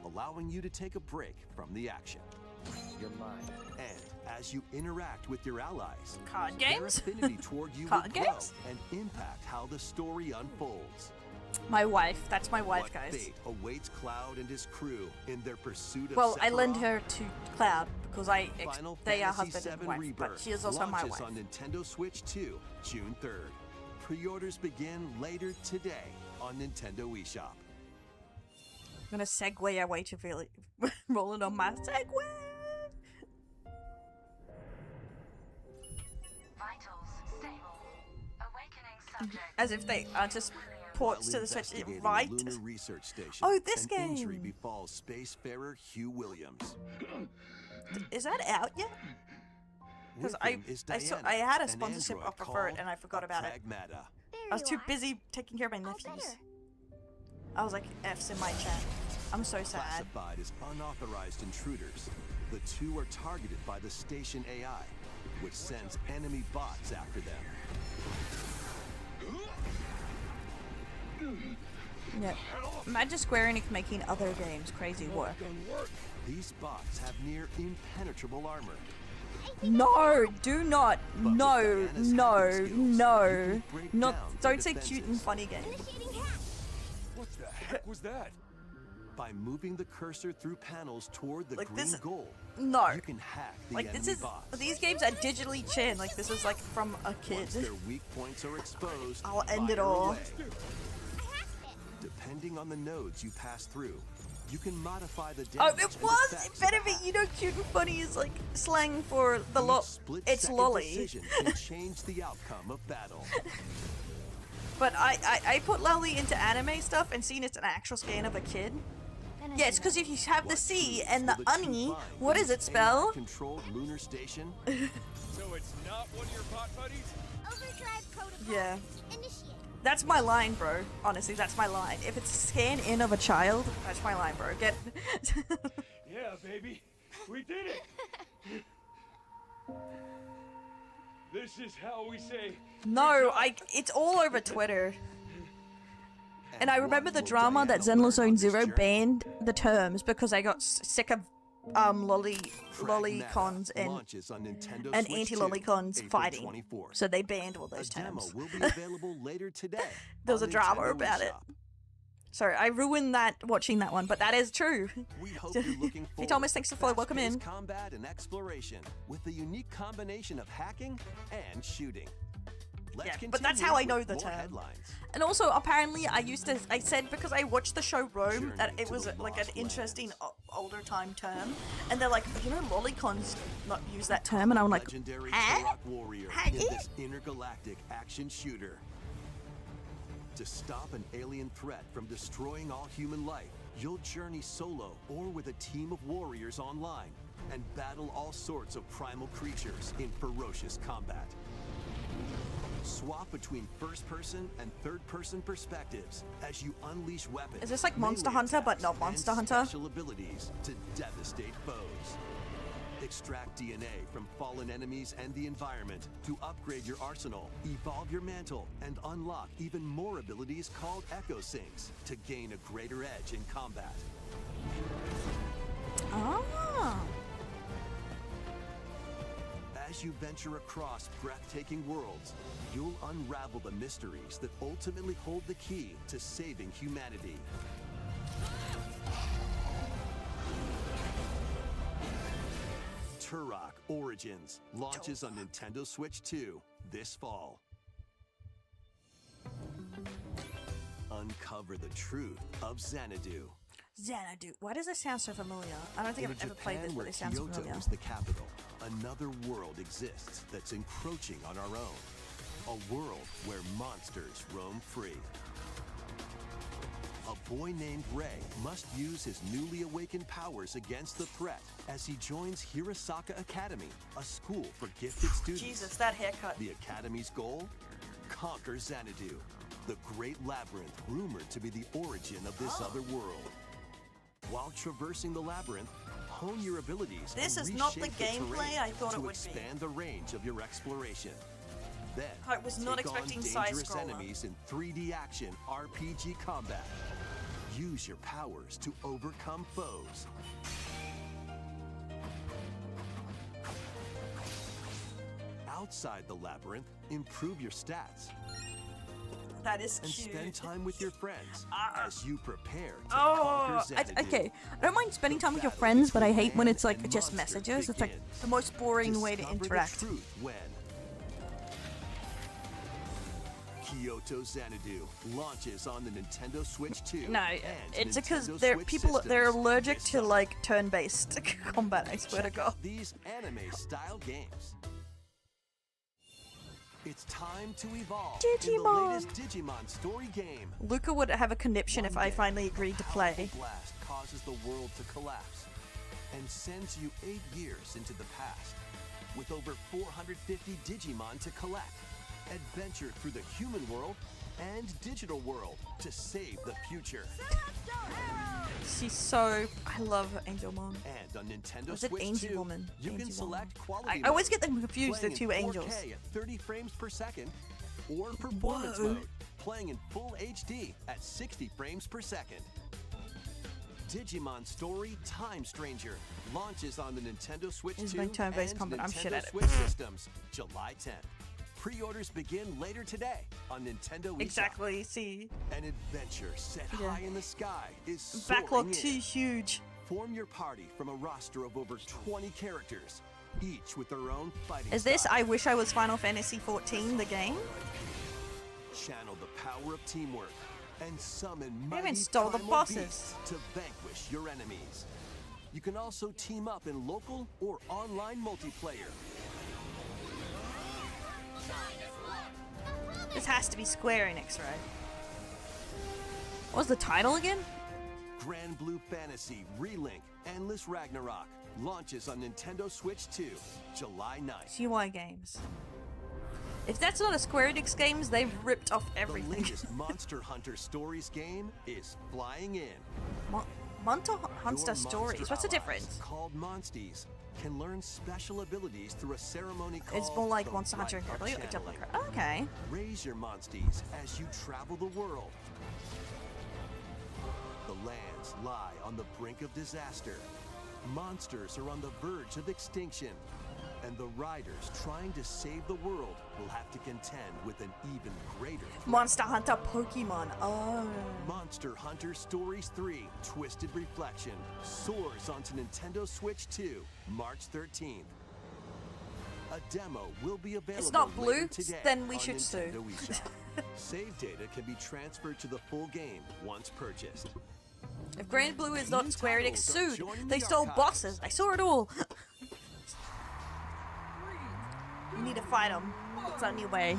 allowing you to take a break from the action. You're mine. And as you interact with your allies, Card their games? affinity toward you will Card grow games? and impact how the story unfolds. My wife. That's my wife, What guys. fate awaits Cloud and his crew in their pursuit of Well, I lend Sephiroth? her to Cloud because Final they are Fantasy husband and VII wife, Rebirth but she is also my launches wife. on Nintendo Switch 2, June 3rd. Pre-orders begin later today on Nintendo eShop. I'm gonna segue our way to really rolling on my Segway. As if they are just ports to the Switch, Investigating right? the Lunar Research Station, Oh, this an injury game. befalls spacefarer Hugh Williams. Is that out yet? Because With I him is saw Diana, I had a an sponsorship android offer for it called and I forgot a about it. Pragmata. I was too busy taking care of my nephews. I was like F's in my chat. I'm so sad. Classified as unauthorized intruders, the two are targeted by the station AI, which sends enemy bots after them. Yeah. Imagine Square Enix making other games crazy work. These bots have near impenetrable armor. No, do not. No, no, no. Not. Don't say cute and funny game. What the heck was that? By moving the cursor through panels toward the Like green this- goal, No. you can hack the Like enemy this is bots. these games are digitally chin. Like this is like from a kid. Once their weak points are exposed, I'll end it fire all. away. Depending on the nodes you pass through, you can modify the Oh, damage it and was effects of benefit. You know, cute and funny is like slang for the it's split-second lolly. decision can change the outcome of battle. But I put lolly into anime stuff and seen it's an actual scan of a kid. Yeah, it's because if you have the C and the unny, what does it spell? Controlled lunar station. So it's not one of your pot buddies? Overdrive protocol. Yeah. Initiate. That's my line, bro. Honestly, that's my line. If it's a scan in of a child, that's my line, bro. Get. Yeah, baby. We did it. This is how we say. No, it's all over Twitter. And I remember the drama that Zenless Zone Zero banned the terms because I got sick of lolicons and launches on Nintendo and Switch 2, anti-lolicons April fighting. 24th. So they banned all those A demo terms. will be available later today. There was on a drama Nintendo about it. eShop. Sorry, I ruined that watching that one, but that is true. We hope you're looking Hey forward Thomas, thanks for the follow. to Welcome in. fast-paced combat and exploration with a unique combination of hacking and shooting. Let's Yeah, but that's how I know the more term. headlines. And also, apparently, I said because I watched the show Rome that it to was the like an Lost interesting older time term, and they're like, you know, lolicons not use that term, and I'm like, Legendary huh? Turok warrior Huh? in this intergalactic action shooter. To stop an alien threat from destroying all human life, you'll journey solo or with a team of warriors online and battle all sorts of primal creatures in ferocious combat. Swap between first-person and third-person perspectives as you unleash weapons. Is this like Monster melee Hunter, but attacks, not and Monster Hunter? Special abilities to devastate foes. Extract DNA from fallen enemies and the environment to upgrade your arsenal, evolve your mantle, and unlock even more abilities called Echo Syncs to gain a greater edge in combat. Ah. As you venture across breathtaking worlds, you'll unravel the mysteries that ultimately hold the key to saving humanity. Turok Origins launches on Nintendo Switch 2 this fall. Uncover the truth of Xanadu. Xanadu. Why does this sound so familiar? I don't think In I've a ever played this, Japan but where it sounds Kyoto familiar. is the capital, another world exists that's encroaching on our own. A world where monsters roam free. A boy named Ray must use his newly awakened powers against the threat as he joins Hirosaka Academy, a school for gifted students. Jesus, that haircut. The Academy's goal? Conquer Xanadu, the great labyrinth rumored to be the origin of this other world. While traversing the labyrinth, hone your abilities This and is not the reshape gameplay terrain I thought it to would be. expand the range of your exploration. Then, I was not take on expecting dangerous side-scroller. enemies in 3D action RPG combat. Use your powers to overcome foes. Outside the labyrinth, improve your stats. That is And cute. spend time with your friends as you prepare to Oh, conquer Xanadu. okay. I don't mind spending time with your friends, but I hate when it's like just messages. It's like the most boring way to Discover the interact. truth when Kyoto Xanadu launches on the Nintendo Switch 2. No, and it's because Nintendo they're Switch they're systems allergic this to summer. like turn-based combat. I swear to Check God. out these anime-style games. It's time to evolve in the Digimon. latest Digimon story game. Luca would have a conniption if I finally agreed to play. Blast causes the world to collapse and sends you 8 years into the past. With over 450 Digimon to collect, adventure through the human world and digital world to save the future. She's so. I love Angel Mom. And on Nintendo Was it Switch Angel 2, Woman? you can Angel select Woman. quality I always mode, get them confused, the playing two in 4K angels. at 30 frames per second, or performance Whoa. mode, playing in full HD at 60 frames per second. Digimon Story Time Stranger launches on the Nintendo Switch This is 2 my turn-based and combat. I'm Nintendo shit at it. Switch systems, July 10th. Pre-orders begin later today on Nintendo eShop. Exactly. See, An adventure set Yeah. high in the sky is soaring backlog in. too huge. Form your party from a roster of over 20 characters, each with their own fighting Is this style. I Wish I Was Final Fantasy 14, the game? Channel the power of teamwork and summon They mighty even stole the primal bosses. beasts to vanquish your enemies. You can also team up in local or online multiplayer. This has to be Square Enix, right? What was the title again? Grand Blue Fantasy Relink Endless Ragnarok launches on Nintendo Switch 2, July 9th. UI Games. If that's not a Square Enix games, they've ripped off The everything. latest Monster Hunter Stories game is flying in. Monster Your Hunter Stories. What's the allies, difference? Called Monsties, can learn special abilities through a ceremony called It's more like the Monster Hunter Rite of Incredible. Channeling. Okay. Raise your Monsties as you travel the world. The lands lie on the brink of disaster. Monsters are on the verge of extinction. And the riders trying to save the world will have to contend with an even greater threat. Monster Hunter Pokemon. Oh. Monster Hunter Stories 3 Twisted Reflection soars onto Nintendo Switch 2, March 13th. A demo will be available It's not blue, later today then we on should sue. Nintendo eShop. Save data can be transferred to the full game once purchased. If Grand Blue is not New Square Enix titles are sued, joining they the stole archives. bosses. I saw it all. You need to fight them. It's on your way.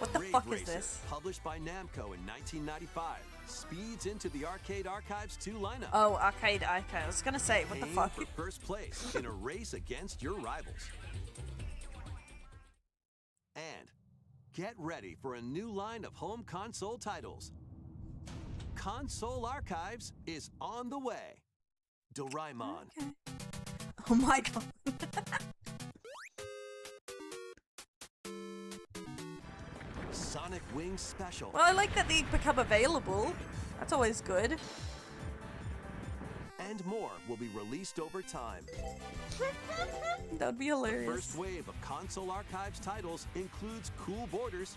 What the Raid fuck is Racer, this? Published by Namco in 1995, speeds into the Arcade Archives 2 lineup. Oh, arcade icon. I was gonna say, what the Aim fuck? for first place in a race against your rivals. And get ready for a new line of home console titles. Console Archives is on the way. Doraemon. Okay. Oh my god. Sonic Wings Special. Well, I like that they become available. That's always good. And more will be released over time. That would be The hilarious. first wave of Console Archives titles includes Cool Borders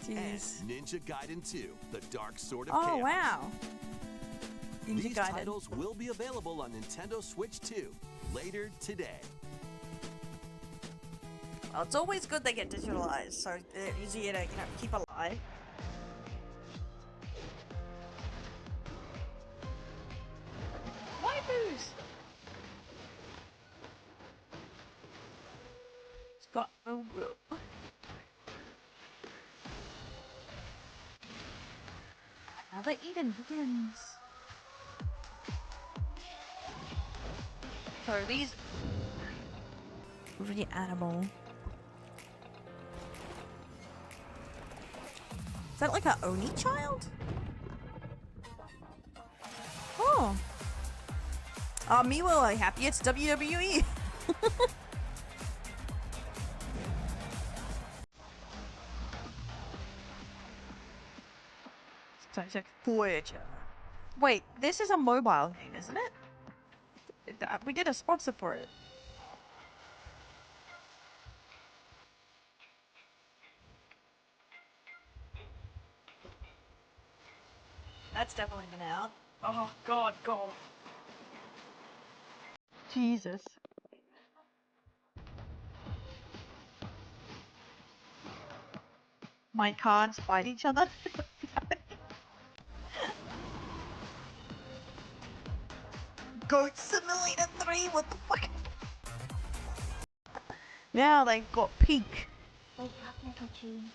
and Jeez. Ninja Gaiden 2, The Dark Sword of Oh Chaos. wow. These guided. titles will be available on Nintendo Switch 2 later today. Well, it's always good they get digitalized, so they're easier to keep alive. Waifus! It's got no will. Now the eating begins. So these really animal. Is that like an Oni child? Oh. Me will I happy it's WWE. Voyager. Wait, this is a mobile game, isn't it? We did a sponsor for it. That's definitely been out. Oh god. Jesus. My cards fight each other. Goat Simulator 3, what the fuck? Now they got pink. Wake up, little tune.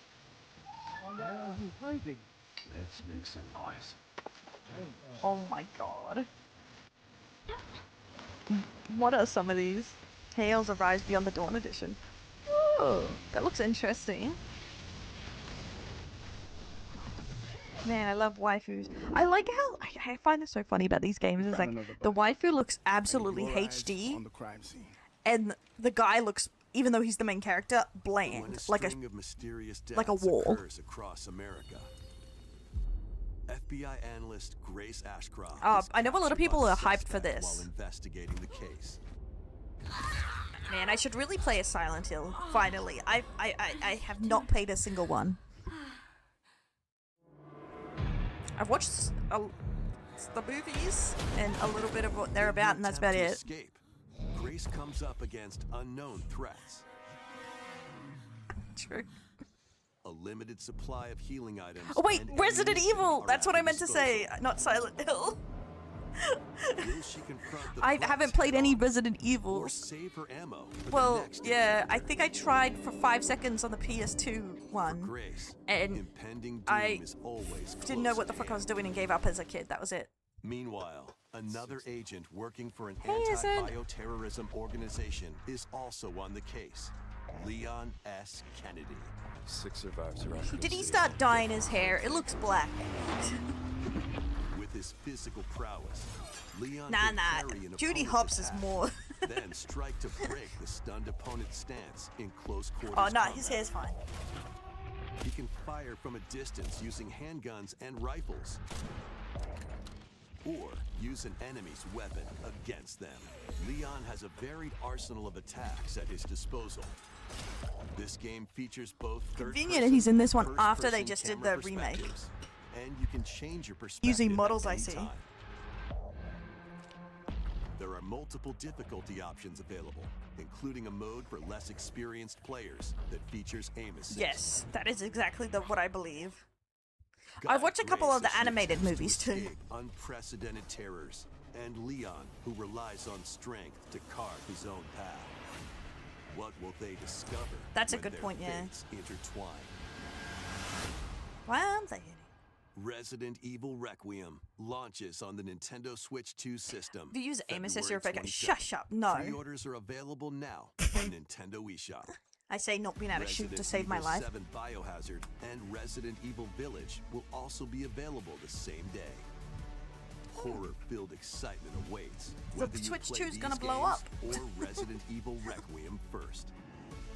Let's make some noise. Oh my god. What are some of these? Tales of Rise Beyond the Dawn edition. Oh, that looks interesting. Man, I love waifus. I like how I find this so funny about these games is like the waifu looks absolutely HD, on the crime scene. and the guy looks, even though he's the main character, bland, like a wall. Across America. FBI analyst Grace Ashcroft. I know a lot of people are hyped for this. While investigating the case. Man, I should really play a Silent Hill. Finally, I have not played a single one. I've watched the movies and a little bit of what they're about, and that's about it. Escape. Grace comes up against unknown threats. True. A limited supply of healing items. Oh wait, and Resident ammunition Evil! are That's what at I meant to say, not Silent Hill. Will she confront the I threats haven't played any head-on Resident or Evils. save her ammo for the Well, next yeah, I think I tried for 5 seconds on the PS2 one, Grace, and impending doom I is always didn't know close what the at fuck I was hand. doing and gave up as a kid. That was it. Meanwhile, another agent working for an Hey, Izzy. anti-bioterrorism organization is also on the case. Leon S. Kennedy. 6 survivors are Did he start dyeing his hair? It looks black. With his physical prowess, Leon Nah, can carry an Judy opponent's Hopps is attack, more. then strike to break the stunned opponent's stance in close quarters Oh, no, combat. his hair's fine. He can fire from a distance using handguns and rifles, or use an enemy's weapon against them. Leon has a varied arsenal of attacks at his disposal. This game features both Convenient that he's in this one first after they person just did camera the remake. perspectives, and you can change your perspective Using at models I any see. time. There are multiple difficulty options available, including a mode for less experienced players that features aim assist. Yes, that is exactly what I believe. Guy I've watched a couple Grace of the as she animated attempts to movies too. escape unprecedented terrors, and Leon, who relies on strength to carve his own path. What will they discover? That's a when good their point, yeah. fates intertwine? One second. Resident Evil Requiem launches on the Nintendo Switch 2 system. If you use aim assist, February you're a 27th. shush up. No. Pre-orders are available now on Nintendo eShop. I say not being able to shoot to Resident save my Evil life. 7 Biohazard and Resident Evil Village will also be available the same day. Horror-filled excitement awaits. The whether you Switch play 2 is gonna these blow games up. Or Resident Evil Requiem first.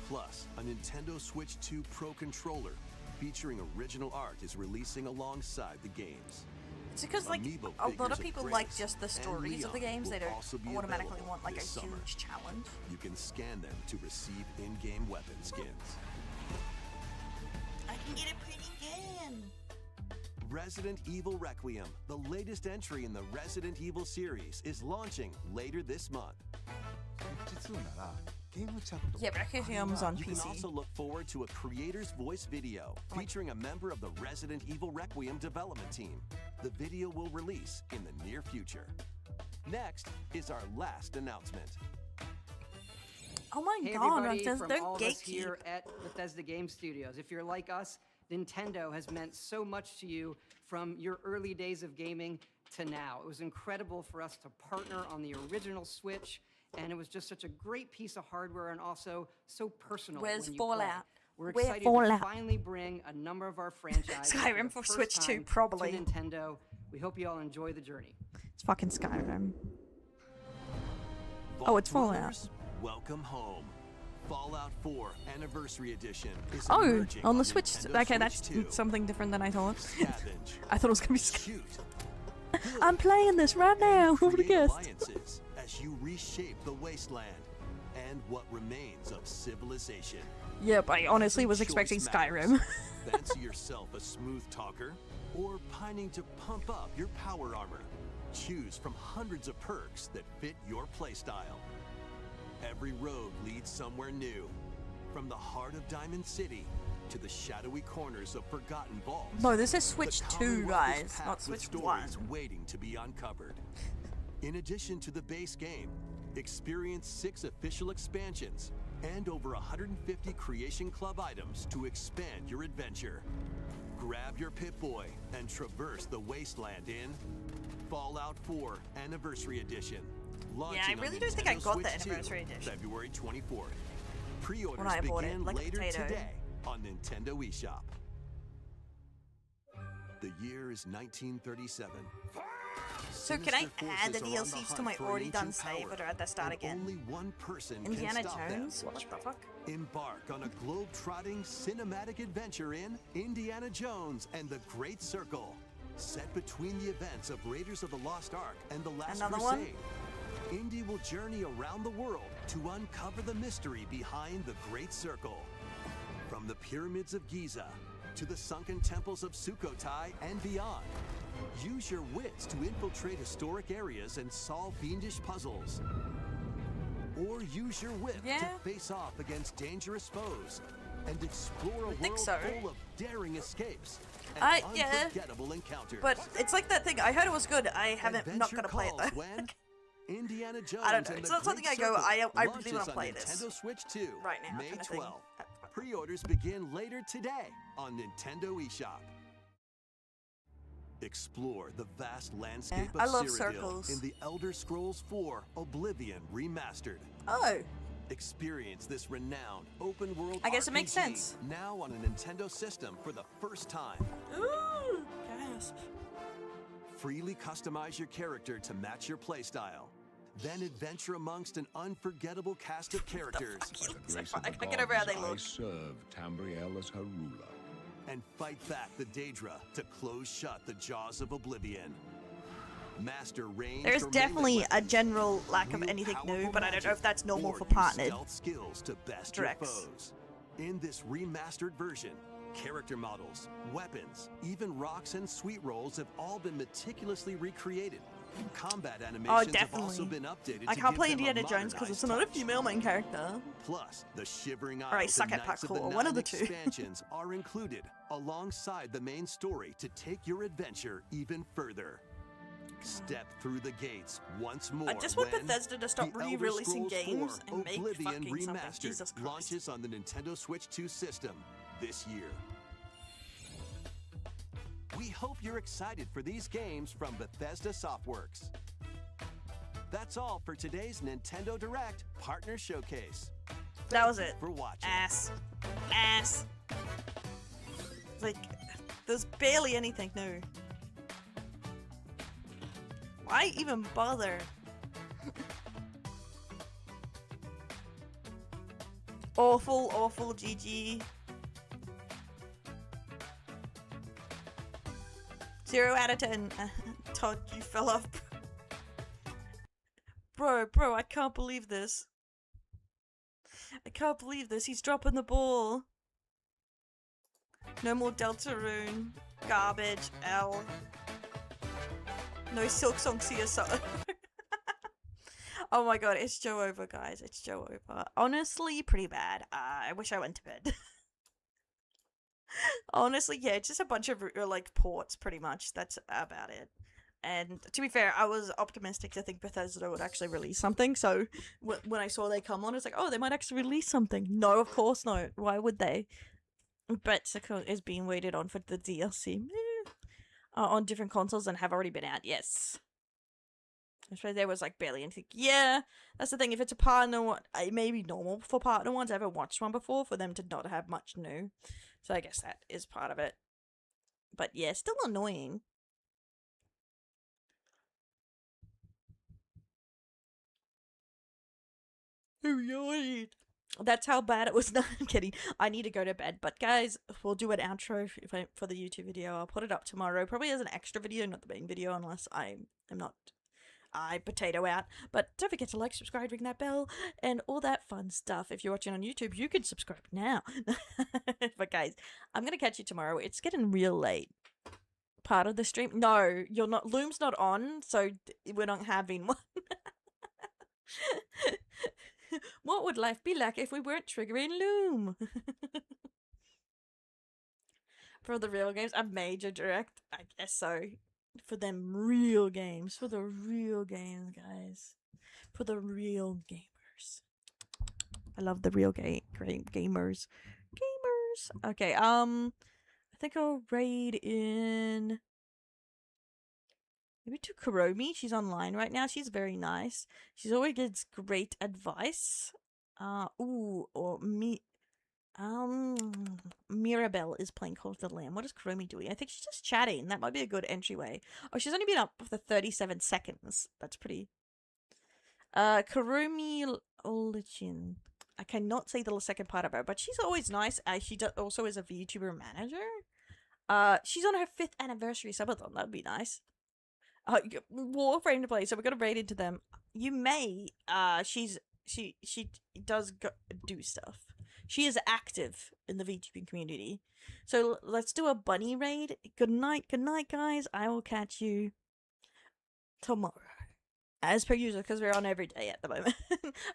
Plus, a Nintendo Switch 2 Pro controller featuring original art is releasing alongside the games. It's because like Amiibo a lot figures of people Grace like just the and stories of the Leon games. They will don't also be automatically available want like a this summer. huge challenge. You can scan them to receive in-game weapon skins. I can get a pretty gun. Resident Evil Requiem, the latest entry in the Resident Evil series, is launching later this month. Yeah, Requiem's on You can PC. also look forward to a creator's voice video featuring a member of the Resident Evil Requiem development team. The video will release in the near future. Next is our last announcement. Oh my Hey god, everybody, they're from all of us gatekeep. here at Bethesda Game Studios. If you're like us, Nintendo has meant so much to you from your early days of gaming to now. It was incredible for us to partner on the original Switch, and it was just such a great piece of hardware and also so personal. Where's when you Fallout? play. We're Where's excited Fallout? to finally bring a number of our franchises Skyrim for for the Switch first 2, time probably. to Nintendo. We hope you all enjoy the journey. It's fucking Skyrim. Oh, it's Fallout. Brothers, welcome home. Fallout 4 Anniversary Edition is Oh, emerging on the Switch. Nintendo Okay, Switch that's 2. something different than I thought. Scavenge, I thought it was gonna be. shoot, I'm playing this right now. Who would have create guessed? alliances as you reshape the wasteland and what remains of civilization. Yep, I honestly was Choice expecting matters. Skyrim. Fancy yourself a smooth talker or pining to pump up your power armor? Choose from hundreds of perks that fit your playstyle. Every road leads somewhere new. From the heart of Diamond City to the shadowy corners of forgotten vaults. No, this is Switch the 2, Commonwealth is guys, packed not with Switch stories 1. waiting to be uncovered. In addition to the base game, experience 6 official expansions and over 150 Creation Club items to expand your adventure. Grab your Pip-Boy and traverse the wasteland in Fallout 4 Anniversary Edition. Launching really on do think I Nintendo got the Switch 2, Anniversary Edition. February 24th. Pre-orders When I bought it, begin like a later potato. today on Nintendo eShop. The year is 1937. So can I Sinister add the forces are on DLCs to hunt my for an already done ancient save, power, or do I have to start and again? Only one person Indiana can stop Jones? them. What the fuck? Embark on a globe-trotting cinematic adventure in Indiana Jones and the Great Circle, set between the events of Raiders of the Lost Ark and the Last Another one? Crusade. Indy will journey around the world to uncover the mystery behind the Great Circle. From the pyramids of Giza to the sunken temples of Sukhothai and beyond. Use your wits to infiltrate historic areas and solve fiendish puzzles. Or use your whip to face off against dangerous foes and explore a world full of daring escapes and Yeah, unforgettable encounters. but it's like that thing. I heard it was good. I haven't not Adventure gonna play it calls though. when Indiana Jones I don't know. and It's the not something Great I go. Circle I really launches want to on play this Nintendo Switch 2 right now. May kind of thing. 12th. Pre-orders begin later today on Nintendo eShop. Explore the vast landscape of I love Cyrodiil circles. in the Elder Scrolls 4 Oblivion Remastered. Oh. Experience this renowned open-world I guess it makes RPG sense. now on a Nintendo system for the first time. Ooh, gasp. Freely customize your character to match your playstyle. Then adventure amongst an unforgettable cast of characters. I can't get over how they look. I serve Tambriel as her ruler. And fight back the Daedra to close shut the jaws of Oblivion. Master range There's or melee definitely a weapons. general lack of Wield anything new, powerful but I don't know if that's normal or for use partnered stealth skills to best directs. your foes. In this remastered version, character models, weapons, even rocks and sweet rolls have all been meticulously recreated. Combat animations have also definitely. been updated I to can't give play them a Indiana Jones because it's modernized not a touch. female main character. Plus, the Shivering Isles Alright, suck and at Knights of the parkour, one of Nine the two. expansions are included alongside the main story to take your adventure even further. Step through the gates once more. I just want when Bethesda to stop The Elder re-releasing Scrolls games 4 and make Oblivion fucking something. Remastered Jesus Christ. launches on the Nintendo Switch 2 system this year. We hope you're excited for these games from Bethesda Softworks. That's all for today's Nintendo Direct Partner Showcase. That was it. For watching. Ass. Like, there's barely anything new. Why even bother? awful GG. 0 out of 10. Todd, you fell off. Bro, I can't believe this. I can't believe this. He's dropping the ball. No more Deltarune. Garbage. L. No Silksong CSO. Oh my god, it's Joe over, guys. It's Joe over. Honestly, pretty bad. I wish I went to bed. Honestly, yeah, it's just a bunch of like ports, pretty much. That's about it. And to be fair, I was optimistic to think Bethesda would actually release something. So when I saw they come on, it's like, oh, they might actually release something. No, of course not. Why would they? Betsuko is being waited on for the DLC on different consoles and have already been out. Yes. I suppose there was like barely anything. Yeah, that's the thing. If it's a partner one, it may be normal for partner ones. I haven't watched one before for them to not have much new. So I guess that is part of it. But yeah, still annoying. That's how bad it was. No, I'm kidding. I need to go to bed. But guys, we'll do an outro for the YouTube video. I'll put it up tomorrow. Probably as an extra video, not the main video, unless I potato out. But don't forget to like, subscribe, ring that bell, and all that fun stuff. If you're watching on YouTube, you can subscribe now. But guys, I'm going to catch you tomorrow. It's getting real late. Part of the stream? No, you're not. Loom's not on, so we're not having one. What would life be like if we weren't triggering Loom? For the real games, a major direct, I guess so. For them real games. For the real games, guys. For the real gamers. I love the real gamers. Gamers. Okay, I think I'll raid in... maybe to Kuromi. She's online right now. She's very nice. She's always gives great advice. Or me... Mirabelle is playing Call of the Lamb. What is Kuromi doing? I think she's just chatting. That might be a good entryway. Oh, she's only been up for 37 seconds. That's pretty... Kurumi Olichin. I cannot say the second part of her, but she's always nice. She also is a VTuber manager. She's on her 5th anniversary subathon. That would be nice. Warframe to play, so we're gonna raid into them. You may, she does do stuff. She is active in the VTubing community. So let's do a bunny raid. Good night, guys. I will catch you tomorrow. As per usual, because we're on every day at the moment.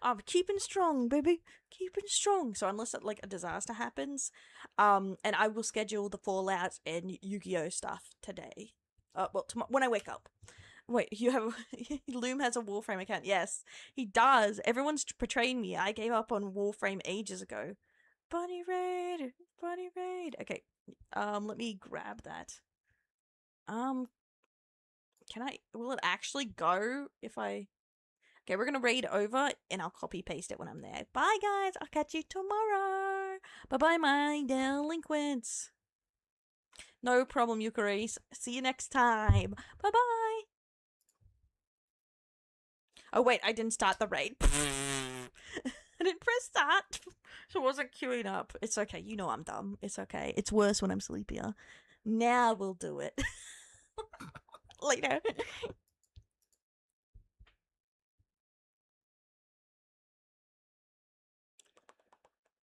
I'm keeping strong, baby. Keeping strong. So unless like a disaster happens, and I will schedule the Fallout and Yu-Gi-Oh stuff today. Well, tomorrow when I wake up. Wait, you have Loom has a Warframe account? Yes, he does. Everyone's portraying me. I gave up on Warframe ages ago. Bunny raid, bunny raid. Okay, let me grab that. Can I? Will it actually go if I? Okay, we're gonna raid over, and I'll copy paste it when I'm there. Bye, guys. I'll catch you tomorrow. Bye, bye, my delinquents. No problem, Eucharis. See you next time. Bye-bye. Oh, wait. I didn't start the raid. I didn't press start. So it wasn't queuing up. It's okay. You know I'm dumb. It's okay. It's worse when I'm sleepier. Now we'll do it. Later.